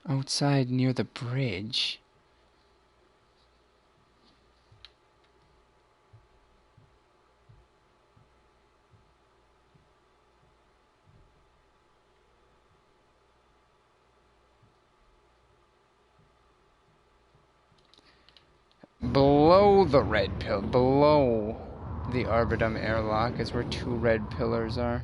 Outside near the bridge. Below the red pill, below the Arbitum airlock is where 2 red pillars are.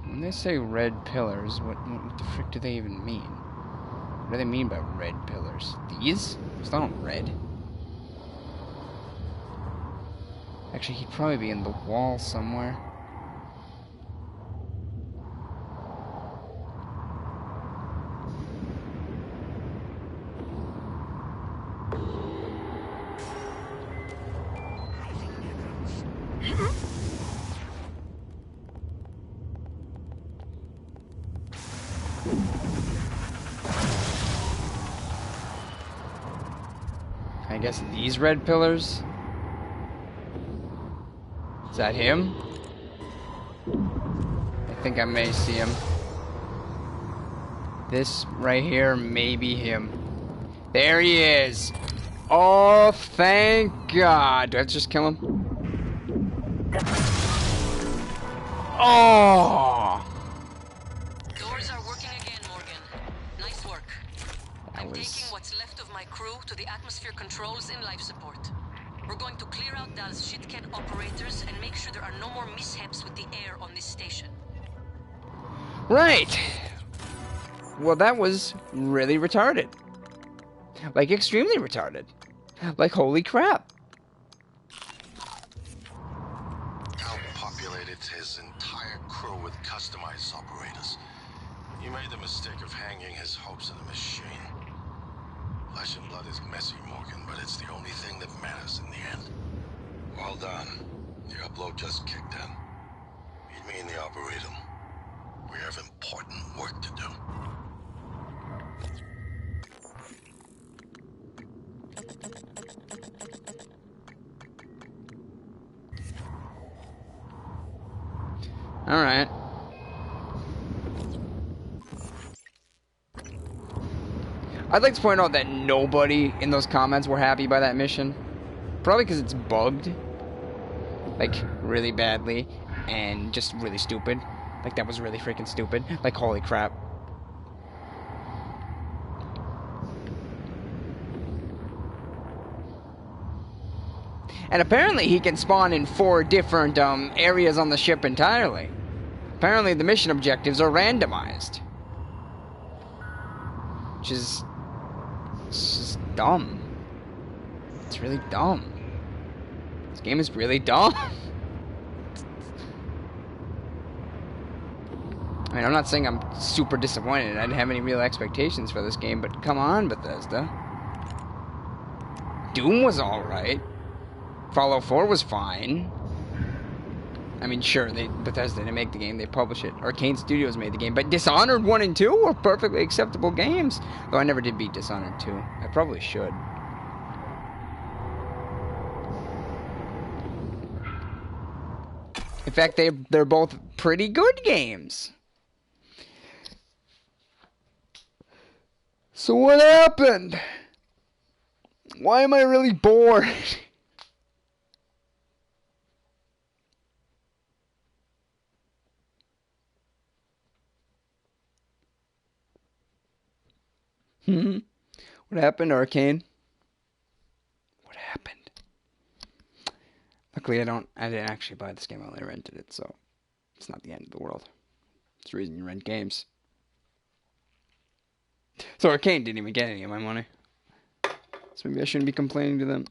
When they say red pillars, what the frick do they even mean? What do they mean by red pillars? These? It's not red. Actually, he'd probably be in the wall somewhere. I guess these red pillars? Is that him? I think I may see him. This right here may be him. There he is! Oh, thank God! Do I have to just kill him? Oh! Doors are working again, Morgan. Nice work. I'm taking what's left of my crew to the atmosphere controls in life support. We're going to clear out those shit-can operators and make sure there are no more mishaps with the air on this station. Right! Well, that was really retarded. Like, extremely retarded. Like, holy crap. Al populated his entire crew with customized operators. He made the mistake of hanging his hopes in a machine. Flesh and blood is messy, Morgan, but it's the only thing that matters in the end. Well done. The upload just kicked in. Meet me in the Arboretum. We have important work to do. Alright. I'd like to point out that nobody in those comments were happy by that mission. Probably because it's bugged. Like, really badly. And just really stupid. Like, that was really freaking stupid. Like, holy crap. And apparently he can spawn in 4 different areas on the ship entirely. Apparently the mission objectives are randomized. Which is... it's just dumb. It's really dumb. This game is really dumb. I mean, I'm not saying I'm super disappointed. I didn't have any real expectations for this game, but come on, Bethesda. Doom was alright. Fallout 4 was fine. I mean, sure, Bethesda didn't make the game, they published it. Arcane Studios made the game, but Dishonored 1 and 2 were perfectly acceptable games. Though I never did beat Dishonored 2. I probably should. In fact, they're both pretty good games. So what happened? Why am I really bored? What happened, Arcane? What happened? Luckily, I didn't actually buy this game, I only rented it, so it's not the end of the world. It's the reason you rent games. So Arcane didn't even get any of my money. So maybe I shouldn't be complaining to them.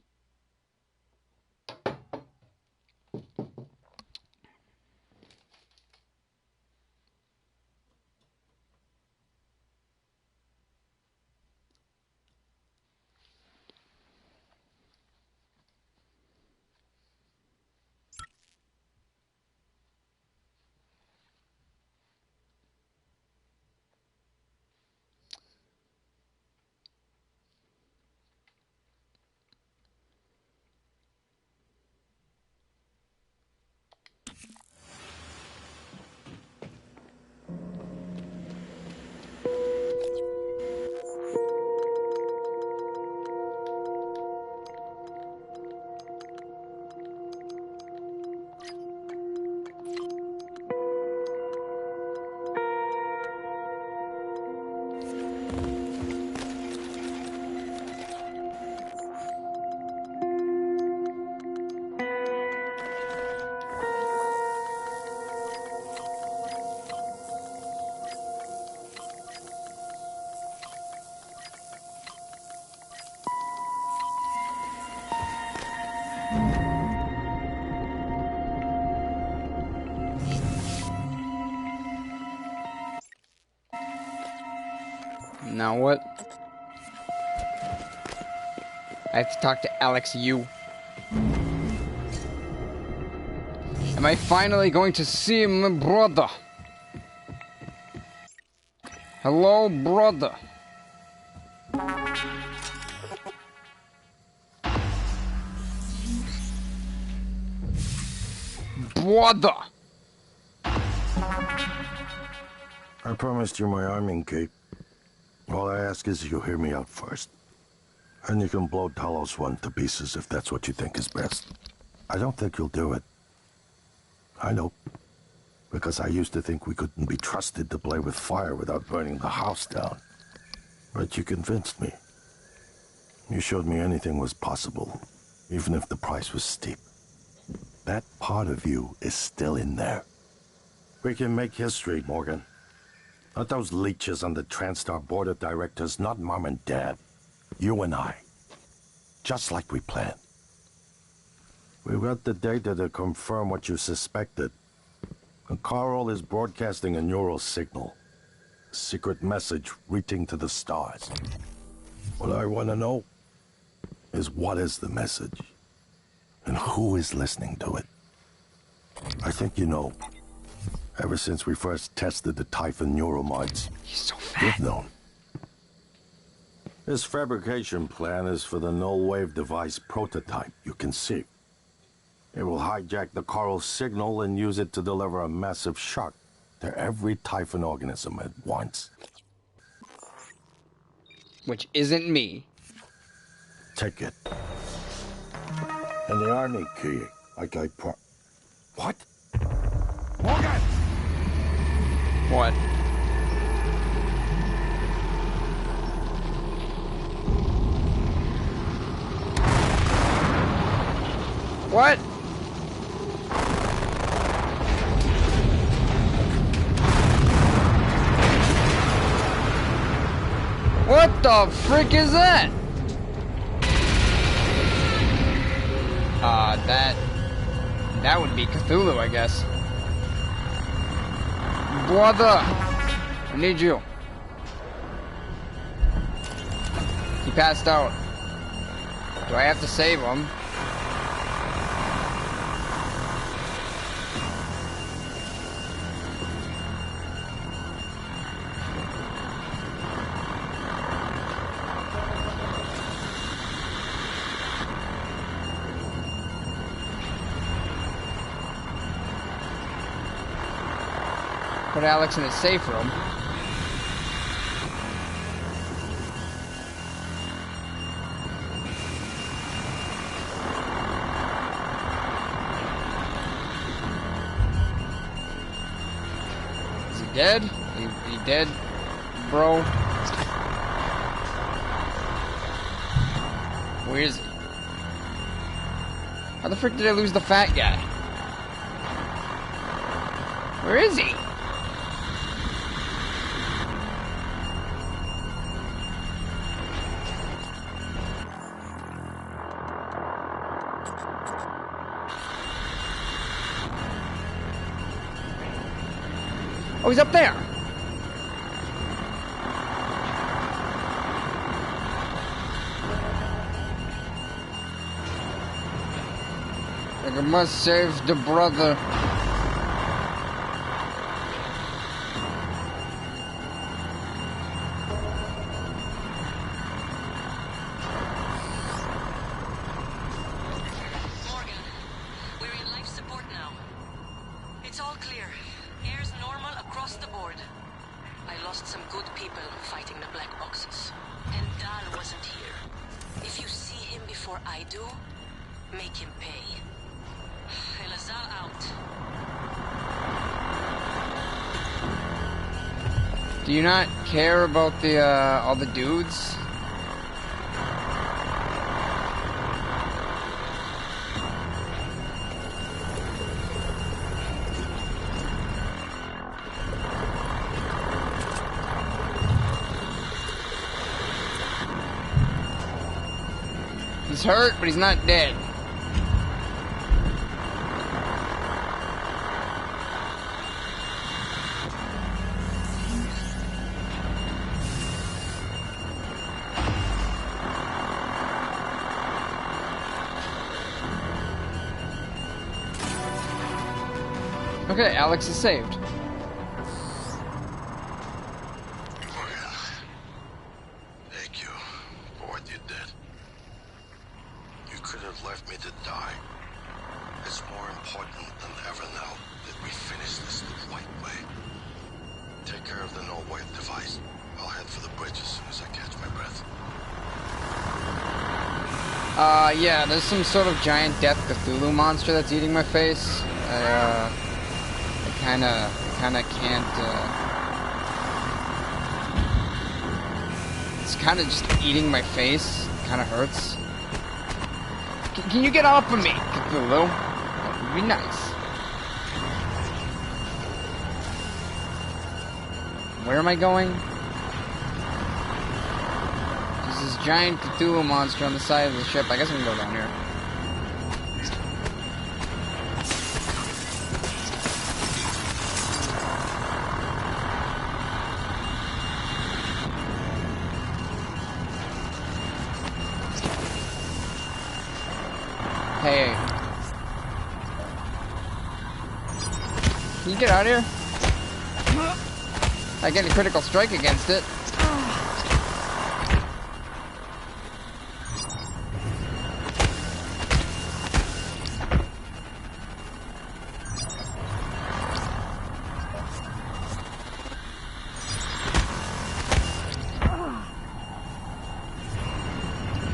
Now what? I have to talk to Alex Yu. Am I finally going to see my brother? Hello, brother. Brother! I promised you my arming cape. All I ask is you hear me out first. And you can blow Talos 1 to pieces if that's what you think is best. I don't think you'll do it. I know. Because I used to think we couldn't be trusted to play with fire without burning the house down. But you convinced me. You showed me anything was possible, even if the price was steep. That part of you is still in there. We can make history, Morgan. Not those leeches on the TranStar board of directors, not Mom and Dad. You and I. Just like we planned. We've got the data to confirm what you suspected. And Carl is broadcasting a neural signal. secret message reaching to the stars. What I want to know is what is the message? And who is listening to it? I think you know. Ever since we first tested the Typhon neuromods, you've known. This fabrication plan is for the null-wave device prototype you can see. It will hijack the coral signal and use it to deliver a massive shock to every Typhon organism at once. Which isn't me. Take it. And the army key, like I What? Morgan! What? What? What the frick is that? That would be Cthulhu, I guess. Brother, I need you. He passed out. Do I have to save him? Put Alex in a safe room. Is he dead? He dead, bro? Where is he? How the frick did I lose the fat guy? Where is he? Oh, he's up there. I must save the brother. Do you not care about the all the dudes? He's hurt, but he's not dead. Okay, Alex is saved. Thank you for what you did. You could have left me to die. It's more important than ever now that we finish this the right way. Take care of the null-wave device. I'll head for the bridge as soon as I catch my breath. Yeah, there's some sort of giant death Cthulhu monster that's eating my face. I kinda can't, it's kinda just eating my face. Kinda hurts. Can you get off of me, Cthulhu? That would be nice. Where am I going? There's this giant Cthulhu monster on the side of the ship. I guess I can go down here. Can you get out of here? I get a critical strike against it.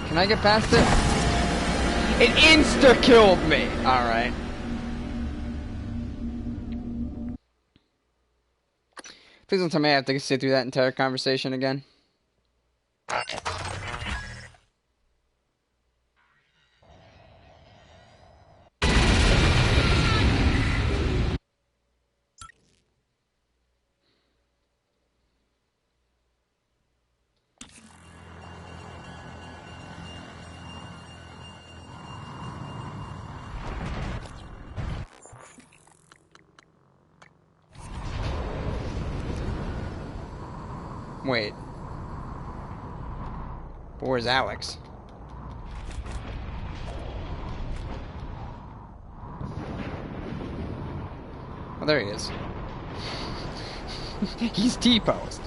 Can I get past it? It insta-killed me! Alright. Please don't tell me I have to sit through that entire conversation again. Wait. But where's Alex? Oh, there he is. He's T-posed.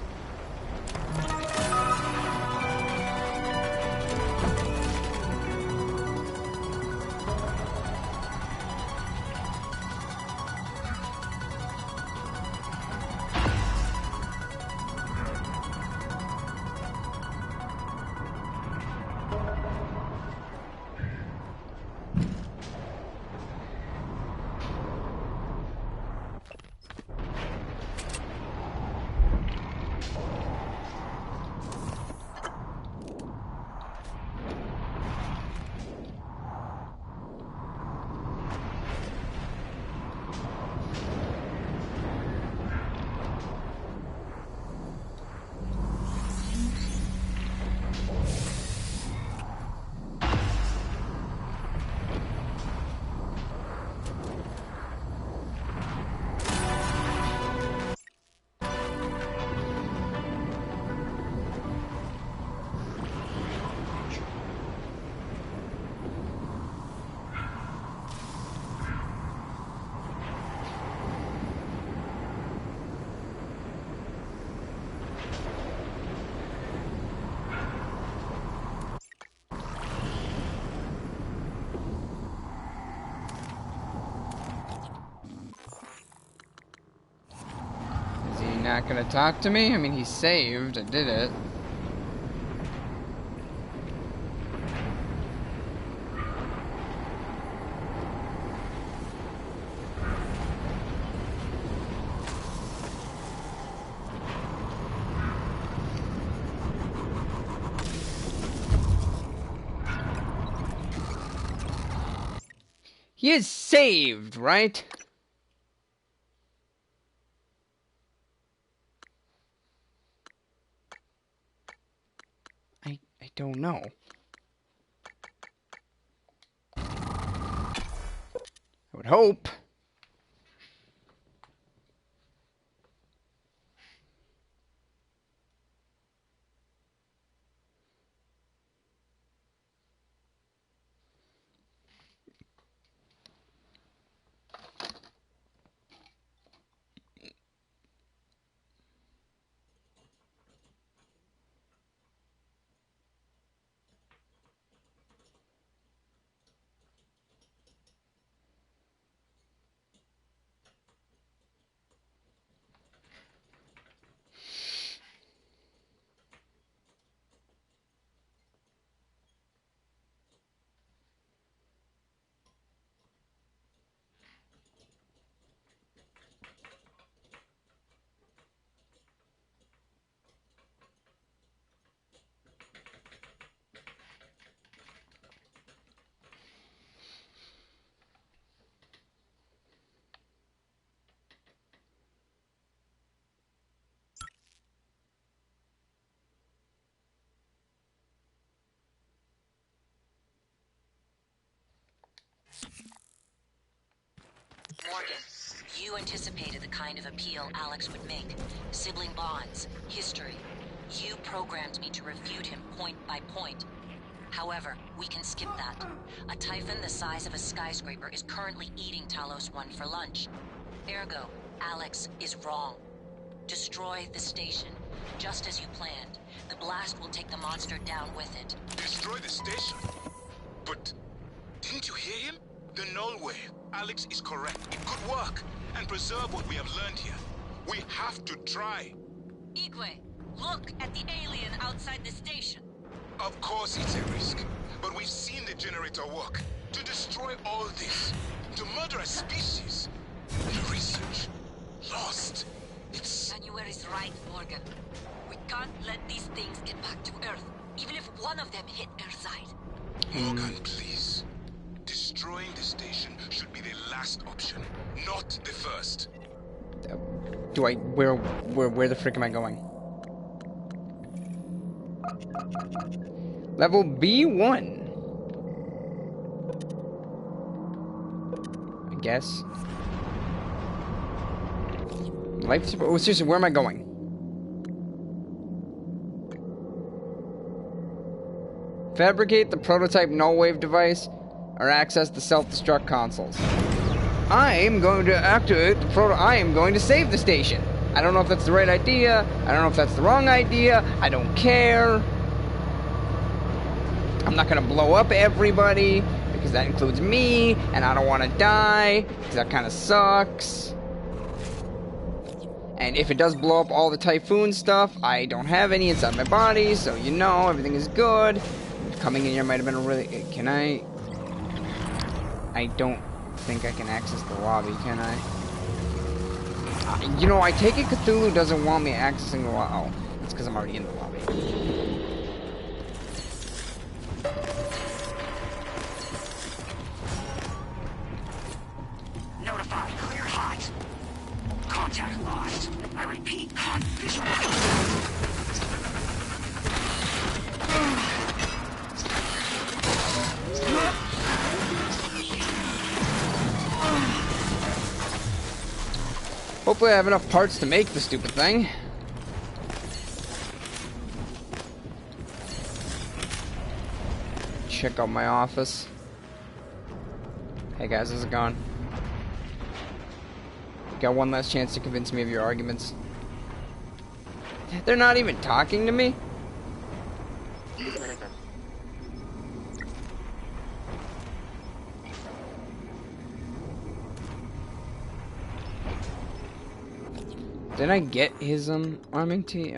Not gonna talk to me? I mean, he's saved. I did it. He is saved, right? I don't know. I would hope. Morgan, you anticipated the kind of appeal Alex would make. Sibling bonds, history. You programmed me to refute him point by point. However, we can skip that. A Typhon the size of a skyscraper is currently eating Talos 1 for lunch. Ergo, Alex is wrong. Destroy the station, just as you planned. The blast will take the monster down with it. Destroy the station? But didn't you hear him? The null wave. Alex is correct. It could work and preserve what we have learned here. We have to try. Igwe, look at the alien outside the station. Of course it's a risk, but we've seen the generator work. To destroy all this, to murder a species, the research lost. It's... Manuel is right, Morgan. We can't let these things get back to Earth, even if one of them hit Earthside. Morgan, please. Destroying the station should be the last option, not the first. Where the frick am I going? Level B1. I guess. Life support. Oh, seriously, where am I going? Fabricate the prototype null wave device or access the self-destruct consoles. I am going to activate the I am going to save the station. I don't know if that's the right idea. I don't know if that's the wrong idea. I don't care. I'm not going to blow up everybody because that includes me, and I don't want to die because that kind of sucks. And if it does blow up all the Typhoon stuff, I don't have any inside my body, so you know everything is good. Coming in here might have been a really... Can I... I don't think I can access the lobby, can I? You know, I take it Cthulhu doesn't want me accessing the lobby. Oh, it's because I'm already in the lobby. Notify, clear hot. Contact lost. I repeat, visual. Hopefully I have enough parts to make the stupid thing. Check out my office. Hey guys, how's it going? Got one last chance to convince me of your arguments. They're not even talking to me? Did I get his arming key?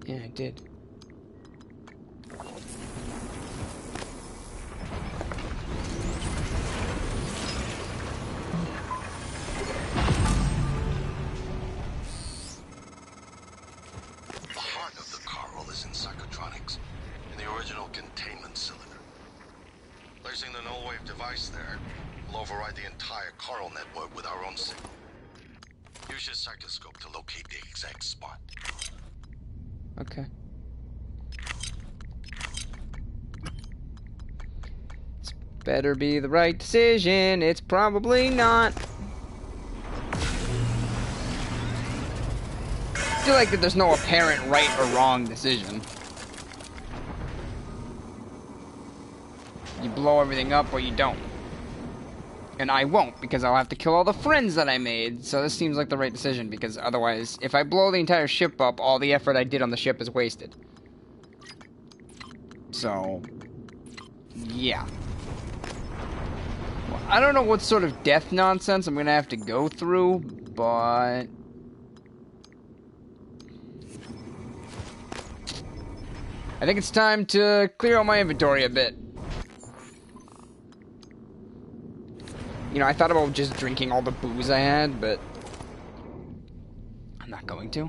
Yeah, I did. The heart of the coral is in psychotronics, in the original containment cylinder. Placing the null wave device there will override the entire coral network with our own signal. Use your psychoscope to locate the exact spot. Okay. This better be the right decision. It's probably not. I feel like that there's no apparent right or wrong decision. You blow everything up or you don't. And I won't, because I'll have to kill all the friends that I made. So this seems like the right decision, because otherwise, if I blow the entire ship up, all the effort I did on the ship is wasted. So, yeah. Well, I don't know what sort of death nonsense I'm going to have to go through, but... I think it's time to clear out my inventory a bit. You know, I thought about just drinking all the booze I had, but I'm not going to.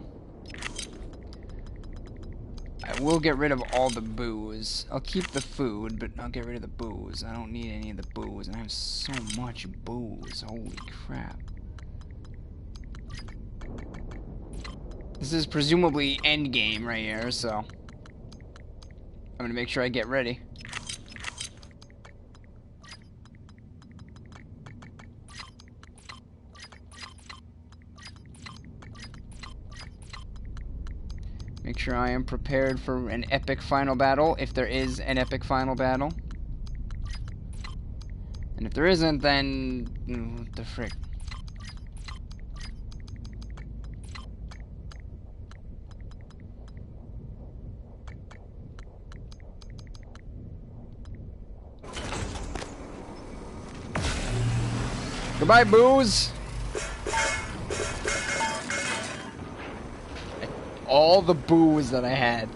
I will get rid of all the booze. I'll keep the food, but I'll get rid of the booze. I don't need any of the booze, and I have so much booze. Holy crap. This is presumably endgame right here, so I'm gonna make sure I get ready. Make sure I am prepared for an epic final battle, if there is an epic final battle. And if there isn't, then... what the frick? Goodbye, booze. All the booze that I had.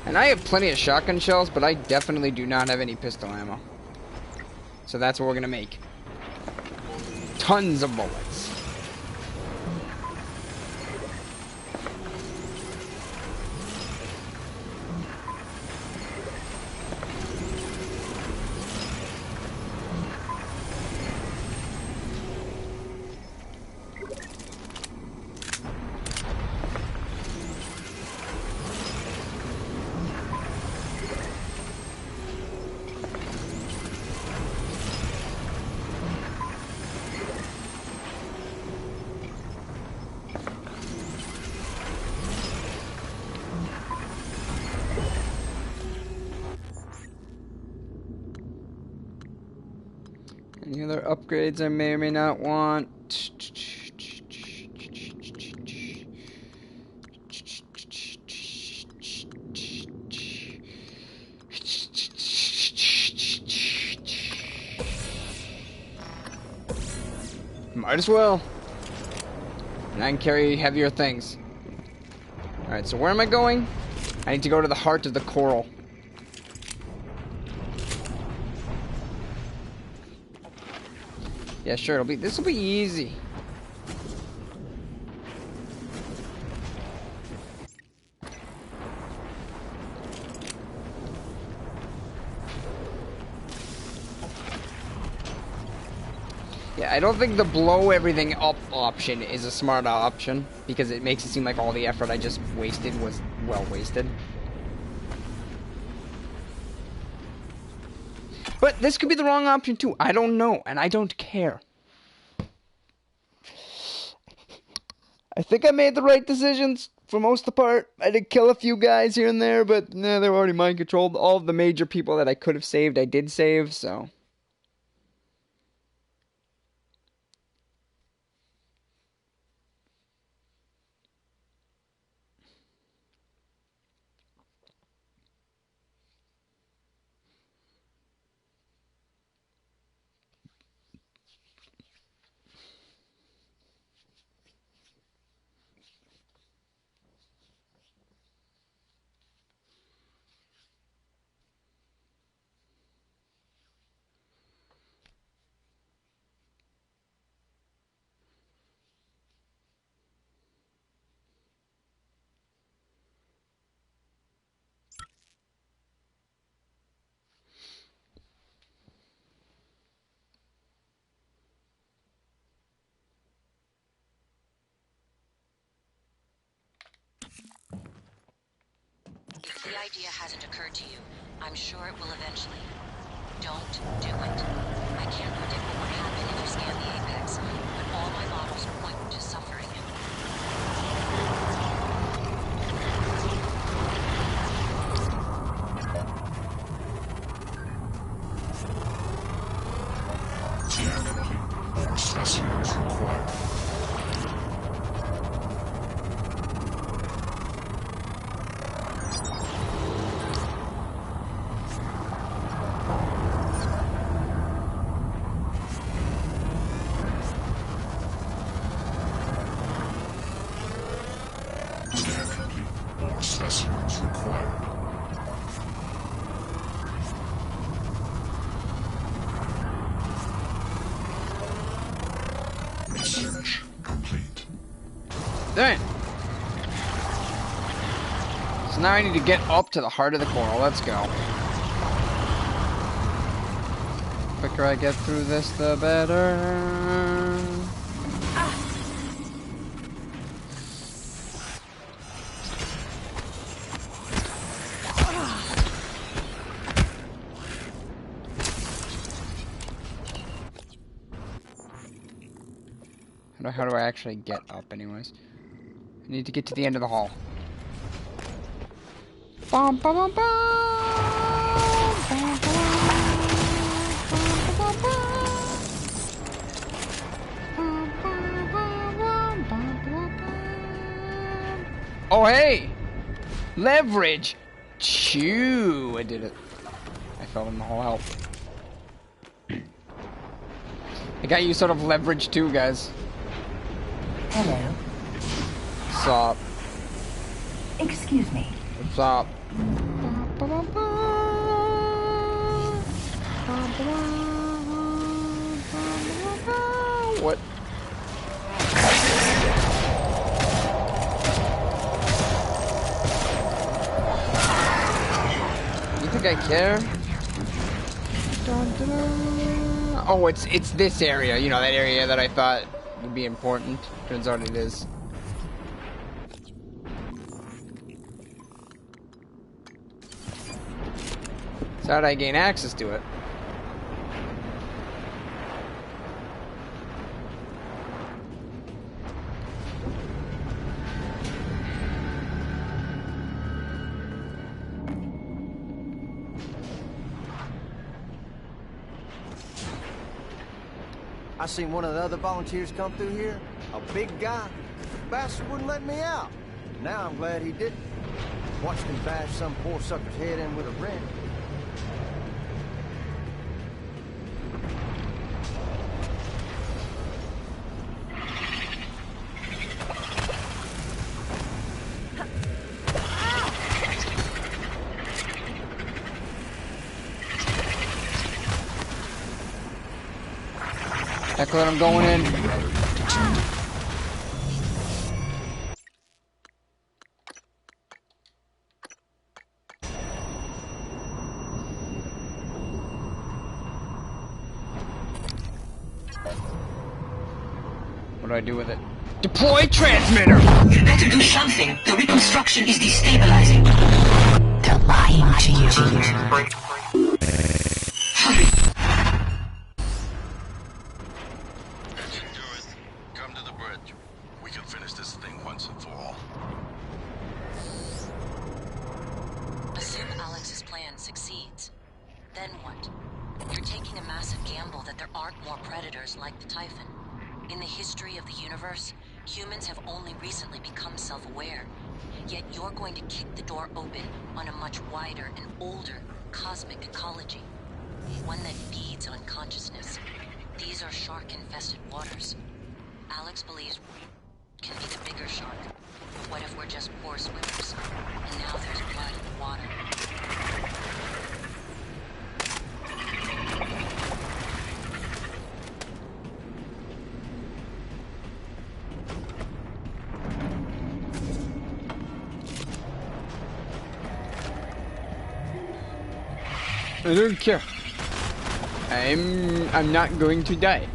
And I have plenty of shotgun shells, but I definitely do not have any pistol ammo. So that's what we're gonna make. Tons of bullets. Any other upgrades I may or may not want? Might as well. And I can carry heavier things. Alright, so where am I going? I need to go to the heart of the coral. Yeah, sure, this will be easy. Yeah, I don't think the blow everything up option is a smart option, because it makes it seem like all the effort I just wasted was well wasted. But this could be the wrong option too. I don't know, and I don't care. I think I made the right decisions for most of the part. I did kill a few guys here and there, but nah, they were already mind controlled. All of the major people that I could have saved, I did save, so. If the idea hasn't occurred to you, I'm sure it will eventually. Don't do it. I can't predict what would happen if you scan the Apex, but all my models point to suffering. More specimens required. Specimens required. Research complete. Dang. So now I need to get up to the heart of the coral. Let's go. The quicker I get through this, the better. How do I actually get up anyways? I Need to get to the end of the hall. Bum, bum, bum, bum. Bum, bum, bum, bum, bum. Oh, hey! Leverage! Chew! I did it. I fell in the hole. Help. I got you sort of leverage too, guys. Hello. What's up? Excuse me. What's up? What? You think I care? Oh, it's this area. You know, that area that I thought would be important. Turns out it is. So how did I gain access to it? I seen one of the other volunteers come through here. A big guy. The bastard wouldn't let me out. Now I'm glad he didn't. Watched him bash some poor sucker's head in with a wrench. Heck, let him going in. What do I do with it? Deploy transmitter! You better do something. The reconstruction is destabilizing. They're lying to you. Hurry. Come to the bridge. We can finish this thing once and for all. Assume Alex's plan succeeds. Then what? You're taking a massive gamble that there aren't more predators like the Typhon. In the history of the universe, humans have only recently become self-aware. Yet you're going to kick the door open on a much wider and older cosmic ecology. One that feeds on consciousness. These are shark-infested waters. Alex believes we can be the bigger shark. What if we're just poor swimmers? And now there's blood in the water. I don't care. I'm not going to die.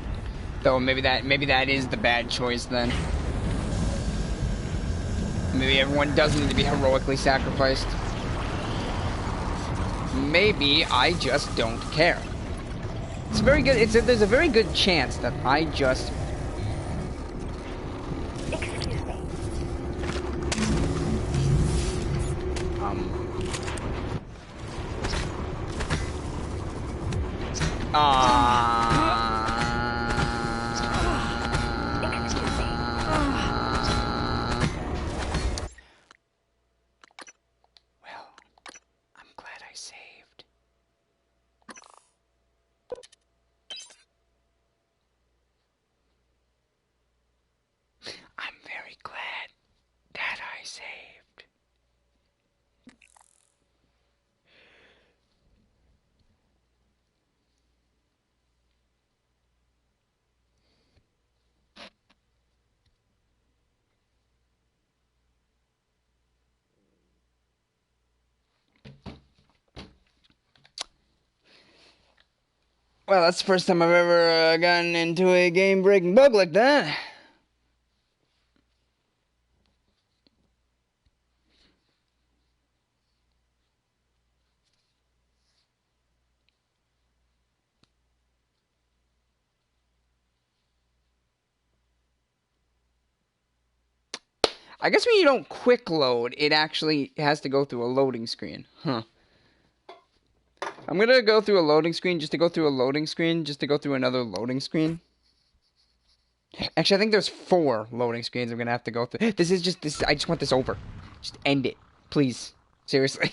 Though maybe that is the bad choice then. Maybe everyone does need to be heroically sacrificed. Maybe I just don't care. It's very good. There's a very good chance that I just. Excuse me. Well, I'm glad I saved. I'm very glad that I saved. Well, that's the first time I've ever gotten into a game-breaking bug like that. I guess when you don't quick load, it actually has to go through a loading screen. Huh. I'm gonna go through a loading screen just to go through a loading screen just to go through another loading screen. Actually, I think there's 4 loading screens I'm gonna have to go through. This is just this. I just want this over. Just end it, please. Seriously.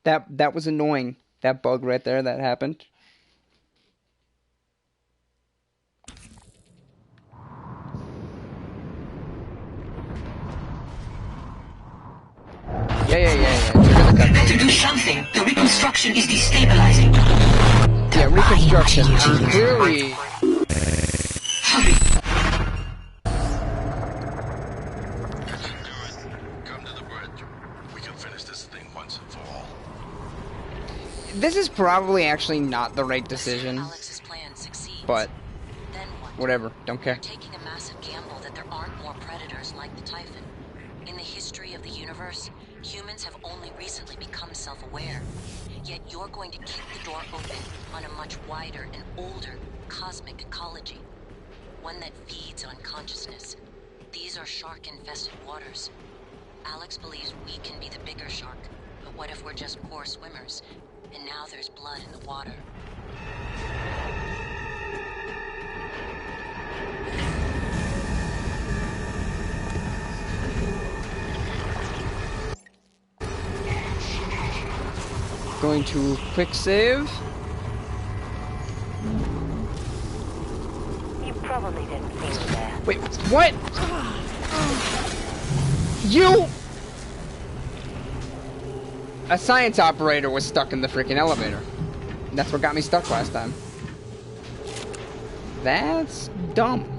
That was annoying. That bug right there that happened. Yeah. Better do something. The reconstruction is destabilizing. Yeah, reconstruction. I'm clearly. Hurry. Come to the bridge. We can finish this thing once and for all. This is probably actually not the right decision. Alex's plan succeeds. But Then what? whatever. Don't care. You're taking a massive gamble that there aren't more predators like the Typhon. In the history of the universe, humans have only recently become self-aware. Yet you're going to kick the door open on a much wider and older cosmic ecology. One that feeds on consciousness. These are shark-infested waters. Alex believes we can be the bigger shark, but what if we're just poor swimmers? And now there's blood in the water. Going to quick save. You probably didn't see me there. Wait, what? You! A science operator was stuck in the freaking elevator. That's what got me stuck last time. That's dumb.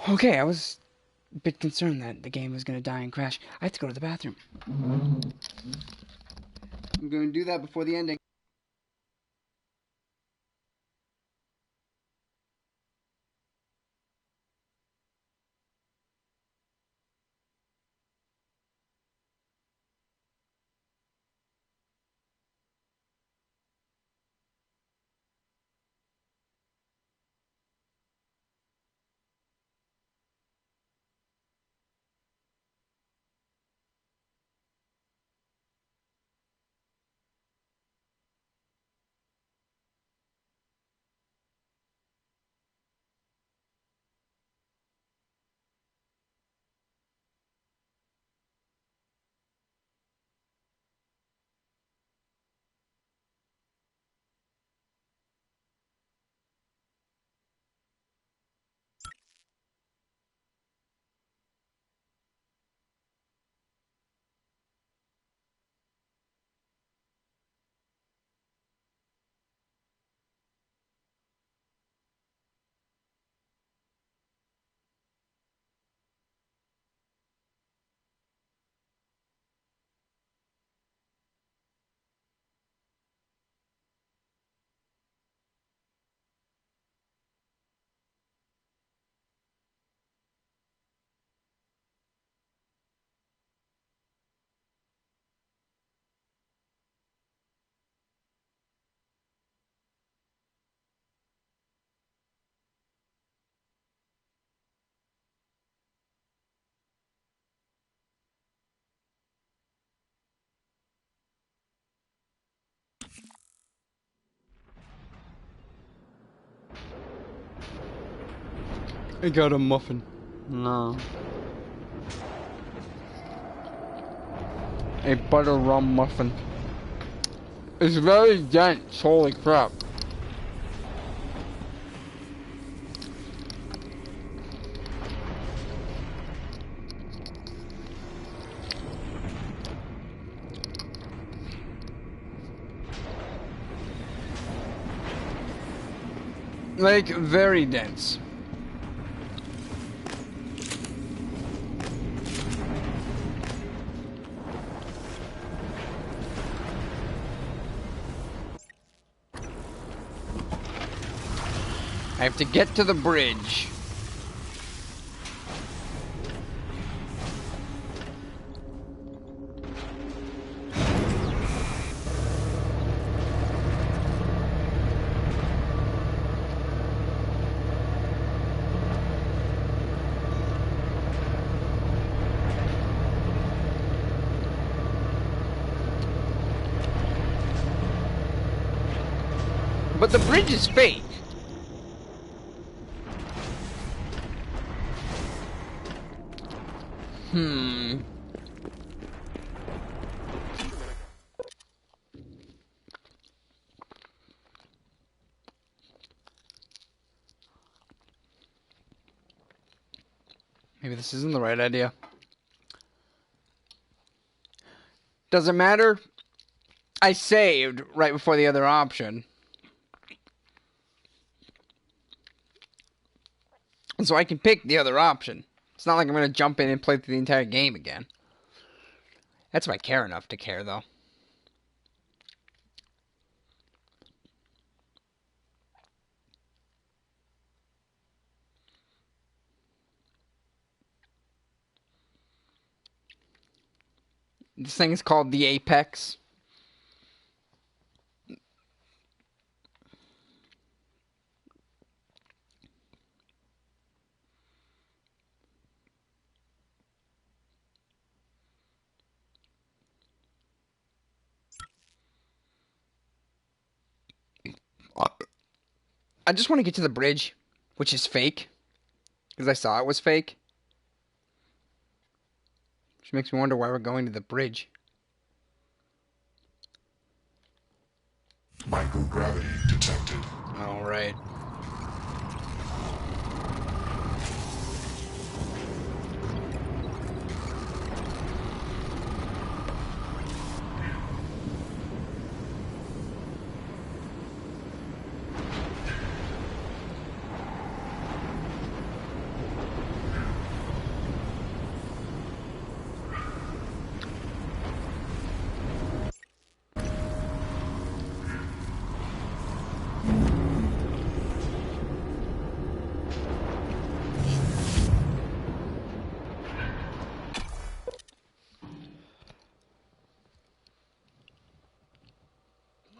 Okay, I was a bit concerned that the game was going to die and crash. I have to go to the bathroom. I'm going to do that before the ending. I got a muffin. No. A butter rum muffin. It's very dense, holy crap. Like, very dense. I have to get to the bridge. But the bridge is fake. Maybe this isn't the right idea. Doesn't matter. I saved right before the other option. So I can pick the other option. It's not like I'm going to jump in and play through the entire game again. That's if I care enough to care, though. This thing is called the Apex. I just want to get to the bridge, which is fake, because I saw it was fake. Which makes me wonder why we're going to the bridge. Microgravity detected. All right.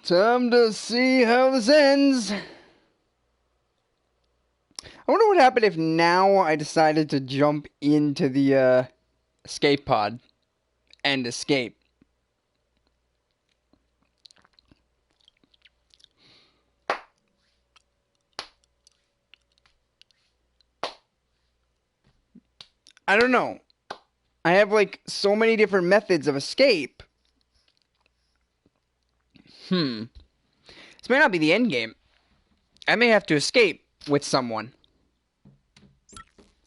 Time to see how this ends. I wonder what happened if now I decided to jump into the escape pod and escape. I don't know. I have like so many different methods of escape. This may not be the end game. I may have to escape with someone.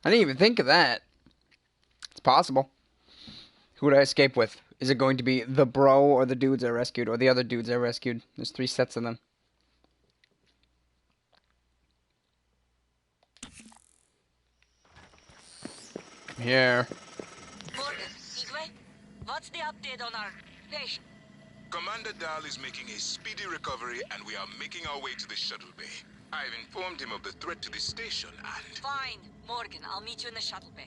I didn't even think of that. It's possible. Who would I escape with? Is it going to be the bro or the dudes I rescued or the other dudes I rescued? There's 3 sets of them. Here. Morgan, Igwe, what's the update on our patient? Commander Dahl is making a speedy recovery, and we are making our way to the shuttle bay. I've informed him of the threat to the station, and... Fine, Morgan, I'll meet you in the shuttle bay.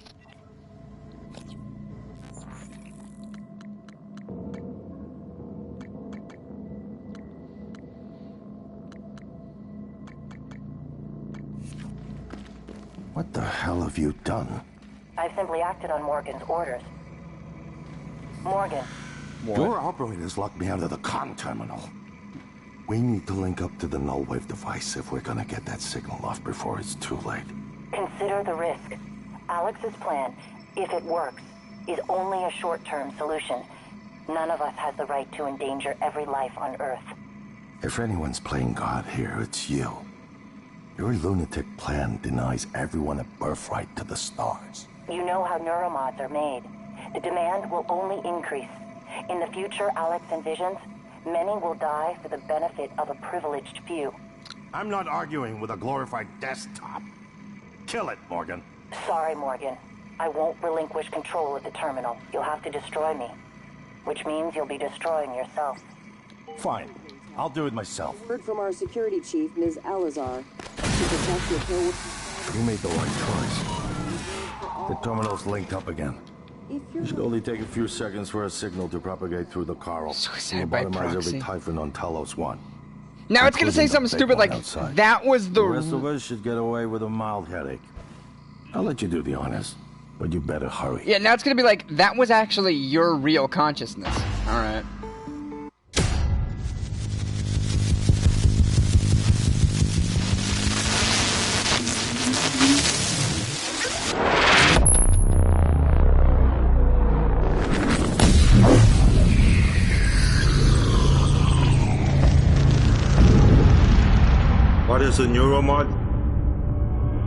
What the hell have you done? I've simply acted on Morgan's orders. Morgan. What? Your operators locked me out of the comm terminal. We need to link up to the null wave device if we're gonna get that signal off before it's too late. Consider the risk. Alex's plan, if it works, is only a short-term solution. None of us has the right to endanger every life on Earth. If anyone's playing God here, it's you. Your lunatic plan denies everyone a birthright to the stars. You know how neuromods are made. The demand will only increase. In the future Alex envisions, many will die for the benefit of a privileged few. I'm not arguing with a glorified desktop. Kill it, Morgan. Sorry, Morgan. I won't relinquish control of the terminal. You'll have to destroy me. Which means you'll be destroying yourself. Fine. I'll do it myself. Word from our security chief, Ms. Alazar. To protect your kill. You made the right choice. The terminal's linked up again. It should only take a few seconds for a signal to propagate through the Carl. Suicide by Lobotomize proxy. every Typhon on Talos 1. Now it's gonna say Including something the stupid big like, one outside. that was The rest of us should get away with a mild headache. I'll let you do the honors, but you better hurry. Yeah, now it's gonna be like, that was actually your real consciousness. Alright. What is a neuromod?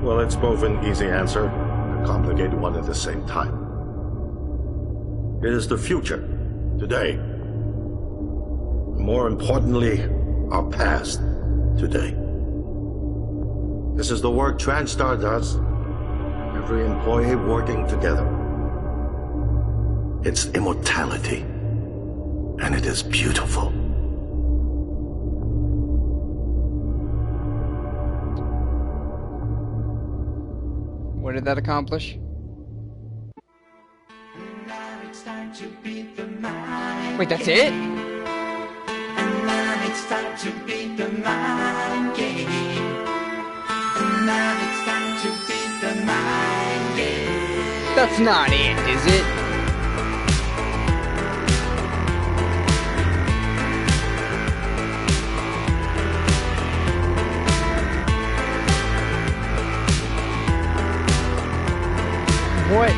Well, it's both an easy answer and a complicated one at the same time. It is the future, today. More importantly, our past, today. This is the work TranStar does. Every employee working together. It's immortality. And it is beautiful. What did that accomplish? Wait, that's it? That's not it, is it? What?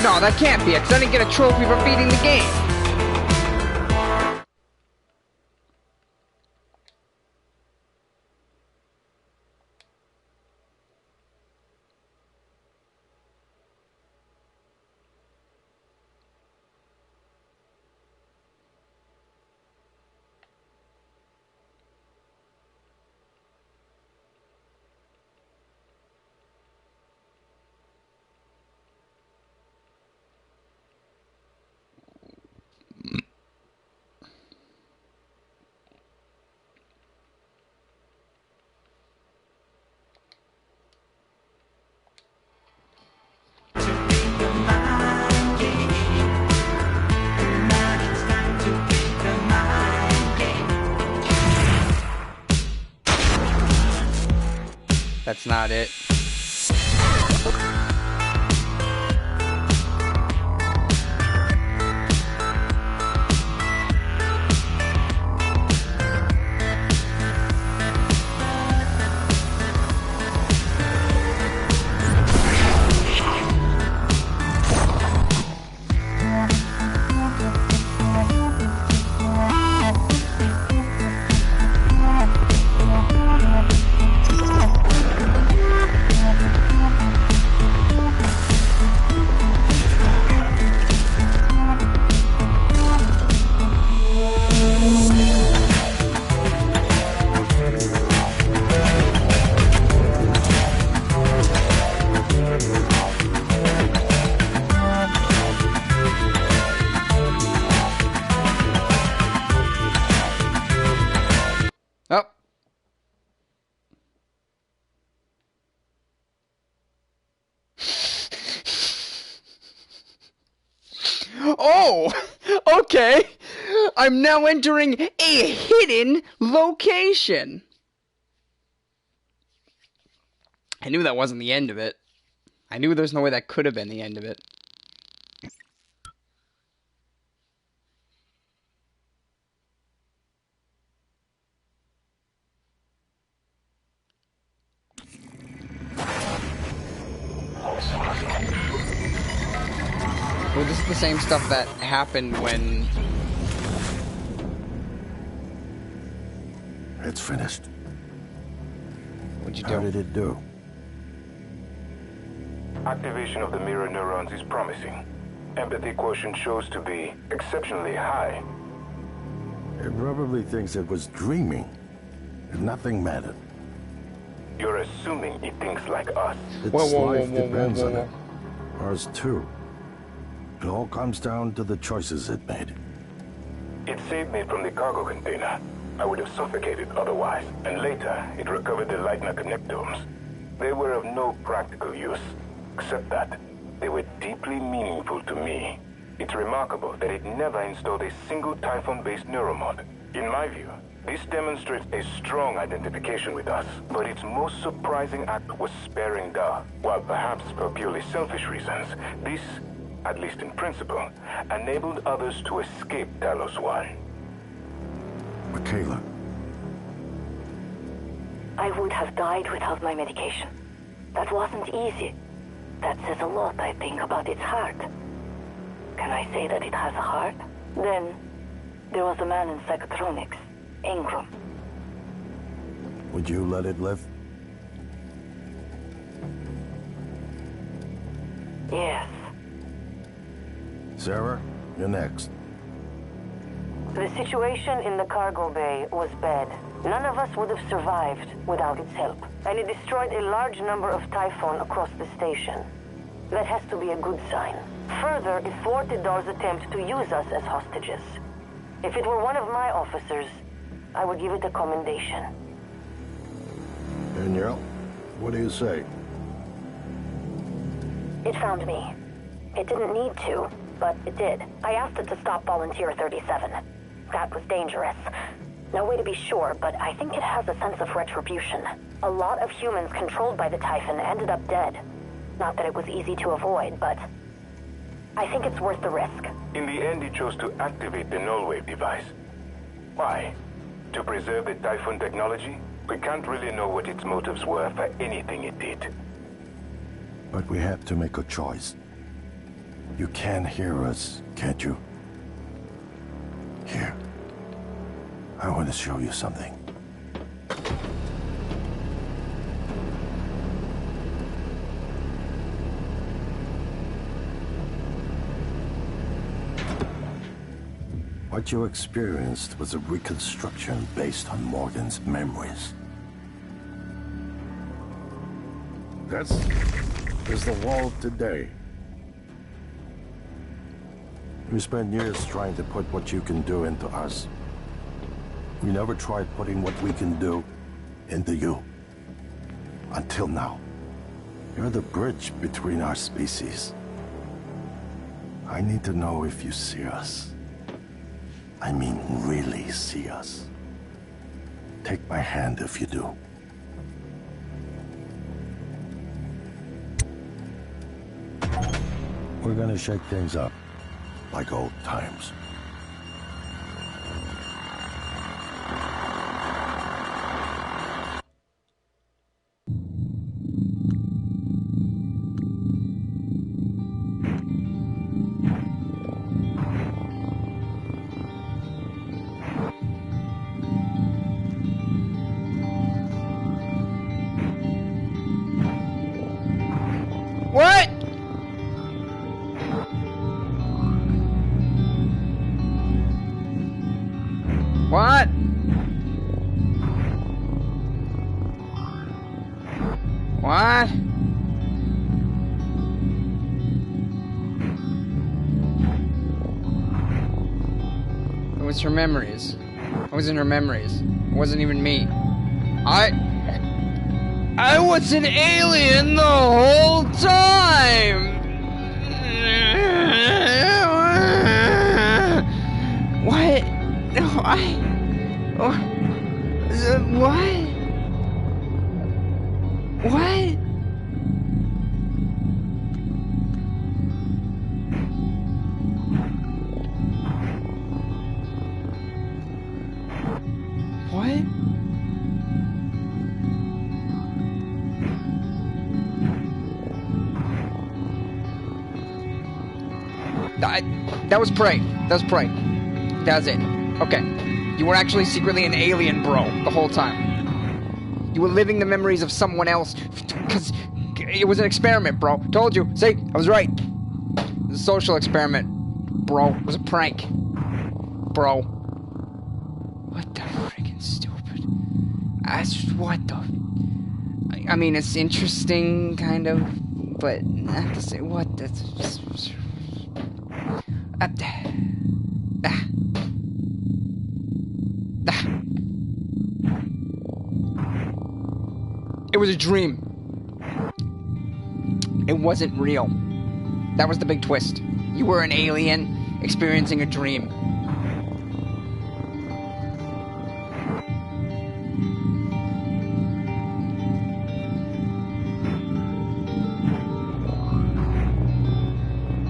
No, that can't be it, 'cause I didn't get a trophy for beating the game. That's not it. Oh! Okay! I'm now entering a hidden location! I knew that wasn't the end of it. I knew there's no way that could have been the end of it. Well, this is the same stuff that happened when... It's finished. What'd you do? How did it do? Activation of the mirror neurons is promising. Empathy quotient shows to be exceptionally high. It probably thinks it was dreaming. Nothing mattered. You're assuming it thinks like us. Its life depends on it. Ours too. It all comes down to the choices it made. It saved me from the cargo container. I would have suffocated otherwise. And later, it recovered the Leitner connectomes. They were of no practical use, except that they were deeply meaningful to me. It's remarkable that it never installed a single Typhon-based neuromod. In my view, this demonstrates a strong identification with us, but its most surprising act was sparing Da. While perhaps for purely selfish reasons, this, at least in principle, enabled others to escape Talos 1. Michaela. I would have died without my medication. That wasn't easy. That says a lot, I think, about its heart. Can I say that it has a heart? Then, there was a man in Psychotronics, Ingram. Would you let it live? Yes. Sarah, you're next. The situation in the cargo bay was bad. None of us would have survived without its help. And it destroyed a large number of Typhon across the station. That has to be a good sign. Further, it thwarted Dar's attempt to use us as hostages. If it were one of my officers, I would give it a commendation. Danielle, what do you say? It found me. It didn't need to, but it did. I asked it to stop Volunteer 37. That was dangerous. No way to be sure, but I think it has a sense of retribution. A lot of humans controlled by the Typhon ended up dead. Not that it was easy to avoid, but I think it's worth the risk. In the end, he chose to activate the null-wave device. Why? To preserve the Typhon technology? We can't really know what its motives were for anything it did. But we have to make a choice. You can hear us, can't you? Here. I want to show you something. What you experienced was a reconstruction based on Morgan's memories. This is the wall today. We spent years trying to put what you can do into us. We never tried putting what we can do into you. Until now. You're the bridge between our species. I need to know if you see us. I mean, really see us. Take my hand if you do. We're gonna shake things up, like old times. What? What? What? It was her memories. It wasn't her memories. It wasn't even me. I was an alien the whole time! What? What? What? What? That was prey. That was prey. That was it. Okay. You were actually secretly an alien, bro, the whole time. You were living the memories of someone else, because It was an experiment, bro. Told you. See? I was right. It was a social experiment. Bro. It was a prank. Bro. What the freaking stupid. What the... I mean, it's interesting, kind of, but not to say what. That's... It was a dream. It wasn't real. That was the big twist. You were an alien experiencing a dream.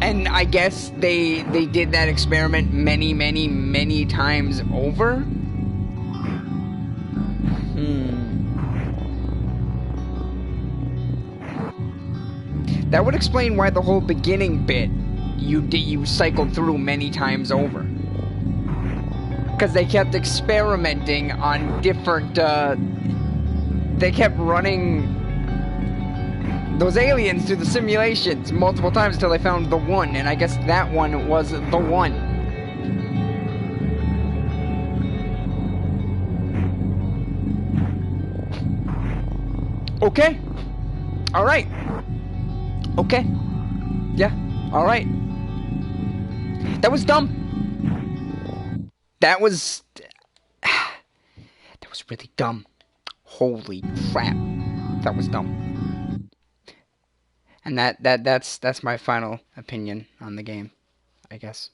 And I guess they did that experiment many times over. That would explain why the whole beginning bit you cycled through many times over. Because they kept experimenting on different, they kept running those aliens through the simulations multiple times until they found the one, and I guess that one was the one. Okay. Alright. Okay. Yeah. Alright. That was dumb. That was really dumb. Holy crap. That was dumb. And that's my final opinion on the game, I guess.